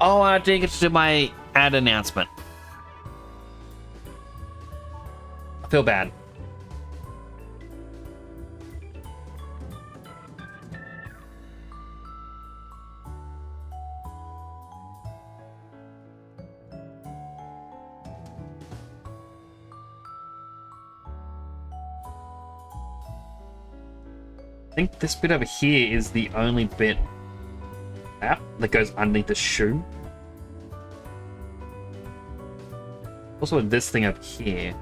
Oh, I didn't get to do my ad announcement. I feel bad. I think this bit over here is the only bit that goes underneath the shoe. Also, this thing up here.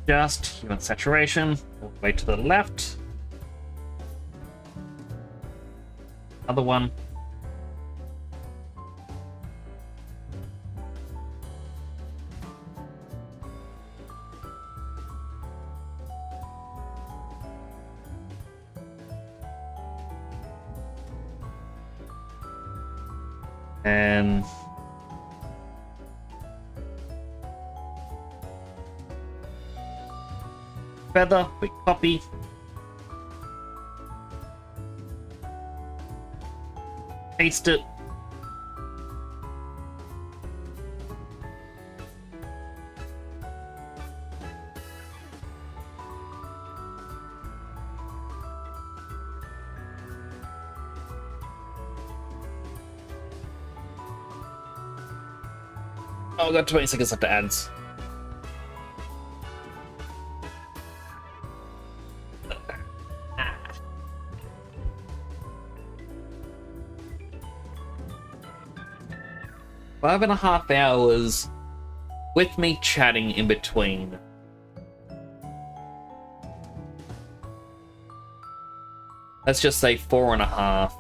Just human saturation, all the way to the left. Other one. And feather, we copy. Paste it. Oh, I got 20 seconds left to ads. Five and a half hours with me chatting in between. Let's just say 4.5.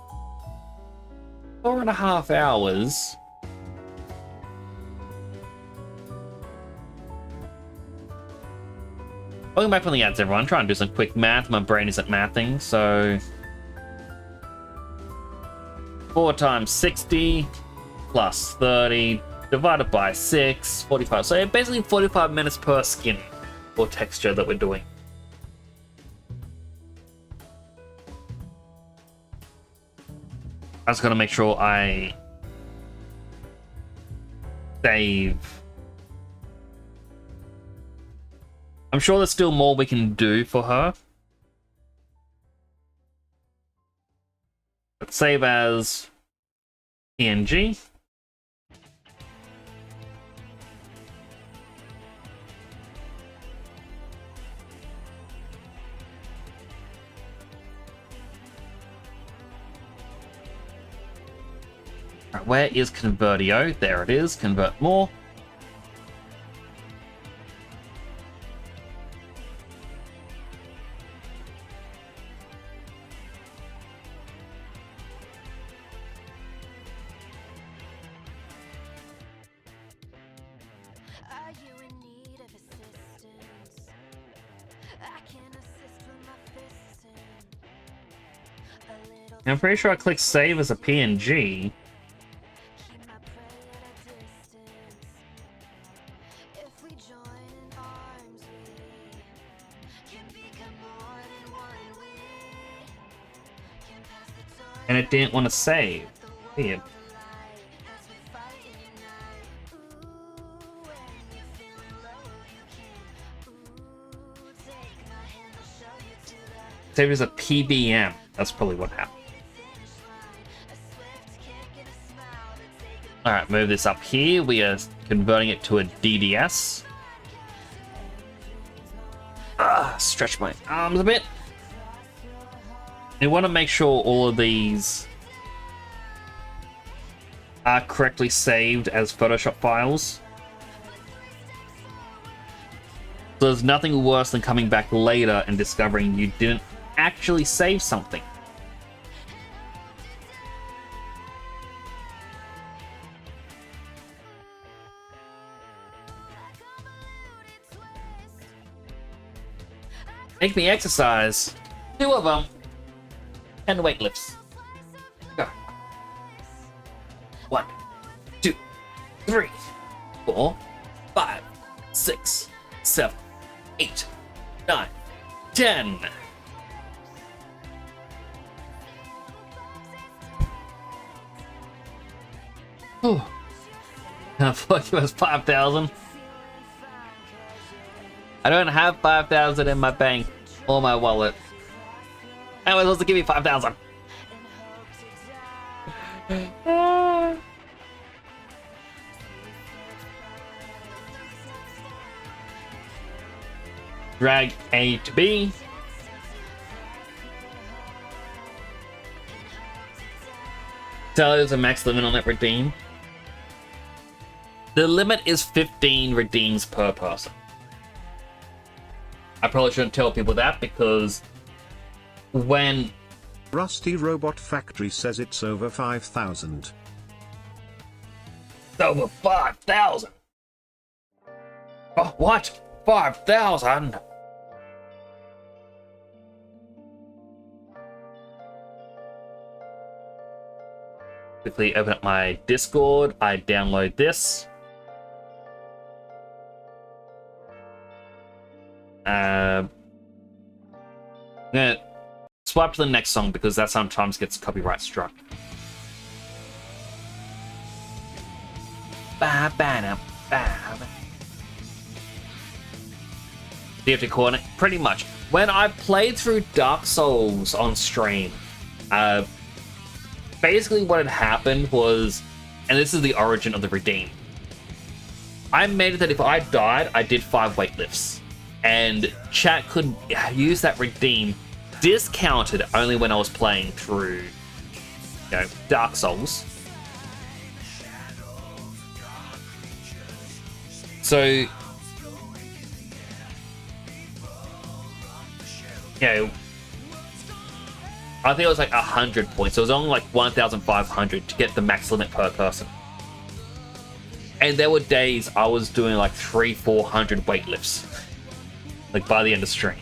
4.5 hours. Welcome back from the ads, everyone. Trying to do some quick math. My brain isn't mathing, so 4 times 60 plus 30 divided by 6, 45. So basically 45 minutes per skin or texture that we're doing. I just gotta make sure I save. I'm sure there's still more we can do for her. Let's save as PNG. Right, where is Convertio? There it is. Convert more.
Are you in need of assistance? I can assist with my fisting. A little
I'm pretty sure I clicked save as a PNG.
keep my prey at a distance. If we join in arms, we can become more than one. We can pass the torch
And it didn't want to save. Weird.
as we fight and unite. Ooh, when you're feeling low, you can. Ooh, take my hand, I'll show you to the
Save as a PBM. That's probably what happened.
finish line. A swift kick and a smile that take a
Alright, move this up here. We are converting it to a DDS. Stretch my arms a bit. We want to make sure all of these are correctly saved as Photoshop files. So there's nothing worse than coming back later and discovering you didn't actually save something. Make me exercise. 2 of them. 10 weight lifts. Go. 1, 2, 3, 4, 5, 6, 7, 8, 9, 10. Whew. I thought it was 5,000. I don't have 5,000 in my bank or my wallet. How am I supposed to give you 5,000? Drag A to B. Tell there's a max limit on that redeem. The limit is 15 redeems per person. I probably shouldn't tell people that because when
Rusty Robot Factory says it's over 5,000.
it's over 5,000. Oh, what? 5,000? Quickly open up my Discord. I download this. I'm gonna swipe to the next song because that sometimes gets copyright struck. Ba ba ba. You have to coordinate pretty much. When I played through Dark Souls on stream, basically what had happened was, and this is the origin of the redeem. I made it that if I died, I did 5 weight lifts. And chat could use that redeem discounted only when I was playing through, Dark Souls. So, I think it was like 100 points. It was only like 1,500 to get the max limit per person. And there were days I was doing like 300-400 weight lifts. Like by the end of stream.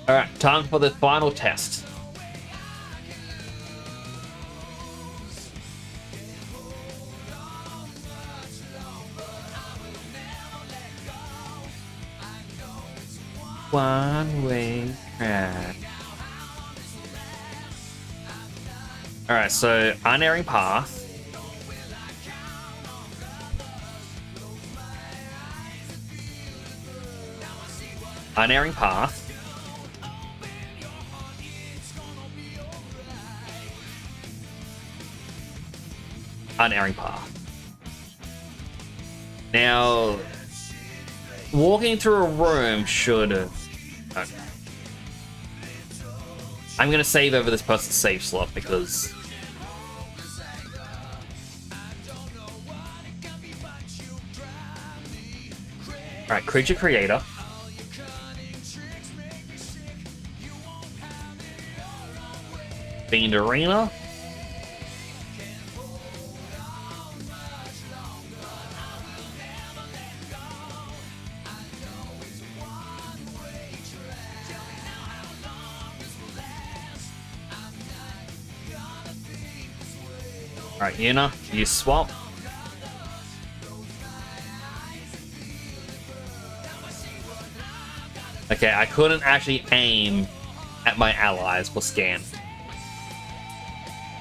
Alright, time for the final test. One-way track. Alright, so unerring path. Unerring path. Unerring path. Now, walking through a room should... I'm going to save over this person's save slot because... Alright, creature creator. Fiend arena. Alright, Yuna, you swap. Okay, I couldn't actually aim at my allies for scan.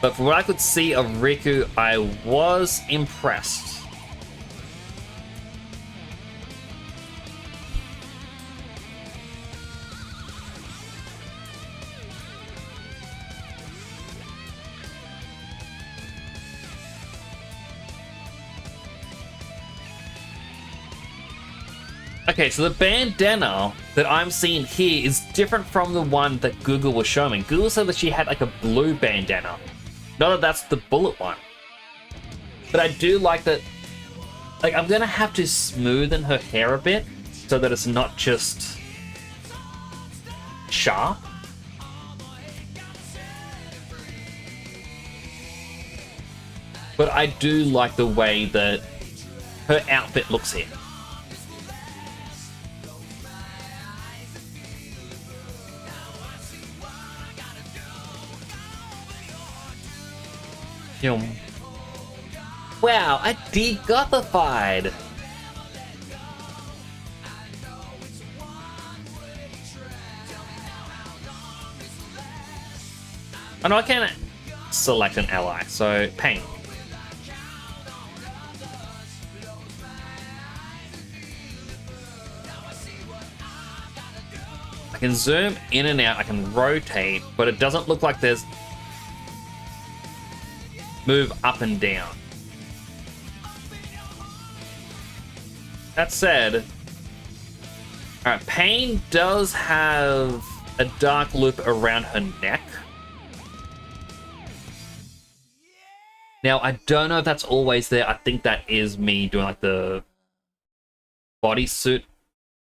But from what I could see of Riku, I was impressed. Okay, so the bandana that I'm seeing here is different from the one that Google was showing me. Google said that she had like a blue bandana. Not that that's the bullet one. But I do like that. Like, I'm gonna have to smoothen her hair a bit so that it's not just sharp. But I do like the way that her outfit looks here. Wow, I de-gothified! Oh no, I can't select an ally, so Pain. I can zoom in and out, I can rotate, but it doesn't look like there's move up and down. That said, alright, Pain does have a dark loop around her neck. Now, I don't know if that's always there. I think that is me doing like the bodysuit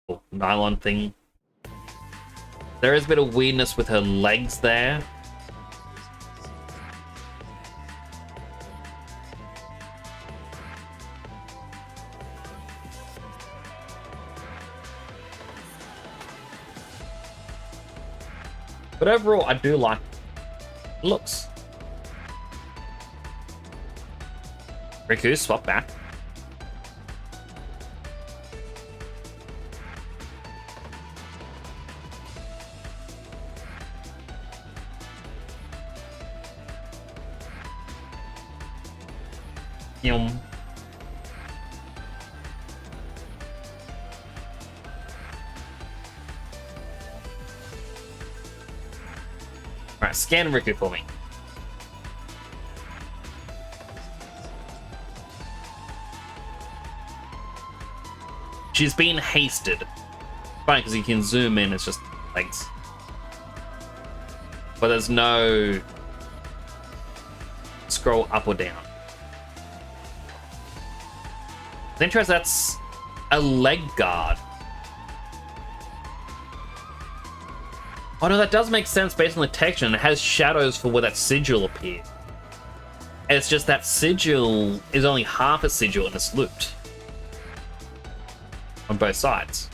or nylon thing. There is a bit of weirdness with her legs there. But overall, I do like looks. Riku, swap back. Yum. Alright, scan Riku for me. She's been hasted. Funny, because you can zoom in, it's just legs. But there's no scroll up or down. It's interesting, that's a leg guard. Oh no, that does make sense based on the texture, and it has shadows for where that sigil appeared. And it's just that sigil is only half a sigil and it's looped on both sides.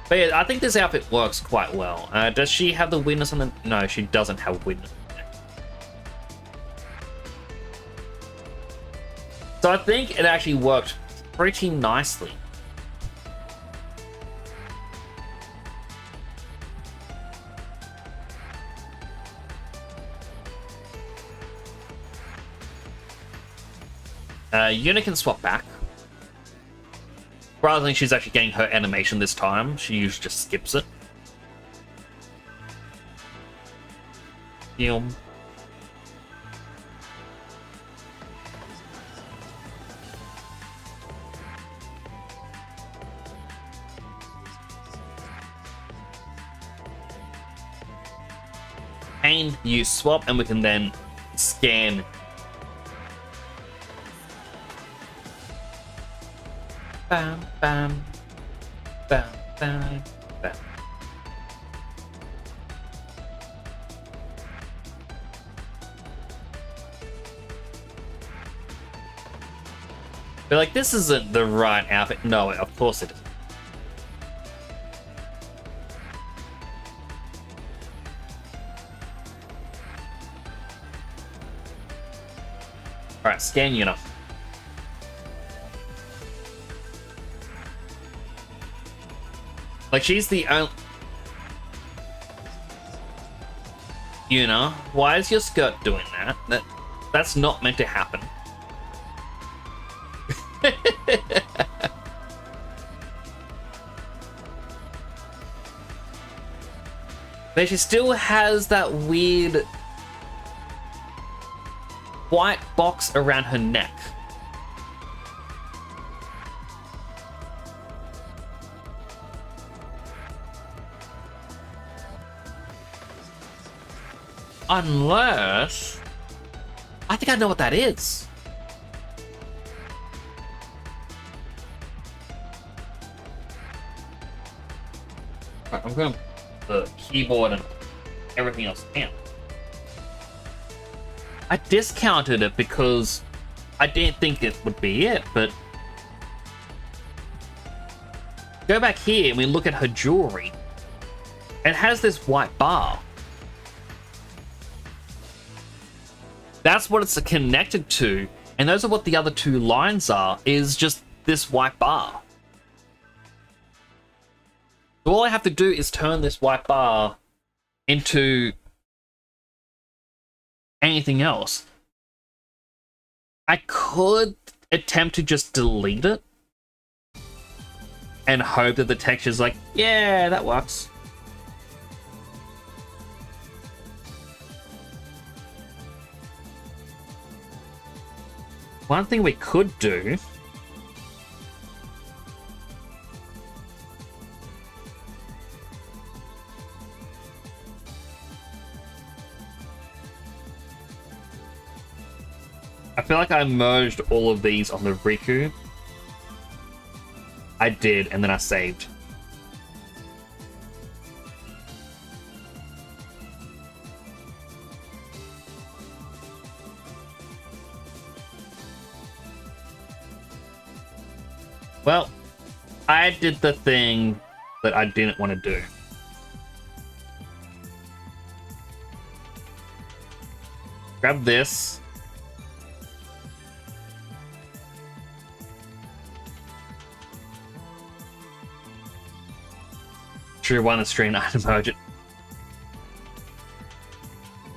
But yeah, I think this outfit works quite well. Does she have the weirdness on the... No, she doesn't have weirdness on it. So I think it actually worked pretty nicely. Yuna can swap back. Rather than she's actually getting her animation this time, she usually just skips it. Yum. pane, use swap, and we can then scan. Bam, bam, bam, bam, bam. But like, this isn't the right outfit. No, of course it isn't. Alright, scan Yuna. Like, she's the only... Yuna, why is your skirt doing that? That's not meant to happen. But she still has that weird white box around her neck. Unless... I think I know what that is. Right, I'm going to put the keyboard and everything else in. I discounted it because I didn't think it would be it, but... Go back here and we look at her jewelry. It has this white bar. That's what it's connected to, and those are what the other two lines are, is just this white bar. So all I have to do is turn this white bar into anything else. I could attempt to just delete it and hope that the texture's like, yeah, that works. One thing we could do I feel like I merged all of these on the Riku. I did, and then I saved. Well, I did the thing that I didn't want to do. Grab this. True one stream item merge it.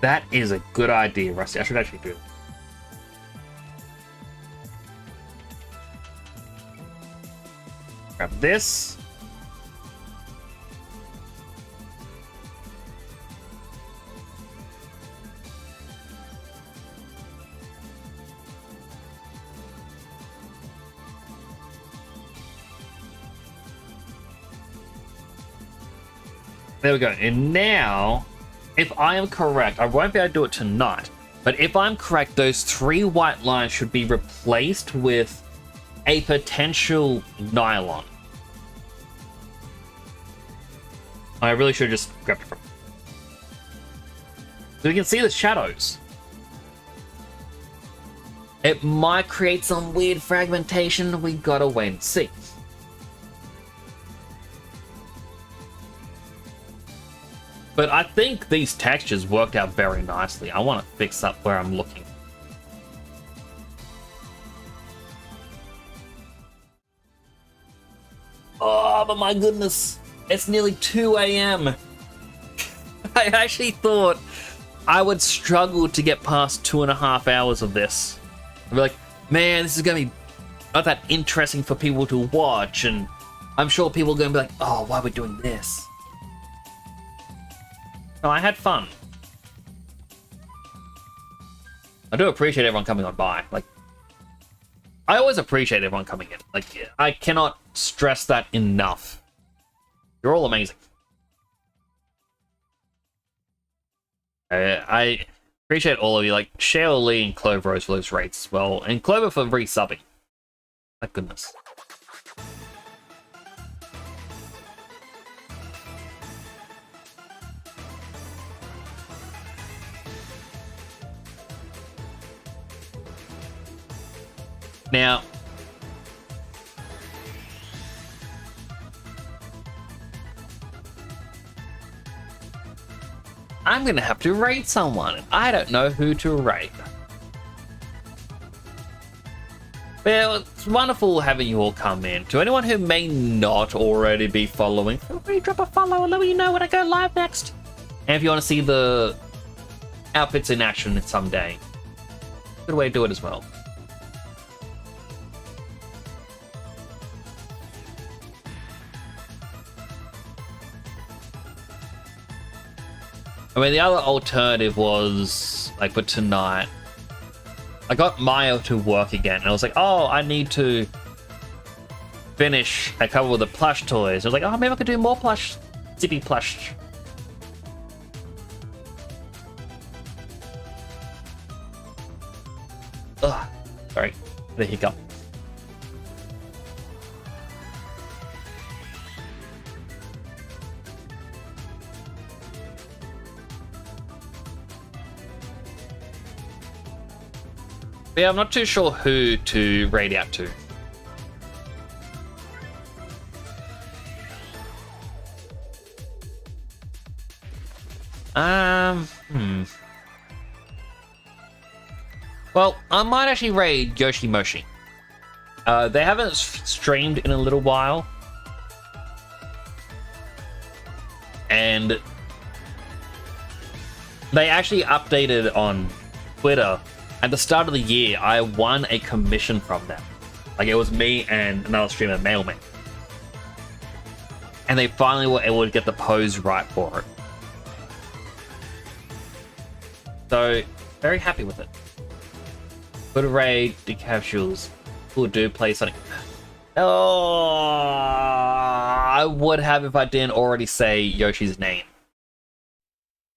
That is a good idea, Rusty. I should actually do it. Grab this. There we go. And now, if I am correct, I won't be able to do it tonight, but if I'm correct, those 3 white lines should be replaced with a potential nylon. I really should have just grabbed it from. So we can see the shadows. It might create some weird fragmentation. We gotta wait and see. But I think these textures worked out very nicely. I want to fix up where I'm looking. Oh, but my goodness. It's nearly 2 a.m. I actually thought I would struggle to get past 2.5 hours of this. I'd be like, man, this is going to be not that interesting for people to watch. And I'm sure people are going to be like, oh, why are we doing this? No, I had fun. I do appreciate everyone coming on by. Like, I always appreciate everyone coming in. Like, I cannot stress that enough. You're all amazing. I appreciate all of you, like Cheryl Lee and Clover Rose for those rates as well, and Clover for resubbing. My goodness. Now, I'm gonna have to rate someone. I don't know who to rate. Well, it's wonderful having you all come in. To anyone who may not already be following, feel free to drop a follow and let me know when I go live next. And if you want to see the outfits in action someday, good way to do it as well. I mean, the other alternative was, like, for tonight, I got Maya to work again, and I was like, oh, I need to finish a couple of the plush toys. I was like, oh, maybe I could do more plush, zippy plush. Ugh, sorry, the hiccup. But yeah, I'm not too sure who to raid out to. Well, I might actually raid Yoshi Moshi. They haven't streamed in a little while. And they actually updated on Twitter. At the start of the year, I won a commission from them. Like, it was me and another streamer, Mailman. And they finally were able to get the pose right for it. So, very happy with it. Good raid, decapsules. Cool dude, play Sonic. Oh, I would have if I didn't already say Yoshi's name.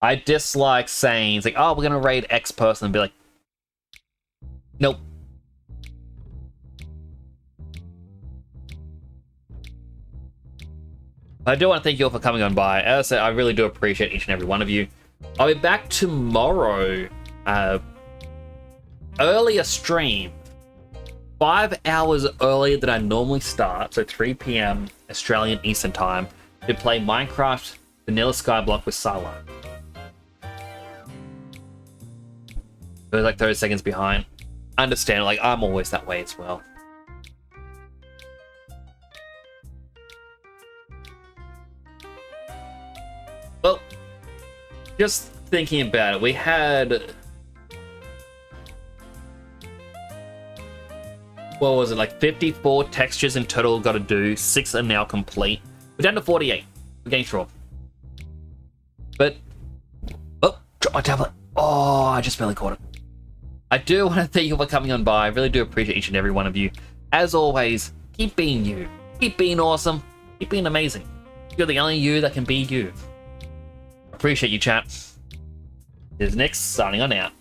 I dislike saying, it's like, oh, we're gonna raid X person and be like, nope. I do want to thank you all for coming on by. As I said, I really do appreciate each and every one of you. I'll be back tomorrow. Earlier stream. 5 hours earlier than I normally start. So 3 p.m. Australian Eastern Time. To play Minecraft Vanilla Skyblock with Silo. We're like 30 seconds behind. Understand, like, I'm always that way as well. Well, just thinking about it, we had... what was it, like 54 textures in total got to do, 6 are now complete. We're down to 48. We're getting through. But... oh, drop my tablet. Oh, I just barely caught it. I do want to thank you for coming on by. I really do appreciate each and every one of you. As always, keep being you. Keep being awesome. Keep being amazing. You're the only you that can be you. Appreciate you, chat. Here's Nick, signing on out.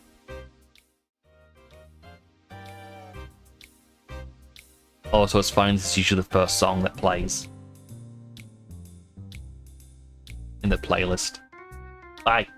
Also, it's funny, this is usually the first song that plays in the playlist. Bye.